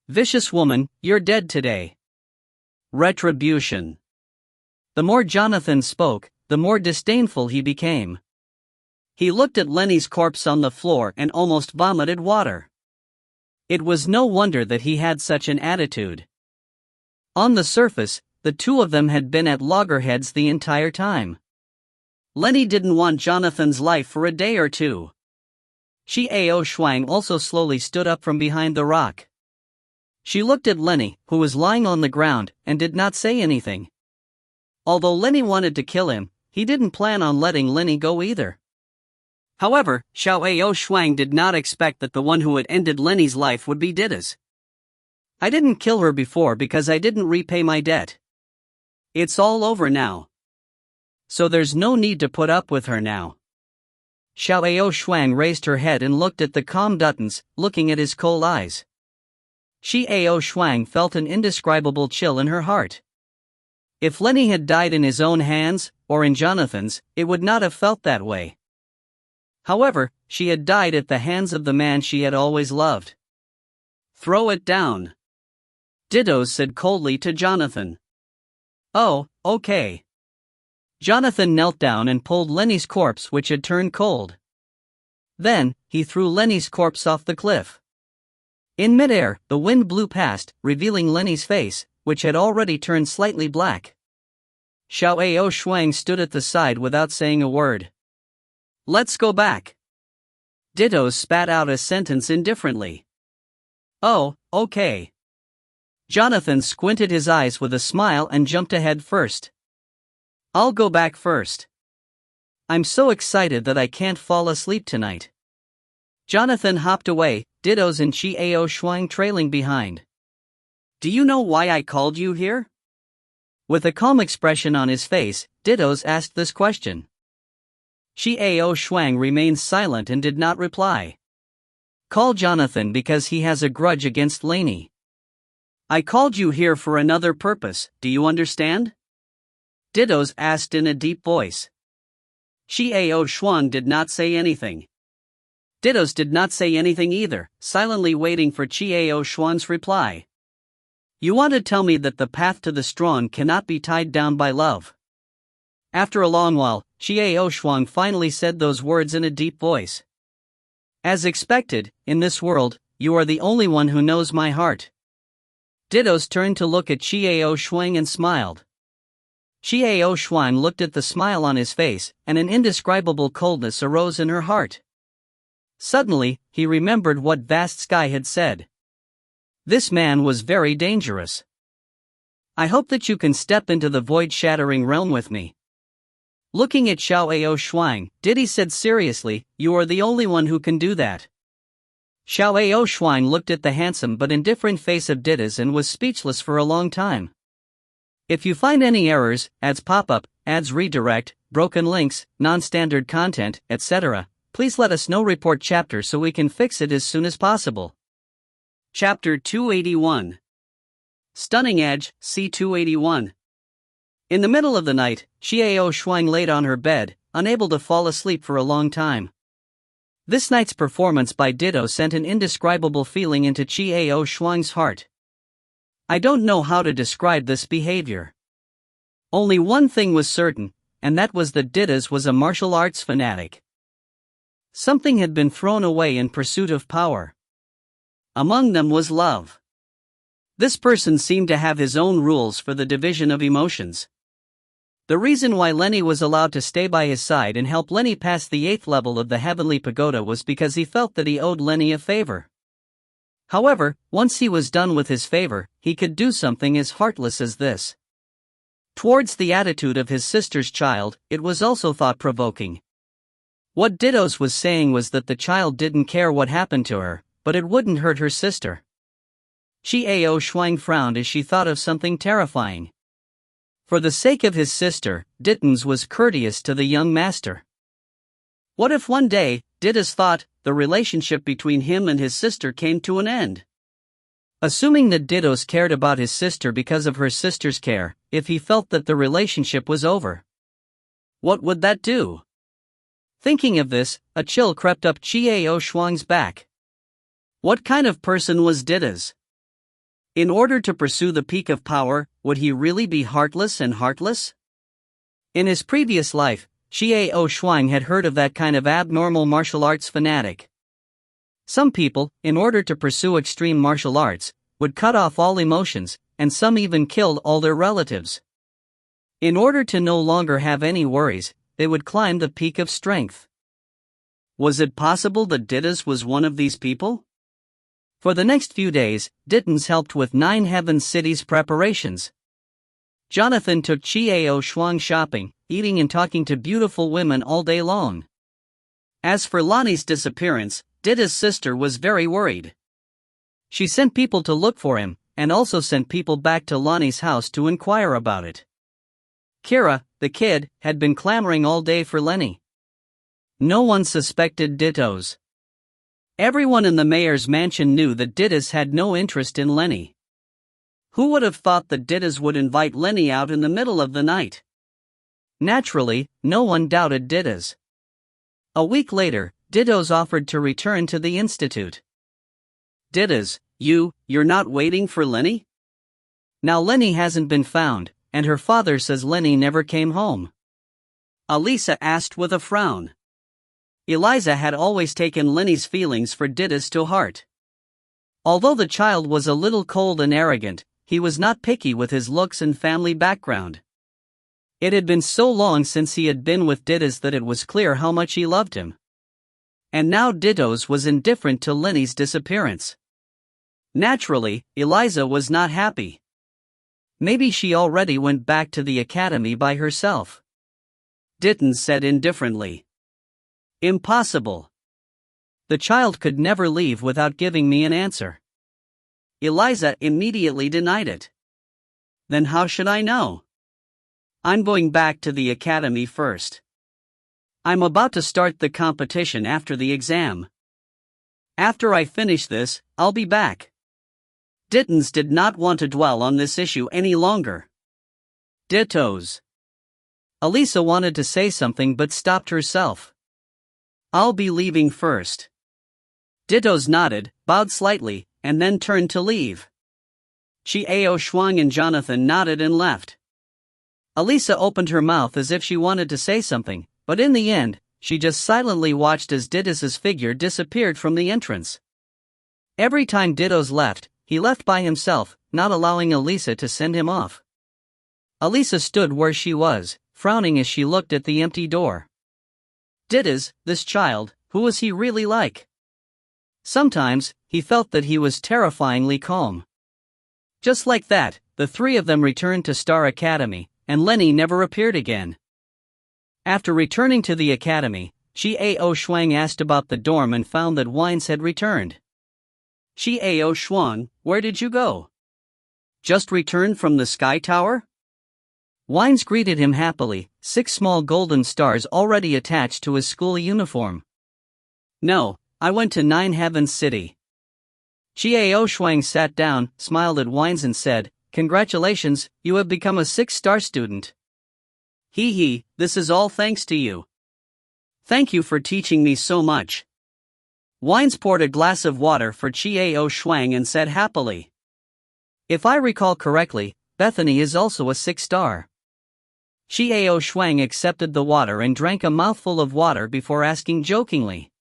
Vicious woman, you're dead today. Retribution. The more Jonathan spoke, the more disdainful he became. He looked at Lenny's corpse on the floor and almost vomited water. It was no wonder that he had such an attitude. On the surface, the two of them had been at loggerheads the entire time. Lenny didn't want Jonathan's life for a day or two. Xiao Shuang also slowly stood up from behind the rock. She looked at Lenny, who was lying on the ground, and did not say anything. Although Lenny wanted to kill him, he didn't plan on letting Lenny go either. However, Xiao Shuang did not expect that the one who had ended Lenny's life would be Dida's. I didn't kill her before because I didn't repay my debt. It's all over now. So there's no need to put up with her now. Xiao Shuang raised her head and looked at the calm Duttons, looking at his cold eyes. Xiao Shuang felt an indescribable chill in her heart. If Lenny had died in his own hands, or in Jonathan's, it would not have felt that way. However, she had died at the hands of the man she had always loved. Throw it down. Didos said coldly to Jonathan. Oh, okay. Jonathan knelt down and pulled Lenny's corpse, which had turned cold. Then, he threw Lenny's corpse off the cliff. In midair, the wind blew past, revealing Lenny's face, which had already turned slightly black. Xiao Shuang stood at the side without saying a word. Let's go back. Didos spat out a sentence indifferently. Oh, okay. Jonathan squinted his eyes with a smile and jumped ahead first. I'll go back first. I'm so excited that I can't fall asleep tonight. Jonathan hopped away, Didos and Xiao Shuang trailing behind. Do you know why I called you here? With a calm expression on his face, Didos asked this question. Xiao Shuang remained silent and did not reply. Call Jonathan because he has a grudge against Lenny. I called you here for another purpose, do you understand? Didos asked in a deep voice. Xiao Shuang did not say anything. Didos did not say anything either, silently waiting for Xiao Shuang's reply. You want to tell me that the path to the strong cannot be tied down by love. After a long while, Xiao Shuang finally said those words in a deep voice. As expected, in this world, you are the only one who knows my heart. Didos turned to look at Xiao Shuang and smiled. Xiao Shuang looked at the smile on his face, and an indescribable coldness arose in her heart. Suddenly, he remembered what Vast Sky had said. This man was very dangerous. I hope that you can step into the void-shattering realm with me. Looking at Xiao Shuang, Didi said seriously, you are the only one who can do that. Xiao Shuang looked at the handsome but indifferent face of Didas and was speechless for a long time. If you find any errors, ads pop-up, ads redirect, broken links, non-standard content, etc., please let us know. Report chapter so we can fix it as soon as possible. Chapter 281. Stunning Edge, C281. In the middle of the night, Xiao Shuang laid on her bed, unable to fall asleep for a long time. This night's performance by Dido sent an indescribable feeling into Xiao Shuang's heart. I don't know how to describe this behavior. Only one thing was certain, and that was that Didas was a martial arts fanatic. Something had been thrown away in pursuit of power. Among them was love. This person seemed to have his own rules for the division of emotions. The reason why Lenny was allowed to stay by his side and help Lenny pass the 8th level of the Heavenly Pagoda was because he felt that he owed Lenny a favor. However, once he was done with his favor, he could do something as heartless as this. Towards the attitude of his sister's child, it was also thought-provoking. What Didos was saying was that the child didn't care what happened to her, but it wouldn't hurt her sister. Xiao Shuang frowned as she thought of something terrifying. For the sake of his sister, Dittons was courteous to the young master. What if one day, Didas thought, the relationship between him and his sister came to an end? Assuming that Didos cared about his sister because of her sister's care, if he felt that the relationship was over, what would that do? Thinking of this, a chill crept up Xiao Shuang's back. What kind of person was Didas? In order to pursue the peak of power, would he really be heartless and heartless? In his previous life, Xiao Shuang had heard of that kind of abnormal martial arts fanatic. Some people, in order to pursue extreme martial arts, would cut off all emotions, and some even killed all their relatives. In order to no longer have any worries, they would climb the peak of strength. Was it possible that Didas was one of these people? For the next few days, Dittens helped with 9 Heaven Cities preparations. Jonathan took Chiao Shuang shopping, eating and talking to beautiful women all day long. As for Lonnie's disappearance, Dida's sister was very worried. She sent people to look for him, and also sent people back to Lonnie's house to inquire about it. Kira, the kid, had been clamoring all day for Lenny. No one suspected Dittos. Everyone in the mayor's mansion knew that Didas had no interest in Lenny. Who would have thought that Didas would invite Lenny out in the middle of the night? Naturally, no one doubted Didas. A week later, Dittos offered to return to the institute. Didas, you're not waiting for Lenny? Now Lenny hasn't been found, and her father says Lenny never came home. Elisa asked with a frown. Eliza had always taken Lenny's feelings for Didas to heart. Although the child was a little cold and arrogant, he was not picky with his looks and family background. It had been so long since he had been with Didas that it was clear how much he loved him. And now Dittos was indifferent to Lenny's disappearance. Naturally, Eliza was not happy. Maybe she already went back to the academy by herself. Dittens said indifferently. Impossible. The child could never leave without giving me an answer. Eliza immediately denied it. Then how should I know? I'm going back to the academy first. I'm about to start the competition after the exam. After I finish this, I'll be back. Dittens did not want to dwell on this issue any longer. Dittos. Elisa wanted to say something but stopped herself. I'll be leaving first. Dittos nodded, bowed slightly, and then turned to leave. Chiao Shuang and Jonathan nodded and left. Elisa opened her mouth as if she wanted to say something, but in the end, she just silently watched as Dittos' figure disappeared from the entrance. Every time Dittos left, he left by himself, not allowing Elisa to send him off. Elisa stood where she was, frowning as she looked at the empty door. Dittos, this child, who was he really like? Sometimes, he felt that he was terrifyingly calm. Just like that, the three of them returned to Star Academy, and Lenny never appeared again. After returning to the academy, Chiao Shuang asked about the dorm and found that Wines had returned. Chiao Shuang, where did you go? Just returned from the Sky Tower? Wines greeted him happily, 6 small golden stars already attached to his school uniform. No, I went to 9 Heavens City. Chiao Shuang sat down, smiled at Wines and said, Congratulations, you have become a 6-star student. Hee, this is all thanks to you. Thank you for teaching me so much. Wines poured a glass of water for Chiao Shuang and said happily. If I recall correctly, Bethany is also a 6-star. Chiao Shuang accepted the water and drank a mouthful of water before asking jokingly.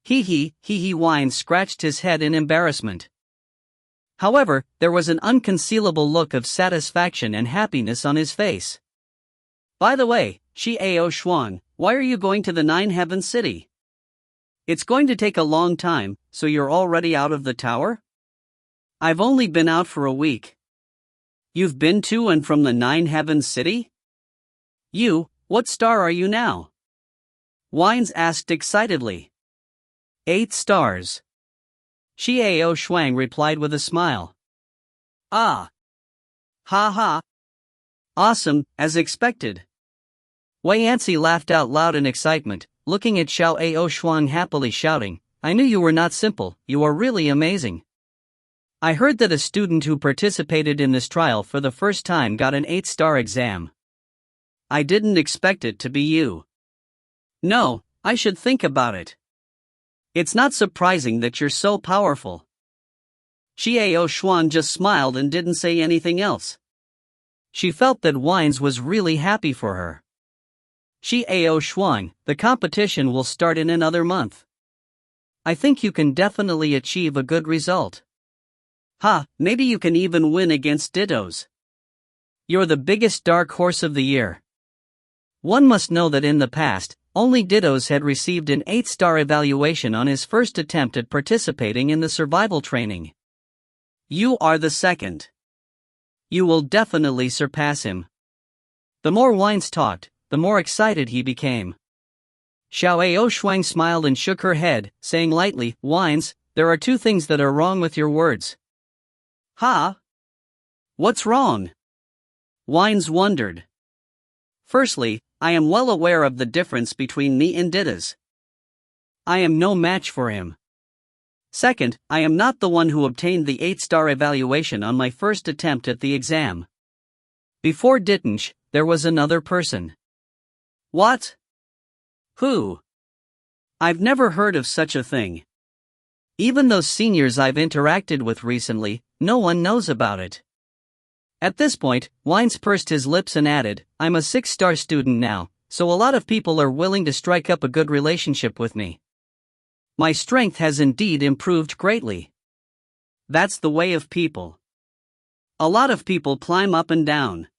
Hee, Wines scratched his head in embarrassment. However, there was an unconcealable look of satisfaction and happiness on his face. By the way, Chiao Shuang, why are you going to the 9 Heaven City? It's going to take a long time, so you're already out of the tower? I've only been out for a week. You've been to and from the 9 Heaven City? What star are you now? Wines asked excitedly. 8 stars. Chiao Shuang replied with a smile. Ah. Ha. Awesome, as expected. Wei Yancy laughed out loud in excitement, looking at Chiao Shuang happily shouting, I knew you were not simple, you are really amazing. I heard that a student who participated in this trial for the first time got an 8-star exam. I didn't expect it to be you. No, I should think about it. It's not surprising that you're so powerful. Chiao Shuang just smiled and didn't say anything else. She felt that Wines was really happy for her. Chiao Shuang, the competition will start in another month. I think you can definitely achieve a good result. Ha, maybe you can even win against dittos. You're the biggest dark horse of the year. One must know that in the past, only dittos had received an 8-star evaluation on his first attempt at participating in the survival training. You are the second. You will definitely surpass him. The more Wines talked, the more excited he became. Xiao Shuang smiled and shook her head, saying lightly, Wines, there are two things that are wrong with your words. Ha? What's wrong? Wines wondered. Firstly, I am well aware of the difference between me and dittos. I am no match for him. Second, I am not the one who obtained the 8-star evaluation on my first attempt at the exam. Before Dittench, there was another person. What? Who? I've never heard of such a thing. Even those seniors I've interacted with recently, no one knows about it. At this point, Wines pursed his lips and added, I'm a 6-star student now, so a lot of people are willing to strike up a good relationship with me. My strength has indeed improved greatly. That's the way of people. A lot of people climb up and down.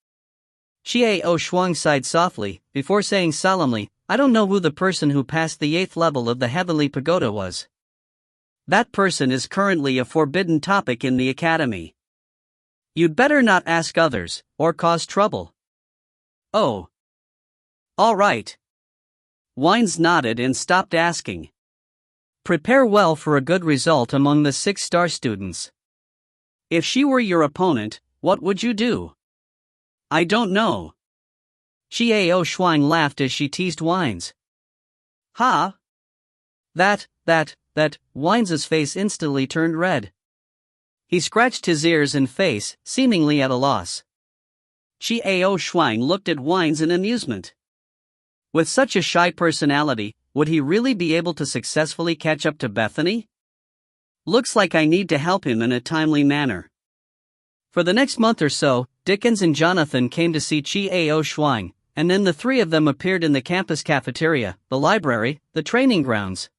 Xiao Shuang sighed softly, before saying solemnly, I don't know who the person who passed the 8th level of the Heavenly Pagoda was. That person is currently a forbidden topic in the academy. You'd better not ask others, or cause trouble. Oh. All right. Wines nodded and stopped asking. Prepare well for a good result among the 6-star students. If she were your opponent, what would you do? I don't know. Xiao Shuang laughed as she teased Wines. Ha? That, Wines' face instantly turned red. He scratched his ears and face, seemingly at a loss. Xiao Shuang looked at Wines in amusement. With such a shy personality, would he really be able to successfully catch up to Bethany? Looks like I need to help him in a timely manner. For the next month or so, Dickens and Jonathan came to see Xiao Shuang, and then the three of them appeared in the campus cafeteria, the library, the training grounds.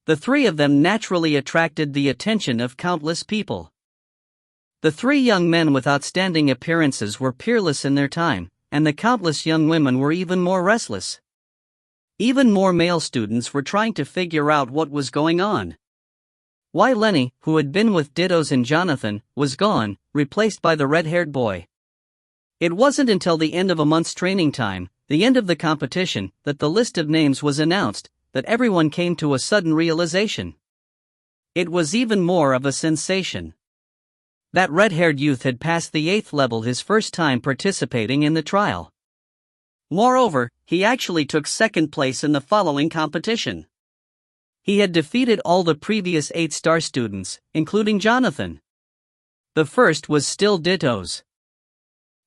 The three of them naturally attracted the attention of countless people. The three young men with outstanding appearances were peerless in their time, and the countless young women were even more restless. Even more male students were trying to figure out what was going on. Why Lenny, who had been with Dittos and Jonathan, was gone, replaced by the red-haired boy. It wasn't until the end of a month's training time, the end of the competition, that the list of names was announced, that everyone came to a sudden realization. It was even more of a sensation. That red-haired youth had passed the 8th level his first time participating in the trial. Moreover, he actually took second place in the following competition. He had defeated all the previous 8-star students, including Jonathan. The first was still Dittos.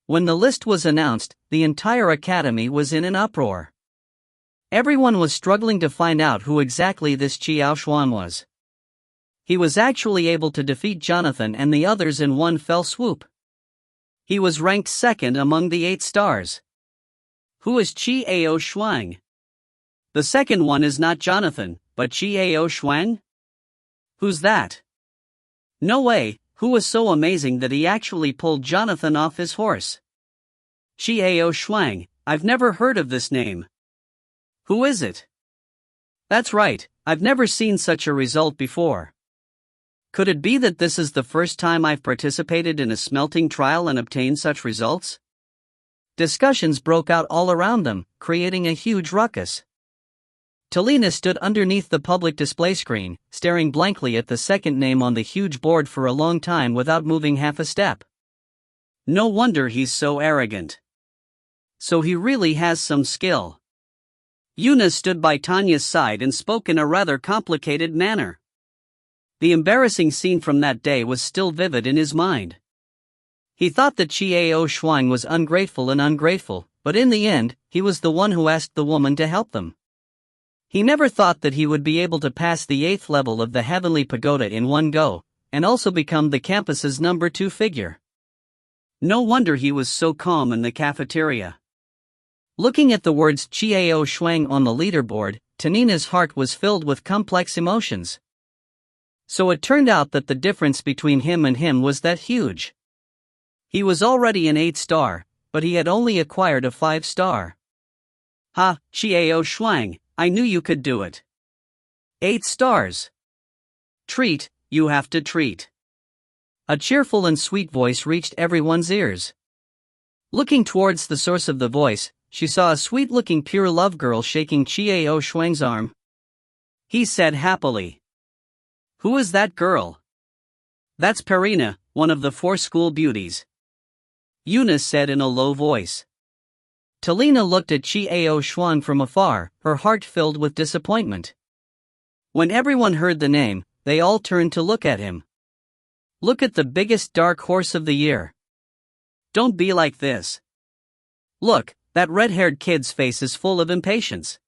When the list was announced, the entire academy was in an uproar. Everyone was struggling to find out who exactly this Xiao Shuang was. He was actually able to defeat Jonathan and the others in one fell swoop. He was ranked second among the 8 stars. Who is Xiao Shuang? The second one is not Jonathan, but Xiao Shuang? Who's that? No way, who was so amazing that he actually pulled Jonathan off his horse? Xiao Shuang, I've never heard of this name. Who is it? That's right, I've never seen such a result before. Could it be that this is the first time I've participated in a smelting trial and obtained such results? Discussions broke out all around them, creating a huge ruckus. Talina stood underneath the public display screen, staring blankly at the second name on the huge board for a long time without moving half a step. No wonder he's so arrogant. So he really has some skill. Yuna stood by Tanya's side and spoke in a rather complicated manner. The embarrassing scene from that day was still vivid in his mind. He thought that Xiao Shuang was ungrateful, but in the end, he was the one who asked the woman to help them. He never thought that he would be able to pass the 8th level of the Heavenly Pagoda in one go, and also become the campus's number 2 figure. No wonder he was so calm in the cafeteria. Looking at the words Xiao Shuang on the leaderboard, Tanina's heart was filled with complex emotions. So it turned out that the difference between him and him was that huge. He was already an 8-star, but he had only acquired a 5-star. Ha, Qiao Shuang, I knew you could do it. 8 stars. Treat, you have to treat. A cheerful and sweet voice reached everyone's ears. Looking towards the source of the voice, she saw a sweet-looking pure love girl shaking Qiao Shuang's arm. He said happily. Who is that girl? That's Perina, one of the 4 school beauties. Eunice said in a low voice. Talina looked at Qiao Shuang from afar, her heart filled with disappointment. When everyone heard the name, they all turned to look at him. Look at the biggest dark horse of the year. Don't be like this. Look, that red-haired kid's face is full of impatience.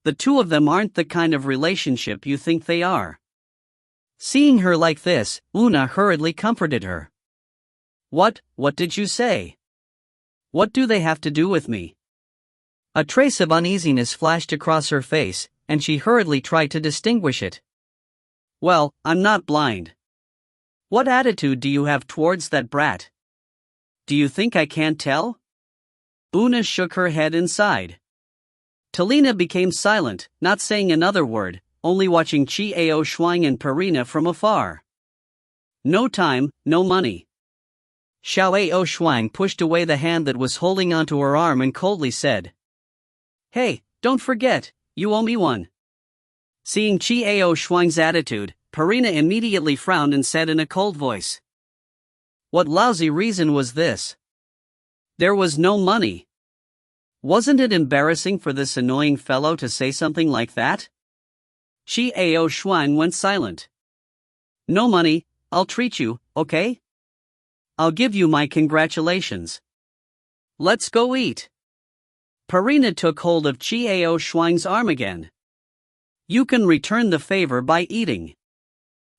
The two of them aren't the kind of relationship you think they are. Seeing her like this, Una hurriedly comforted her. What did you say? What do they have to do with me? A trace of uneasiness flashed across her face, and she hurriedly tried to distinguish it. Well, I'm not blind. What attitude do you have towards that brat? Do you think I can't tell? Una shook her head and sighed. Talina became silent, not saying another word, only watching Qiao Shuang and Perina from afar. No time, no money. Xiao Shuang pushed away the hand that was holding onto her arm and coldly said, Hey, don't forget, you owe me one. Seeing Qiao Shuang's attitude, Perina immediately frowned and said in a cold voice. What lousy reason was this? There was no money. Wasn't it embarrassing for this annoying fellow to say something like that? Qiao Shuang went silent. No money, I'll treat you, okay? I'll give you my congratulations. Let's go eat. Perina took hold of Qiao Shuang's arm again. You can return the favor by eating.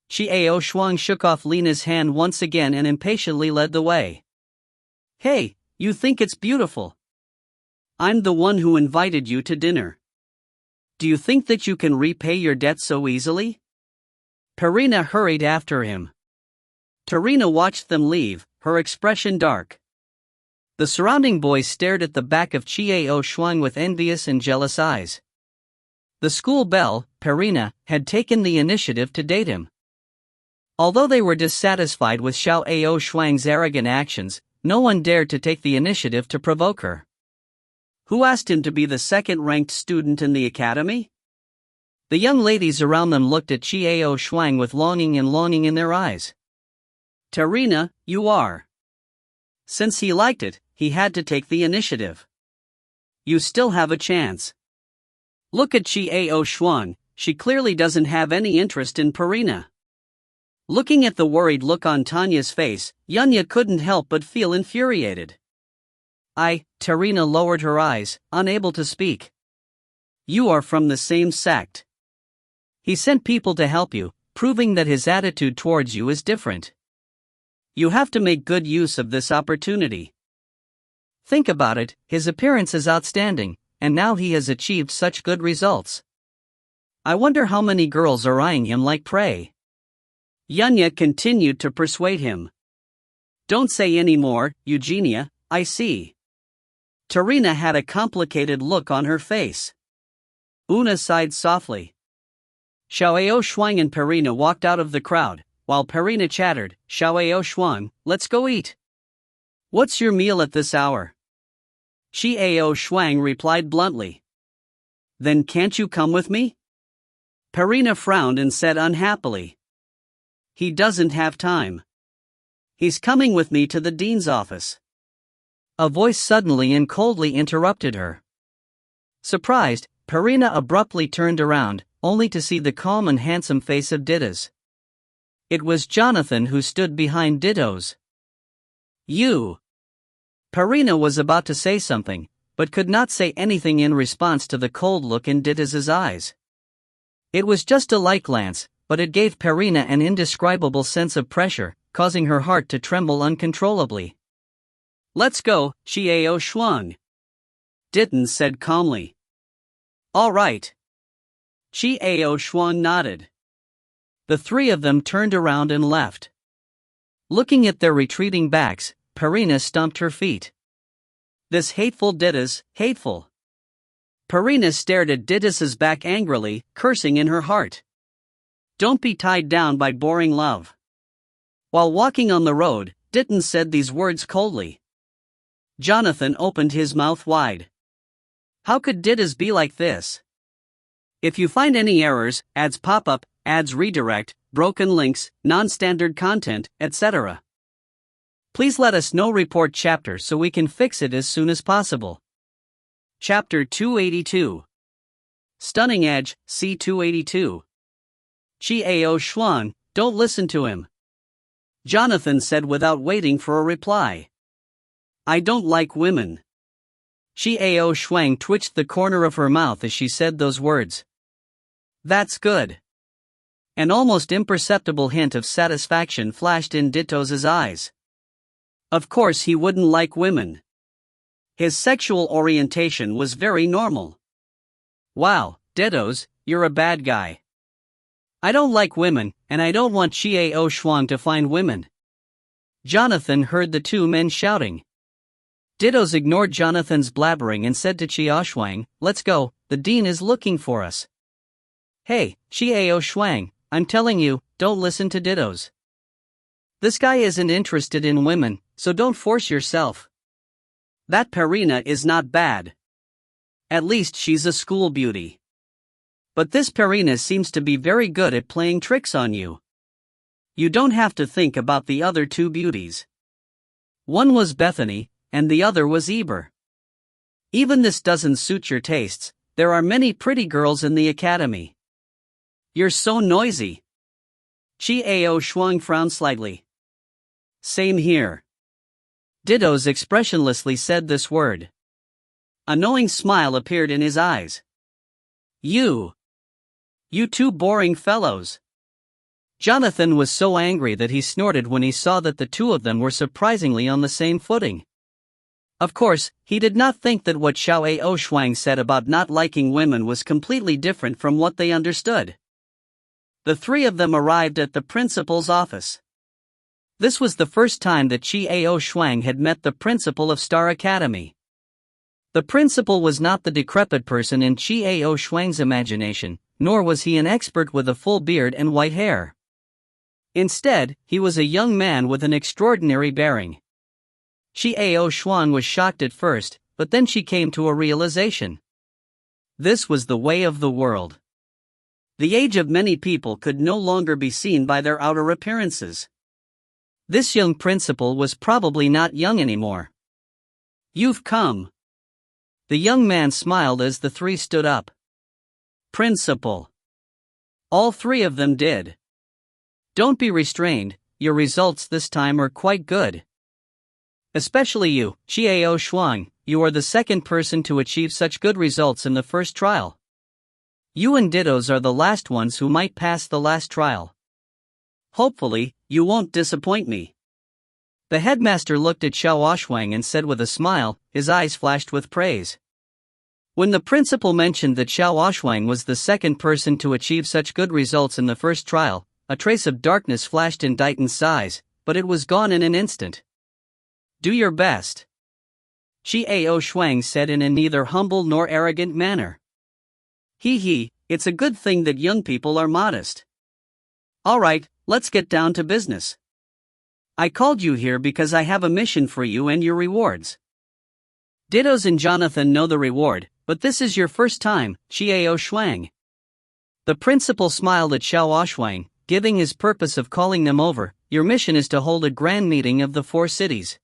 Qiao Shuang shook off Lina's hand once again and impatiently led the way. Hey, you think it's beautiful? I'm the one who invited you to dinner. Do you think that you can repay your debt so easily? Perina hurried after him. Tarina watched them leave, her expression dark. The surrounding boys stared at the back of Qiao Shuang with envious and jealous eyes. The school belle, Perina, had taken the initiative to date him. Although they were dissatisfied with Xiao Shuang's arrogant actions, no one dared to take the initiative to provoke her. Who asked him to be the second-ranked student in the academy? The young ladies around them looked at Qiao Shuang with longing in their eyes. Tarina, you are. Since he liked it, he had to take the initiative. You still have a chance. Look at Qiao Shuang, she clearly doesn't have any interest in Perina. Looking at the worried look on Tanya's face, Yunya couldn't help but feel infuriated. Tarina lowered her eyes, unable to speak. You are from the same sect. He sent people to help you, proving that his attitude towards you is different. You have to make good use of this opportunity. Think about it, his appearance is outstanding, and now he has achieved such good results. I wonder how many girls are eyeing him like prey. Yunya continued to persuade him. Don't say any more, Eugenia, I see. Tarina had a complicated look on her face. Una sighed softly. Xiao Shuang and Perina walked out of the crowd, while Perina chattered, Xiao Shuang, let's go eat. What's your meal at this hour? Qiao Shuang replied bluntly. Then can't you come with me? Perina frowned and said unhappily. He doesn't have time. He's coming with me to the dean's office. A voice suddenly and coldly interrupted her. Surprised, Perina abruptly turned around, only to see the calm and handsome face of Dittos. It was Jonathan who stood behind Dittos. You! Perina was about to say something, but could not say anything in response to the cold look in Dittos' eyes. It was just a light glance, but it gave Perina an indescribable sense of pressure, causing her heart to tremble uncontrollably. Let's go, Qiao Shuang. Ditton said calmly. All right. Qiao Shuang nodded. The three of them turned around and left. Looking at their retreating backs, Perina stomped her feet. This hateful Didas, hateful. Perina stared at Didas's back angrily, cursing in her heart. Don't be tied down by boring love. While walking on the road, Ditton said these words coldly. Jonathan opened his mouth wide. How could Didas be like this? If you find any errors, ads pop up, ads redirect, broken links, non-standard content, etc. Please let us know. Report chapter so we can fix it as soon as possible. Chapter 282. Stunning Edge, C282. Chiao Xuan, don't listen to him. Jonathan said without waiting for a reply. I don't like women. Chiao Xuan twitched the corner of her mouth as she said those words. That's good. An almost imperceptible hint of satisfaction flashed in Ditto's eyes. Of course he wouldn't like women. His sexual orientation was very normal. Wow, Dittos, you're a bad guy. I don't like women, and I don't want Chiao Xuan to find women. Jonathan heard the two men shouting. Dittos ignored Jonathan's blabbering and said to Chiao Xuan, let's go, the dean is looking for us. Hey, Chiao Xuan, I'm telling you, don't listen to Dittos. This guy isn't interested in women, so don't force yourself. That Perina is not bad. At least she's a school beauty. But this Perina seems to be very good at playing tricks on you. You don't have to think about the other two beauties. One was Bethany, and the other was Eber. Even this doesn't suit your tastes, there are many pretty girls in the academy. You're so noisy. Chiao Xuan frowned slightly. Same here. Dittos expressionlessly said this word. A knowing smile appeared in his eyes. You two boring fellows. Jonathan was so angry that he snorted when he saw that the two of them were surprisingly on the same footing. Of course, he did not think that what Chiao Xuan said about not liking women was completely different from what they understood. The three of them arrived at the principal's office. This was the first time that Chiao Xuan had met the principal of Star Academy. The principal was not the decrepit person in Chiao Xuan's imagination, nor was he an expert with a full beard and white hair. Instead, he was a young man with an extraordinary bearing. Chiao Xuan was shocked at first, but then she came to a realization. This was the way of the world. The age of many people could no longer be seen by their outer appearances. This young principal was probably not young anymore. You've come. The young man smiled as the three stood up. Principal. All three of them did. Don't be restrained, your results this time are quite good. Especially you, Chiao Xuan, you are the second person to achieve such good results in the first trial. You and Dittos are the last ones who might pass the last trial. Hopefully, you won't disappoint me. The headmaster looked at Chiao Xuan and said with a smile, his eyes flashed with praise. When the principal mentioned that Chiao Xuan was the second person to achieve such good results in the first trial, a trace of darkness flashed in Dighton's eyes, but it was gone in an instant. Do your best. Chiao Xuan said in a neither humble nor arrogant manner. It's a good thing that young people are modest. Alright, let's get down to business. I called you here because I have a mission for you and your rewards. Dittos and Jonathan know the reward, but this is your first time, Chiao Xuan. The principal smiled at Chiao Xuan, giving his purpose of calling them over. Your mission is to hold a grand meeting of the 4 cities.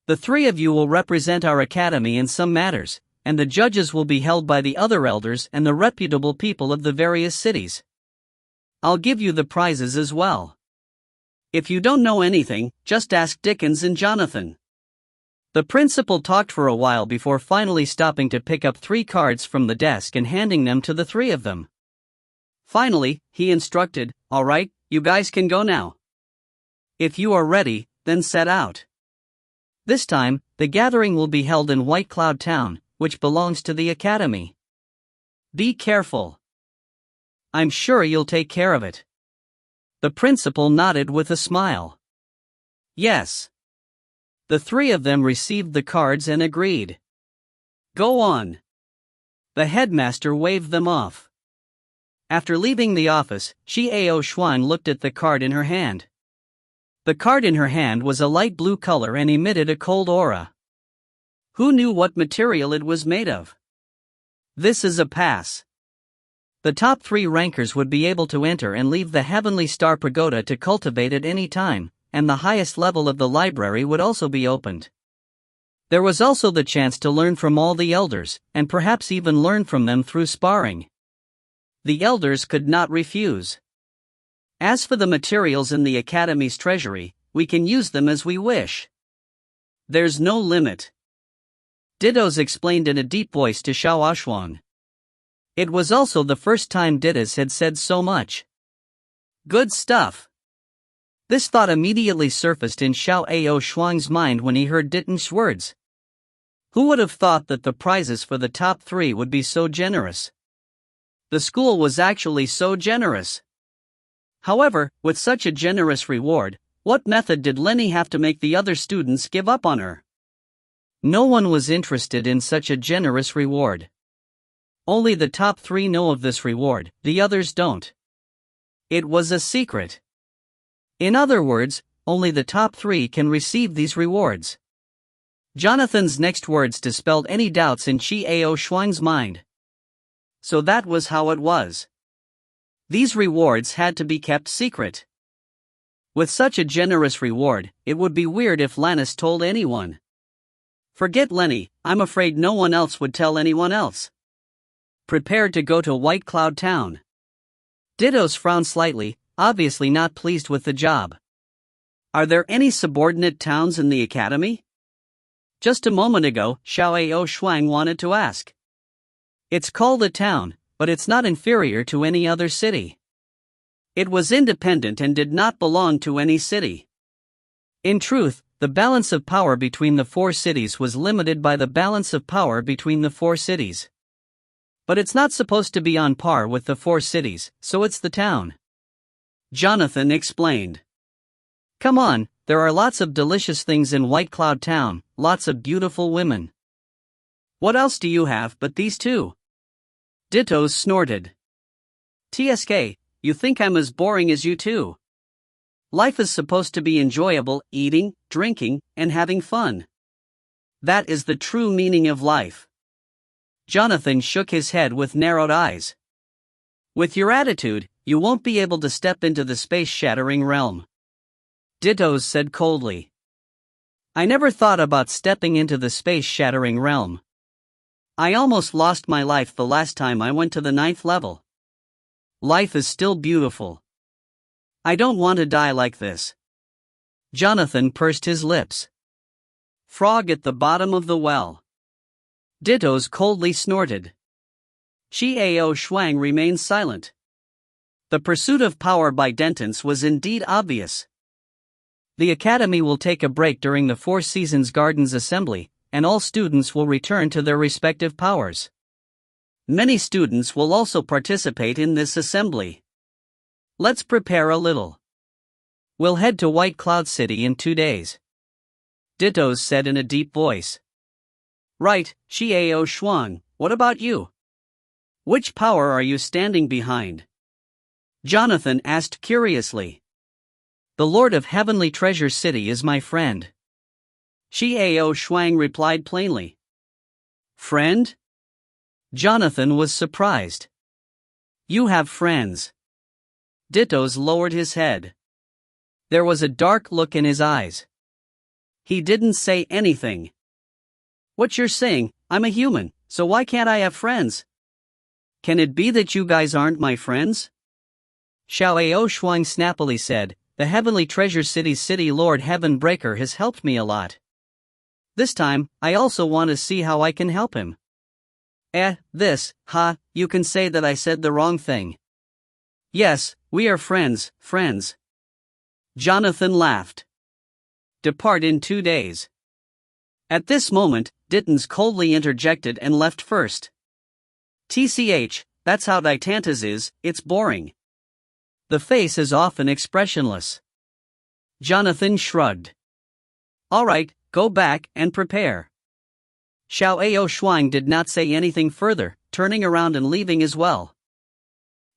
The 3 of you will represent our academy in some matters, and the judges will be held by the other elders and the reputable people of the various cities. I'll give you the prizes as well. If you don't know anything, just ask Dickens and Jonathan. The principal talked for a while before finally stopping to pick up 3 cards from the desk and handing them to the 3 of them. Finally, he instructed, "Alright, you guys can go now. If you are ready, then set out. This time, the gathering will be held in White Cloud Town, which belongs to the academy. Be careful. I'm sure you'll take care of it." The principal nodded with a smile. Yes. The three of them received the cards and agreed. Go on. The headmaster waved them off. After leaving the office, Yixuan looked at the card in her hand. The card in her hand was a light blue color and emitted a cold aura. Who knew what material it was made of? This is a pass. The top 3 rankers would be able to enter and leave the Heavenly Star Pagoda to cultivate at any time, and the highest level of the library would also be opened. There was also the chance to learn from all the elders, and perhaps even learn from them through sparring. The elders could not refuse. As for the materials in the Academy's treasury, we can use them as we wish. There's no limit. Dittos explained in a deep voice to Yixuan. It was also the first time Dittos had said so much. Good stuff. This thought immediately surfaced in Yixuan's mind when he heard Ditton's words. Who would have thought that the prizes for the top 3 would be so generous? The school was actually so generous. However, with such a generous reward, what method did Lenny have to make the other students give up on her? No one was interested in such a generous reward. Only the top 3 know of this reward, the others don't. It was a secret. In other words, only the top 3 can receive these rewards. Jonathan's next words dispelled any doubts in Yixuan's mind. So that was how it was. These rewards had to be kept secret. With such a generous reward, it would be weird if Lannis told anyone. Forget Lenny, I'm afraid no one else would tell anyone else. Prepared to go to White Cloud Town. Dittos frowned slightly, obviously not pleased with the job. Are there any subordinate towns in the academy? Just a moment ago, Yixuan wanted to ask. It's called a town, but it's not inferior to any other city. It was independent and did not belong to any city. In truth, the balance of power between the 4 cities was limited by the balance of power between the 4 cities. But it's not supposed to be on par with the 4 cities, so it's the town. Jonathan explained. Come on, there are lots of delicious things in White Cloud Town, lots of beautiful women. What else do you have but these 2? Dittos snorted. TSK, you think I'm as boring as you too? Life is supposed to be enjoyable, eating, drinking, and having fun. That is the true meaning of life. Jonathan shook his head with narrowed eyes. With your attitude, you won't be able to step into the space-shattering realm. Dittos said coldly. I never thought about stepping into the space-shattering realm. I almost lost my life the last time I went to the 9th level. Life is still beautiful. I don't want to die like this. Jonathan pursed his lips. Frog at the bottom of the well. Dittos coldly snorted. Yixuan remained silent. The pursuit of power by Dentons was indeed obvious. The Academy will take a break during the 4 Seasons Gardens Assembly, and all students will return to their respective powers. Many students will also participate in this assembly. Let's prepare a little. We'll head to White Cloud City in 2 days. Dittos said in a deep voice. Right, Yixuan, what about you? Which power are you standing behind? Jonathan asked curiously. The Lord of Heavenly Treasure City is my friend. Yixuan replied plainly. Friend? Jonathan was surprised. You have friends. Dittos lowered his head. There was a dark look in his eyes. He didn't say anything. What you're saying, I'm a human, so why can't I have friends? Can it be that you guys aren't my friends? Yixuan snappily said, the Heavenly Treasure City's City Lord Heaven Breaker has helped me a lot. This time, I also want to see how I can help him. You can say that I said the wrong thing. Yes, we are friends. Jonathan laughed. Depart in 2 days. At this moment, Dittons coldly interjected and left first. TCH, that's how Ditantas is, it's boring. The face is often expressionless. Jonathan shrugged. All right, go back and prepare. Xiao Ao Shuang did not say anything further, turning around and leaving as well.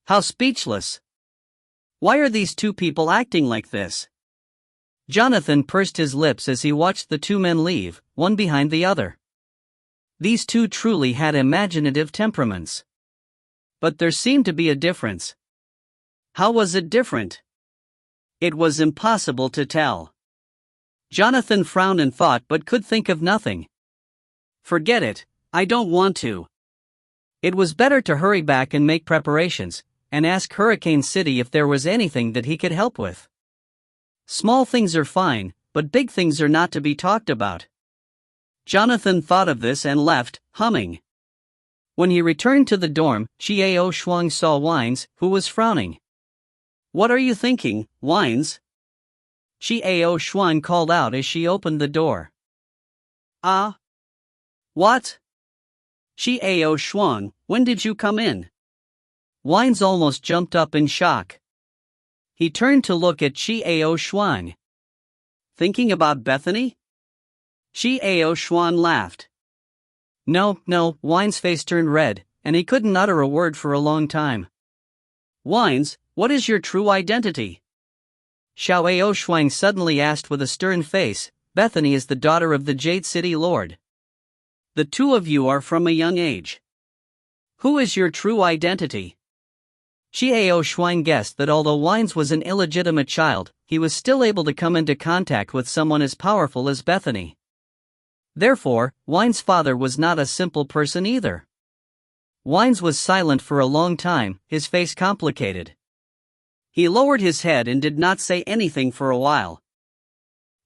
How speechless. Why are these two people acting like this? Jonathan pursed his lips as he watched the two men leave, one behind the other. These two truly had imaginative temperaments. But there seemed to be a difference. How was it different? It was impossible to tell. Jonathan frowned and thought but could think of nothing. Forget it, I don't want to. It was better to hurry back and make preparations, and ask Hurricane City if there was anything that he could help with. Small things are fine, but big things are not to be talked about. Jonathan thought of this and left, humming. When he returned to the dorm, Xiao Shuang saw Wines, who was frowning. What are you thinking, Wines? Xiao Shuang called out as she opened the door. Ah? What? Xiao Shuang, when did you come in? Wines almost jumped up in shock. He turned to look at Xiao Shuang. Thinking about Bethany? Xiao Shuang laughed. No, Wines' face turned red, and he couldn't utter a word for a long time. Wines, what is your true identity? Xiao Shuang suddenly asked with a stern face. Bethany is the daughter of the Jade City Lord. The two of you are from a young age. Who is your true identity? Xiao Shuang guessed that although Wines was an illegitimate child, he was still able to come into contact with someone as powerful as Bethany. Therefore, Wines' father was not a simple person either. Wines was silent for a long time, his face complicated. He lowered his head and did not say anything for a while.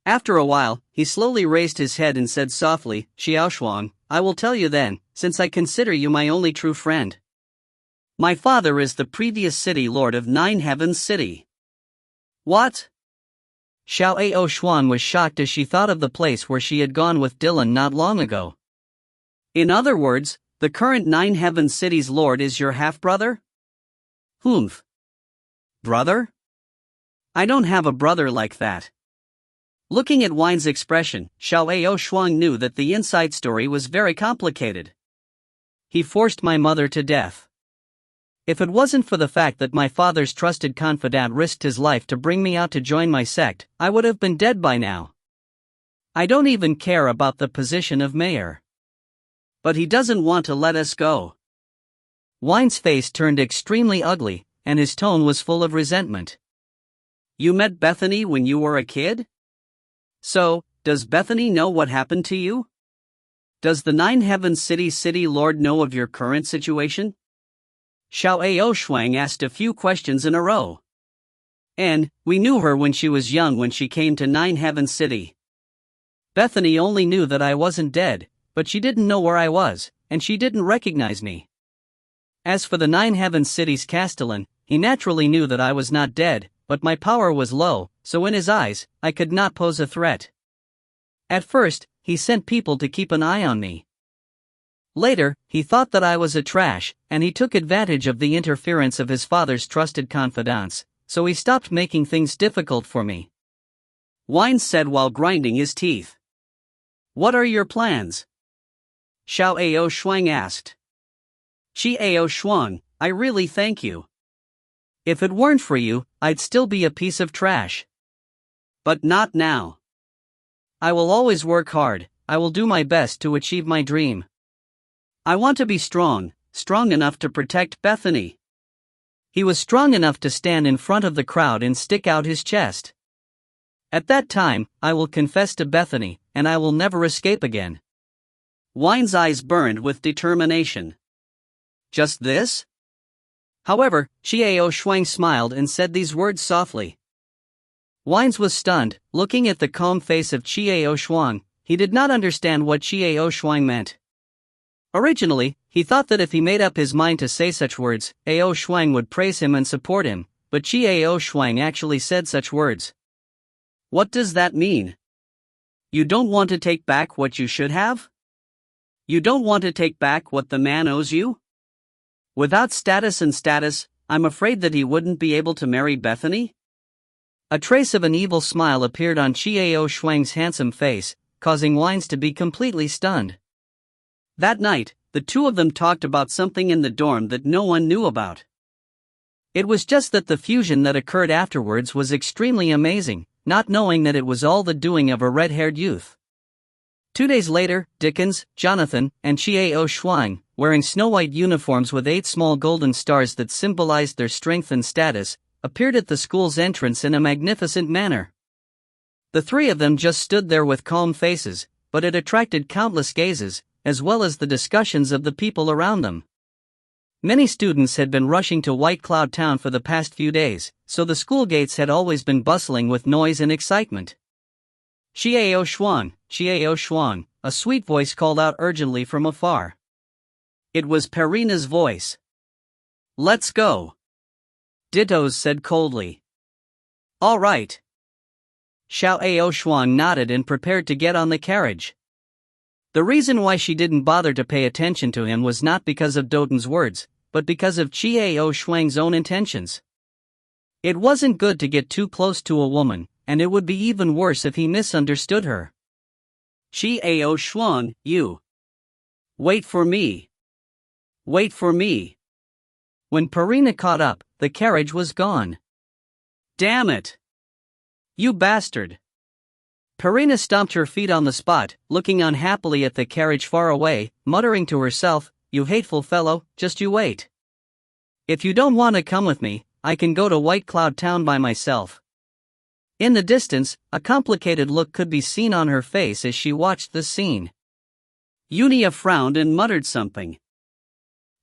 After a while, he slowly raised his head and said softly, Xiao Shuang, I will tell you then, since I consider you my only true friend. My father is the previous city lord of Nine Heavens City. What? Xiao Shuang was shocked as she thought of the place where she had gone with Dylan not long ago. In other words, the current Nine Heavens City's lord is your half-brother? Humph. Brother? I don't have a brother like that. Looking at Wine's expression, Xiao Shuang knew that the inside story was very complicated. He forced my mother to death. If it wasn't for the fact that my father's trusted confidant risked his life to bring me out to join my sect, I would have been dead by now. I don't even care about the position of mayor. But he doesn't want to let us go. Wine's face turned extremely ugly, and his tone was full of resentment. You met Bethany when you were a kid? So, does Bethany know what happened to you? Does the Nine Heavens City Lord know of your current situation? Xiao Shuang asked a few questions in a row. And, we knew her when she was young when she came to Nine Heavens City. Bethany only knew that I wasn't dead, but she didn't know where I was, and she didn't recognize me. As for the Nine Heavens City's Castellan, he naturally knew that I was not dead, but my power was low, so in his eyes, I could not pose a threat. At first, he sent people to keep an eye on me. Later, he thought that I was a trash, and he took advantage of the interference of his father's trusted confidants, so he stopped making things difficult for me. Wine said while grinding his teeth. What are your plans? Xiao Shuang asked. Xiao Shuang, I really thank you. If it weren't for you, I'd still be a piece of trash. But not now. I will always work hard, I will do my best to achieve my dream. I want to be strong enough to protect Bethany. He was strong enough to stand in front of the crowd and stick out his chest. At that time, I will confess to Bethany, and I will never escape again. Wine's eyes burned with determination. Just this? However, Xiao Shuang smiled and said these words softly. Wines was stunned, looking at the calm face of Xiao Shuang. He did not understand what Xiao Shuang meant. Originally, he thought that if he made up his mind to say such words, Xiao Shuang would praise him and support him, but Xiao Shuang actually said such words. What does that mean? You don't want to take back what you should have? You don't want to take back what the man owes you? Without status, I'm afraid that he wouldn't be able to marry Bethany? A trace of an evil smile appeared on Chiao Shuang's handsome face, causing Wines to be completely stunned. That night, the two of them talked about something in the dorm that no one knew about. It was just that the fusion that occurred afterwards was extremely amazing, not knowing that it was all the doing of a red-haired youth. 2 days later, Dickens, Jonathan, and Chiao Shuang, wearing snow-white uniforms with 8 small golden stars that symbolized their strength and status, appeared at the school's entrance in a magnificent manner. The three of them just stood there with calm faces, but it attracted countless gazes, as well as the discussions of the people around them. Many students had been rushing to White Cloud Town for the past few days, so the school gates had always been bustling with noise and excitement. Chiao Shuang, a sweet voice called out urgently from afar. It was Perina's voice. Let's go. Dittos said coldly. All right. Xiao Shuang nodded and prepared to get on the carriage. The reason why she didn't bother to pay attention to him was not because of Doton's words, but because of Chiao Shuang's own intentions. It wasn't good to get too close to a woman, and it would be even worse if he misunderstood her. Chiao Shuang, you. Wait for me. Wait for me. When Perina caught up, the carriage was gone. Damn it! You bastard! Perina stomped her feet on the spot, looking unhappily at the carriage far away, muttering to herself, You hateful fellow, just you wait. If you don't want to come with me, I can go to White Cloud Town by myself. In the distance, a complicated look could be seen on her face as she watched the scene. Yunia frowned and muttered something.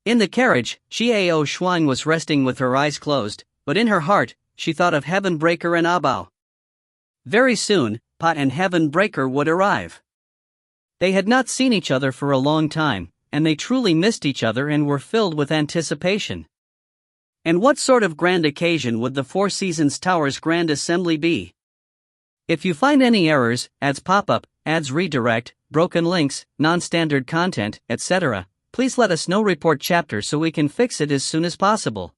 In the carriage, Chiao Shuang was resting with her eyes closed, but in her heart, she thought of Heaven Breaker and Abao. Very soon, Pot and Heaven Breaker would arrive. They had not seen each other for a long time, and they truly missed each other and were filled with anticipation. And what sort of grand occasion would the Four Seasons Tower's Grand Assembly be? If you find any errors, ads pop up, ads redirect, broken links, non-standard content, etc., please let us know. Report chapter so we can fix it as soon as possible.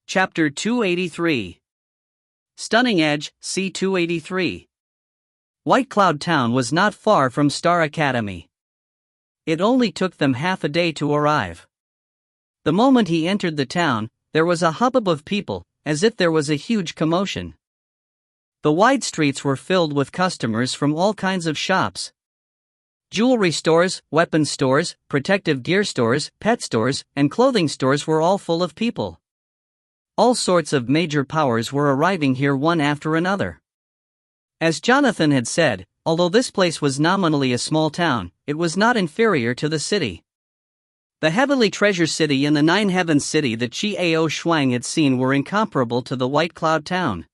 Chapter 283. Stunning Edge, C283. White Cloud Town was not far from Star Academy. It only took them half a day to arrive. The moment he entered the town, there was a hubbub of people, as if there was a huge commotion. The wide streets were filled with customers from all kinds of shops. Jewelry stores, weapon stores, protective gear stores, pet stores, and clothing stores were all full of people. All sorts of major powers were arriving here one after another. As Jonathan had said, although this place was nominally a small town, it was not inferior to the city. The Heavenly Treasure City and the Nine Heavens City that Chiao Shuang had seen were incomparable to the White Cloud Town.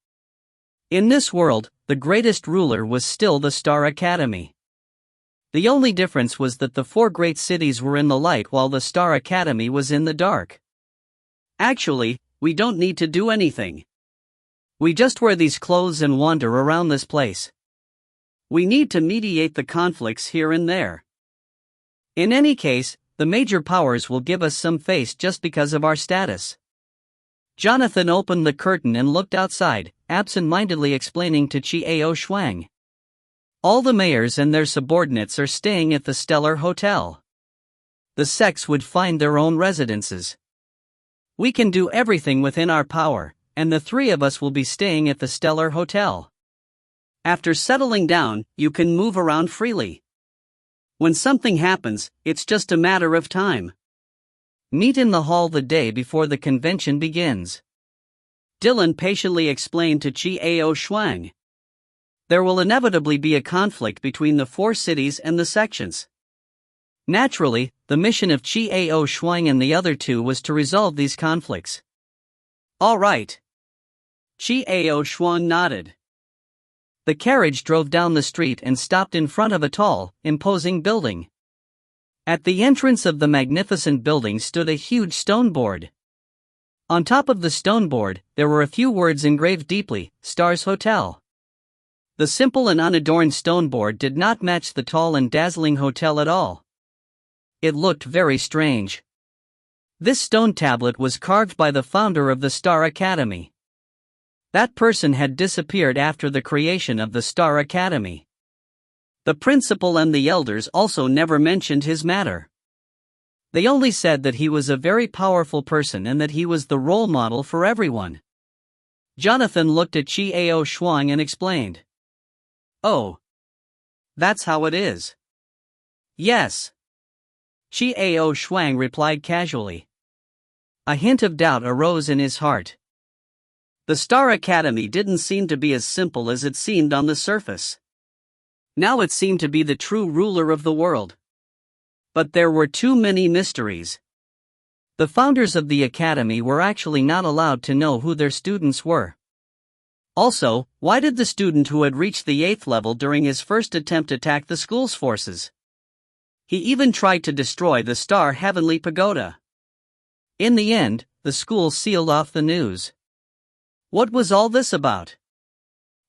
In this world, the greatest ruler was still the Star Academy. The only difference was that the four great cities were in the light while the Star Academy was in the dark. Actually, we don't need to do anything. We just wear these clothes and wander around this place. We need to mediate the conflicts here and there. In any case, the major powers will give us some face just because of our status. Jonathan opened the curtain and looked outside, absent-mindedly explaining to Chiao Shuang. All the mayors and their subordinates are staying at the Stellar Hotel. The sects would find their own residences. We can do everything within our power, and the three of us will be staying at the Stellar Hotel. After settling down, you can move around freely. When something happens, it's just a matter of time. Meet in the hall the day before the convention begins. Dylan patiently explained to Chiao Shuang. There will inevitably be a conflict between the four cities and the sections. Naturally, the mission of Chiao Shuang and the other two was to resolve these conflicts. All right. Chiao Shuang nodded. The carriage drove down the street and stopped in front of a tall, imposing building. At the entrance of the magnificent building stood a huge stone board. On top of the stone board, there were a few words engraved deeply, Stars Hotel. The simple and unadorned stone board did not match the tall and dazzling hotel at all. It looked very strange. This stone tablet was carved by the founder of the Star Academy. That person had disappeared after the creation of the Star Academy. The principal and the elders also never mentioned his matter. They only said that he was a very powerful person and that he was the role model for everyone. Jonathan looked at Qiao Shuang and explained. Oh. That's how it is. Yes. Qiao Shuang replied casually. A hint of doubt arose in his heart. The Star Academy didn't seem to be as simple as it seemed on the surface. Now it seemed to be the true ruler of the world. But there were too many mysteries. The founders of the academy were actually not allowed to know who their students were. Also, why did the student who had reached the 8th level during his first attempt attack the school's forces? He even tried to destroy the Star Heavenly Pagoda. In the end, the school sealed off the news. What was all this about?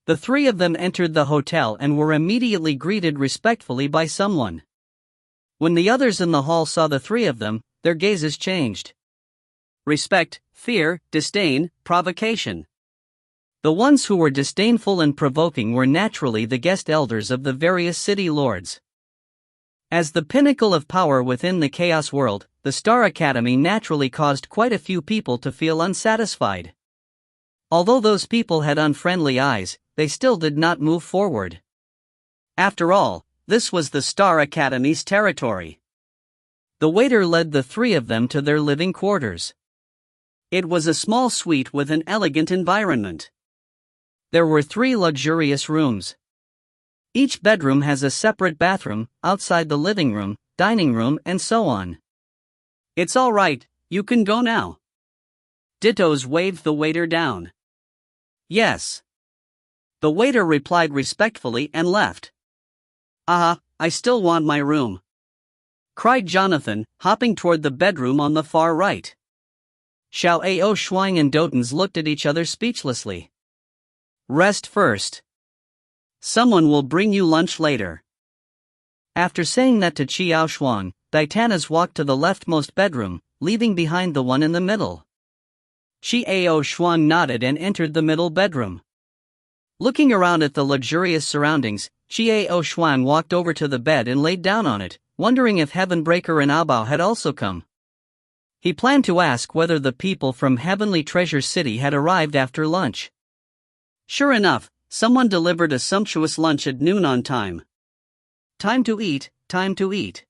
The three of them entered the hotel and were immediately greeted respectfully by someone. When the others in the hall saw the three of them, their gazes changed. Respect, fear, disdain, provocation. The ones who were disdainful and provoking were naturally the guest elders of the various city lords. As the pinnacle of power within the chaos world, the Star Academy naturally caused quite a few people to feel unsatisfied. Although those people had unfriendly eyes, they still did not move forward. After all, this was the Star Academy's territory. The waiter led the three of them to their living quarters. It was a small suite with an elegant environment. There were 3 luxurious rooms. Each bedroom has a separate bathroom, outside the living room, dining room, and so on. It's all right, you can go now. Dittos waved the waiter down. Yes. The waiter replied respectfully and left. I still want my room, cried Jonathan, hopping toward the bedroom on the far right. Xiao Ao Shuang and Dotens looked at each other speechlessly. Rest first. Someone will bring you lunch later. After saying that to Qiao Shuang, Daitanas walked to the leftmost bedroom, leaving behind the one in the middle. Qiao Shuang nodded and entered the middle bedroom. Looking around at the luxurious surroundings, Qiao Shuang walked over to the bed and laid down on it, wondering if Heavenbreaker and Abao had also come. He planned to ask whether the people from Heavenly Treasure City had arrived after lunch. Sure enough, someone delivered a sumptuous lunch at noon on time. Time to eat, time to eat.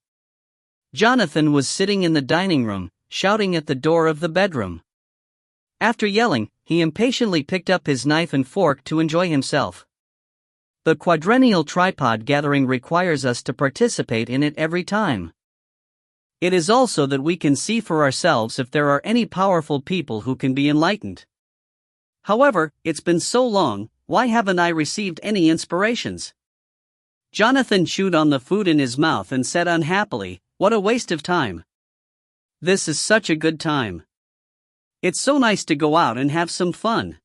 Jonathan was sitting in the dining room, shouting at the door of the bedroom. After yelling, he impatiently picked up his knife and fork to enjoy himself. The quadrennial tripod gathering requires us to participate in it every time. It is also that we can see for ourselves if there are any powerful people who can be enlightened. However, it's been so long, why haven't I received any inspirations? Jonathan chewed on the food in his mouth and said unhappily, what a waste of time. This is such a good time. It's so nice to go out and have some fun.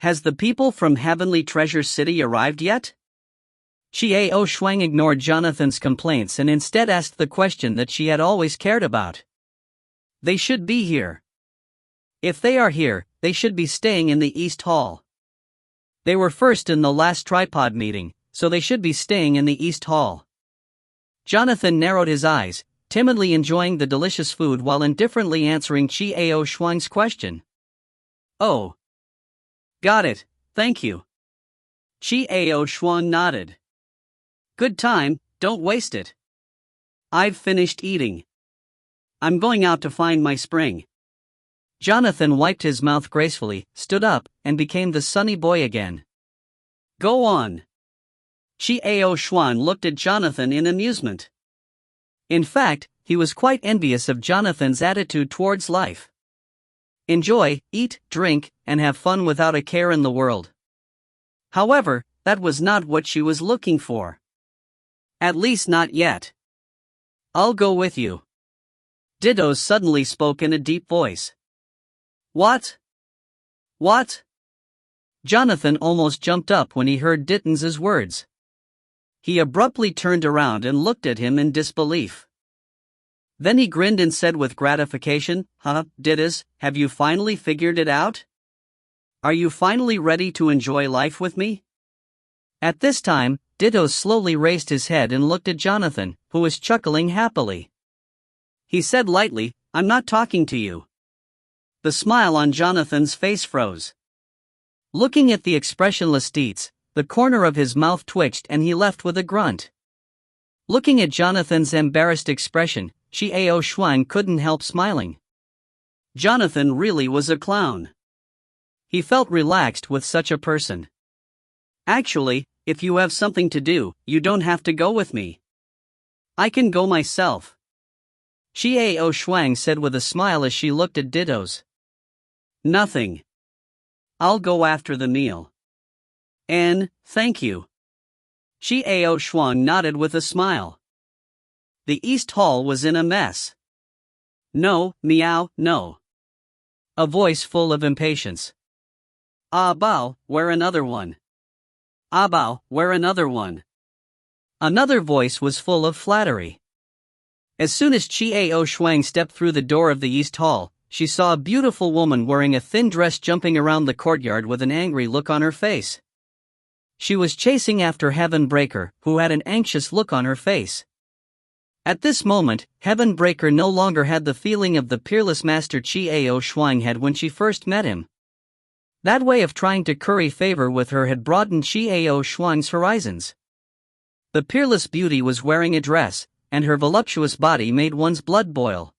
Has the people from Heavenly Treasure City arrived yet? Qiao Shuang ignored Jonathan's complaints and instead asked the question that she had always cared about. They should be here. If they are here, they should be staying in the East Hall. They were first in the last tripod meeting, so they should be staying in the East Hall. Jonathan narrowed his eyes, timidly enjoying the delicious food while indifferently answering Qiao Shuang's question. Oh. Got it, thank you. Qiao Shuang nodded. Good time, don't waste it. I've finished eating. I'm going out to find my spring. Jonathan wiped his mouth gracefully, stood up, and became the sunny boy again. Go on. Qiao Shuang looked at Jonathan in amusement. In fact, he was quite envious of Jonathan's attitude towards life. Enjoy, eat, drink, and have fun without a care in the world. However, that was not what she was looking for. At least not yet. I'll go with you. Dittos suddenly spoke in a deep voice. What? What? Jonathan almost jumped up when he heard Dittons's words. He abruptly turned around and looked at him in disbelief. Then he grinned and said with gratification, "Huh, Didas, have you finally figured it out? Are you finally ready to enjoy life with me?" At this time, Ditto slowly raised his head and looked at Jonathan, who was chuckling happily. He said lightly, "I'm not talking to you." The smile on Jonathan's face froze. Looking at the expressionless Dietz, the corner of his mouth twitched and he left with a grunt. Looking at Jonathan's embarrassed expression, Xiao Shuang couldn't help smiling. Jonathan really was a clown. He felt relaxed with such a person. "Actually, if you have something to do, you don't have to go with me. I can go myself," Xiao Shuang said with a smile as she looked at Dittos. "Nothing. I'll go after the meal." Thank you." Xiao Shuang nodded with a smile. The East Hall was in a mess. "No, meow, no." A voice full of impatience. "Ah bao, where another one? Ah bao, where another one?" Another voice was full of flattery. As soon as Xiao Shuang stepped through the door of the East Hall, she saw a beautiful woman wearing a thin dress jumping around the courtyard with an angry look on her face. She was chasing after Heaven Breaker, who had an anxious look on her face. At this moment, Heaven Breaker no longer had the feeling of the peerless master Xiao Shuang had when she first met him. That way of trying to curry favor with her had broadened Xiao Shuang's horizons. The peerless beauty was wearing a dress, and her voluptuous body made one's blood boil.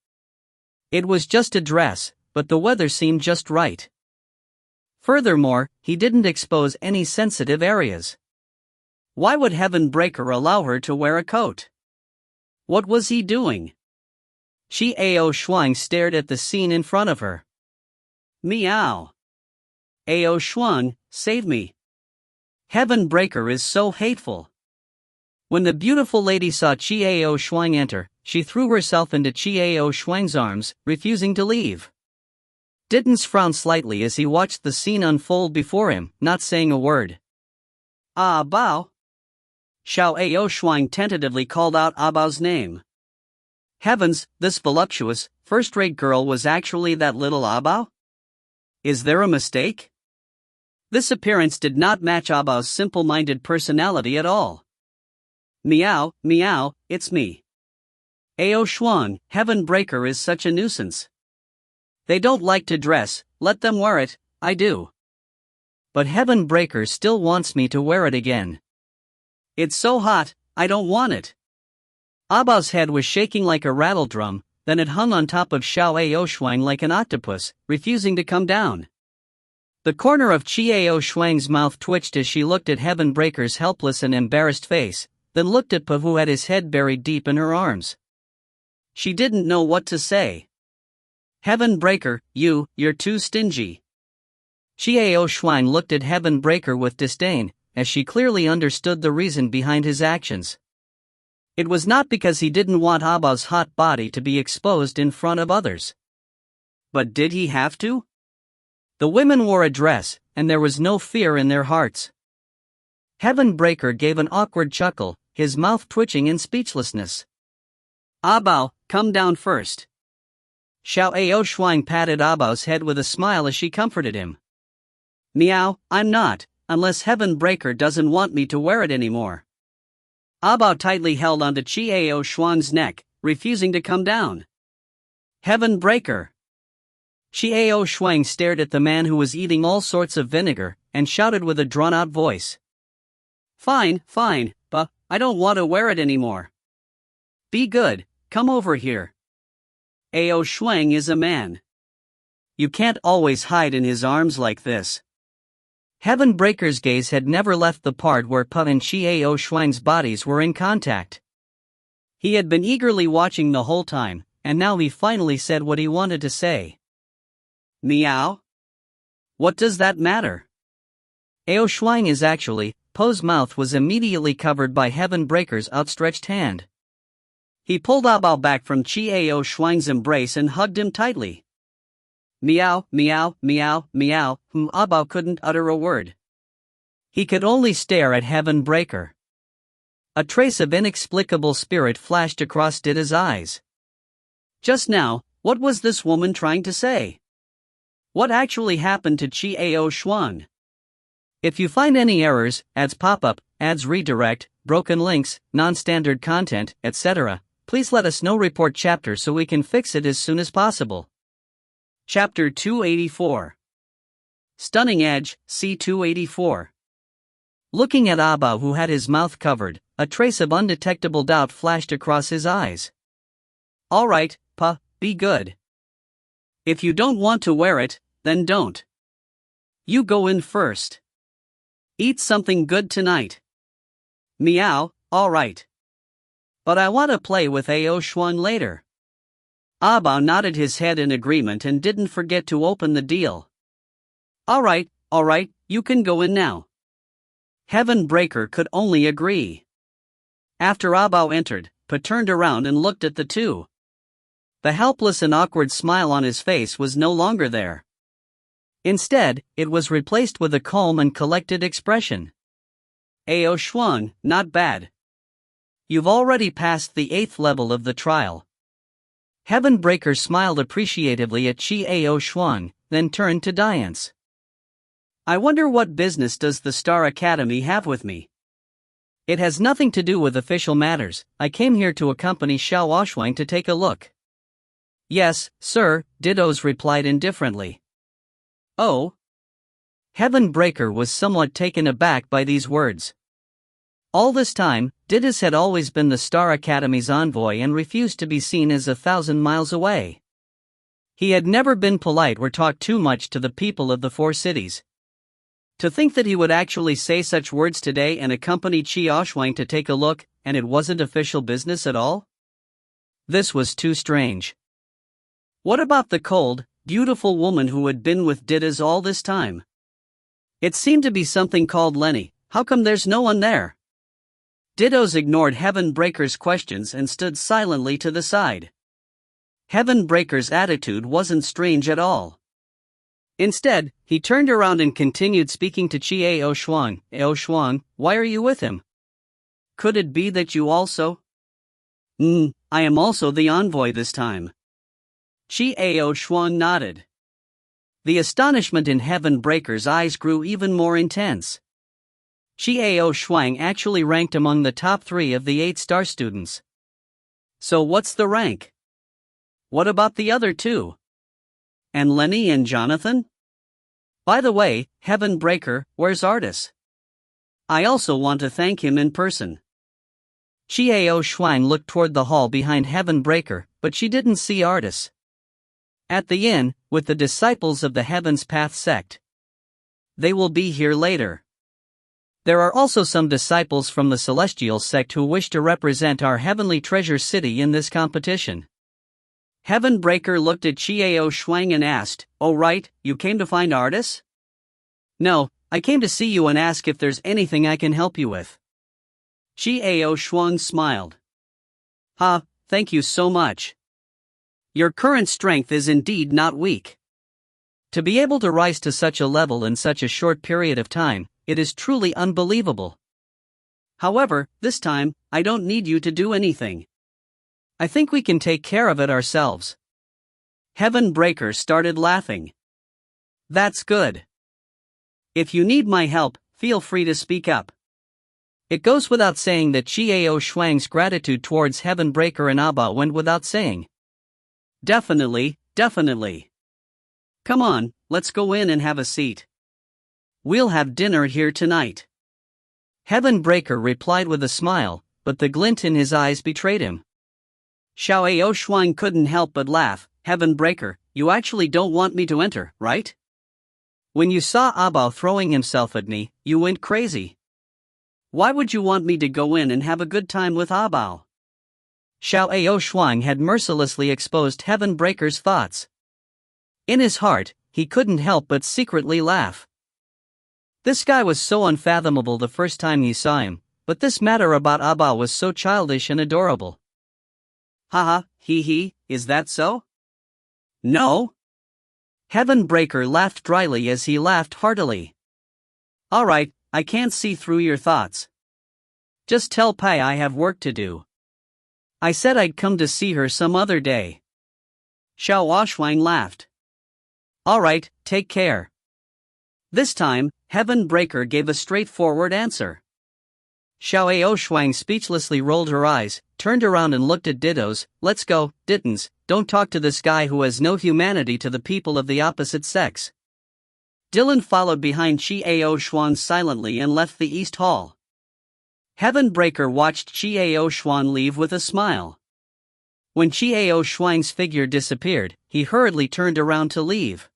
It was just a dress, but the weather seemed just right. Furthermore, he didn't expose any sensitive areas. Why would Heaven Breaker allow her to wear a coat? What was he doing? Xiao Shuang stared at the scene in front of her. Meow. Ao Shuang, save me. Heaven Breaker is so hateful. When the beautiful lady saw Xiao Shuang enter, she threw herself into Xiao Shuang's arms, refusing to leave. Dittens frowned slightly as he watched the scene unfold before him, not saying a word. "Ah Bao." Xiao Shuang tentatively called out Ah Bao's name. Heavens, this voluptuous, first-rate girl was actually that little Ah Bao? Is there a mistake? This appearance did not match Ah Bao's simple-minded personality at all. "Meow, meow, it's me. Ao Shuang, Heaven Breaker is such a nuisance. They don't like to dress, let them wear it, I do. But Heaven Breaker still wants me to wear it again. It's so hot, I don't want it." Ah Bao's head was shaking like a rattle drum, then it hung on top of Xiao Shuang like an octopus, refusing to come down. The corner of Xiao Shuang's mouth twitched as she looked at Heaven Breaker's helpless and embarrassed face, then looked at Pa, who had his head buried deep in her arms. She didn't know what to say. "Heaven Breaker, you're too stingy." Xiao Shuang looked at Heaven Breaker with disdain, as she clearly understood the reason behind his actions. It was not because he didn't want Ah Bao's hot body to be exposed in front of others. But did he have to? The women wore a dress, and there was no fear in their hearts. Heaven Breaker gave an awkward chuckle, his mouth twitching in speechlessness. "Ah Bao, come down first." Xiao Shuang patted Ah Bao's head with a smile as she comforted him. "Meow, I'm not, unless Heaven Breaker doesn't want me to wear it anymore." Ah Bao tightly held onto Xiao Shuang's neck, refusing to come down. "Heaven Breaker." Xiao Shuang stared at the man who was eating all sorts of vinegar, and shouted with a drawn-out voice. Fine, but I don't want to wear it anymore. Be good, come over here. Ao Shuang is a man. You can't always hide in his arms like this." Heaven Breaker's gaze had never left the part where Pa and Xiao Shuang's bodies were in contact. He had been eagerly watching the whole time, and now he finally said what he wanted to say. "Meow? What does that matter?" Ao Shuang is actually, Po's mouth was immediately covered by Heaven Breaker's outstretched hand. He pulled Ah Bao back from Xiao Shuang's embrace and hugged him tightly. Meow, meow, meow, meow, Ah Bao couldn't utter a word. He could only stare at Heaven Breaker. A trace of inexplicable spirit flashed across Dida's eyes. Just now, what was this woman trying to say? What actually happened to Chiao Xuan? If you find any errors, ads pop up, ads redirect, broken links, non-standard content, etc., please let us know. Report chapter so we can fix it as soon as possible. Chapter 284. Stunning Edge, C284. Looking at Abao, who had his mouth covered, a trace of undetectable doubt flashed across his eyes. Alright, pa, be good. If you don't want to wear it, then don't. You go in first. Eat something good tonight. Meow, alright. But I want to play with Ao Xuan later. Abao nodded his head in agreement and didn't forget to open the deal. Alright, you can go in now. Heaven Breaker could only agree. After Abao entered, Pa turned around and looked at the two. The helpless and awkward smile on his face was no longer there. Instead, it was replaced with a calm and collected expression. Ao Xuan, not bad. You've already passed the 8th level of the trial. Heaven Breaker smiled appreciatively at Chiao Xuan, then turned to Diance. I wonder what business does the Star Academy have with me? It has nothing to do with official matters. I came here to accompany Xiao Oshuang to take a look. Yes, sir, Dittos replied indifferently. Oh? Heaven Breaker was somewhat taken aback by these words. All this time, Dittos had always been the Star Academy's envoy and refused to be seen as 1,000 miles away. He had never been polite or talked too much to the people of the 4 cities. To think that he would actually say such words today and accompany Qi Oshuang to take a look, and it wasn't official business at all? This was too strange. What about the cold, beautiful woman who had been with Dittos all this time? It seemed to be something called Lenny. How come there's no one there? Dittos ignored Heaven Breaker's questions and stood silently to the side. Heaven Breaker's attitude wasn't strange at all. Instead, he turned around and continued speaking to Chiao Xuan. Ao Xuan, why are you with him? Could it be that you also? I am also the envoy this time. Chiao Xuan nodded. The astonishment in Heaven Breaker's eyes grew even more intense. Chiao Xuan actually ranked among the top 3 of the 8-star students. So what's the rank? What about the other 2? And Lenny and Jonathan? By the way, Heaven Breaker, where's Arduous? I also want to thank him in person. Chiao Xuan looked toward the hall behind Heaven Breaker, but she didn't see Arduous. At the inn, with the disciples of the Heaven's Path sect. They will be here later. There are also some disciples from the Celestial sect who wish to represent our Heavenly Treasure City in this competition. Heaven Breaker looked at Chiao Xuan and asked, "Oh right, you came to find Arduous?" "No, I came to see you and ask if there's anything I can help you with." Chiao Xuan smiled. Thank you so much. Your current strength is indeed not weak. To be able to rise to such a level in such a short period of time, it is truly unbelievable. However, this time, I don't need you to do anything. I think we can take care of it ourselves. Heaven Breaker started laughing. That's good. If you need my help, feel free to speak up. It goes without saying that Chiao Xuan's gratitude towards Heaven Breaker and Abao went without saying. Definitely. Come on, let's go in and have a seat. We'll have dinner here tonight. Heaven Breaker replied with a smile, but the glint in his eyes betrayed him. Xiao Xuan couldn't help but laugh. Heaven Breaker, you actually don't want me to enter, right? When you saw Abao throwing himself at me, you went crazy. Why would you want me to go in and have a good time with Abao? Xiao Xuan had mercilessly exposed Heaven Breaker's thoughts. In his heart, he couldn't help but secretly laugh. This guy was so unfathomable the first time he saw him, but this matter about Abao was so childish and adorable. Haha, hee, is that so? No? Heaven Breaker laughed dryly as he laughed heartily. Alright, I can't see through your thoughts. Just tell Pai I have work to do. I said I'd come to see her some other day. Xiao Shuang laughed. Alright, take care. This time, Heaven Breaker gave a straightforward answer. Xiao Shuang speechlessly rolled her eyes, turned around and looked at Dittos. Let's go, Dittons, don't talk to this guy who has no humanity to the people of the opposite sex. Dylan followed behind Xiao Shuang silently and left the East Hall. Heaven Breaker watched Xiao Shuang leave with a smile. When Xiao Shuang's figure disappeared, he hurriedly turned around to leave.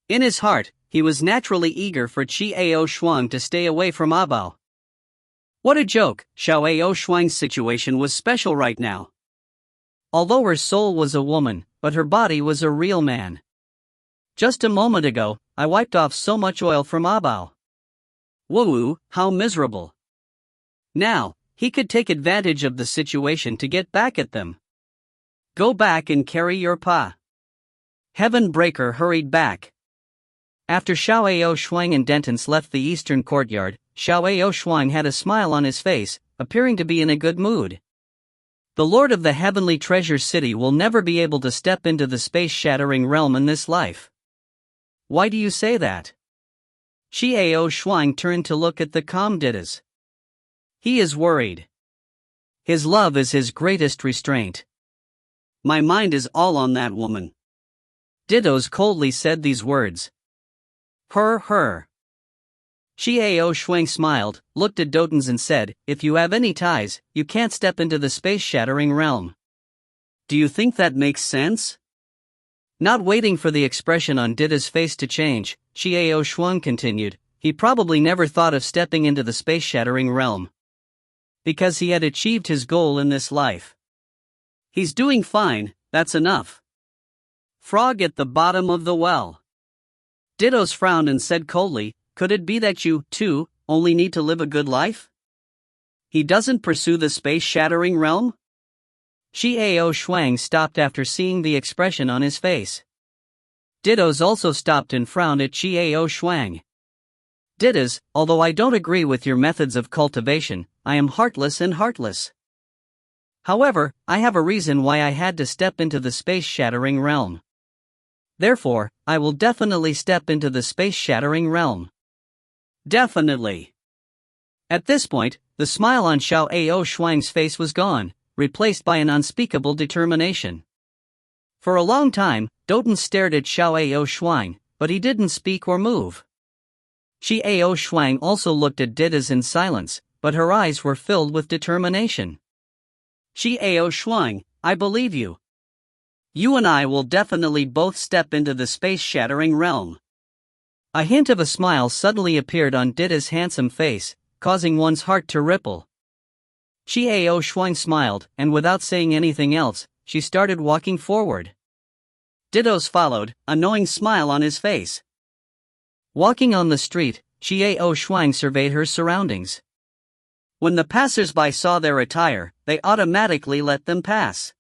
In his heart, he was naturally eager for Xiao Shuang to stay away from Abao. What a joke, Xiao Shuang's situation was special right now. Although her soul was a woman, but her body was a real man. Just a moment ago, I wiped off so much oil from Abao. Woo, how miserable. Now, he could take advantage of the situation to get back at them. Go back and carry your pa. Heaven Breaker hurried back. After Xiao Shuang and Dentons left the eastern courtyard, Xiao Shuang had a smile on his face, appearing to be in a good mood. The Lord of the Heavenly Treasure City will never be able to step into the space-shattering realm in this life. Why do you say that? Xiao Shuang turned to look at the calm Dittos. He is worried. His love is his greatest restraint. My mind is all on that woman. Dittos coldly said these words. Her. Xiao Shuang smiled, looked at Dotons and said, if you have any ties, you can't step into the space-shattering realm. Do you think that makes sense? Not waiting for the expression on Ditto's face to change, Xiao Shuang continued, he probably never thought of stepping into the space-shattering realm. Because he had achieved his goal in this life. He's doing fine, that's enough. Frog at the bottom of the well. Dittos frowned and said coldly, could it be that you, too, only need to live a good life? He doesn't pursue the space-shattering realm? Xiao Shuang stopped after seeing the expression on his face. Dittos also stopped and frowned at Xiao Shuang. Dittos, although I don't agree with your methods of cultivation, I am heartless and heartless. However, I have a reason why I had to step into the space-shattering realm. Therefore, I will definitely step into the space-shattering realm. Definitely. At this point, the smile on Xiao Shuang's face was gone, replaced by an unspeakable determination. For a long time, Doton stared at Xiao Shuang, but he didn't speak or move. Xiao Shuang also looked at Dittos in silence, but her eyes were filled with determination. Xiao Shuang, I believe you. You and I will definitely both step into the space-shattering realm. A hint of a smile suddenly appeared on Ditto's handsome face, causing one's heart to ripple. Xiao Shuang smiled, and without saying anything else, she started walking forward. Dittos followed, a knowing smile on his face. Walking on the street, Xiao Shuang surveyed her surroundings. When the passers-by saw their attire, they automatically let them pass.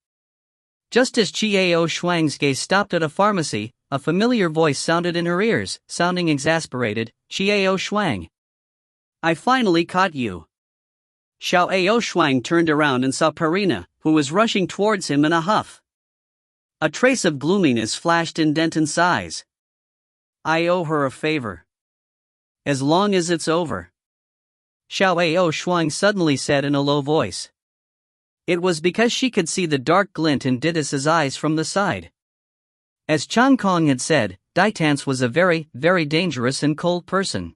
Just as Xiao Shuang's gaze stopped at a pharmacy, a familiar voice sounded in her ears, sounding exasperated, Xiao Shuang. I finally caught you. Xiao Shuang turned around and saw Perina, who was rushing towards him in a huff. A trace of gloominess flashed in Denton's eyes. I owe her a favor. As long as it's over. Xiao Shuang suddenly said in a low voice. It was because she could see the dark glint in Dittos' eyes from the side. As Chang Kong had said, Ditance was a very, very dangerous and cold person.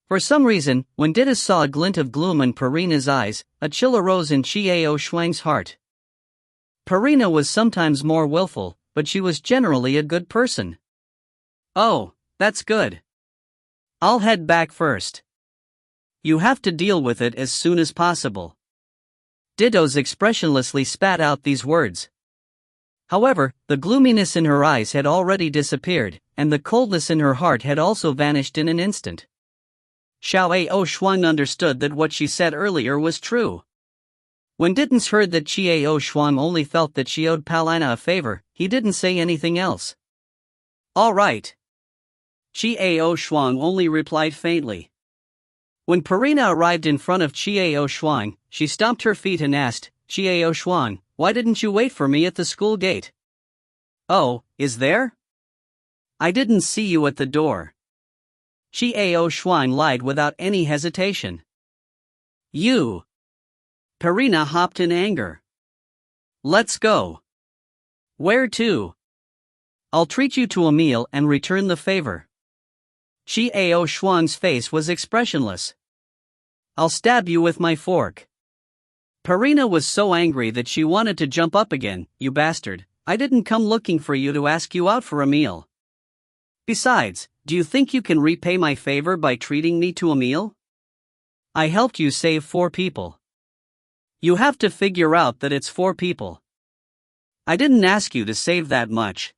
For some reason, when Dittos saw a glint of gloom in Perina's eyes, a chill arose in Xiao Shuang's heart. Perina was sometimes more willful, but she was generally a good person. Oh, that's good. I'll head back first. You have to deal with it as soon as possible. Dittos expressionlessly spat out these words. However, the gloominess in her eyes had already disappeared, and the coldness in her heart had also vanished in an instant. Xiao Shuang understood that what she said earlier was true. When Dittos heard that Xiao Shuang only felt that she owed Palina a favor, he didn't say anything else. All right. Xiao Shuang only replied faintly. When Perina arrived in front of Xiao Shuang, she stomped her feet and asked, Xiao Shuang, why didn't you wait for me at the school gate? Oh, is there? I didn't see you at the door. Yixuan lied without any hesitation. You. Perina hopped in anger. Let's go. Where to? I'll treat you to a meal and return the favor. Yixuan's face was expressionless. I'll stab you with my fork. Perina was so angry that she wanted to jump up again. You bastard, I didn't come looking for you to ask you out for a meal. Besides, do you think you can repay my favor by treating me to a meal? I helped you save 4 people. You have to figure out that it's 4 people. I didn't ask you to save that much.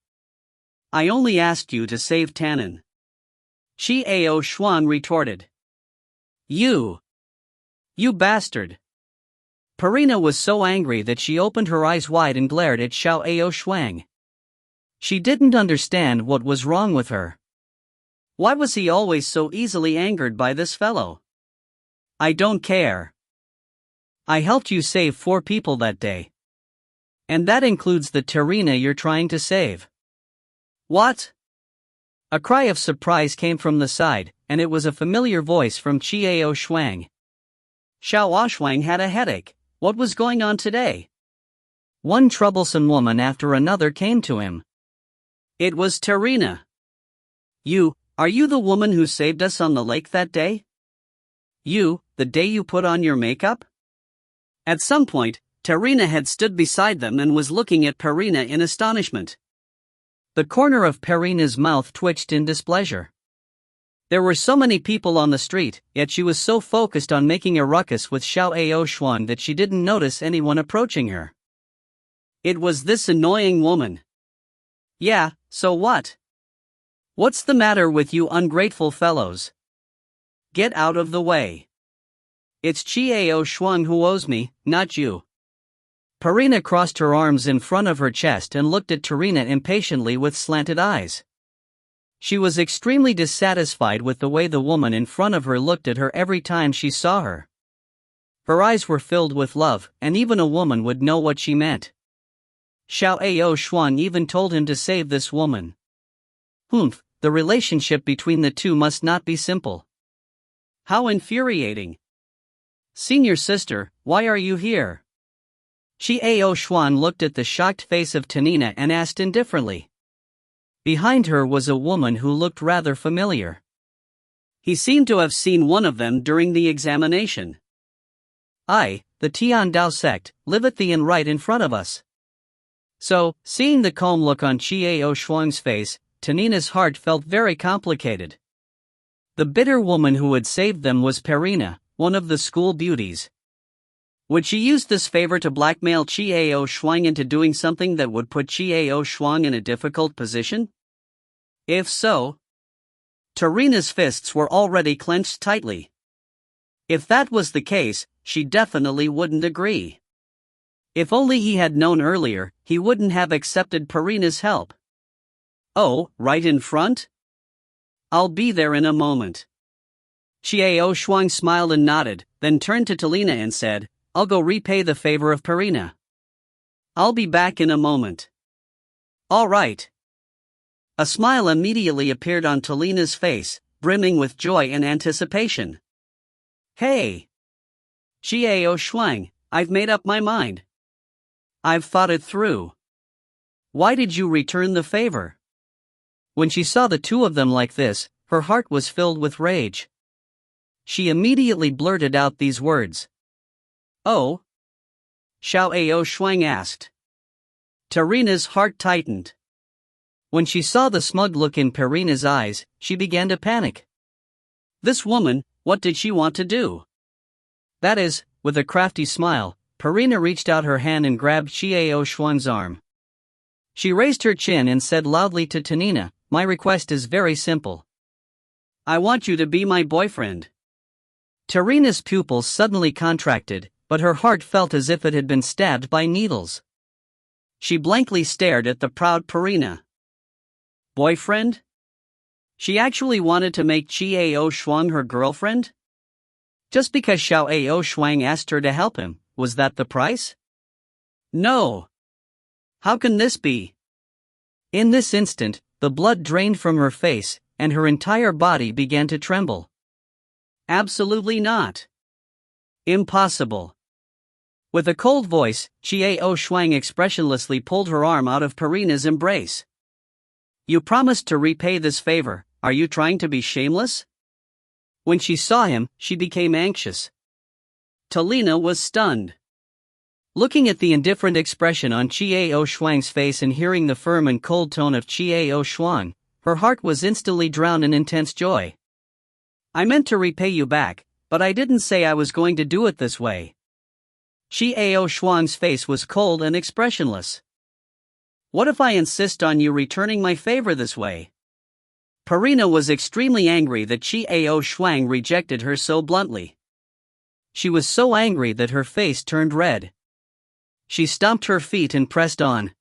I only asked you to save Tannen. Yixuan retorted. You bastard. Perina was so angry that she opened her eyes wide and glared at Yixuan. She didn't understand what was wrong with her. Why was he always so easily angered by this fellow? I don't care. I helped you save 4 people that day. And that includes the Terina you're trying to save. What? A cry of surprise came from the side, and it was a familiar voice from Yixuan. Xiaoshuang had a headache. What was going on today? One troublesome woman after another came to him. It was Terina. Are you the woman who saved us on the lake that day? The day you put on your makeup? At some point, Terina had stood beside them and was looking at Perina in astonishment. The corner of Perina's mouth twitched in displeasure. There were so many people on the street, yet she was so focused on making a ruckus with Yixuan that she didn't notice anyone approaching her. It was this annoying woman. Yeah, so what? What's the matter with you ungrateful fellows? Get out of the way. It's Yixuan who owes me, not you. Perina crossed her arms in front of her chest and looked at Terina impatiently with slanted eyes. She was extremely dissatisfied with the way the woman in front of her looked at her every time she saw her. Her eyes were filled with love, and even a woman would know what she meant. Yixuan even told him to save this woman. The relationship between the two must not be simple. How infuriating. Senior sister, why are you here? Yixuan looked at the shocked face of Tanina and asked indifferently. Behind her was a woman who looked rather familiar. He seemed to have seen one of them during the examination. I, the Tian Dao sect, live at the inn right in front of us. So, seeing the calm look on Yixuan's face, Tanina's heart felt very complicated. The bitter woman who had saved them was Perina, one of the school beauties. Would she use this favor to blackmail Yixuan into doing something that would put Yixuan in a difficult position? If so, Terina's fists were already clenched tightly. If that was the case, she definitely wouldn't agree. If only he had known earlier, he wouldn't have accepted Perina's help. Oh, right in front? I'll be there in a moment. Yixuan smiled and nodded, then turned to Talina and said, I'll go repay the favor of Perina. I'll be back in a moment. All right. A smile immediately appeared on Talina's face, brimming with joy and anticipation. Hey! Yixuan, I've made up my mind. I've thought it through. Why did you return the favor? When she saw the two of them like this, her heart was filled with rage. She immediately blurted out these words. Oh? Yixuan asked. Terina's heart tightened. When she saw the smug look in Perina's eyes, she began to panic. This woman, what did she want to do? That is, with a crafty smile, Perina reached out her hand and grabbed Yixuan's arm. She raised her chin and said loudly to Tanina, my request is very simple. I want you to be my boyfriend. Terina's pupils suddenly contracted, but her heart felt as if it had been stabbed by needles. She blankly stared at the proud Perina. Boyfriend? She actually wanted to make Yixuan her girlfriend? Just because Yixuan asked her to help him, was that the price? No. How can this be? In this instant, the blood drained from her face, and her entire body began to tremble. Absolutely not. Impossible. With a cold voice, Chiao Shuang expressionlessly pulled her arm out of Purina's embrace. You promised to repay this favor, are you trying to be shameless? When she saw him, she became anxious. Talina was stunned. Looking at the indifferent expression on Chiao Shuang's face and hearing the firm and cold tone of Chiao Shuang, her heart was instantly drowned in intense joy. I meant to repay you back, but I didn't say I was going to do it this way. Chiao Shuang's face was cold and expressionless. What if I insist on you returning my favor this way? Purina was extremely angry that Chiao Shuang rejected her so bluntly. She was so angry that her face turned red. She stomped her feet and pressed on.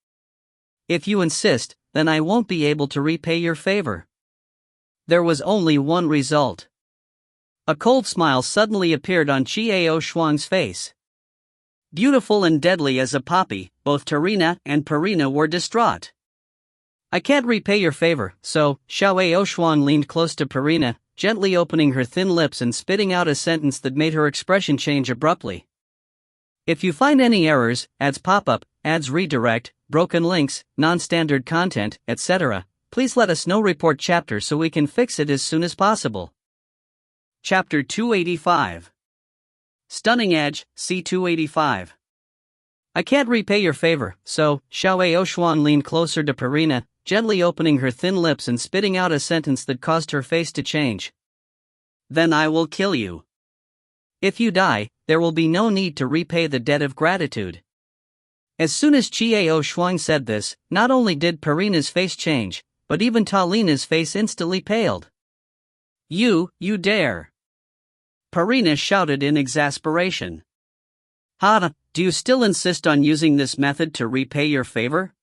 If you insist, then I won't be able to repay your favor. There was only one result. A cold smile suddenly appeared on Chiao Shuang's face. Beautiful and deadly as a poppy, both Tarina and Purina were distraught. I can't repay your favor, so, Xiao Shuang leaned close to Purina, gently opening her thin lips and spitting out a sentence that made her expression change abruptly. If you find any errors, ads pop up, ads redirect, broken links, non-standard content, etc., please let us know. Report chapter so we can fix it as soon as possible. Chapter 285. Stunning Edge, C285. I can't repay your favor, so, Xiao Shuang leaned closer to Purina, gently opening her thin lips and spitting out a sentence that caused her face to change. Then I will kill you. If you die, there will be no need to repay the debt of gratitude. As soon as Chiao Shuang said this, not only did Purina's face change, but even Talina's face instantly paled. You dare! Purina shouted in exasperation. Ha! Do you still insist on using this method to repay your favor?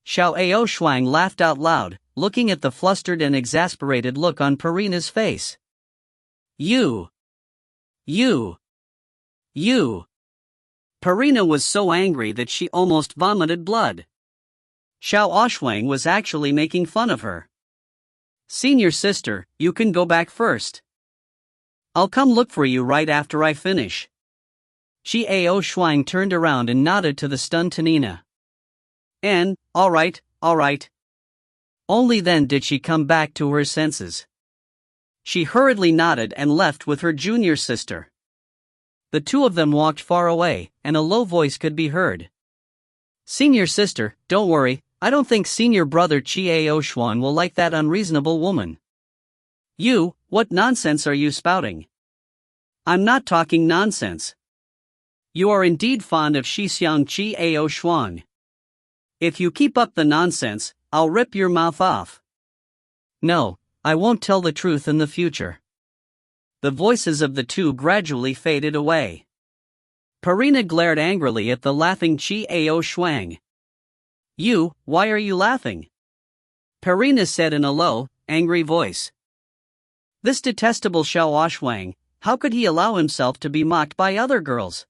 Xiao Shuang laughed out loud, looking at the flustered and exasperated look on Purina's face. You! Purina was so angry that she almost vomited blood. Xiao Shuang was actually making fun of her. Senior sister, you can go back first. I'll come look for you right after I finish. Chiao Shuang turned around and nodded to the stunned Tanina. And, all right. Only then did she come back to her senses. She hurriedly nodded and left with her junior sister. The two of them walked far away, and a low voice could be heard. Senior sister, don't worry, I don't think senior brother Chiao Shuang will like that unreasonable woman. You, what nonsense are you spouting? I'm not talking nonsense. You are indeed fond of Shixiang Chiao Shuang. If you keep up the nonsense, I'll rip your mouth off. No, I won't tell the truth in the future. The voices of the two gradually faded away. Purina glared angrily at the laughing Chiao Shuang. Why are you laughing? Purina said in a low, angry voice. This detestable Xiao Shuang, how could he allow himself to be mocked by other girls?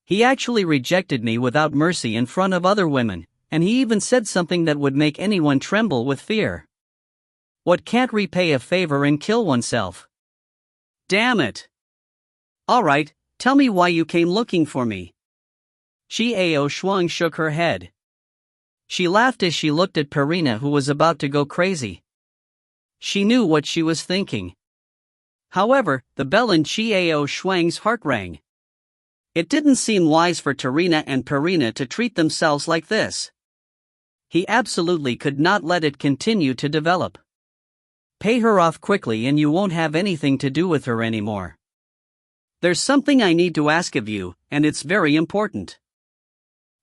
He actually rejected me without mercy in front of other women, and he even said something that would make anyone tremble with fear. What can't repay a favor and kill oneself? Damn it! Alright, tell me why you came looking for me. Chiao Shuang shook her head. She laughed as she looked at Purina, who was about to go crazy. She knew what she was thinking. However, the bell in Chiao Shuang's heart rang. It didn't seem wise for Tarina and Purina to treat themselves like this. He absolutely could not let it continue to develop. Pay her off quickly and you won't have anything to do with her anymore. There's something I need to ask of you, and it's very important.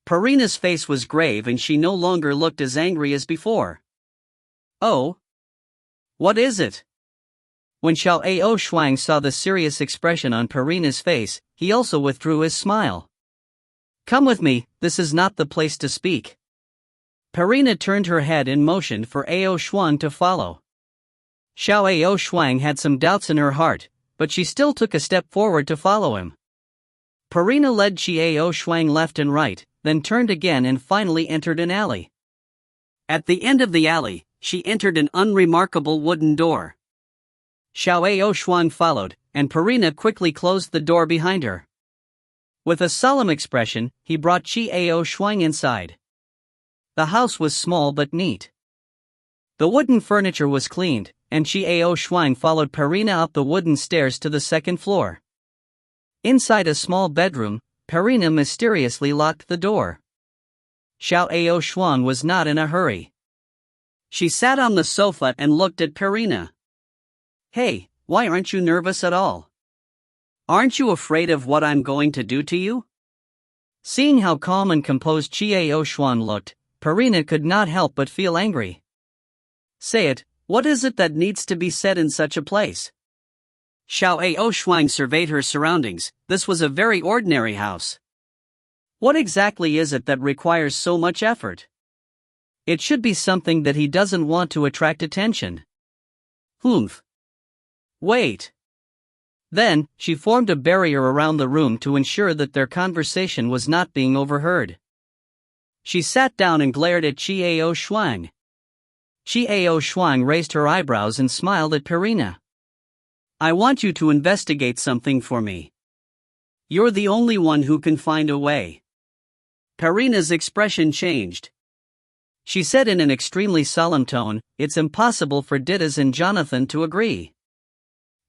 Purina's face was grave and she no longer looked as angry as before. Oh? What is it? When Xiao Shuang saw the serious expression on Purina's face, he also withdrew his smile. Come with me, this is not the place to speak. Purina turned her head and motioned for Ao Shuang to follow. Xiao Shuang had some doubts in her heart, but she still took a step forward to follow him. Purina led Chiao Shuang left and right, then turned again and finally entered an alley. At the end of the alley, she entered an unremarkable wooden door. Xiao Shuang followed, and Perina quickly closed the door behind her. With a solemn expression, he brought Xiao Shuang inside. The house was small but neat. The wooden furniture was cleaned, and Xiao Shuang followed Perina up the wooden stairs to the second floor. Inside a small bedroom, Perina mysteriously locked the door. Xiao Shuang was not in a hurry. She sat on the sofa and looked at Perina. "Hey, why aren't you nervous at all? Aren't you afraid of what I'm going to do to you?" Seeing how calm and composed Xiao Shuang looked, Perina could not help but feel angry. "Say it, what is it that needs to be said in such a place?" Xiao Shuang surveyed her surroundings. This was a very ordinary house. What exactly is it that requires so much effort? It should be something that he doesn't want to attract attention. Humph. Wait. Then, she formed a barrier around the room to ensure that their conversation was not being overheard. She sat down and glared at Xiao Shuang. Xiao Shuang raised her eyebrows and smiled at Perina. "I want you to investigate something for me. You're the only one who can find a way." Perina's expression changed. She said in an extremely solemn tone, "It's impossible for Didas and Jonathan to agree.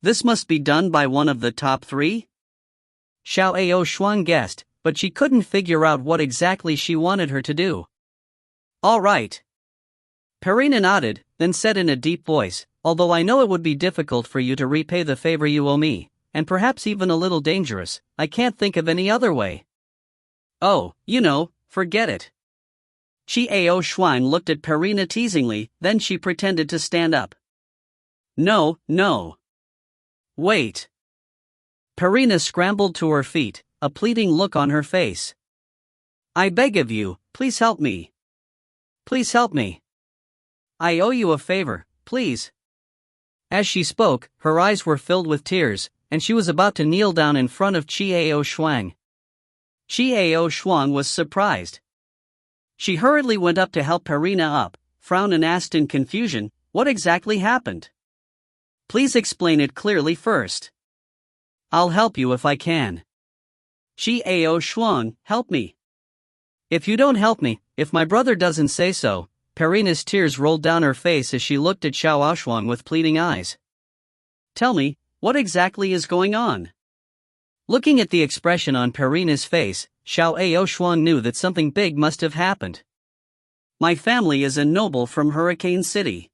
This must be done by one of the top three?" Xiao Shuang guessed, but she couldn't figure out what exactly she wanted her to do. "All right." Perina nodded, then said in a deep voice, "Although I know it would be difficult for you to repay the favor you owe me, and perhaps even a little dangerous, I can't think of any other way." "Oh, forget it." Xiao Shuang looked at Perina teasingly, then she pretended to stand up. No. Wait." Perina scrambled to her feet, a pleading look on her face. "I beg of you, please help me. Please help me. I owe you a favor, please." As she spoke, her eyes were filled with tears, and she was about to kneel down in front of Xiao Shuang. Xiao Shuang was surprised. She hurriedly went up to help Perina up, frowned and asked in confusion, "What exactly happened? Please explain it clearly first." "I'll help you if I can." "Xiao Shuang, help me." "If you don't help me, if my brother doesn't say so." Perina's tears rolled down her face as she looked at Xiao Shuang with pleading eyes. "Tell me, what exactly is going on?" Looking at the expression on Perina's face, Xiao Shuang knew that something big must have happened. "My family is a noble from Hurricane City.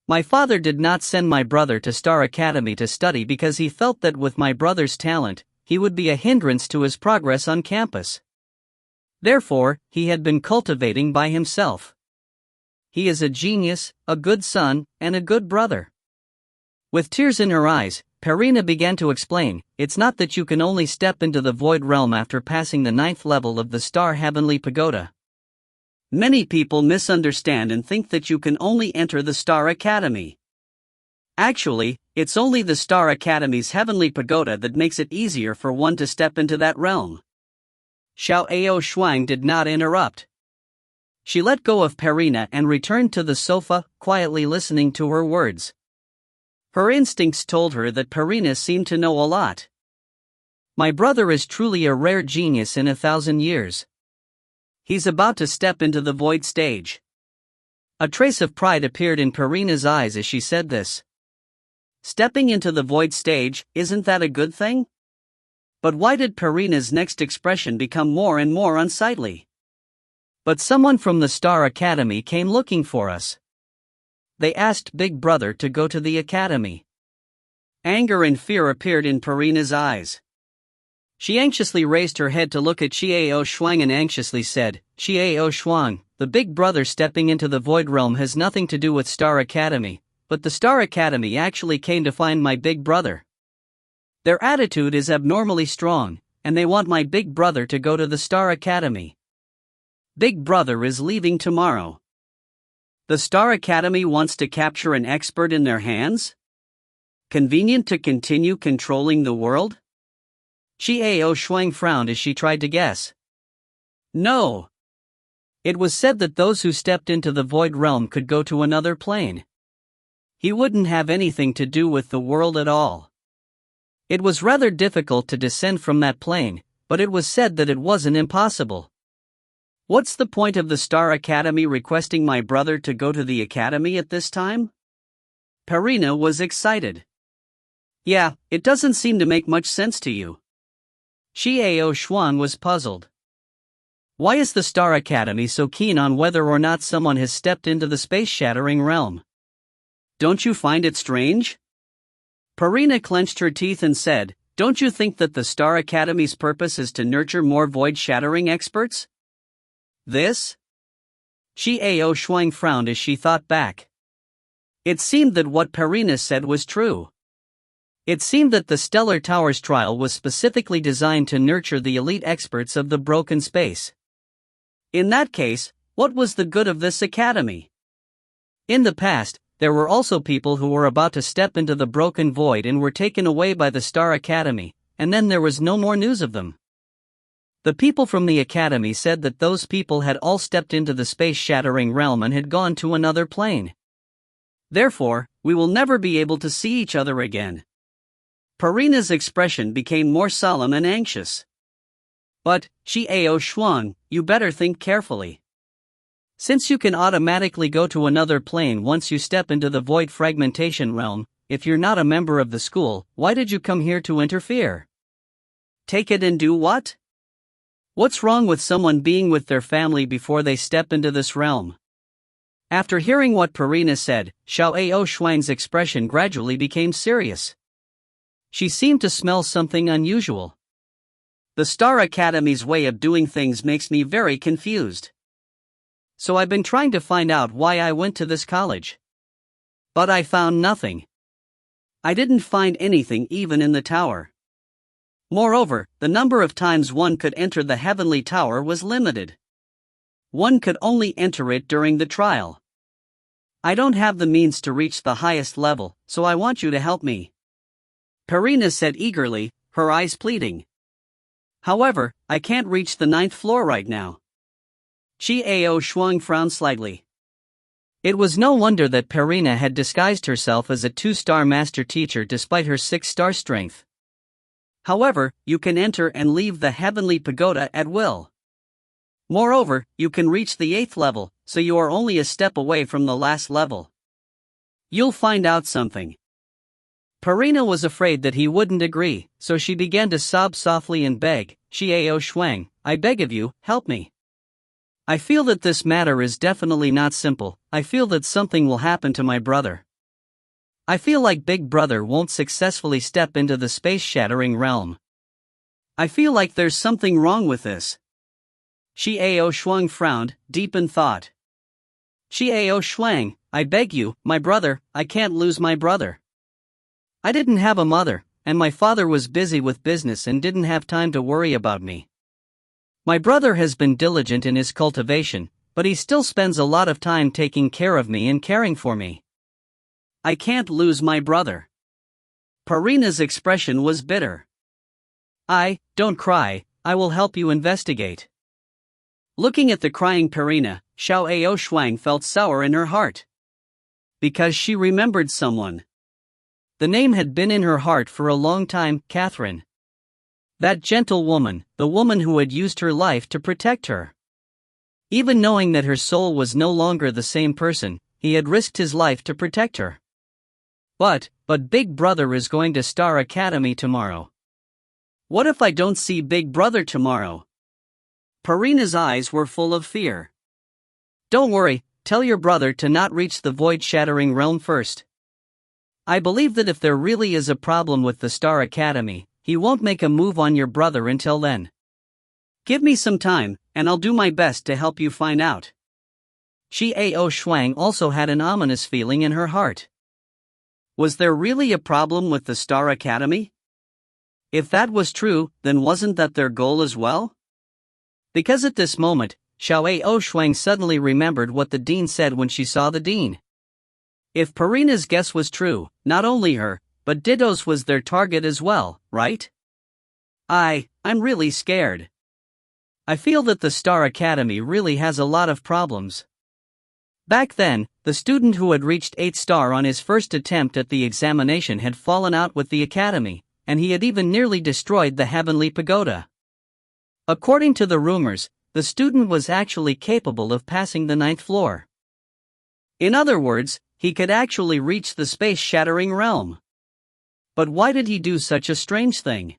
My father did not send my brother to Star Academy to study because he felt that with my brother's talent, he would be a hindrance to his progress on campus. Therefore, he had been cultivating by himself. He is a genius, a good son, and a good brother." With tears in her eyes, Perina began to explain, "It's not that you can only step into the void realm after passing the 9th level of the Star Heavenly Pagoda. Many people misunderstand and think that you can only enter the Star Academy. Actually, it's only the Star Academy's Heavenly Pagoda that makes it easier for one to step into that realm." Xiao Shuang did not interrupt. She let go of Perina and returned to the sofa, quietly listening to her words. Her instincts told her that Perina seemed to know a lot. "My brother is truly a rare genius in 1,000 years. He's about to step into the void stage." A trace of pride appeared in Perina's eyes as she said this. Stepping into the void stage, isn't that a good thing? But why did Perina's next expression become more and more unsightly? "But someone from the Star Academy came looking for us. They asked Big Brother to go to the academy." Anger and fear appeared in Perina's eyes. She anxiously raised her head to look at Xiao Shuang and anxiously said, "Xiao Shuang, the Big Brother stepping into the Void Realm has nothing to do with Star Academy, but the Star Academy actually came to find my Big Brother. Their attitude is abnormally strong, and they want my Big Brother to go to the Star Academy. Big Brother is leaving tomorrow. The Star Academy wants to capture an expert in their hands? Convenient to continue controlling the world?" Xiao Shuang frowned as she tried to guess. "No. It was said that those who stepped into the void realm could go to another plane. He wouldn't have anything to do with the world at all. It was rather difficult to descend from that plane, but it was said that it wasn't impossible. What's the point of the Star Academy requesting my brother to go to the academy at this time? Perina was excited. Yeah, it doesn't seem to make much sense to you. Xiao Xuan was puzzled. Why is the Star Academy so keen on whether or not someone has stepped into the space-shattering realm? Don't you find it strange? Perina clenched her teeth and said, don't you think that the Star Academy's purpose is to nurture more void-shattering experts? This? Xiao Xuan frowned as she thought back. It seemed that what Perina said was true. It seemed that the Stellar Towers trial was specifically designed to nurture the elite experts of the broken space. In that case, what was the good of this academy? In the past, there were also people who were about to step into the broken void and were taken away by the Star Academy, and then there was no more news of them. The people from the academy said that those people had all stepped into the space-shattering realm and had gone to another plane. Therefore, we will never be able to see each other again. Perina's expression became more solemn and anxious. But, Xiao Xuan, you better think carefully. Since you can automatically go to another plane once you step into the void fragmentation realm, if you're not a member of the school, why did you come here to interfere? Take it and do what? What's wrong with someone being with their family before they step into this realm? After hearing what Perina said, Xiao Xuan's expression gradually became serious. She seemed to smell something unusual. The Star Academy's way of doing things makes me very confused. So I've been trying to find out why I went to this college. But I found nothing. I didn't find anything even in the tower. Moreover, the number of times one could enter the heavenly tower was limited. One could only enter it during the trial. I don't have the means to reach the highest level, so I want you to help me. Perina said eagerly, her eyes pleading. However, I can't reach the 9th floor right now. Xiao Xuan frowned slightly. It was no wonder that Perina had disguised herself as a 2-star master teacher despite her 6-star strength. However, you can enter and leave the heavenly pagoda at will. Moreover, you can reach the 8th level, so you are only a step away from the last level. You'll find out something. Perina was afraid that he wouldn't agree, so she began to sob softly and beg, Xiao Xuan, I beg of you, help me. I feel that this matter is definitely not simple. I feel that something will happen to my brother. I feel like Big Brother won't successfully step into the space-shattering realm. I feel like there's something wrong with this. Xiao Xuan frowned, deep in thought. Xiao Xuan, I beg you, my brother, I can't lose my brother. I didn't have a mother, and my father was busy with business and didn't have time to worry about me. My brother has been diligent in his cultivation, but he still spends a lot of time taking care of me and caring for me. I can't lose my brother. Perina's expression was bitter. Don't cry, I will help you investigate. Looking at the crying Perina, Xiao Xuan felt sour in her heart. Because she remembered someone. The name had been in her heart for a long time, Catherine. That gentle woman, the woman who had used her life to protect her. Even knowing that her soul was no longer the same person, he had risked his life to protect her. But Big Brother is going to Star Academy tomorrow. What if I don't see Big Brother tomorrow? Perina's eyes were full of fear. Don't worry, tell your brother to not reach the void-shattering realm first. I believe that if there really is a problem with the Star Academy, he won't make a move on your brother until then. Give me some time, and I'll do my best to help you find out. Xiao Xuan also had an ominous feeling in her heart. Was there really a problem with the Star Academy? If that was true, then wasn't that their goal as well? Because at this moment, Xiao Xuan suddenly remembered what the dean said when she saw the dean. If Perina's guess was true, not only her, but Ditto's was their target as well, right? I'm really scared. I feel that the Star Academy really has a lot of problems. Back then, the student who had reached 8 star on his first attempt at the examination had fallen out with the academy, and he had even nearly destroyed the Heavenly Pagoda. According to the rumors, the student was actually capable of passing the 9th floor. In other words, he could actually reach the space-shattering realm. But why did he do such a strange thing?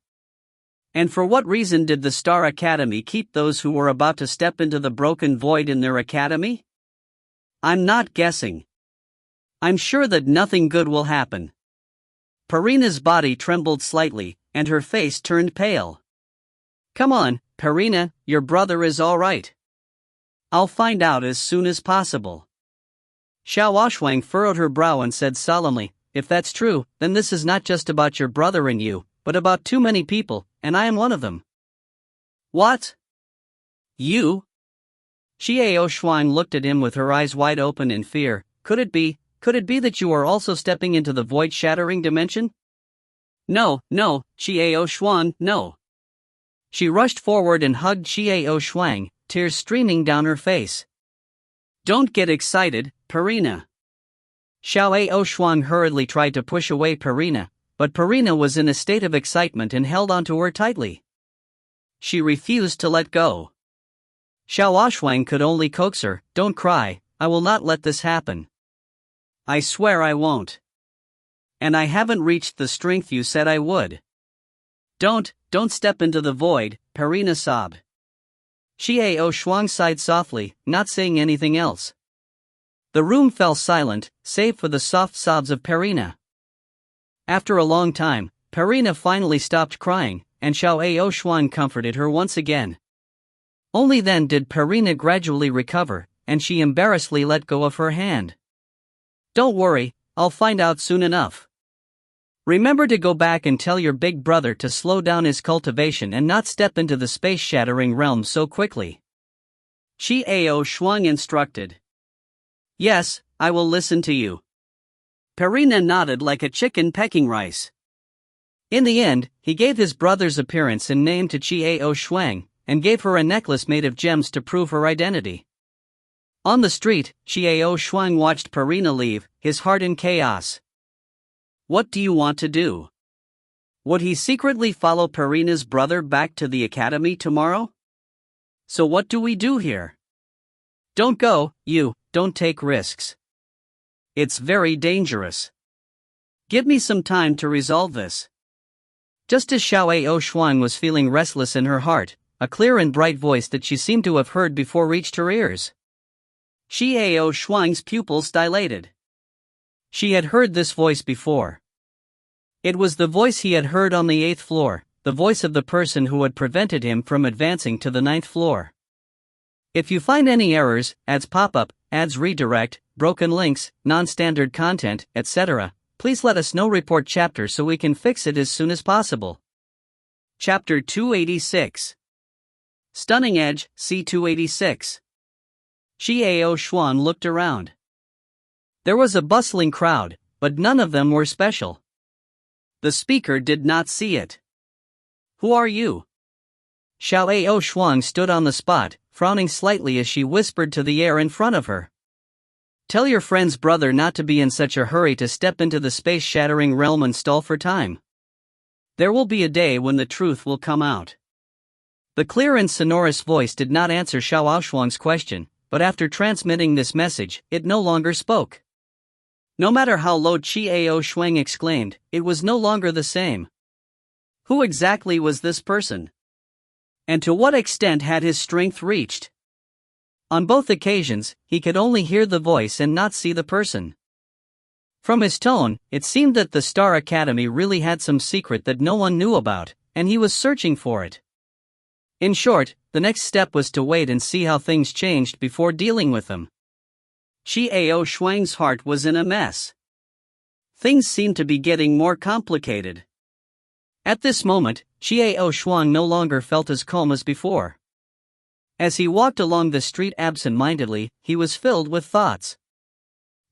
And for what reason did the Star Academy keep those who were about to step into the broken void in their academy? I'm not guessing. I'm sure that nothing good will happen. Purina's body trembled slightly, and her face turned pale. Come on, Purina, your brother is all right. I'll find out as soon as possible. Xiao Oxuang furrowed her brow and said solemnly, if that's true, then this is not just about your brother and you, but about too many people, and I am one of them. What? You? Xiao Oxuang looked at him with her eyes wide open in fear. Could it be that you are also stepping into the void-shattering dimension? No, Xiao Oxuang, no. She rushed forward and hugged Xiao Oxuang, tears streaming down her face. Don't get excited, Purina. Xiao Oxuang hurriedly tried to push away Purina, but Purina was in a state of excitement and held onto her tightly. She refused to let go. Xiao Oxuang could only coax her, don't cry, I will not let this happen. I swear I won't. And I haven't reached the strength you said I would. Don't step into the void, Purina sobbed. Xiao Oxuang sighed softly, not saying anything else. The room fell silent, save for the soft sobs of Purina. After a long time, Purina finally stopped crying, and Xiao Oxuang comforted her once again. Only then did Purina gradually recover, and she embarrassedly let go of her hand. Don't worry, I'll find out soon enough. Remember to go back and tell your big brother to slow down his cultivation and not step into the space-shattering realm so quickly. Xiao Oxuang instructed. Yes, I will listen to you. Purina nodded like a chicken pecking rice. In the end, he gave his brother's appearance and name to Xiao Oxuang, and gave her a necklace made of gems to prove her identity. On the street, Xiao Oxuang watched Purina leave, his heart in chaos. What do you want to do? Would he secretly follow Purina's brother back to the academy tomorrow? So what do we do here? Don't go, don't take risks. It's very dangerous. Give me some time to resolve this. Just as Xiao Oxuang was feeling restless in her heart, a clear and bright voice that she seemed to have heard before reached her ears. Xiao Oxuang's pupils dilated. She had heard this voice before. It was the voice he had heard on the 8th floor, the voice of the person who had prevented him from advancing to the 9th floor. If you find any errors, ads pop up, ads redirect, broken links, non-standard content, etc., please let us know. Report chapter so we can fix it as soon as possible. Chapter 286. Stunning Edge, C286. Xiao Oxuang looked around. There was a bustling crowd, but none of them were special. The speaker did not see it. Who are you? Xiao Oxuang stood on the spot, frowning slightly as she whispered to the air in front of her. Tell your friend's brother not to be in such a hurry to step into the space-shattering realm and stall for time. There will be a day when the truth will come out. The clear and sonorous voice did not answer Xiao Oxuang's question, but after transmitting this message, it no longer spoke. No matter how low Xiao Oxuang exclaimed, it was no longer the same. Who exactly was this person? And to what extent had his strength reached? On both occasions, he could only hear the voice and not see the person. From his tone, it seemed that the Star Academy really had some secret that no one knew about, and he was searching for it. In short, the next step was to wait and see how things changed before dealing with them. Xiao Oxuang's heart was in a mess. Things seemed to be getting more complicated. At this moment, Xiao Oxuang no longer felt as calm as before. As he walked along the street absent-mindedly, he was filled with thoughts.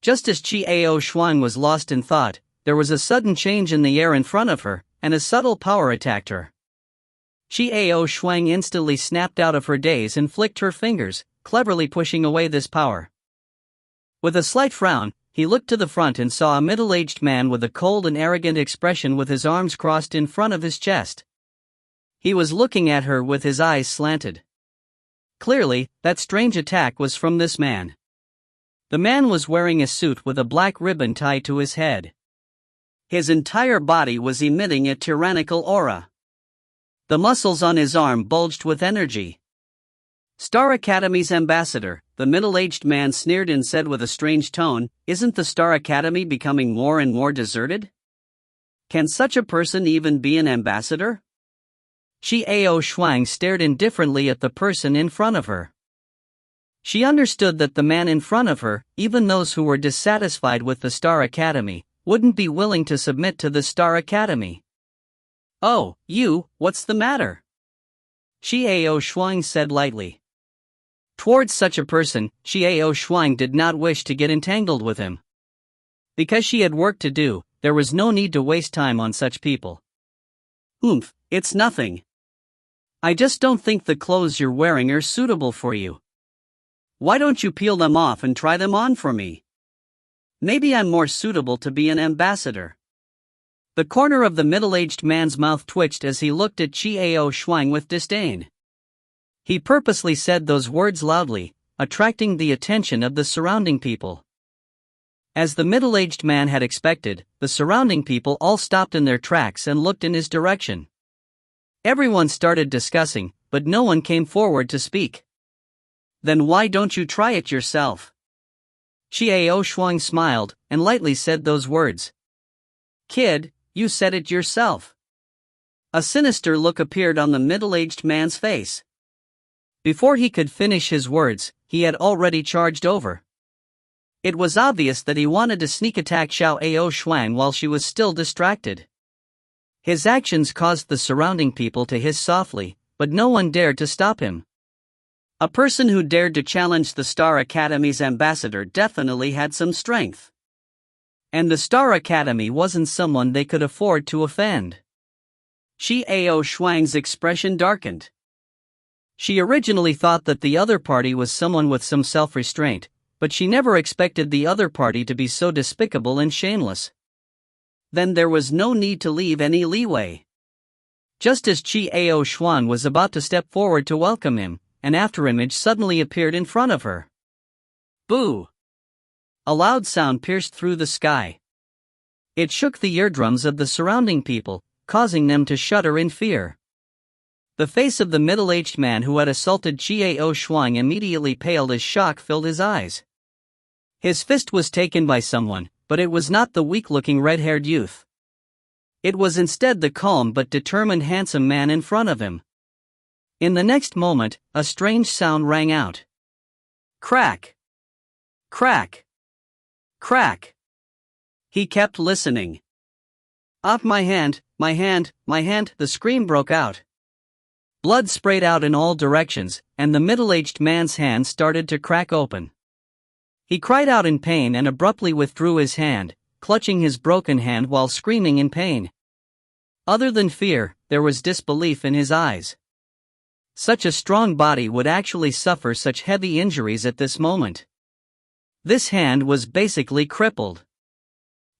Just as Xiao Oxuang was lost in thought, there was a sudden change in the air in front of her, and a subtle power attacked her. Xiao Shuang instantly snapped out of her daze and flicked her fingers, cleverly pushing away this power. With a slight frown, he looked to the front and saw a middle-aged man with a cold and arrogant expression with his arms crossed in front of his chest. He was looking at her with his eyes slanted. Clearly, that strange attack was from this man. The man was wearing a suit with a black ribbon tied to his head. His entire body was emitting a tyrannical aura. The muscles on his arm bulged with energy. Star Academy's ambassador, the middle-aged man sneered and said with a strange tone, "Isn't the Star Academy becoming more and more deserted? Can such a person even be an ambassador?" Xiao Shuang stared indifferently at the person in front of her. She understood that the man in front of her, even those who were dissatisfied with the Star Academy, wouldn't be willing to submit to the Star Academy. "Oh, you, what's the matter?" Xiao Shuang said lightly. Towards such a person, Xiao Shuang did not wish to get entangled with him. Because she had work to do, there was no need to waste time on such people. It's nothing. I just don't think the clothes you're wearing are suitable for you. Why don't you peel them off and try them on for me? Maybe I'm more suitable to be an ambassador. The corner of the middle-aged man's mouth twitched as he looked at Xiao Shuang with disdain. He purposely said those words loudly, attracting the attention of the surrounding people. As the middle-aged man had expected, the surrounding people all stopped in their tracks and looked in his direction. Everyone started discussing, but no one came forward to speak. "Then why don't you try it yourself?" Xiao Shuang smiled, and lightly said those words. "Kid, you said it yourself." A sinister look appeared on the middle-aged man's face. Before he could finish his words, he had already charged over. It was obvious that he wanted to sneak attack Xiao Shuang while she was still distracted. His actions caused the surrounding people to hiss softly, but no one dared to stop him. A person who dared to challenge the Star Academy's ambassador definitely had some strength. And the Star Academy wasn't someone they could afford to offend. Xiao Shuang's expression darkened. She originally thought that the other party was someone with some self-restraint, but she never expected the other party to be so despicable and shameless. Then there was no need to leave any leeway. Just as Xiao Shuang was about to step forward to welcome him, an afterimage suddenly appeared in front of her. Boo! A loud sound pierced through the sky. It shook the eardrums of the surrounding people, causing them to shudder in fear. The face of the middle-aged man who had assaulted Xiao Shuang immediately paled as shock filled his eyes. His fist was taken by someone, but it was not the weak-looking red-haired youth. It was instead the calm but determined handsome man in front of him. In the next moment, a strange sound rang out. Crack! Crack! Crack! He kept listening. "Off my hand, my hand, my hand!" the scream broke out. Blood sprayed out in all directions, and the middle-aged man's hand started to crack open. He cried out in pain and abruptly withdrew his hand, clutching his broken hand while screaming in pain. Other than fear, there was disbelief in his eyes. Such a strong body would actually suffer such heavy injuries at this moment. This hand was basically crippled.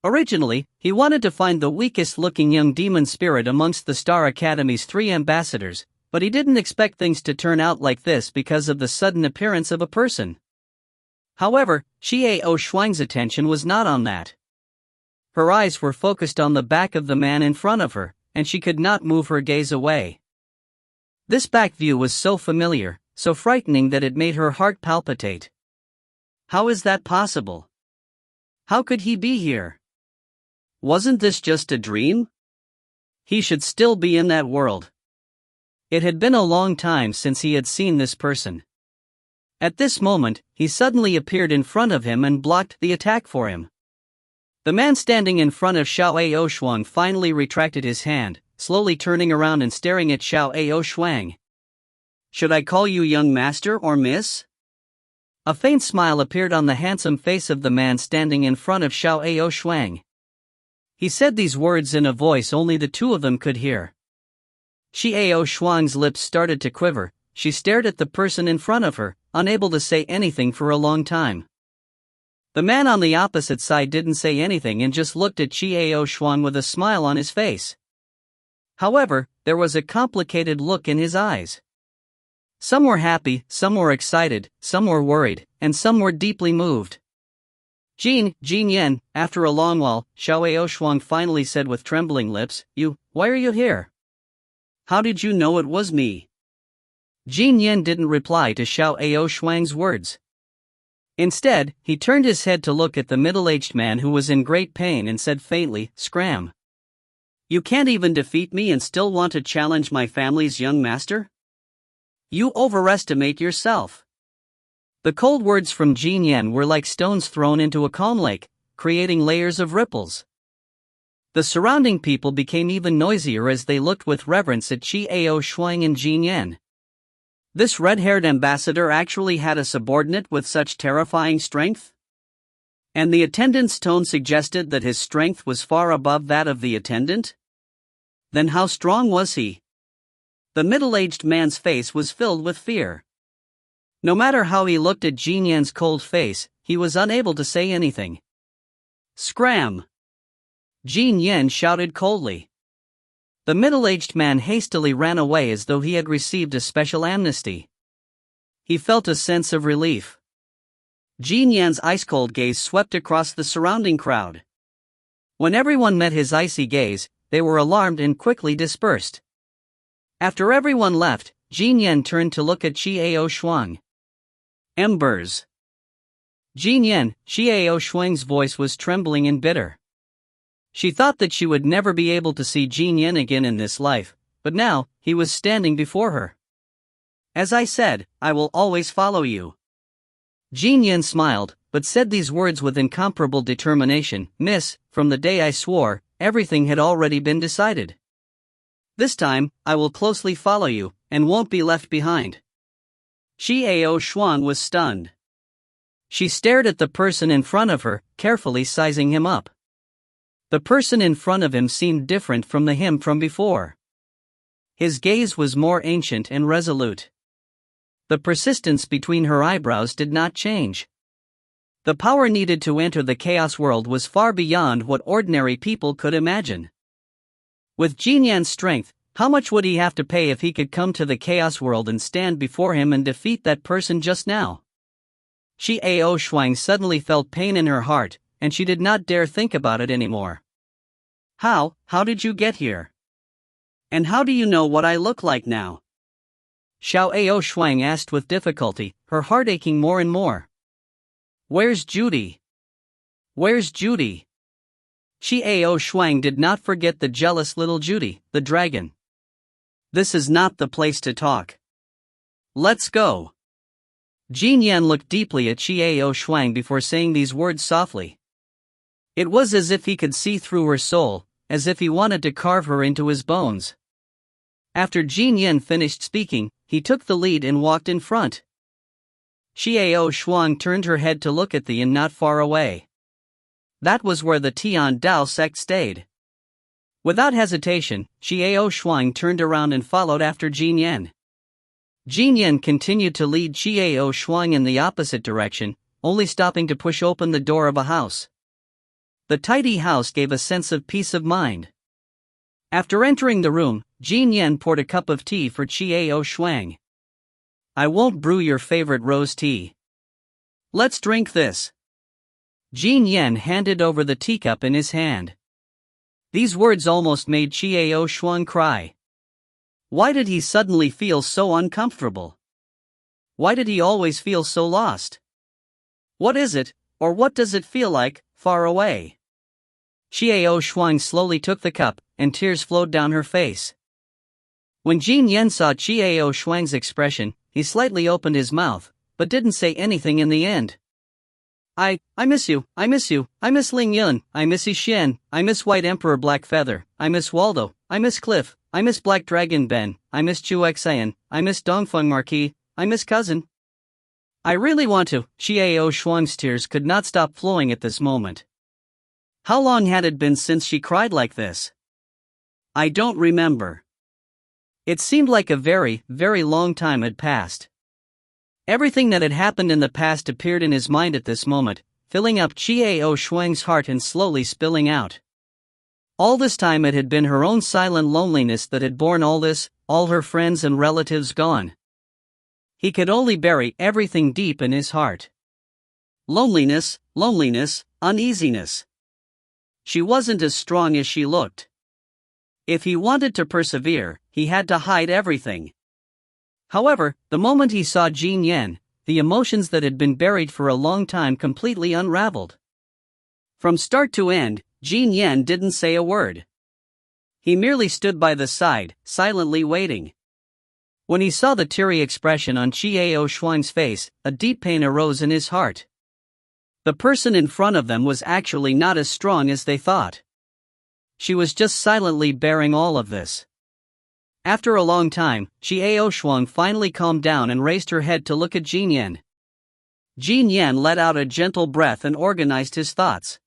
Originally, he wanted to find the weakest-looking young demon spirit amongst the Star Academy's 3 ambassadors, but he didn't expect things to turn out like this because of the sudden appearance of a person. However, Xiao Shuang's attention was not on that. Her eyes were focused on the back of the man in front of her, and she could not move her gaze away. This back view was so familiar, so frightening that it made her heart palpitate. How is that possible? How could he be here? Wasn't this just a dream? He should still be in that world. It had been a long time since he had seen this person. At this moment, he suddenly appeared in front of him and blocked the attack for him. The man standing in front of Xiao Shuang finally retracted his hand, slowly turning around and staring at Xiao Shuang. "Should I call you young master or miss?" A faint smile appeared on the handsome face of the man standing in front of Xiao Shuang. He said these words in a voice only the two of them could hear. Xiao Shuang's lips started to quiver. She stared at the person in front of her, unable to say anything for a long time. The man on the opposite side didn't say anything and just looked at Xiao Shuang with a smile on his face. However, there was a complicated look in his eyes. Some were happy, some were excited, some were worried, and some were deeply moved. Jin Yan, after a long while, Xiao Shuang finally said with trembling lips, why are you here? How did you know it was me? Jin Yan didn't reply to Xiao Shuang's words. Instead, he turned his head to look at the middle-aged man who was in great pain and said faintly, "Scram. You can't even defeat me and still want to challenge my family's young master? You overestimate yourself." The cold words from Jin Yan were like stones thrown into a calm lake, creating layers of ripples. The surrounding people became even noisier as they looked with reverence at Xiao Shuang and Jin Yan. This red-haired ambassador actually had a subordinate with such terrifying strength? And the attendant's tone suggested that his strength was far above that of the attendant? Then how strong was he? The middle-aged man's face was filled with fear. No matter how he looked at Jin Yan's cold face, he was unable to say anything. "Scram!" Jin Yan shouted coldly. The middle-aged man hastily ran away as though he had received a special amnesty. He felt a sense of relief. Jin Yan's ice-cold gaze swept across the surrounding crowd. When everyone met his icy gaze, they were alarmed and quickly dispersed. After everyone left, Jin Yan turned to look at Xiao Shuang. "Embers." Jin Yan, Xiao Shuang's voice was trembling and bitter. She thought that she would never be able to see Jin Yan again in this life, but now, he was standing before her. "As I said, I will always follow you." Jin Yan smiled, but said these words with incomparable determination. "Miss, from the day I swore, everything had already been decided. This time, I will closely follow you, and won't be left behind." Xiao Shuang was stunned. She stared at the person in front of her, carefully sizing him up. The person in front of him seemed different from the him from before. His gaze was more ancient and resolute. The persistence between her eyebrows did not change. The power needed to enter the chaos world was far beyond what ordinary people could imagine. With Jin Yan's strength, how much would he have to pay if he could come to the chaos world and stand before him and defeat that person just now? Xiao Shuang suddenly felt pain in her heart, and she did not dare think about it anymore. How did you get here? And how do you know what I look like now?" Xiao Shuang asked with difficulty, her heart aching more and more. "Where's Judy? Where's Judy?" Xiao Shuang did not forget the jealous little Judy, the dragon. "This is not the place to talk. Let's go." Jin Yan looked deeply at Xiao Shuang before saying these words softly. It was as if he could see through her soul, as if he wanted to carve her into his bones. After Jin Yan finished speaking, he took the lead and walked in front. Xiao Shuang turned her head to look at the inn not far away. That was where the Tian Dao sect stayed. Without hesitation, Xiao Shuang turned around and followed after Jin Yan. Jin Yan continued to lead Xiao Shuang in the opposite direction, only stopping to push open the door of a house. The tidy house gave a sense of peace of mind. After entering the room, Jin Yan poured a cup of tea for Xiao Shuang. "I won't brew your favorite rose tea. Let's drink this." Jin Yan handed over the teacup in his hand. These words almost made Xiao Shuang cry. Why did he suddenly feel so uncomfortable? Why did he always feel so lost? What is it, or what does it feel like, far away? Xiao Shuang slowly took the cup, and tears flowed down her face. When Jin Yan saw Xiao Shuang's expression, he slightly opened his mouth, but didn't say anything in the end. I miss you, I miss you, I miss Ling Yun, I miss Yixuan, I miss White Emperor Black Feather, I miss Waldo, I miss Cliff, I miss Black Dragon Ben, I miss Chu Xian, I miss Dongfeng Marquis, I miss Cousin. I really want to. Xiao Shuang's tears could not stop flowing at this moment. How long had it been since she cried like this? I don't remember. It seemed like a very, very long time had passed. Everything that had happened in the past appeared in his mind at this moment, filling up Qiao Shuang's heart and slowly spilling out. All this time it had been her own silent loneliness that had borne all this, all her friends and relatives gone. He could only bury everything deep in his heart. Loneliness, uneasiness. She wasn't as strong as she looked. If he wanted to persevere, he had to hide everything. However, the moment he saw Jin Yan, the emotions that had been buried for a long time completely unraveled. From start to end, Jin Yan didn't say a word. He merely stood by the side, silently waiting. When he saw the teary expression on Qiao Shuang's face, a deep pain arose in his heart. The person in front of them was actually not as strong as they thought. She was just silently bearing all of this. After a long time, Qiao Shuang finally calmed down and raised her head to look at Jin Yan. Jin Yan let out a gentle breath and organized his thoughts.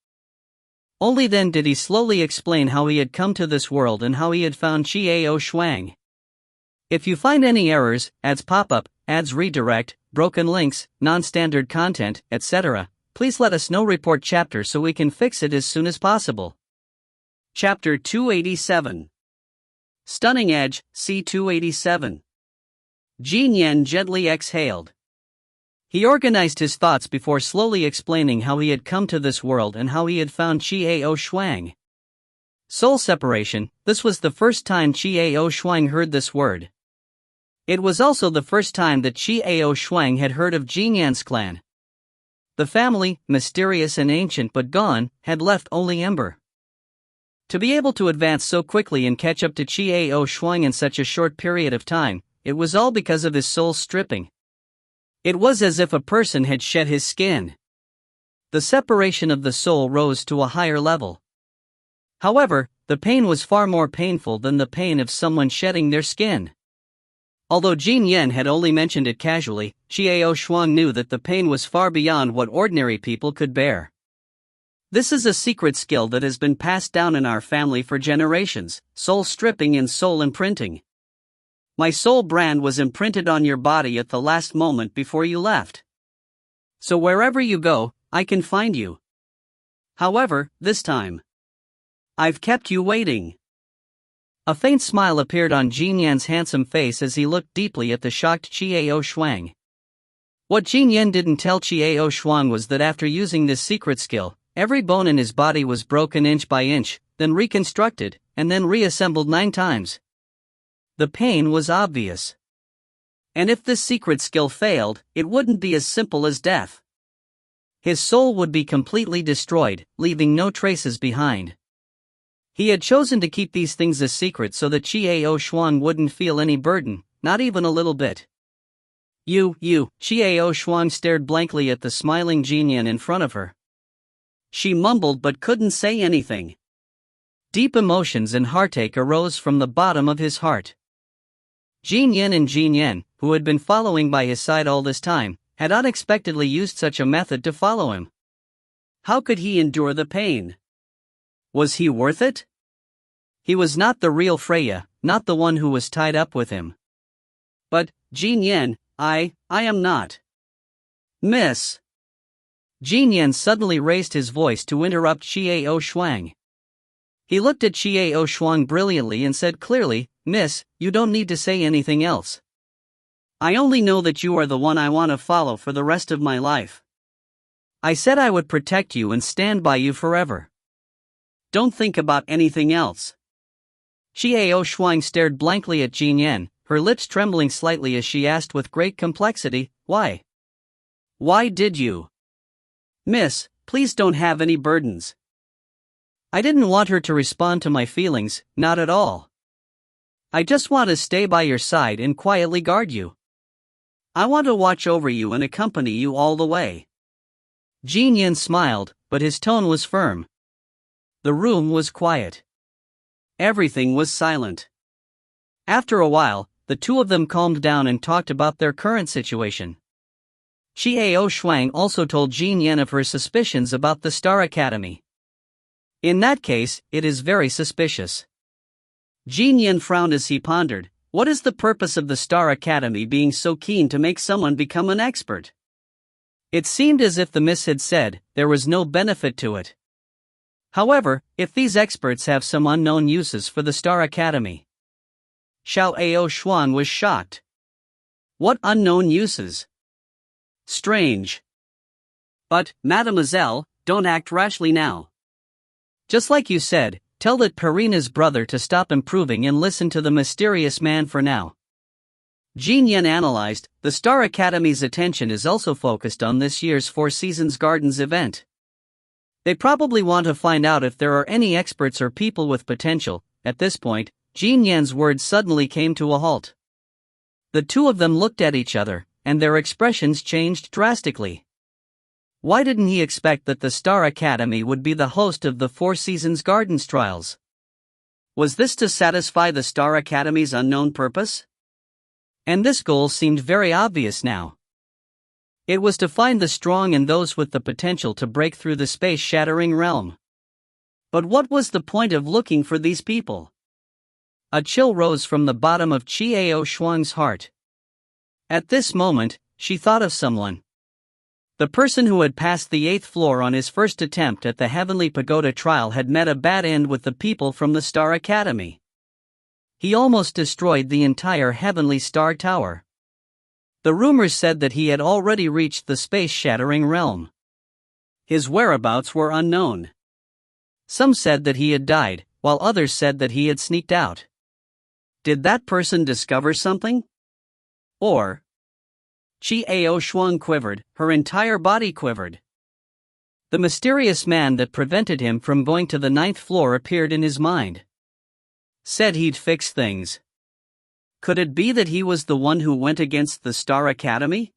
Only then did he slowly explain how he had come to this world and how he had found Qiao Shuang. If you find any errors, ads pop up, ads redirect, broken links, non-standard content, etc., please let us know. Report chapter so we can fix it as soon as possible. Chapter 287. Stunning Edge, C287. Jin Yan gently exhaled. He organized his thoughts before slowly explaining how he had come to this world and how he had found Qiao Shuang. Soul separation, this was the first time Qiao Shuang heard this word. It was also the first time that Qiao Shuang had heard of Jin Yan's clan. The family, mysterious and ancient but gone, had left only Ember. To be able to advance so quickly and catch up to Qiao Shuang in such a short period of time, it was all because of his soul stripping. It was as if a person had shed his skin. The separation of the soul rose to a higher level. However, the pain was far more painful than the pain of someone shedding their skin. Although Jin Yan had only mentioned it casually, Qiao Shuang knew that the pain was far beyond what ordinary people could bear. This is a secret skill that has been passed down in our family for generations, soul stripping and soul imprinting. My soul brand was imprinted on your body at the last moment before you left. So wherever you go, I can find you. However, this time, I've kept you waiting. A faint smile appeared on Jin Yan's handsome face as he looked deeply at the shocked Qiao Shuang. What Jin Yan didn't tell Qiao Shuang was that after using this secret skill, every bone in his body was broken inch by inch, then reconstructed, and then reassembled 9 times. The pain was obvious. And if this secret skill failed, it wouldn't be as simple as death. His soul would be completely destroyed, leaving no traces behind. He had chosen to keep these things a secret so that Qiao Shuang wouldn't feel any burden, not even a little bit. Qiao Shuang stared blankly at the smiling Jin Yan in front of her. She mumbled but couldn't say anything. Deep emotions and heartache arose from the bottom of his heart. Jin Yan, who had been following by his side all this time, had unexpectedly used such a method to follow him. How could he endure the pain? Was he worth it? He was not the real Freya, not the one who was tied up with him. But, Jin Yan, I am not. Miss. Jin Yan suddenly raised his voice to interrupt Qiao Shuang. He looked at Qiao Shuang brilliantly and said clearly, Miss, you don't need to say anything else. I only know that you are the one I want to follow for the rest of my life. I said I would protect you and stand by you forever. Don't think about anything else. Qiao Shuang stared blankly at Jin Yan, her lips trembling slightly as she asked with great complexity, Why? Why did you? Miss, please don't have any burdens. I didn't want her to respond to my feelings, not at all. I just want to stay by your side and quietly guard you. I want to watch over you and accompany you all the way. Jin Yan smiled, but his tone was firm. The room was quiet. Everything was silent. After a while, the two of them calmed down and talked about their current situation. Qiao Shuang also told Jin Yan of her suspicions about the Star Academy. In that case, it is very suspicious. Jin Yan frowned as he pondered, What is the purpose of the Star Academy being so keen to make someone become an expert? It seemed as if the miss had said there was no benefit to it. However, if these experts have some unknown uses for the Star Academy. Xiao Ao Xuan was shocked. What unknown uses? Strange. But, mademoiselle, don't act rashly now. Just like you said, tell that Perina's brother to stop improving and listen to the mysterious man for now. Jin Yan analyzed, the Star Academy's attention is also focused on this year's Four Seasons Gardens event. They probably want to find out if there are any experts or people with potential. At this point, Jin Yan's words suddenly came to a halt. The two of them looked at each other, and their expressions changed drastically. Why didn't he expect that the Star Academy would be the host of the Four Seasons Gardens trials? Was this to satisfy the Star Academy's unknown purpose? And this goal seemed very obvious now. It was to find the strong and those with the potential to break through the space-shattering realm. But what was the point of looking for these people? A chill rose from the bottom of Qiao Shuang's heart. At this moment, she thought of someone. The person who had passed the 8th floor on his first attempt at the Heavenly Pagoda trial had met a bad end with the people from the Star Academy. He almost destroyed the entire Heavenly Star Tower. The rumors said that he had already reached the space-shattering realm. His whereabouts were unknown. Some said that he had died, while others said that he had sneaked out. Did that person discover something? Or? Qiao Shuang quivered, her entire body quivered. The mysterious man that prevented him from going to the 9th floor appeared in his mind. Said he'd fix things. Could it be that he was the one who went against the Star Academy?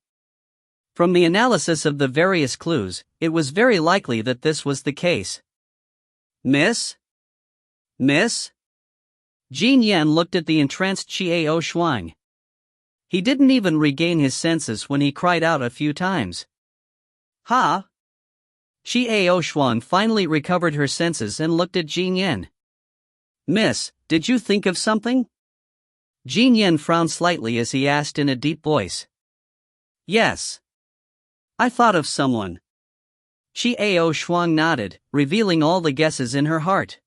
From the analysis of the various clues, it was very likely that this was the case. Miss? Miss? Jin Yan looked at the entranced Qiao Shuang. He didn't even regain his senses when he cried out a few times. Ha! Qiao Shuang finally recovered her senses and looked at Jin Yan. Miss, did you think of something? Jin Yan frowned slightly as he asked in a deep voice. Yes. I thought of someone. Qiao Shuang nodded, revealing all the guesses in her heart.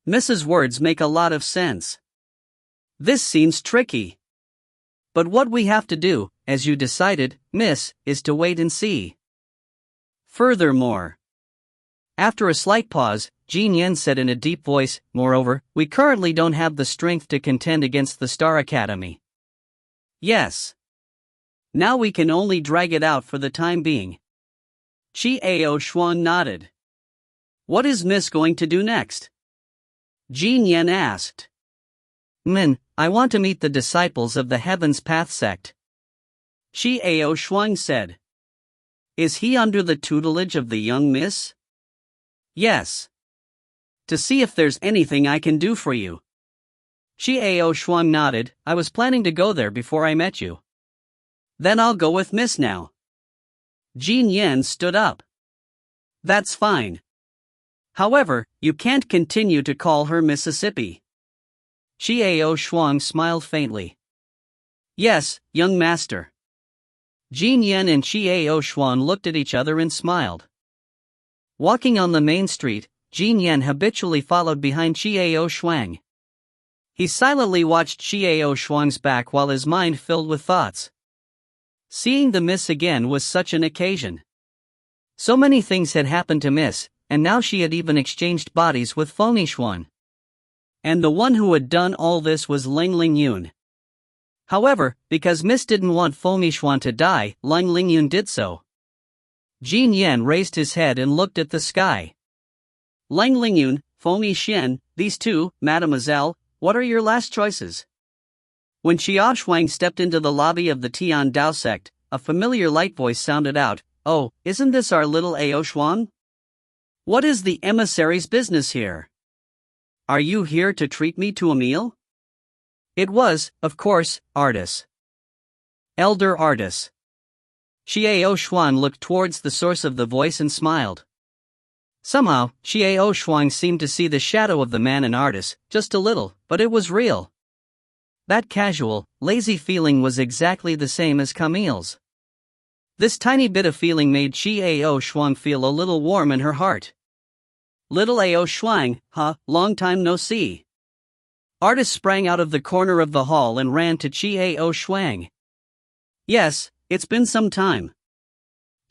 Mrs. Words make a lot of sense. This seems tricky. But what we have to do, as you decided, miss, is to wait and see. Furthermore. After a slight pause, Jin Yan said in a deep voice, moreover, we currently don't have the strength to contend against the Star Academy. Yes. Now we can only drag it out for the time being. Qiao Shuang nodded. What is Miss going to do next? Jin Yan asked. Min, I want to meet the disciples of the Heaven's Path sect. Qiao Shuang said. Is he under the tutelage of the young miss? Yes. To see if there's anything I can do for you. Qiao Shuang nodded, I was planning to go there before I met you. Then I'll go with Miss now. Jin Yan stood up. That's fine. However, you can't continue to call her Mississippi. Qiao Shuang smiled faintly. Yes, young master. Jin Yan and Qiao Shuang looked at each other and smiled. Walking on the main street, Jin Yan habitually followed behind Qiao Shuang. He silently watched Qiao Shuang's back while his mind filled with thoughts. Seeing the miss again was such an occasion. So many things had happened to Miss, and now she had even exchanged bodies with Feng Yixuan. And the one who had done all this was Ling Lingyun. However, because Miss didn't want Feng Yixuan to die, Ling Lingyun did so. Jin Yan raised his head and looked at the sky. Ling Lingyun, Feng Yixuan, these two, mademoiselle, what are your last choices? When Xia Shuang stepped into the lobby of the Tian Dao sect, a familiar light voice sounded out, oh, isn't this our little Ao Shuang? What is the emissary's business here? Are you here to treat me to a meal? It was, of course, Arduous. Elder Arduous. Xiao Shuang looked towards the source of the voice and smiled. Somehow, Xiao Shuang seemed to see the shadow of the man in Arduous, just a little, but it was real. That casual, lazy feeling was exactly the same as Camille's. This tiny bit of feeling made Qiao Shuang feel a little warm in her heart. Little Ao Shuang, huh, long time no see. Artist sprang out of the corner of the hall and ran to Qiao Shuang. Yes, it's been some time.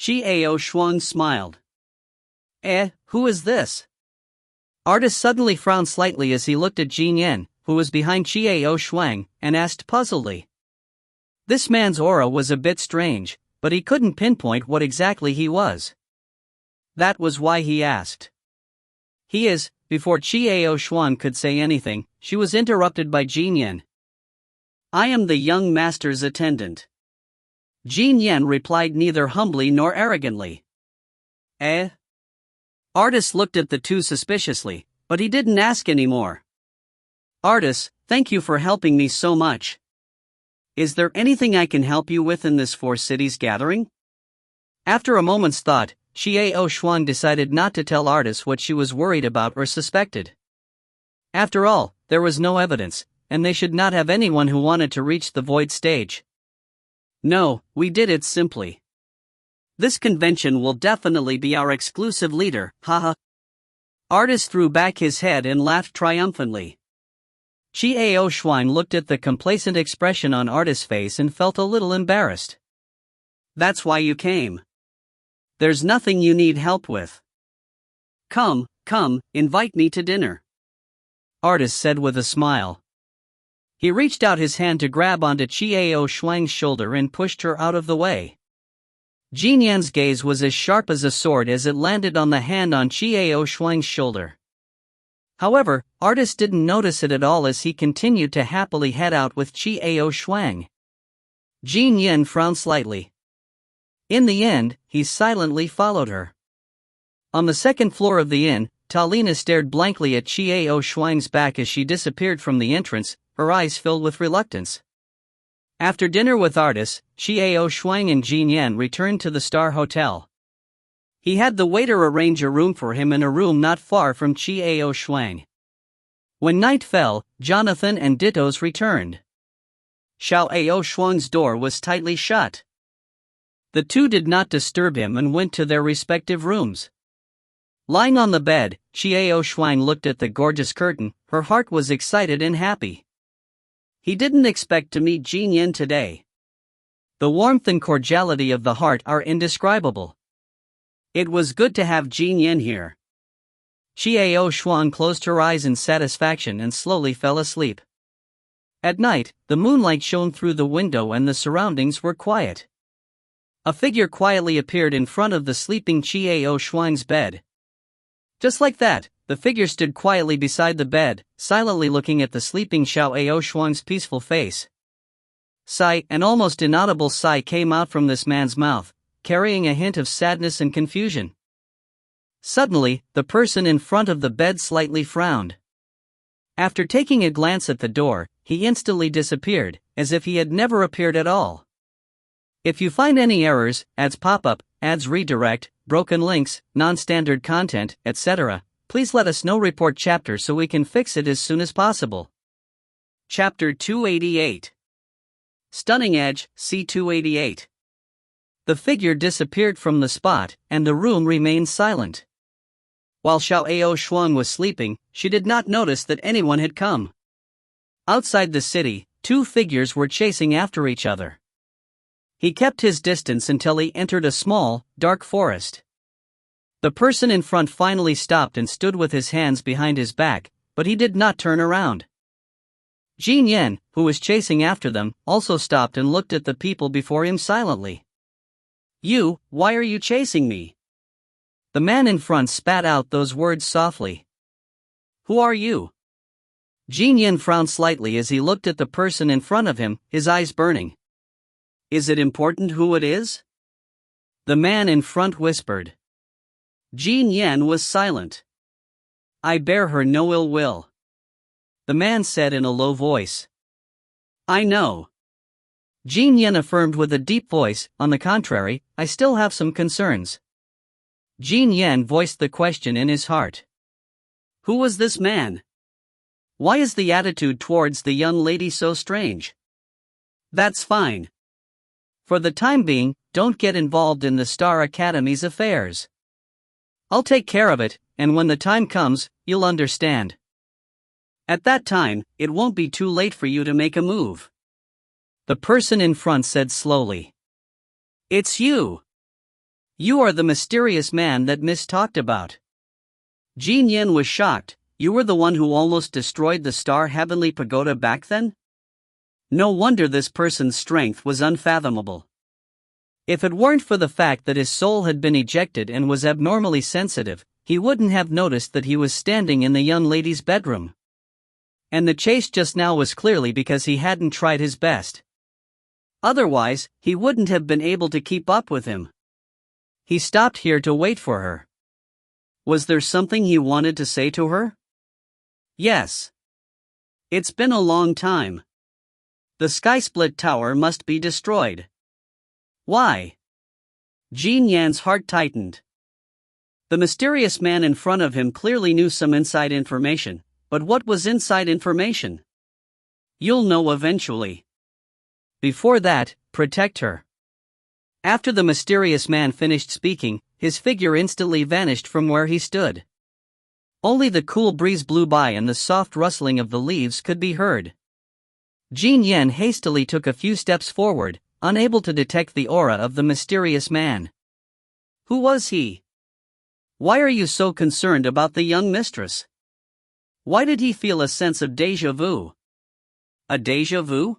Qiao Shuang smiled. Who is this? Artist suddenly frowned slightly as he looked at Jin Yan, who was behind Qiao Shuang, and asked puzzledly. This man's aura was a bit strange, but he couldn't pinpoint what exactly he was. That was why he asked. He is. Before Qiao Shuang could say anything, she was interrupted by Jin Yan. I am the young master's attendant. Jin Yan replied neither humbly nor arrogantly. Artist looked at the two suspiciously, but he didn't ask any more. Artist, thank you for helping me so much. Is there anything I can help you with in this Four Cities gathering? After a moment's thought, Qiao Shuang decided not to tell Artist what she was worried about or suspected. After all, there was no evidence, and they should not have anyone who wanted to reach the void stage. No, we did it simply. This convention will definitely be our exclusive leader, haha. Artist threw back his head and laughed triumphantly. Qiao Shuang looked at the complacent expression on Artist's face and felt a little embarrassed. That's why you came. There's nothing you need help with. Come, invite me to dinner. Artist said with a smile. He reached out his hand to grab onto Qiao Shuang's shoulder and pushed her out of the way. Jin Yan's gaze was as sharp as a sword as it landed on the hand on Qiao Shuang's shoulder. However, Artist didn't notice it at all as he continued to happily head out with Qiao Shuang. Jin Yan frowned slightly. In the end, he silently followed her. On the second floor of the inn, Talina stared blankly at Qiao Shuang's back as she disappeared from the entrance, her eyes filled with reluctance. After dinner with Artist, Qiao Shuang and Jin Yan returned to the Star Hotel. He had the waiter arrange a room for him in a room not far from Qiao Shuang. When night fell, Jonathan and Dittos returned. Xiao Shuang's door was tightly shut. The two did not disturb him and went to their respective rooms. Lying on the bed, Qiao Shuang looked at the gorgeous curtain. Her heart was excited and happy. He didn't expect to meet Jin Yan today. The warmth and cordiality of the heart are indescribable. It was good to have Jin Yan here. Qiao Shuang closed her eyes in satisfaction and slowly fell asleep. At night, the moonlight shone through the window and the surroundings were quiet. A figure quietly appeared in front of the sleeping Qiao Shuang's bed. Just like that, the figure stood quietly beside the bed, silently looking at the sleeping Xiao Shuang's peaceful face. Sigh, an almost inaudible sigh came out from this man's mouth, carrying a hint of sadness and confusion. Suddenly, the person in front of the bed slightly frowned. After taking a glance at the door, he instantly disappeared, as if he had never appeared at all. If you find any errors, ads pop-up, ads redirect, broken links, non-standard content, etc., please let us know. Report chapter so we can fix it as soon as possible. Chapter 288. Stunning Edge, C288. The figure disappeared from the spot, and the room remained silent. While Xiao Shuang was sleeping, she did not notice that anyone had come. Outside the city, two figures were chasing after each other. He kept his distance until he entered a small, dark forest. The person in front finally stopped and stood with his hands behind his back, but he did not turn around. Jin Yan, who was chasing after them, also stopped and looked at the people before him silently. You, why are you chasing me? The man in front spat out those words softly. Who are you? Jin Yan frowned slightly as he looked at the person in front of him, his eyes burning. Is it important who it is? The man in front whispered. Jin Yan was silent. I bear her no ill will. The man said in a low voice. I know. Jin Yan affirmed with a deep voice, on the contrary, I still have some concerns. Jin Yan voiced the question in his heart. Who was this man? Why is the attitude towards the young lady so strange? That's fine. For the time being, don't get involved in the Star Academy's affairs. I'll take care of it, and when the time comes, you'll understand. At that time, it won't be too late for you to make a move. The person in front said slowly. It's you. You are the mysterious man that Miss talked about. Jin Yen was shocked. You were the one who almost destroyed the Star Heavenly Pagoda back then? No wonder this person's strength was unfathomable. If it weren't for the fact that his soul had been ejected and was abnormally sensitive, he wouldn't have noticed that he was standing in the young lady's bedroom. And the chase just now was clearly because he hadn't tried his best. Otherwise, he wouldn't have been able to keep up with him. He stopped here to wait for her. Was there something he wanted to say to her? Yes. It's been a long time. The Sky Split Tower must be destroyed. Why? Jin Yan's heart tightened. The mysterious man in front of him clearly knew some inside information, but what was inside information? You'll know eventually. Before that, protect her. After the mysterious man finished speaking, his figure instantly vanished from where he stood. Only the cool breeze blew by and the soft rustling of the leaves could be heard. Jin Yen hastily took a few steps forward, unable to detect the aura of the mysterious man. Who was he? Why are you so concerned about the young mistress? Why did he feel a sense of déjà vu? A déjà vu?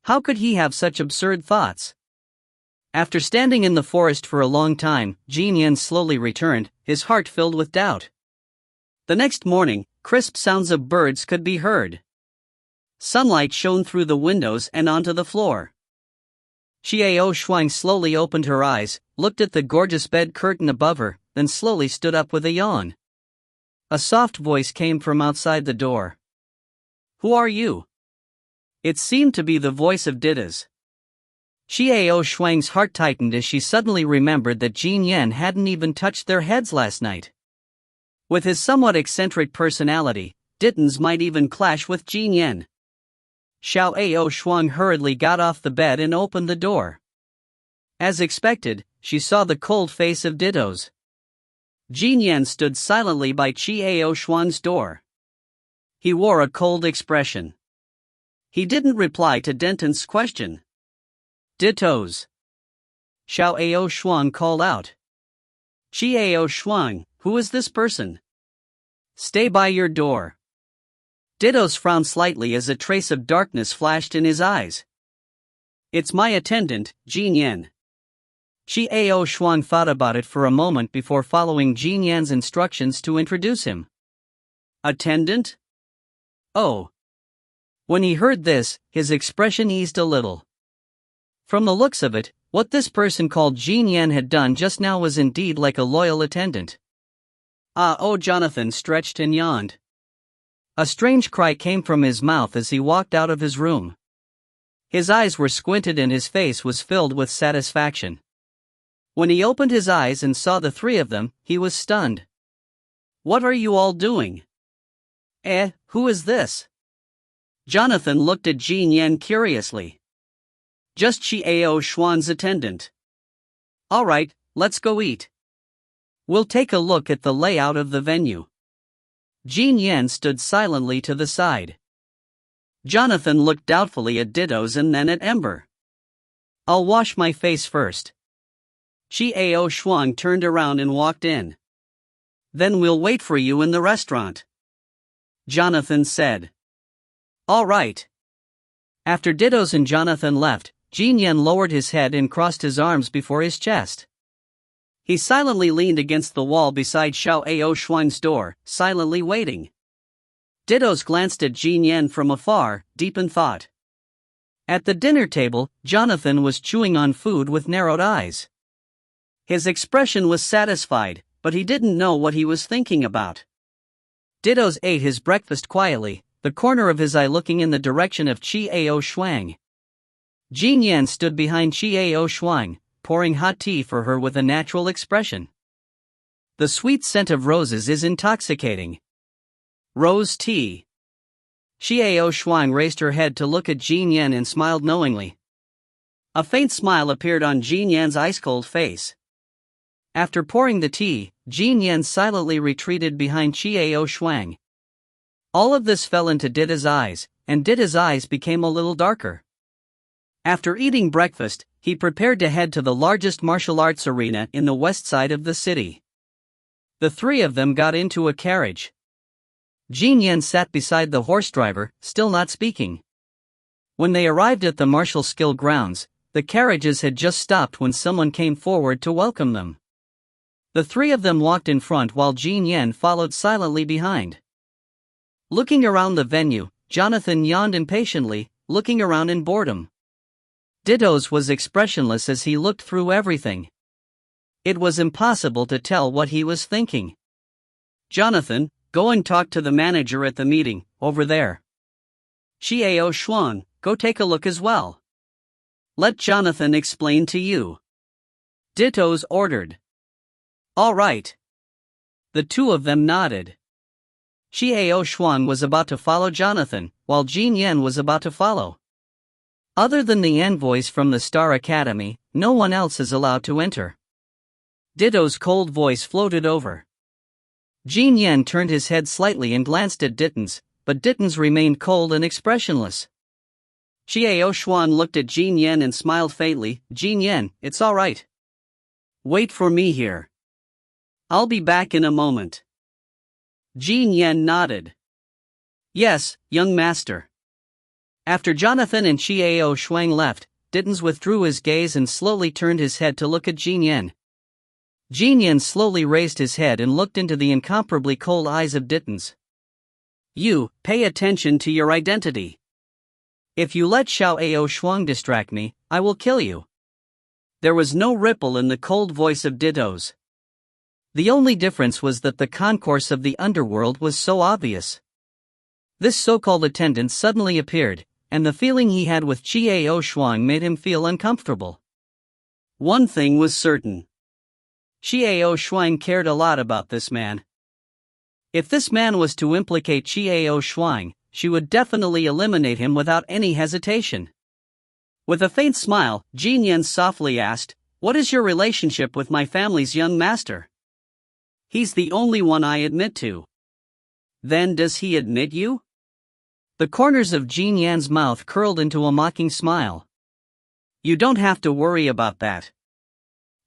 How could he have such absurd thoughts? After standing in the forest for a long time, Jin Yen slowly returned, his heart filled with doubt. The next morning, crisp sounds of birds could be heard. Sunlight shone through the windows and onto the floor. Xiao Shuang slowly opened her eyes, looked at the gorgeous bed curtain above her, then slowly stood up with a yawn. A soft voice came from outside the door. Who are you? It seemed to be the voice of Dida's. Xiao Shuang's heart tightened as she suddenly remembered that Jin Yen hadn't even touched their heads last night. With his somewhat eccentric personality, Dida's might even clash with Jin Yen. Xiao Shuang hurriedly got off the bed and opened the door. As expected, she saw the cold face of Dida's. Jin Yen stood silently by Xiao Shuang's door. He wore a cold expression. He didn't reply to Denton's question. Dittos. Xiao Shuang called out. Xiao Shuang, who is this person? Stay by your door. Dittos frowned slightly as a trace of darkness flashed in his eyes. It's my attendant, Jin Yen. Xiao Shuang thought about it for a moment before following Jin Yan's instructions to introduce him. Attendant? Oh. When he heard this, his expression eased a little. From the looks of it, what this person called Jin Yen had done just now was indeed like a loyal attendant. Jonathan stretched and yawned. A strange cry came from his mouth as he walked out of his room. His eyes were squinted and his face was filled with satisfaction. When he opened his eyes and saw the three of them, he was stunned. What are you all doing? Who is this? Jonathan looked at Jin Yen curiously. Just Xiao Shuang's attendant. All right, let's go eat. We'll take a look at the layout of the venue. Jin Yen stood silently to the side. Jonathan looked doubtfully at Dittos and then at Ember. I'll wash my face first. Xiao Shuang turned around and walked in. Then we'll wait for you in the restaurant. Jonathan said. All right. After Dittos and Jonathan left, Jin Yen lowered his head and crossed his arms before his chest. He silently leaned against the wall beside Xiao Shuang's door, silently waiting. Dittos glanced at Jin Yen from afar, deep in thought. At the dinner table, Jonathan was chewing on food with narrowed eyes. His expression was satisfied, but he didn't know what he was thinking about. Dittos ate his breakfast quietly, the corner of his eye looking in the direction of Xiao Shuang. Jin Yen stood behind Xiao Shuang, pouring hot tea for her with a natural expression. The sweet scent of roses is intoxicating. Rose tea. Xiao Shuang raised her head to look at Jin Yan and smiled knowingly. A faint smile appeared on Jin Yan's ice-cold face. After pouring the tea, Jin Yan silently retreated behind Xiao Shuang. All of this fell into Dida's eyes, and Dida's eyes became a little darker. After eating breakfast, he prepared to head to the largest martial arts arena in the west side of the city. The three of them got into a carriage. Jin Yan sat beside the horse driver, still not speaking. When they arrived at the martial skill grounds, the carriages had just stopped when someone came forward to welcome them. The three of them walked in front while Jin Yan followed silently behind. Looking around the venue, Jonathan yawned impatiently, looking around in boredom. Ditto's was expressionless as he looked through everything. It was impossible to tell what he was thinking. "Jonathan, go and talk to the manager at the meeting, over there. Xiao Shuang, go take a look as well. Let Jonathan explain to you," Ditto's ordered. "All right." The two of them nodded. Xiao Shuang was about to follow Jonathan, while Jin Yan was about to follow. Other than the envoys from the Star Academy, no one else is allowed to enter. Ditto's cold voice floated over. Jin Yan turned his head slightly and glanced at Ditton's, but Ditton's remained cold and expressionless. Xiao Shuang looked at Jin Yan and smiled faintly. "Jin Yan, it's all right. Wait for me here. I'll be back in a moment." Jin Yan nodded. "Yes, young master." After Jonathan and Xiao Shuang left, Ditton's withdrew his gaze and slowly turned his head to look at Jin Yan. Jin Yan slowly raised his head and looked into the incomparably cold eyes of Ditton's. "You, pay attention to your identity. If you let Xiao Shuang distract me, I will kill you." There was no ripple in the cold voice of Ditto's. The only difference was that the concourse of the underworld was so obvious. This so-called attendant suddenly appeared, and the feeling he had with Xiao Shuang made him feel uncomfortable. One thing was certain. Xiao Shuang cared a lot about this man. If this man was to implicate Xiao Shuang, she would definitely eliminate him without any hesitation. With a faint smile, Jin Yan softly asked, "What is your relationship with my family's young master?" "He's the only one I admit to." "Then does he admit you?" The corners of Jin Yan's mouth curled into a mocking smile. "You don't have to worry about that."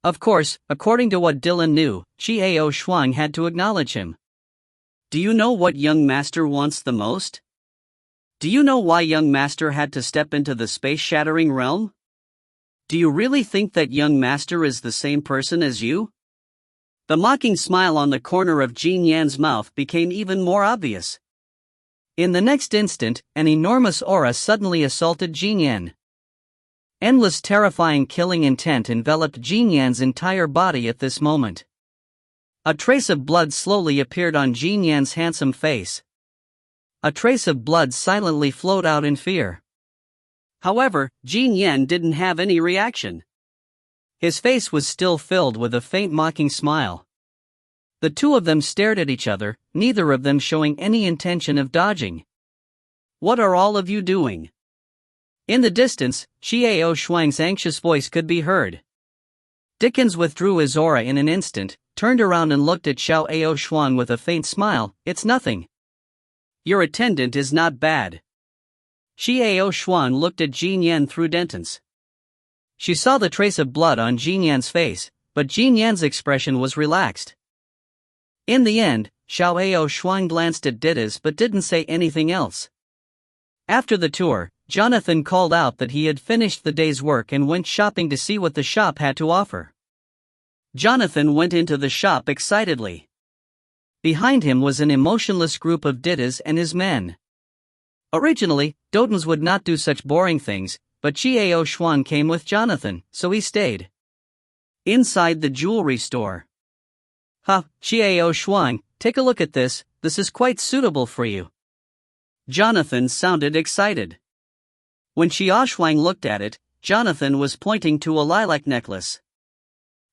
Of course, according to what Dylan knew, Xiao Shuang had to acknowledge him. "Do you know what young master wants the most? Do you know why young master had to step into the space-shattering realm? Do you really think that young master is the same person as you?" The mocking smile on the corner of Jin Yan's mouth became even more obvious. In the next instant, an enormous aura suddenly assaulted Jin Yan. Endless terrifying killing intent enveloped Jin Yan's entire body at this moment. A trace of blood slowly appeared on Jin Yan's handsome face. A trace of blood silently flowed out in fear. However, Jin Yan didn't have any reaction. His face was still filled with a faint mocking smile. The two of them stared at each other, neither of them showing any intention of dodging. "What are all of you doing?" In the distance, Xiao Shuang's anxious voice could be heard. Dickens withdrew his aura in an instant, turned around and looked at Xiao Shuang with a faint smile. "It's nothing. Your attendant is not bad." Xiao Shuang looked at Jin Yan through dentons. She saw the trace of blood on Jin Yan's face, but Jin Yan's expression was relaxed. In the end, Xiao Shuang glanced at Didas but didn't say anything else. After the tour, Jonathan called out that he had finished the day's work and went shopping to see what the shop had to offer. Jonathan went into the shop excitedly. Behind him was an emotionless group of Didas and his men. Originally, Dotens would not do such boring things, but Xiao Shuang came with Jonathan, so he stayed. Inside the jewelry store. "Ha, Xiao Shuang, take a look at this is quite suitable for you." Jonathan sounded excited. When Xiao Shuang looked at it, Jonathan was pointing to a lilac necklace.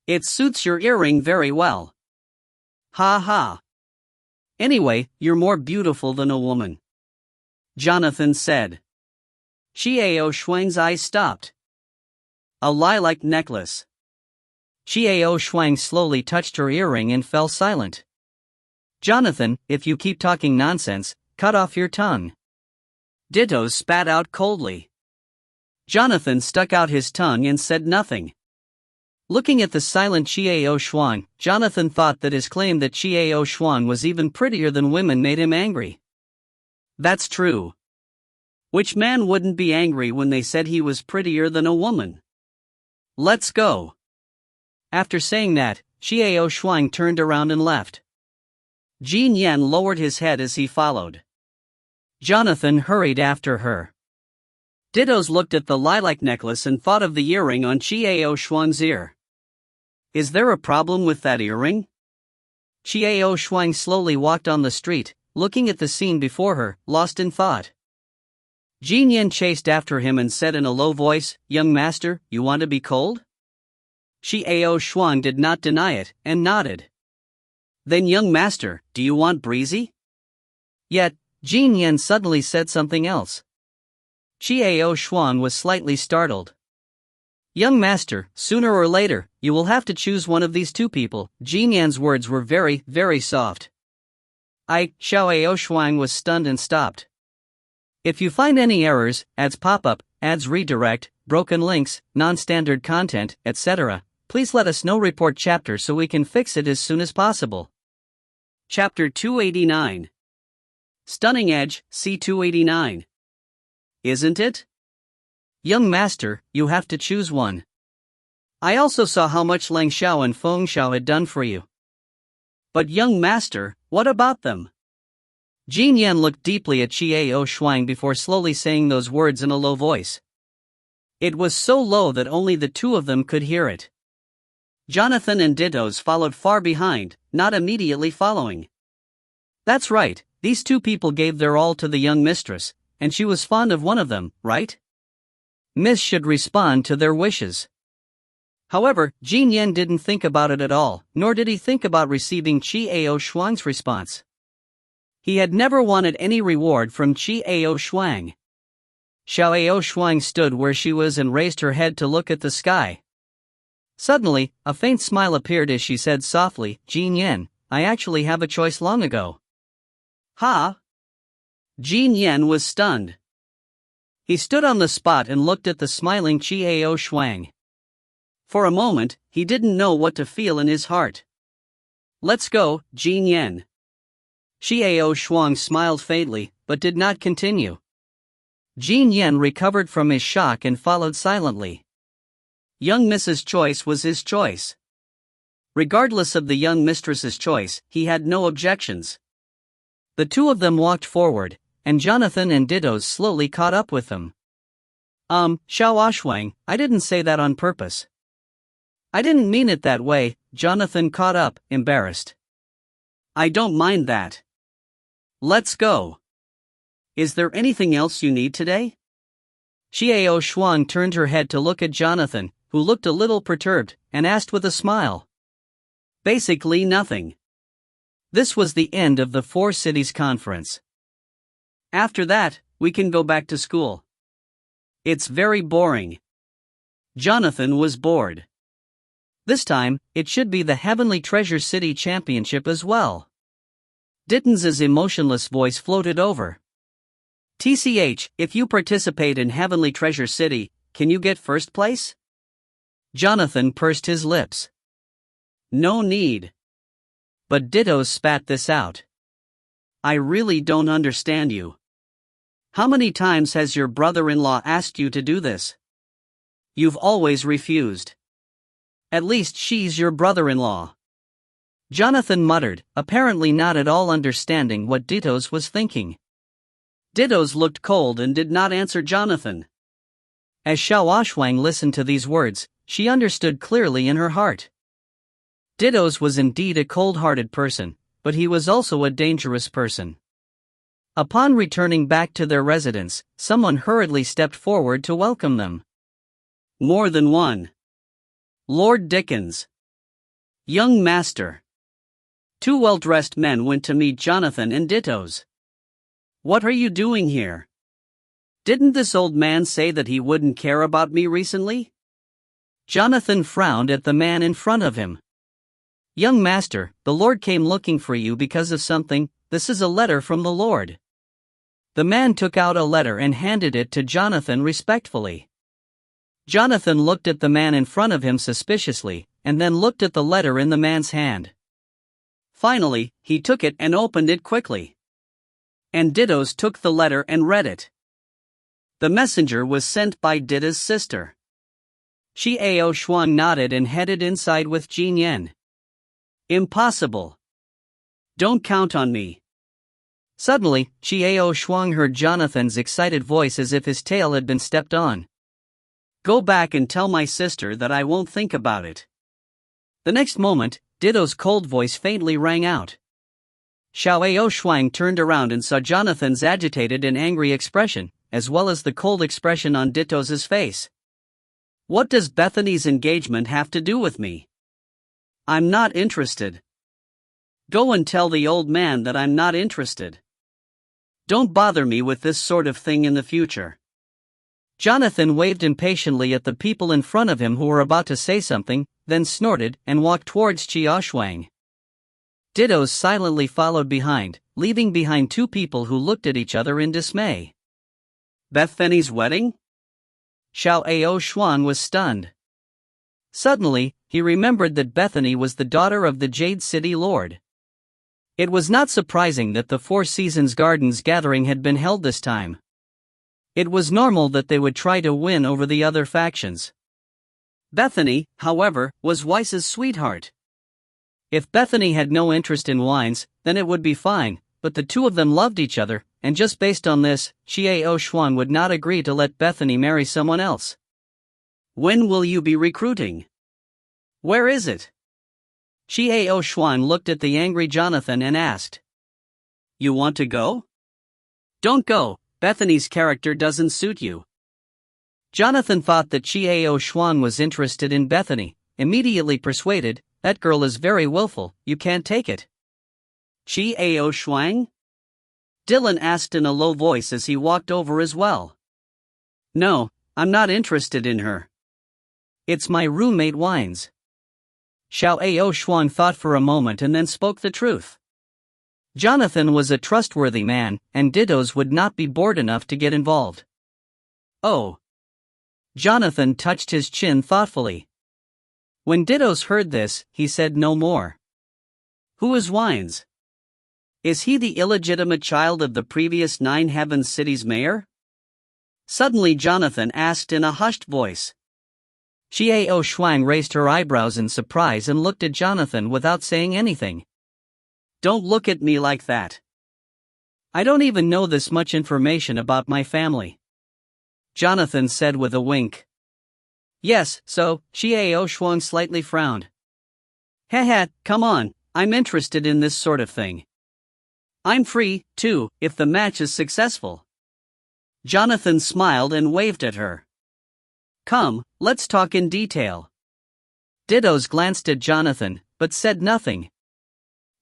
"It suits your earring very well." "Ha ha. Anyway, you're more beautiful than a woman." Jonathan said. Xiao Shuang's eyes stopped. A lilac necklace. Xiao Shuang slowly touched her earring and fell silent. Jonathan, if you keep talking nonsense, cut off your tongue. Ditto spat out coldly. Jonathan stuck out his tongue and said nothing. Looking at the silent Xiao Shuang, Jonathan thought that his claim that Xiao Shuang was even prettier than women made him angry. That's true. Which man wouldn't be angry when they said he was prettier than a woman? Let's go. After saying that, Xiao Shuang turned around and left. Jin Yan lowered his head as he followed. Jonathan hurried after her. Dittos looked at the lilac necklace and thought of the earring on Xiao Shuang's ear. Is there a problem with that earring? Xiao Shuang slowly walked on the street, looking at the scene before her, lost in thought. Jin Yan chased after him and said in a low voice, "Young master, you want to be cold?" Xiao Shuang did not deny it, and nodded. Then young master, do you want breezy? Yet, Jin Yan suddenly said something else. Xiao Shuang was slightly startled. Young master, sooner or later, you will have to choose one of these two people. Jin Yan's words were very, very soft. Xiao Shuang was stunned and stopped. If you find any errors, ads pop up, ads redirect, broken links, non-standard content, etc., please let us know. Report chapter so we can fix it as soon as possible. Chapter 289. Stunning Edge, C289. Isn't it? Young master, you have to choose one. I also saw how much Lang Xiao and Feng Xiao had done for you. But young master, what about them? Jin Yan looked deeply at Xiao Shuang before slowly saying those words in a low voice. It was so low that only the two of them could hear it. Jonathan and Dittos followed far behind, not immediately following. That's right, these two people gave their all to the young mistress, and she was fond of one of them, right? Miss should respond to their wishes. However, Jin Yan didn't think about it at all, nor did he think about receiving Xiao Shuang's response. He had never wanted any reward from Xiao Shuang. Xiao Shuang stood where she was and raised her head to look at the sky. Suddenly, a faint smile appeared as she said softly, Jin Yan, I actually have a choice long ago. Huh? Jin Yan was stunned. He stood on the spot and looked at the smiling Xiao Shuang. For a moment, he didn't know what to feel in his heart. Let's go, Jin Yan. Xiao Shuang smiled faintly, but did not continue. Jin Yan recovered from his shock and followed silently. Young Mrs. Choice was his choice. Regardless of the young mistress's choice, he had no objections. The two of them walked forward, and Jonathan and Dittos slowly caught up with them. Xiao Shuang, I didn't say that on purpose. I didn't mean it that way. Jonathan caught up, embarrassed. I don't mind that. Let's go. Is there anything else you need today? Xiao Shuang turned her head to look at Jonathan, who looked a little perturbed, and asked with a smile. Basically nothing. This was the end of the Four Cities Conference. After that, we can go back to school. It's very boring. Jonathan was bored. This time, it should be the Heavenly Treasure City Championship as well. Dittons's emotionless voice floated over. TCH, if you participate in Heavenly Treasure City, can you get first place? Jonathan pursed his lips. No need. But Dittos spat this out. I really don't understand you. How many times has your brother-in-law asked you to do this? You've always refused. At least she's your brother-in-law. Jonathan muttered, apparently not at all understanding what Dittos was thinking. Dittos looked cold and did not answer Jonathan. As Xiao Shuang listened to these words, she understood clearly in her heart. Dittos was indeed a cold-hearted person, but he was also a dangerous person. Upon returning back to their residence, someone hurriedly stepped forward to welcome them. More than one. Lord Dickens. Young master. Two well-dressed men went to meet Jonathan and Dittos. What are you doing here? Didn't this old man say that he wouldn't care about me recently? Jonathan frowned at the man in front of him. Young master, the Lord came looking for you because of something. This is a letter from the Lord. The man took out a letter and handed it to Jonathan respectfully. Jonathan looked at the man in front of him suspiciously, and then looked at the letter in the man's hand. Finally, he took it and opened it quickly. And Dittos took the letter and read it. The messenger was sent by Ditta's sister. Xiao Shuang nodded and headed inside with Jin Yan. Impossible. Don't count on me. Suddenly, Xiao Shuang heard Jonathan's excited voice as if his tail had been stepped on. Go back and tell my sister that I won't think about it. The next moment, Ditto's cold voice faintly rang out. Xiao Shuang turned around and saw Jonathan's agitated and angry expression, as well as the cold expression on Ditto's face. What does Bethany's engagement have to do with me? I'm not interested. Go and tell the old man that I'm not interested. Don't bother me with this sort of thing in the future. Jonathan waved impatiently at the people in front of him who were about to say something, then snorted and walked towards Xiaoshuang. Dittos silently followed behind, leaving behind two people who looked at each other in dismay. Bethany's wedding? Xiao Shuang was stunned. Suddenly, he remembered that Bethany was the daughter of the Jade City Lord. It was not surprising that the Four Seasons Gardens gathering had been held this time. It was normal that they would try to win over the other factions. Bethany, however, was Weiss's sweetheart. If Bethany had no interest in wines, then it would be fine, but the two of them loved each other, and just based on this, Xiao Shuang would not agree to let Bethany marry someone else. When will you be recruiting? Where is it? Xiao Shuang looked at the angry Jonathan and asked. You want to go? Don't go. Bethany's character doesn't suit you. Jonathan thought that Xiao Shuang was interested in Bethany, immediately persuaded, that girl is very willful, you can't take it. Xiao Shuang? Dylan asked in a low voice as he walked over as well. No, I'm not interested in her. It's my roommate Wines. Xiao Shuang thought for a moment and then spoke the truth. Jonathan was a trustworthy man, and Dittos would not be bored enough to get involved. Oh. Jonathan touched his chin thoughtfully. When Dittos heard this, he said no more. Who is Wines? Is he the illegitimate child of the previous Nine Heavens City's mayor? Suddenly Jonathan asked in a hushed voice. Xiao Shuang raised her eyebrows in surprise and looked at Jonathan without saying anything. Don't look at me like that. I don't even know this much information about my family. Jonathan said with a wink. Yes, so, Xiao Shuang slightly frowned. Haha, come on, I'm interested in this sort of thing. I'm free, too, if the match is successful. Jonathan smiled and waved at her. Come, let's talk in detail. Dittos glanced at Jonathan, but said nothing.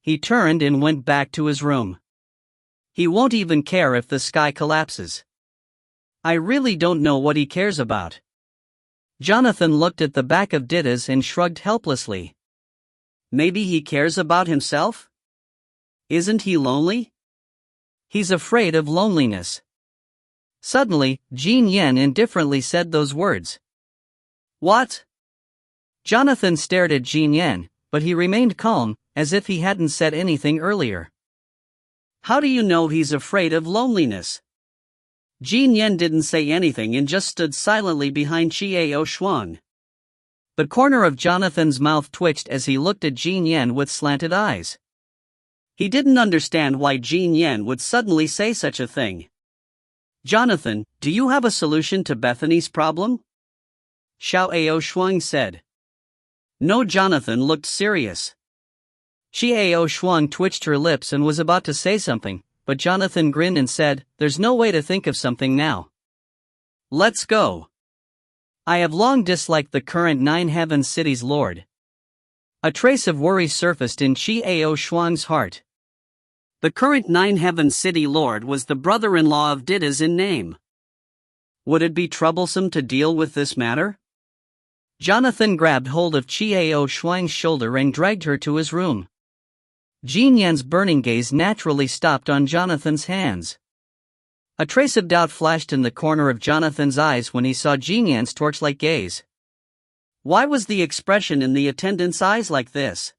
He turned and went back to his room. He won't even care if the sky collapses. I really don't know what he cares about. Jonathan looked at the back of Dittos and shrugged helplessly. Maybe he cares about himself? Isn't he lonely? He's afraid of loneliness. Suddenly, Jin Yan indifferently said those words. What? Jonathan stared at Jin Yan, but he remained calm, as if he hadn't said anything earlier. How do you know he's afraid of loneliness? Jin Yan didn't say anything and just stood silently behind Xiao Shuang. The corner of Jonathan's mouth twitched as he looked at Jin Yan with slanted eyes. He didn't understand why Jin Yan would suddenly say such a thing. Jonathan, do you have a solution to Bethany's problem? Xiao Shuang said. No. Jonathan looked serious. Xiao Shuang twitched her lips and was about to say something, but Jonathan grinned and said, there's no way to think of something now. Let's go. I have long disliked the current Nine Heavens City's lord. A trace of worry surfaced in Xiao Shuang's heart. The current Nine Heavens City lord was the brother-in-law of Dittos in name. Would it be troublesome to deal with this matter? Jonathan grabbed hold of Qiao Shuang's shoulder and dragged her to his room. Jin Yan's burning gaze naturally stopped on Jonathan's hands. A trace of doubt flashed in the corner of Jonathan's eyes when he saw Jin Yan's torch-like gaze. Why was the expression in the attendant's eyes like this?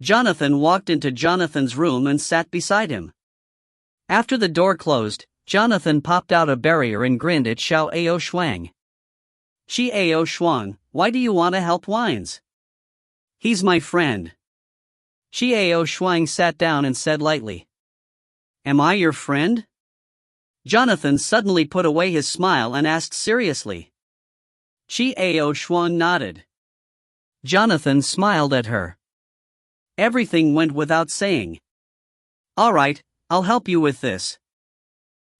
Jonathan walked into Jonathan's room and sat beside him. After the door closed, Jonathan popped out a barrier and grinned at Xiao Shuang. Xiao Shuang, why do you want to help Wines? He's my friend. Xiao Shuang sat down and said lightly. Am I your friend? Jonathan suddenly put away his smile and asked seriously. Xiao Shuang nodded. Jonathan smiled at her. Everything went without saying. All right, I'll help you with this.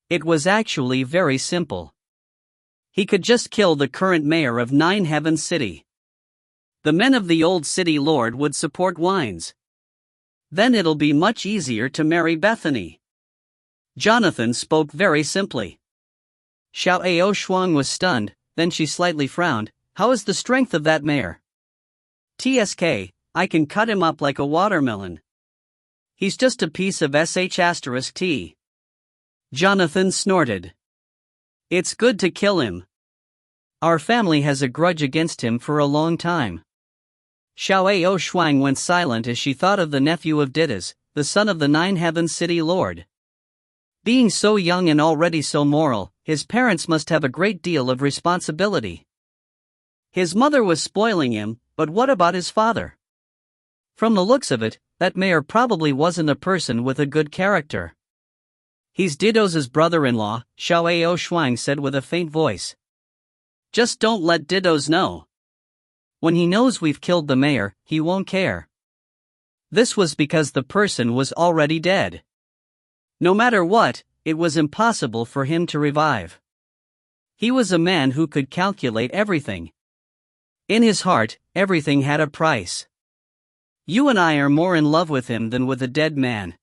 It was actually very simple. He could just kill the current mayor of Nine Heaven City. The men of the old city lord would support Wines. Then it'll be much easier to marry Bethany. Jonathan spoke very simply. Xiao Shuang was stunned, then she slightly frowned. How is the strength of that mayor? TSK, I can cut him up like a watermelon. He's just a piece of sh*t. Jonathan snorted. It's good to kill him. Our family has a grudge against him for a long time. Xiao Shuang went silent as she thought of the nephew of Didas, the son of the Nine Heaven City Lord. Being so young and already so moral, his parents must have a great deal of responsibility. His mother was spoiling him, but what about his father? From the looks of it, that mayor probably wasn't a person with a good character. He's Didos's brother-in-law, Xiao Shuang said with a faint voice. Just don't let Didos know. When he knows we've killed the mayor, he won't care. This was because the person was already dead. No matter what, it was impossible for him to revive. He was a man who could calculate everything. In his heart, everything had a price. You and I are more in love with him than with a dead man.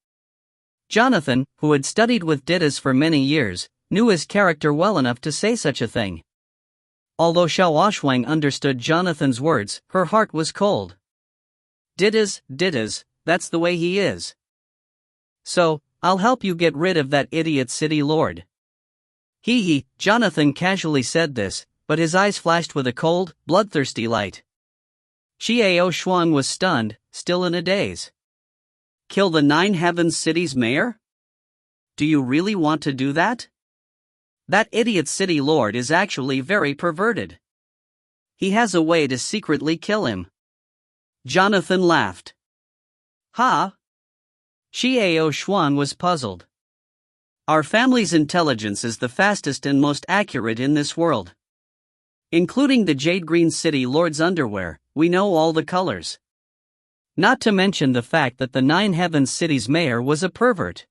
Jonathan, who had studied with Didas for many years, knew his character well enough to say such a thing. Although Xiao Shuang understood Jonathan's words, her heart was cold. Didas, that's the way he is. So, I'll help you get rid of that idiot city lord. Jonathan casually said this, but his eyes flashed with a cold, bloodthirsty light. Xiao Shuang was stunned, still in a daze. Kill the Nine Heavens City's mayor? Do you really want to do that? That idiot city lord is actually very perverted. He has a way to secretly kill him. Jonathan laughed. Ha? Xiao Shuang was puzzled. Our family's intelligence is the fastest and most accurate in this world. Including the Jade Green City Lord's underwear, we know all the colors. Not to mention the fact that the Nine Heavens City's mayor was a pervert.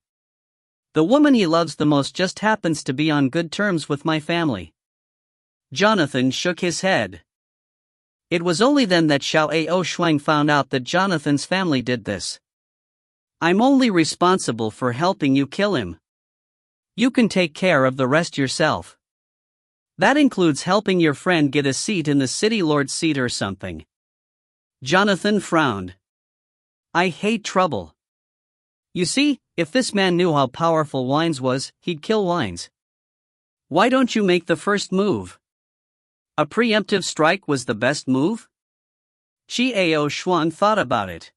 The woman he loves the most just happens to be on good terms with my family. Jonathan shook his head. It was only then that Xiao Shuang found out that Jonathan's family did this. I'm only responsible for helping you kill him. You can take care of the rest yourself. That includes helping your friend get a seat in the city lord's seat or something. Jonathan frowned. I hate trouble. You see, if this man knew how powerful Wines was, he'd kill Wines. Why don't you make the first move? A preemptive strike was the best move? Xiao Shuang thought about it.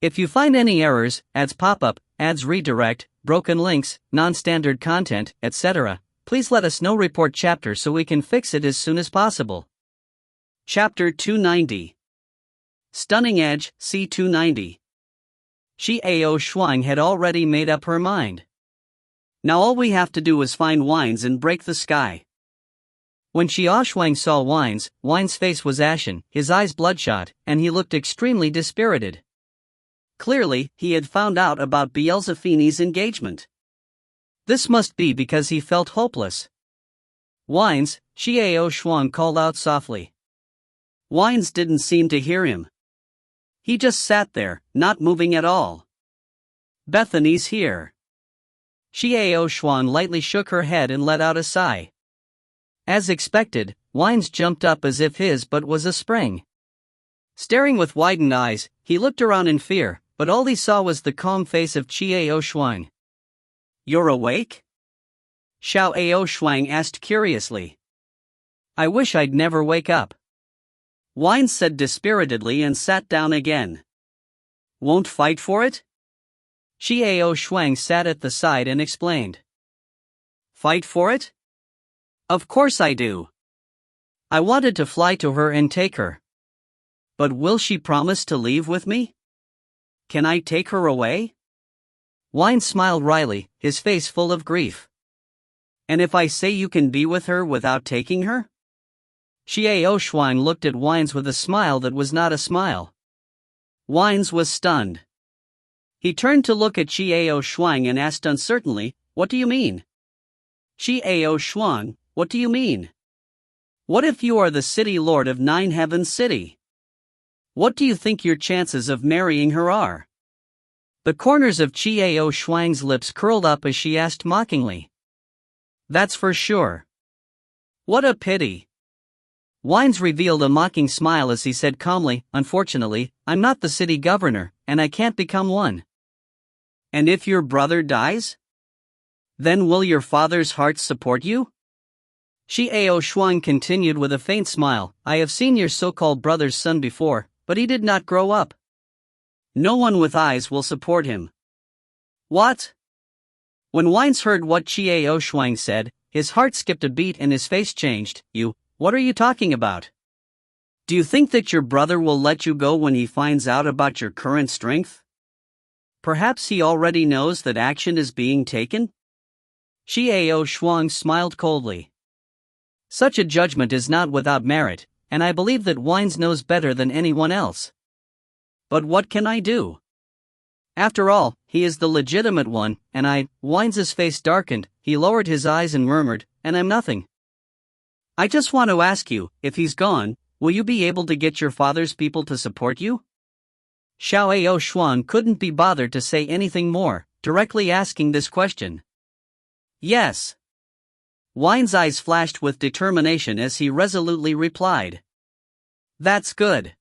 If you find any errors, ads pop up, ads redirect, broken links, non-standard content, etc., please let us know. Report chapter so we can fix it as soon as possible. Chapter 290. Stunning Edge, C290. Xiao Shuang had already made up her mind. Now all we have to do is find Wines and break the sky. When Xiao Shuang saw Wines' face was ashen, his eyes bloodshot, and he looked extremely dispirited. Clearly, he had found out about Beelzephene's engagement. This must be because he felt hopeless. Wines, Xiao Shuang called out softly. Wines didn't seem to hear him. He just sat there, not moving at all. Bethany's here. Xiao Shuang lightly shook her head and let out a sigh. As expected, Wines jumped up as if his butt was a spring. Staring with widened eyes, he looked around in fear, but all he saw was the calm face of Chiao Shuang. "You're awake?" Xiao Shuang asked curiously. "I wish I'd never wake up," Wines said dispiritedly and sat down again. "Won't fight for it?" Xiao Shuang sat at the side and explained. "Fight for it? Of course I do. I wanted to fly to her and take her. But will she promise to leave with me? Can I take her away?" Wine smiled wryly, his face full of grief. "And if I say you can be with her without taking her?" Xiao Shuang looked at Wines with a smile that was not a smile. Wines was stunned. He turned to look at Xiao Shuang and asked uncertainly, "What do you mean?" "Xiao Shuang, what do you mean? What if you are the city lord of Nine Heavens City? What do you think your chances of marrying her are?" The corners of Xiao Shuang's lips curled up as she asked mockingly. "That's for sure." "What a pity." Wines revealed a mocking smile as he said calmly, "Unfortunately, I'm not the city governor, and I can't become one." "And if your brother dies? Then will your father's heart support you?" Xiao Shuang continued with a faint smile, "I have seen your so-called brother's son before, but he did not grow up. No one with eyes will support him." "What?" When Wines heard what Xiao Shuang said, his heart skipped a beat and his face changed. What are you talking about? Do you think that your brother will let you go when he finds out about your current strength? Perhaps he already knows that action is being taken?" Xiao Shuang smiled coldly. "Such a judgment is not without merit, and I believe that Wines knows better than anyone else. But what can I do? After all, he is the legitimate one, and Wines' face darkened, he lowered his eyes and murmured, "And I'm nothing. I just want to ask you, if he's gone, will you be able to get your father's people to support you?" Xiao Shuang couldn't be bothered to say anything more, directly asking this question. "Yes." Wines' eyes flashed with determination as he resolutely replied. "That's good.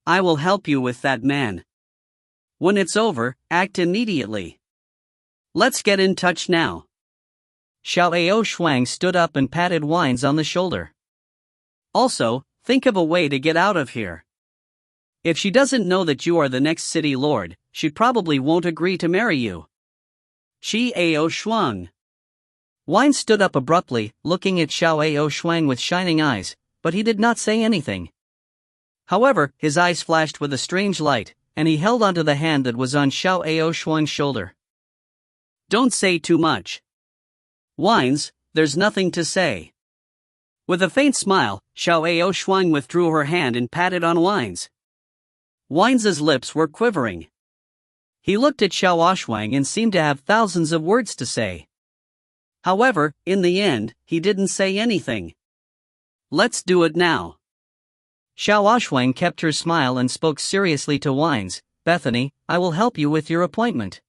I will help you with that man. When it's over, act immediately. Let's get in touch now." Xiao Shuang stood up and patted Wines on the shoulder. "Also, think of a way to get out of here. If she doesn't know that you are the next city lord, she probably won't agree to marry you." Xiao Shuang. Wines stood up abruptly, looking at Xiao Shuang with shining eyes, but he did not say anything. However, his eyes flashed with a strange light, and he held onto the hand that was on Xiao Shuang's shoulder. "Don't say too much. Wines, there's nothing to say." With a faint smile, Xiao Shuang withdrew her hand and patted on Wines. Wines' lips were quivering. He looked at Xiao Shuang and seemed to have thousands of words to say. However, in the end, he didn't say anything. "Let's do it now." Xiao Shuang kept her smile and spoke seriously to Wines. "Bethany, I will help you with your appointment.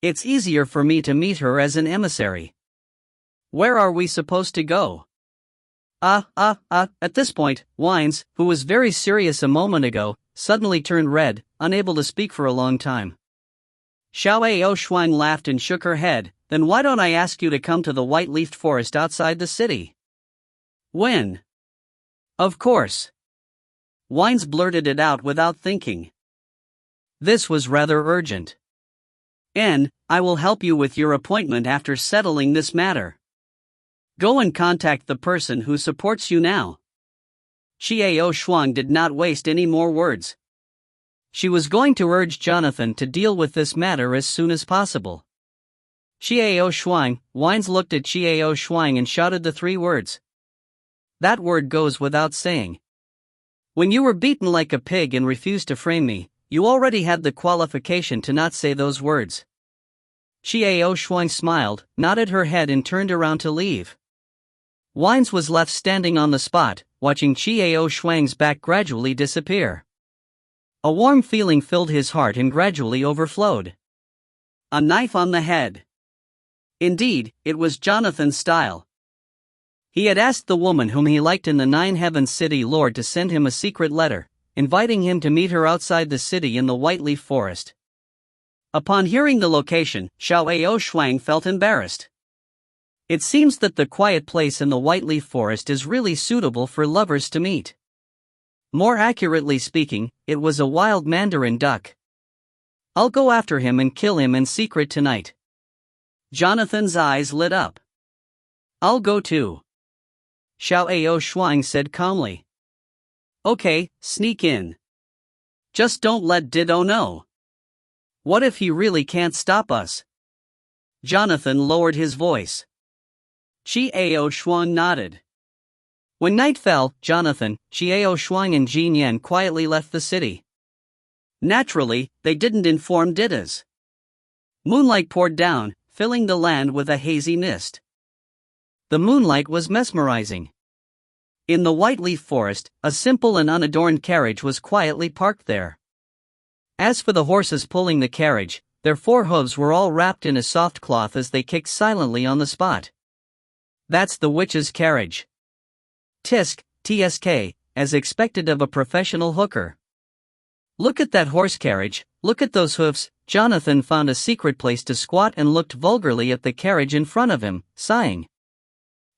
It's easier for me to meet her as an emissary. Where are we supposed to go?" At this point, Wines, who was very serious a moment ago, suddenly turned red, unable to speak for a long time. Xiao Shuang laughed and shook her head. "Then why don't I ask you to come to the white-leafed forest outside the city?" "When?" "Of course." Wines blurted it out without thinking. This was rather urgent. "And I will help you with your appointment after settling this matter. Go and contact the person who supports you now." Xiao Shuang did not waste any more words. She was going to urge Jonathan to deal with this matter as soon as possible. "Xiao Shuang," Wines looked at Xiao Shuang and shouted the three words. "That word goes without saying. When you were beaten like a pig and refused to frame me, you already had the qualification to not say those words." Xiao Shuang smiled, nodded her head and turned around to leave. Wines was left standing on the spot, watching Xiao Shuang's back gradually disappear. A warm feeling filled his heart and gradually overflowed. A knife on the head. Indeed, it was Jonathan's style. He had asked the woman whom he liked in the Nine Heavens City Lord to send him a secret letter, inviting him to meet her outside the city in the White Leaf Forest. Upon hearing the location, Yixuan felt embarrassed. It seems that the quiet place in the White Leaf Forest is really suitable for lovers to meet. More accurately speaking, it was a wild mandarin duck. I'll go after him and kill him in secret tonight. Jonathan's eyes lit up. I'll go too. Yixuan said calmly. Okay, sneak in. Just don't let Dido know. What if he really can't stop us? Jonathan lowered his voice. Yixuan nodded. When night fell, Jonathan, Yixuan and Jin Yan quietly left the city. Naturally, they didn't inform Didas. Moonlight poured down, filling the land with a hazy mist. The moonlight was mesmerizing. In the White Leaf Forest, a simple and unadorned carriage was quietly parked there. As for the horses pulling the carriage, their forehooves were all wrapped in a soft cloth as they kicked silently on the spot. That's the witch's carriage. TSK, as expected of a professional hooker. Look at that horse carriage, look at those hoofs. Jonathan found a secret place to squat and looked vulgarly at the carriage in front of him, sighing.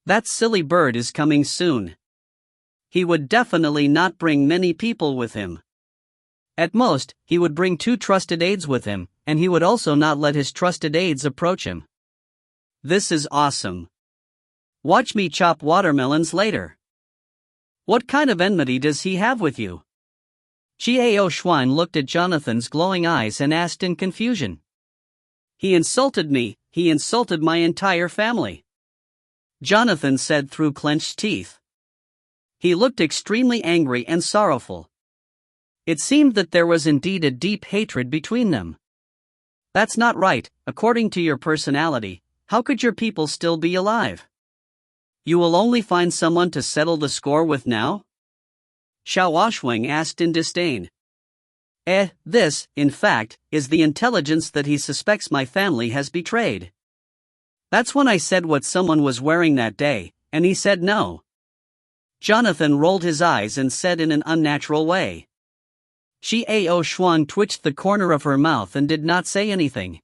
That silly bird is coming soon. He would definitely not bring many people with him. At most, he would bring 2 trusted aides with him, and he would also not let his trusted aides approach him. This is awesome. Watch me chop watermelons later. What kind of enmity does he have with you? Yixuan looked at Jonathan's glowing eyes and asked in confusion. He insulted me, he insulted my entire family. Jonathan said through clenched teeth. He looked extremely angry and sorrowful. It seemed that there was indeed a deep hatred between them. That's not right, according to your personality. How could your people still be alive? You will only find someone to settle the score with now? Yixuan asked in disdain. This, in fact, is the intelligence that he suspects my family has betrayed. That's when I said what someone was wearing that day, and he said no. Jonathan rolled his eyes and said in an unnatural way. Yixuan twitched the corner of her mouth and did not say anything.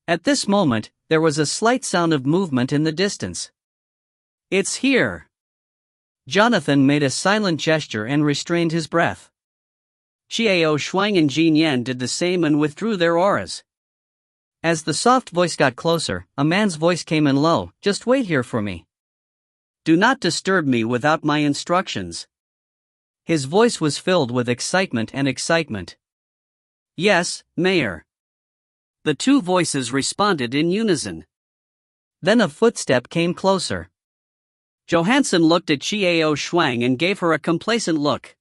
At this moment, there was a slight sound of movement in the distance. It's here. Jonathan made a silent gesture and restrained his breath. Yixuan and Jin Yan did the same and withdrew their auras. As the soft voice got closer, a man's voice came in low. Just wait here for me. Do not disturb me without my instructions. His voice was filled with excitement. Yes, Mayor. The 2 voices responded in unison. Then a footstep came closer. Johansson looked at Yixuan and gave her a complacent look.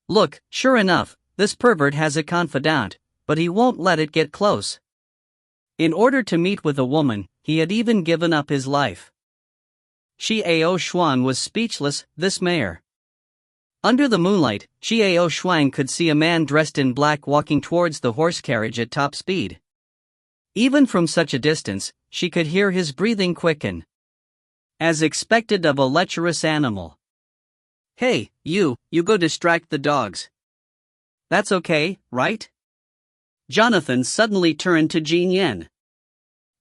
Look, sure enough, this pervert has a confidant, but he won't let it get close. In order to meet with a woman, he had even given up his life. Yixuan was speechless. This mayor. Under the moonlight, Yixuan could see a man dressed in black walking towards the horse carriage at top speed. Even from such a distance, she could hear his breathing quicken. As expected of a lecherous animal. Hey, you go distract the dogs. That's okay, right? Jonathan suddenly turned to Jin Yan.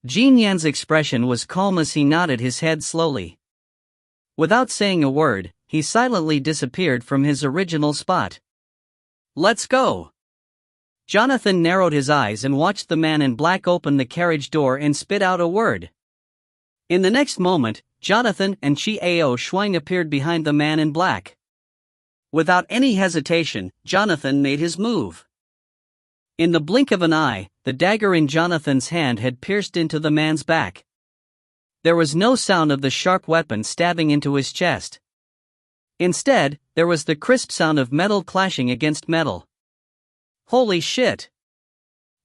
Jin Yan's expression was calm as he nodded his head slowly. Without saying a word, he silently disappeared from his original spot. Let's go. Jonathan narrowed his eyes and watched the man in black open the carriage door and spit out a word. In the next moment, Jonathan and Yixuan appeared behind the man in black. Without any hesitation, Jonathan made his move. In the blink of an eye, the dagger in Jonathan's hand had pierced into the man's back. There was no sound of the sharp weapon stabbing into his chest. Instead, there was the crisp sound of metal clashing against metal. Holy shit!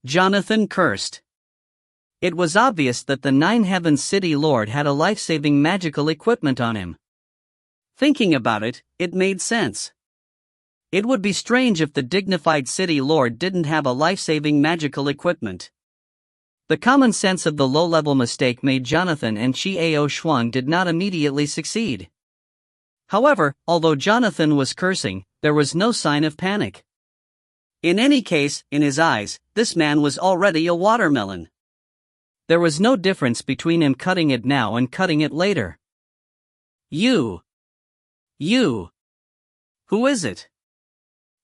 Jonathan cursed. It was obvious that the Nine Heavens City Lord had a life-saving magical equipment on him. Thinking about it, it made sense. It would be strange if the dignified City Lord didn't have a life-saving magical equipment. The common sense of the low-level mistake made Jonathan and Xiao Shuang did not immediately succeed. However, although Jonathan was cursing, there was no sign of panic. In any case, in his eyes, this man was already a watermelon. There was no difference between him cutting it now and cutting it later. You. Who is it?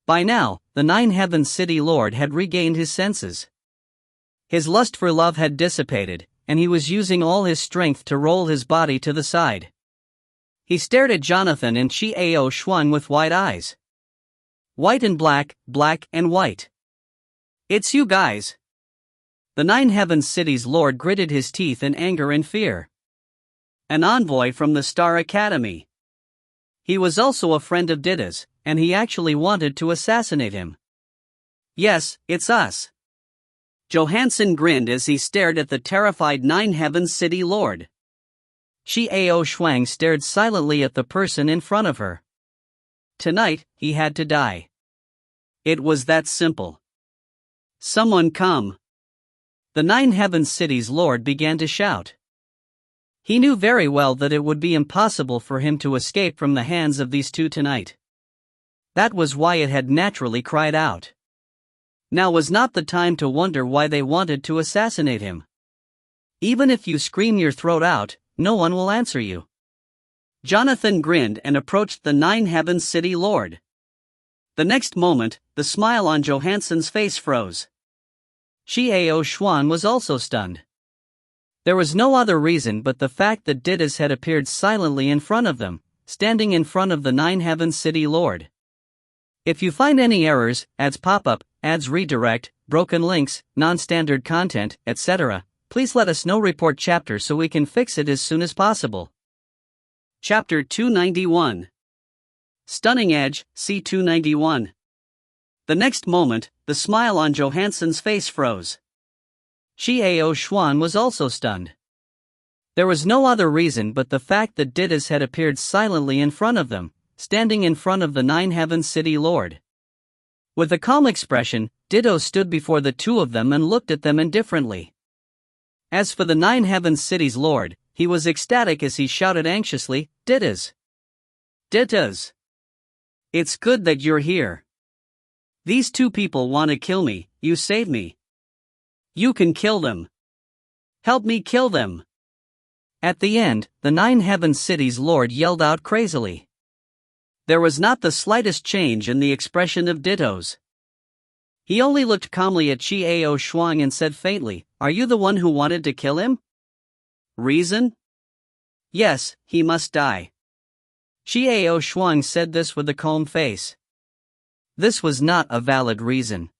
By now, the Nine Heavens City Lord had regained his senses. His lust for love had dissipated, and he was using all his strength to roll his body to the side. He stared at Jonathan and Xiao Shuang with wide eyes. White and black, black and white. It's you guys. The Nine Heavens City's Lord gritted his teeth in anger and fear. An envoy from the Star Academy. He was also a friend of Dida's, and he actually wanted to assassinate him. Yes, it's us. Johansson grinned as he stared at the terrified Nine Heavens City Lord. Xiao Shuang stared silently at the person in front of her. Tonight, he had to die. It was that simple. Someone come. The Nine Heavens City's Lord began to shout. He knew very well that it would be impossible for him to escape from the hands of these two tonight. That was why it had naturally cried out. Now was not the time to wonder why they wanted to assassinate him. Even if you scream your throat out, no one will answer you. Jonathan grinned and approached the Nine Heavens City Lord. The next moment, the smile on Johansson's face froze. Xiao Shuang was also stunned. There was no other reason but the fact that Didas had appeared silently in front of them, standing in front of the Nine Heavens City Lord. If you find any errors, ads pop-up, ads redirect, broken links, non-standard content, etc., please let us know. Report chapter so we can fix it as soon as possible. Chapter 291. Stunning Edge, C291. The next moment, the smile on Johansson's face froze. Xiao Shuang was also stunned. There was no other reason but the fact that Didas had appeared silently in front of them, standing in front of the Nine Heavens City Lord. With a calm expression, Dido stood before the two of them and looked at them indifferently. As for the Nine Heavens City's Lord, he was ecstatic as he shouted anxiously, Didas! Didas! It's good that you're here. These two people want to kill me, you save me. You can kill them. Help me kill them. At the end, the Nine Heavens City's Lord yelled out crazily. There was not the slightest change in the expression of Ditto's. He only looked calmly at Xiao Shuang and said faintly, Are you the one who wanted to kill him? Reason? Yes, he must die. Xiao Shuang said this with a calm face. This was not a valid reason.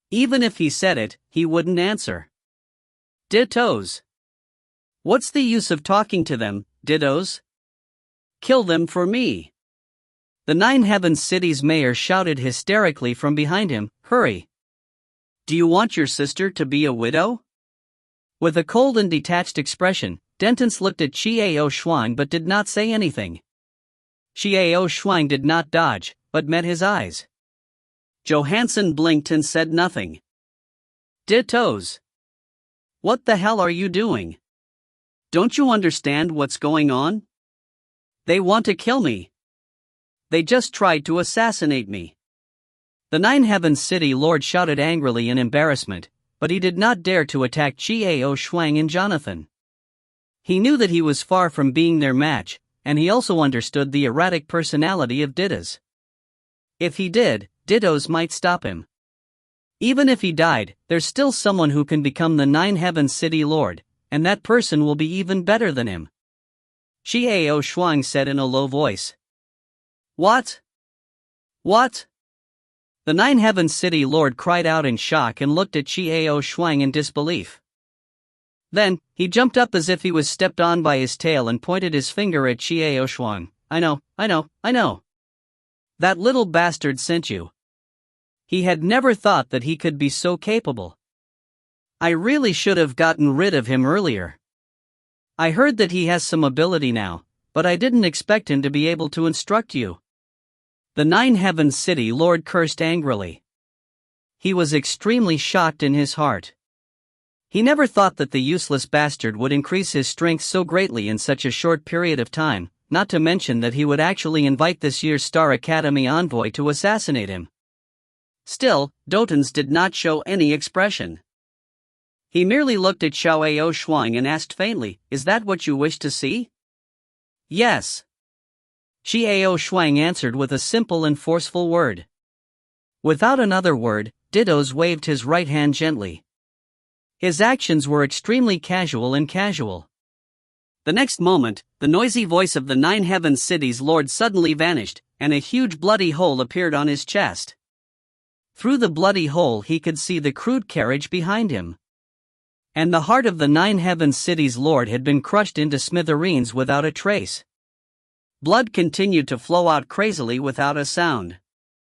Even if he said it, he wouldn't answer. Dittos. What's the use of talking to them, dittos? Kill them for me. The Nine Heavens City's mayor shouted hysterically from behind him, Hurry! Do you want your sister to be a widow? With a cold and detached expression, Dentons looked at Xiao Shuang but did not say anything. Xiao Shuang did not dodge, but met his eyes. Johansson blinked and said nothing. Dittos. What the hell are you doing? Don't you understand what's going on? They want to kill me. They just tried to assassinate me. The Nine Heavens City Lord shouted angrily in embarrassment, but he did not dare to attack Xiao Shuang and Jonathan. He knew that he was far from being their match, and he also understood the erratic personality of Didas. If he did, Dittos might stop him. Even if he died, there's still someone who can become the Nine Heavens City Lord, and that person will be even better than him. Xiao Shuang said in a low voice. What? What? The Nine Heavens City Lord cried out in shock and looked at Xiao Shuang in disbelief. Then, he jumped up as if he was stepped on by his tail and pointed his finger at Xiao Shuang. I know. That little bastard sent you. He had never thought that he could be so capable. I really should have gotten rid of him earlier. I heard that he has some ability now, but I didn't expect him to be able to instruct you. The Nine Heavens City Lord cursed angrily. He was extremely shocked in his heart. He never thought that the useless bastard would increase his strength so greatly in such a short period of time, not to mention that he would actually invite this year's Star Academy envoy to assassinate him. Still, Dotens did not show any expression. He merely looked at Xiao Shuang and asked faintly, "Is that what you wish to see?" "Yes." Xiao Shuang answered with a simple and forceful word. Without another word, Dittos waved his right hand gently. His actions were extremely casual and casual. The next moment, the noisy voice of the Nine Heavens City's Lord suddenly vanished, and a huge bloody hole appeared on his chest. Through the bloody hole he could see the crude carriage behind him. And the heart of the Nine Heavens City's Lord had been crushed into smithereens without a trace. Blood continued to flow out crazily without a sound.